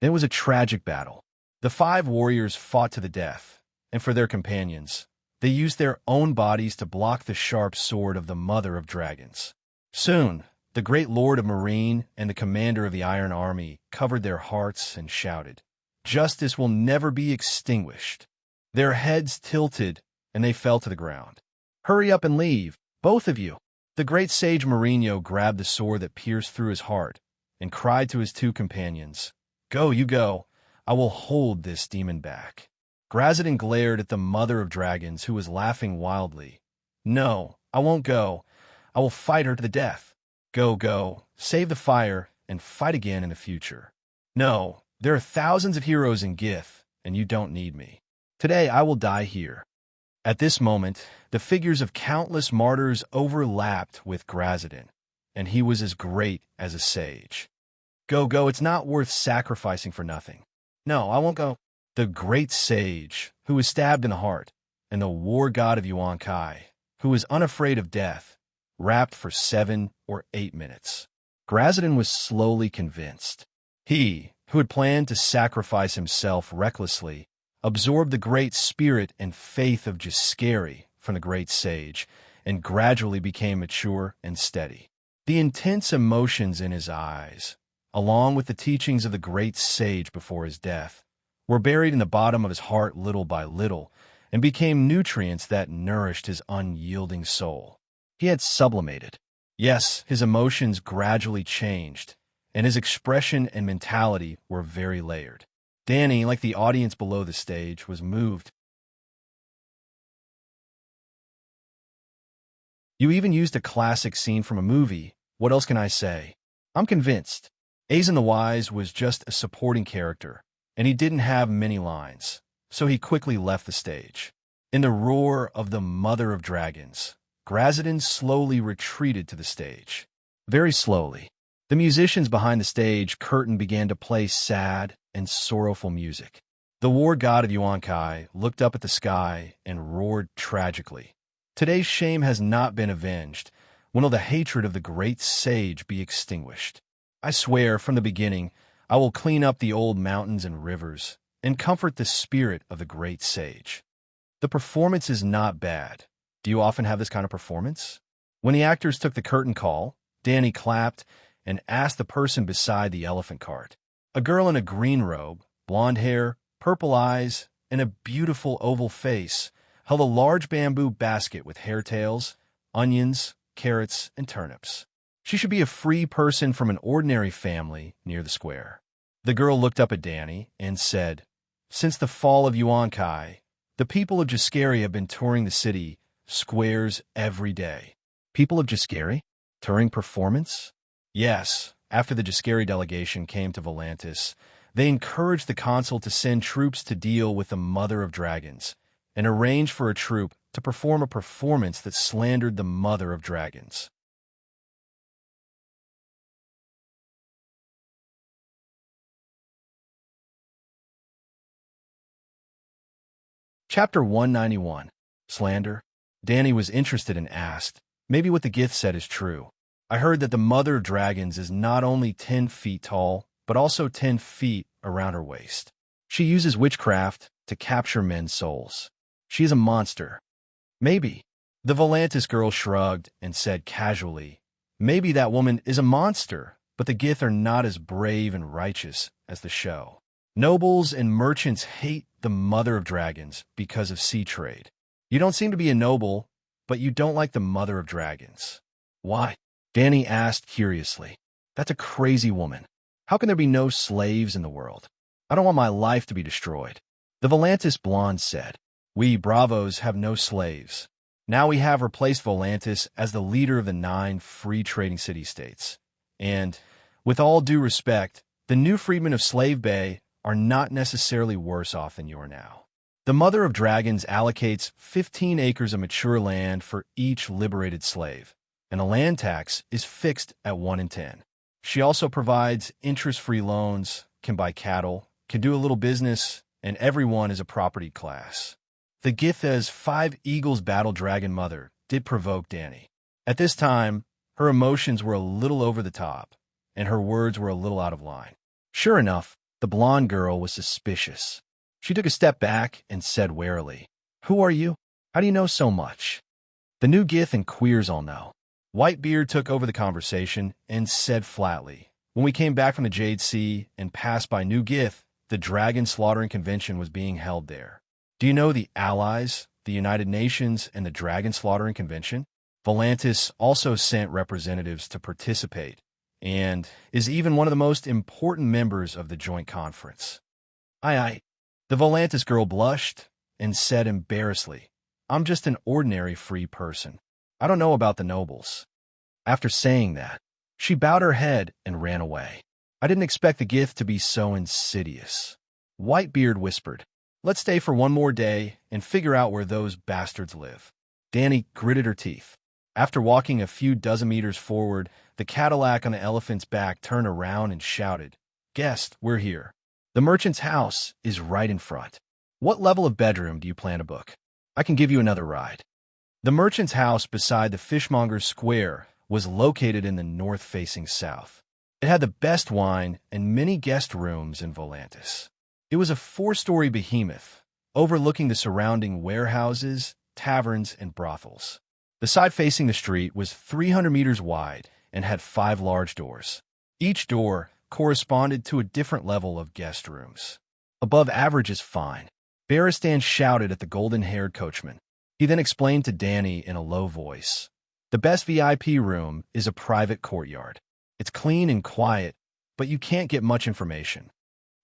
It was a tragic battle. The 5 warriors fought to the death, and for their companions, they used their own bodies to block the sharp sword of the mother of dragons. Soon, the great lord of Marine and the commander of the Iron Army covered their hearts and shouted, "Justice will never be extinguished." Their heads tilted, and they fell to the ground. "Hurry up and leave, both of you." The great sage Mourinho grabbed the sword that pierced through his heart and cried to his 2 companions, "Go, you go. I will hold this demon back." Grazadin glared at the mother of dragons, who was laughing wildly. "No, I won't go. I will fight her to the death." "Go, go. Save the fire and fight again in the future." "No, there are thousands of heroes in Gith, and you don't need me. Today I will die here." At this moment, the figures of countless martyrs overlapped with Grazadin, and he was as great as a sage. "Go, go, it's not worth sacrificing for nothing." "No, I won't go." The great sage, who was stabbed in the heart, and the war god of Yuan Kai, who was unafraid of death, rapped for 7 or 8 minutes. Grazadin was slowly convinced. He, who had planned to sacrifice himself recklessly, absorbed the great spirit and faith of Jaskari from the great sage, and gradually became mature and steady. The intense emotions in his eyes, along with the teachings of the great sage before his death, were buried in the bottom of his heart little by little, and became nutrients that nourished his unyielding soul. He had sublimated. Yes, his emotions gradually changed, and his expression and mentality were very layered. Danny, like the audience below the stage, was moved. "You even used a classic scene from a movie. What else can I say?" "I'm convinced." Aizen the Wise was just a supporting character, and he didn't have many lines, so he quickly left the stage. In the roar of the Mother of Dragons, Grazadin slowly retreated to the stage. Very slowly. The musicians behind the stage curtain began to play sad and sorrowful music. The war god of Yuan Kai looked up at the sky and roared tragically. "Today's shame has not been avenged. When will the hatred of the great sage be extinguished? I swear from the beginning I will clean up the old mountains and rivers and comfort the spirit of the great sage." The performance is not bad. Do you often have this kind of performance? When the actors took the curtain call, Danny clapped and asked the person beside the elephant cart. A girl in a green robe, blonde hair, purple eyes, and a beautiful oval face held a large bamboo basket with hairtails, onions, carrots, and turnips. She should be a free person from an ordinary family near the square. The girl looked up at Danny and said, "Since the fall of Yuan Kai, the people of Jaskari have been touring the city squares every day." People of Jaskari? Touring performance? Yes, after the Jaskari delegation came to Volantis, they encouraged the consul to send troops to deal with the Mother of Dragons, and arranged for a troupe to perform a performance that slandered the Mother of Dragons. Chapter 191. Slander. Danny was interested and asked, maybe what the Gith said is true. I heard that the mother of dragons is not only 10 feet tall, but also 10 feet around her waist. She uses witchcraft to capture men's souls. She is a monster. Maybe. The Volantis girl shrugged and said casually, maybe that woman is a monster, but the Gith are not as brave and righteous as the show. Nobles and merchants hate the mother of dragons because of sea trade. You don't seem to be a noble, but you don't like the mother of dragons. Why? Danny asked curiously. That's a crazy woman. How can there be no slaves in the world? I don't want my life to be destroyed. The Volantis blonde said, we Bravos have no slaves. Now we have replaced Volantis as the leader of the 9 free trading city-states. And, with all due respect, the new freedmen of Slave Bay are not necessarily worse off than you are now. The Mother of Dragons allocates 15 acres of mature land for each liberated slave, and a land tax is fixed at 1 in 10. She also provides interest-free loans, can buy cattle, can do a little business, and everyone is a property class. The Githa's 5 Eagles Battle Dragon Mother did provoke Danny. At this time, her emotions were a little over the top, and her words were a little out of line. Sure enough, the blonde girl was suspicious. She took a step back and said warily, who are you? How do you know so much? The new Gith and queers all know. Whitebeard took over the conversation and said flatly, when we came back from the Jade Sea and passed by New Gith, the dragon slaughtering convention was being held there. Do you know the Allies, the United Nations, and the Dragon Slaughtering Convention? Volantis also sent representatives to participate, and is even one of the most important members of the joint conference. Aye. The Volantis girl blushed and said embarrassedly, I'm just an ordinary free person. I don't know about the nobles. After saying that, she bowed her head and ran away. I didn't expect the Gith to be so insidious. Whitebeard whispered, let's stay for one more day and figure out where those bastards live. Danny gritted her teeth. After walking a few dozen meters forward, the Cadillac on the elephant's back turned around and shouted, Guest, we're here. The merchant's house is right in front. What level of bedroom do you plan to book? I can give you another ride. The merchant's house beside the fishmonger's square was located in the north-facing south. It had the best wine and many guest rooms in Volantis. It was a 4-story behemoth, overlooking the surrounding warehouses, taverns, and brothels. The side facing the street was 300 meters wide and had 5 large doors. Each door corresponded to a different level of guest rooms. Above average is fine. Barristan shouted at the golden-haired coachman. He then explained to Danny in a low voice, the best VIP room is a private courtyard. It's clean and quiet, but you can't get much information.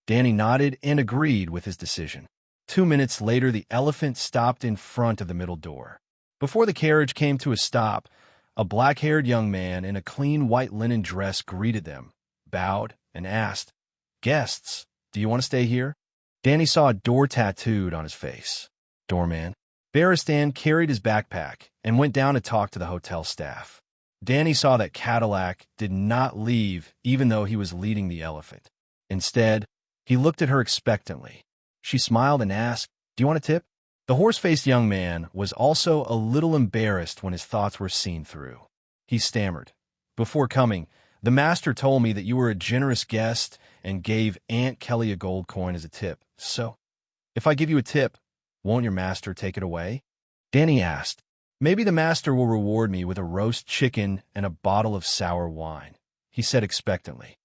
Danny nodded and agreed with his decision. 2 minutes later, the elephant stopped in front of the middle door. Before the carriage came to a stop, a black-haired young man in a clean white linen dress greeted them, bowed, and asked, Guests, do you want to stay here? Danny saw a door tattooed on his face. Doorman. Barristan carried his backpack and went down to talk to the hotel staff. Danny saw that Cadillac did not leave even though he was leading the elephant. Instead, he looked at her expectantly. She smiled and asked, Do you want a tip? The horse-faced young man was also a little embarrassed when his thoughts were seen through. He stammered, Before coming, the master told me that you were a generous guest and gave Aunt Kelly a gold coin as a tip. So, if I give you a tip, won't your master take it away? Danny asked. Maybe the master will reward me with a roast chicken and a bottle of sour wine, he said expectantly.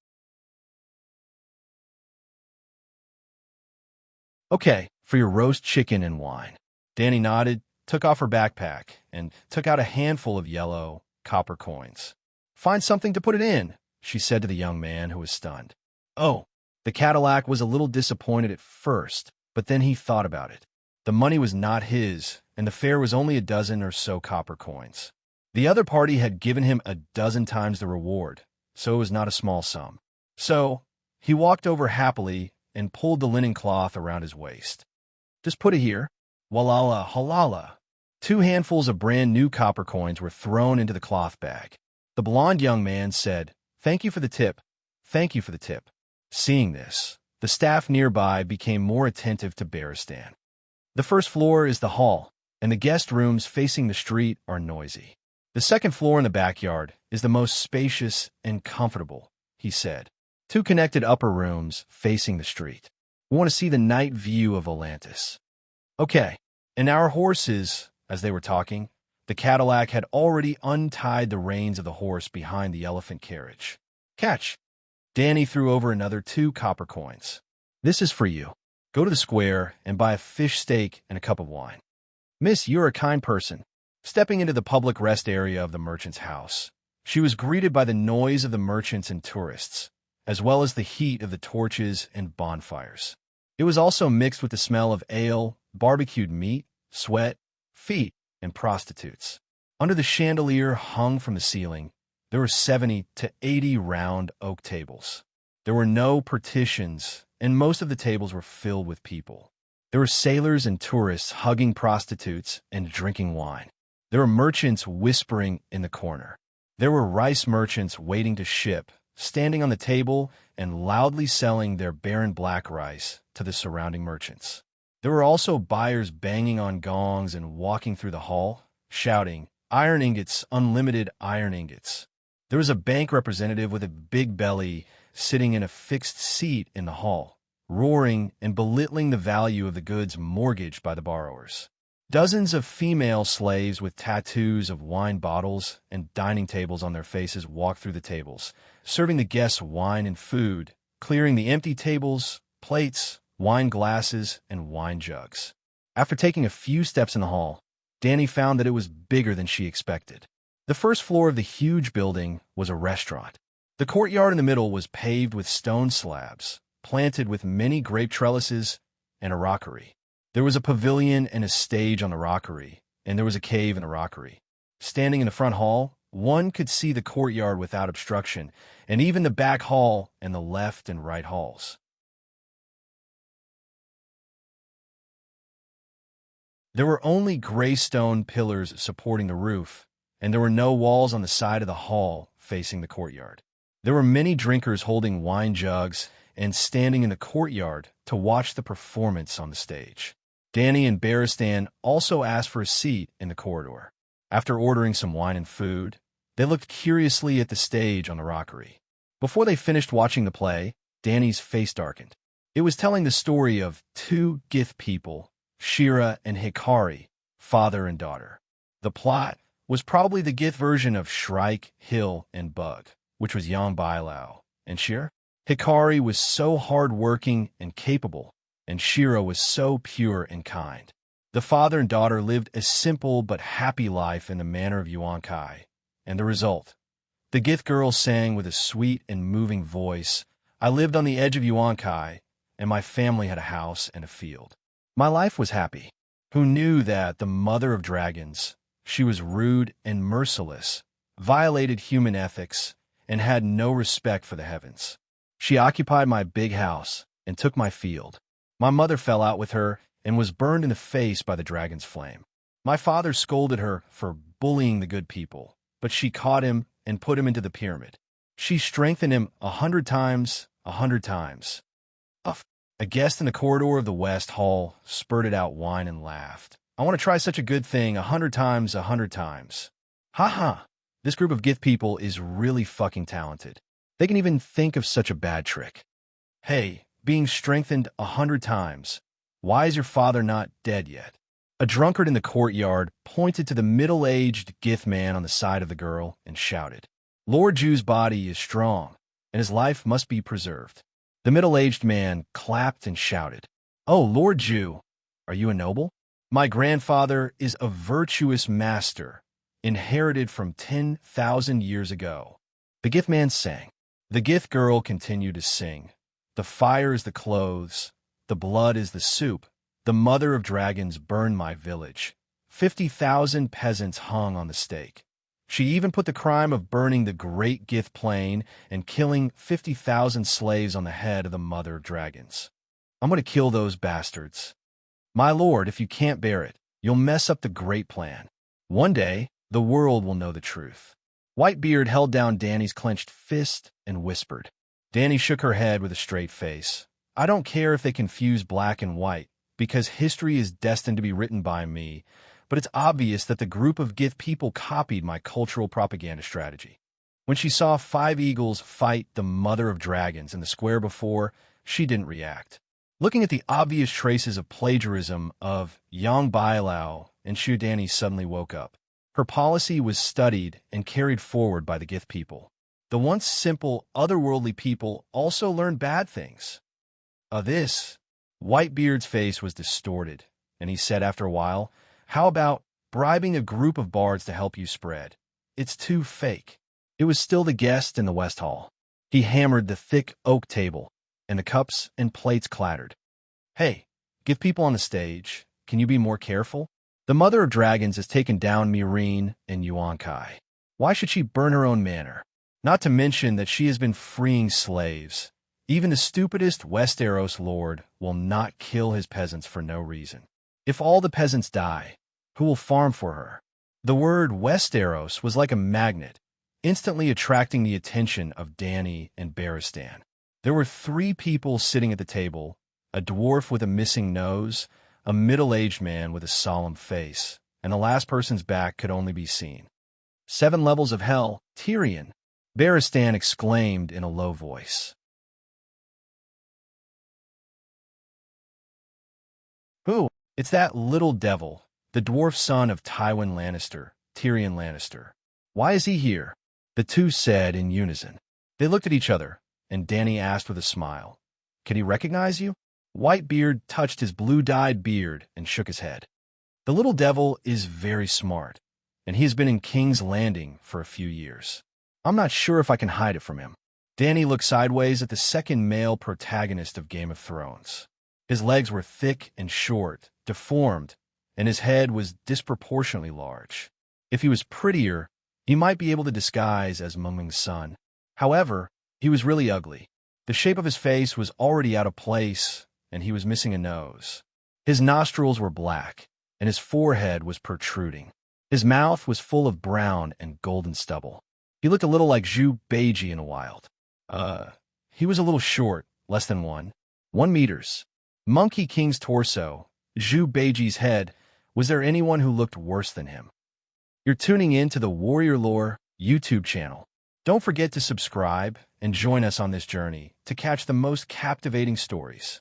Okay, for your roast chicken and wine. Danny nodded, took off her backpack, and took out a handful of yellow, copper coins. Find something to put it in, she said to the young man who was stunned. Oh, the Cadillac was a little disappointed at first, but then he thought about it. The money was not his, and the fare was only a dozen or so copper coins. The other party had given him a dozen times the reward, so it was not a small sum. So, he walked over happily and pulled the linen cloth around his waist. Just put it here. Walala halala. 2 handfuls of brand-new copper coins were thrown into the cloth bag. The blond young man said, Thank you for the tip. Thank you for the tip. Seeing this, the staff nearby became more attentive to Barristan. The first floor is the hall, and the guest rooms facing the street are noisy. The second floor in the backyard is the most spacious and comfortable, he said. Two connected upper rooms facing the street. We want to see the night view of Atlantis. Okay, and our horses, as they were talking, the Cadillac had already untied the reins of the horse behind the elephant carriage. Catch! Danny threw over another 2 copper coins. This is for you. Go to the square and buy a fish steak and a cup of wine. Miss, you're a kind person. Stepping into the public rest area of the merchant's house, she was greeted by the noise of the merchants and tourists, as well as the heat of the torches and bonfires. It was also mixed with the smell of ale, barbecued meat, sweat, feet, and prostitutes. Under the chandelier hung from the ceiling, there were 70 to 80 round oak tables. There were no partitions, and most of the tables were filled with people. There were sailors and tourists hugging prostitutes and drinking wine. There were merchants whispering in the corner. There were rice merchants waiting to ship, standing on the table and loudly selling their barren black rice to the surrounding merchants. There were also buyers banging on gongs and walking through the hall, shouting, "Iron ingots, unlimited iron ingots." There was a bank representative with a big belly sitting in a fixed seat in the hall, roaring and belittling the value of the goods mortgaged by the borrowers. Dozens of female slaves with tattoos of wine bottles and dining tables on their faces walked through the tables, serving the guests wine and food, clearing the empty tables, plates, wine glasses, and wine jugs. After taking a few steps in the hall, Danny found that it was bigger than she expected. The first floor of the huge building was a restaurant. The courtyard in the middle was paved with stone slabs, planted with many grape trellises and a rockery. There was a pavilion and a stage on the rockery, and there was a cave in the rockery. Standing in the front hall, one could see the courtyard without obstruction, and even the back hall and the left and right halls. There were only gray stone pillars supporting the roof, and there were no walls on the side of the hall facing the courtyard. There were many drinkers holding wine jugs and standing in the courtyard to watch the performance on the stage. Danny and Baristan also asked for a seat in the corridor. After ordering some wine and food, they looked curiously at the stage on the rockery. Before they finished watching the play, Danny's face darkened. It was telling the story of 2 Gith people, Shira and Hikari, father and daughter. The plot was probably the Gith version of Shrike, Hill, and Bug, which was Yang Bailao and Shira. Hikari was so hard-working and capable, and Shira was so pure and kind. The father and daughter lived a simple but happy life in the manner of Yuan Kai, and the result. The Gith girl sang with a sweet and moving voice, "I lived on the edge of Yuan Kai, and my family had a house and a field. My life was happy." Who knew that the mother of dragons, she was rude and merciless, violated human ethics, and had no respect for the heavens. She occupied my big house and took my field. My mother fell out with her and was burned in the face by the dragon's flame. My father scolded her for bullying the good people, but she caught him and put him into the pyramid. She strengthened him 100 times, 100 times. A guest in the corridor of the West Hall spurted out wine and laughed. "I want to try such a good thing 100 times, 100 times. Ha ha! This group of Gith people is really fucking talented. They can even think of such a bad trick. Hey, being strengthened 100 times. Why is your father not dead yet?" A drunkard in the courtyard pointed to the middle-aged Gith man on the side of the girl and shouted, "Lord Ju's body is strong, and his life must be preserved." The middle-aged man clapped and shouted, "Oh, Lord Ju, are you a noble? My grandfather is a virtuous master, inherited from 10,000 years ago." The Gith man sang. The Gith girl continued to sing. "The fire is the clothes, the blood is the soup. The mother of dragons burned my village. 50,000 peasants hung on the stake. She even put the crime of burning the great Gith plain and killing 50,000 slaves on the head of the mother of dragons. I'm going to kill those bastards. My lord, if you can't bear it, you'll mess up the great plan. One day, the world will know the truth." Whitebeard held down Danny's clenched fist and whispered. Danny shook her head with a straight face. "I don't care if they confuse black and white. because history is destined to be written by me, but it's obvious that the group of gift people copied my cultural propaganda strategy. When she saw 5 eagles fight the mother of dragons in the square before, she didn't react. Looking at the obvious traces of plagiarism of Yang Bailao, and Shu Danny suddenly woke up. Her policy was studied and carried forward by the gift people. The once simple, otherworldly people also learned bad things. Whitebeard's face was distorted, and he said after a while, "How about bribing a group of bards to help you spread? It's too fake." It was still the guest in the West Hall. He hammered the thick oak table, and the cups and plates clattered. "Hey, give people on the stage. Can you be more careful? The Mother of Dragons has taken down Mirene and Yuan Kai. Why should she burn her own manor? Not to mention that she has been freeing slaves. Even the stupidest Westeros lord will not kill his peasants for no reason. If all the peasants die, who will farm for her?" The word Westeros was like a magnet, instantly attracting the attention of Dany and Barristan. There were 3 people sitting at the table, a dwarf with a missing nose, a middle-aged man with a solemn face, and the last person's back could only be seen. 7 levels of hell, Tyrion, Barristan exclaimed in a low voice. "Who? It's that little devil, the dwarf son of Tywin Lannister, Tyrion Lannister. Why is he here?" The 2 said in unison. They looked at each other, and Dany asked with a smile, "Can he recognize you?" Whitebeard touched his blue-dyed beard and shook his head. "The little devil is very smart, and he has been in King's Landing for a few years. I'm not sure if I can hide it from him." Dany looked sideways at the second male protagonist of Game of Thrones. His legs were thick and short, deformed, and his head was disproportionately large. If he was prettier, he might be able to disguise as Muming's son. However, he was really ugly. The shape of his face was already out of place, and he was missing a nose. His nostrils were black, and his forehead was protruding. His mouth was full of brown and golden stubble. He looked a little like Zhu Beiji in a wild. He was a little short, less than 1 meters. Monkey King's torso, Zhu Beiji's head. Was there anyone who looked worse than him? You're tuning in to the Warrior Lore YouTube channel. Don't forget to subscribe and join us on this journey to catch the most captivating stories.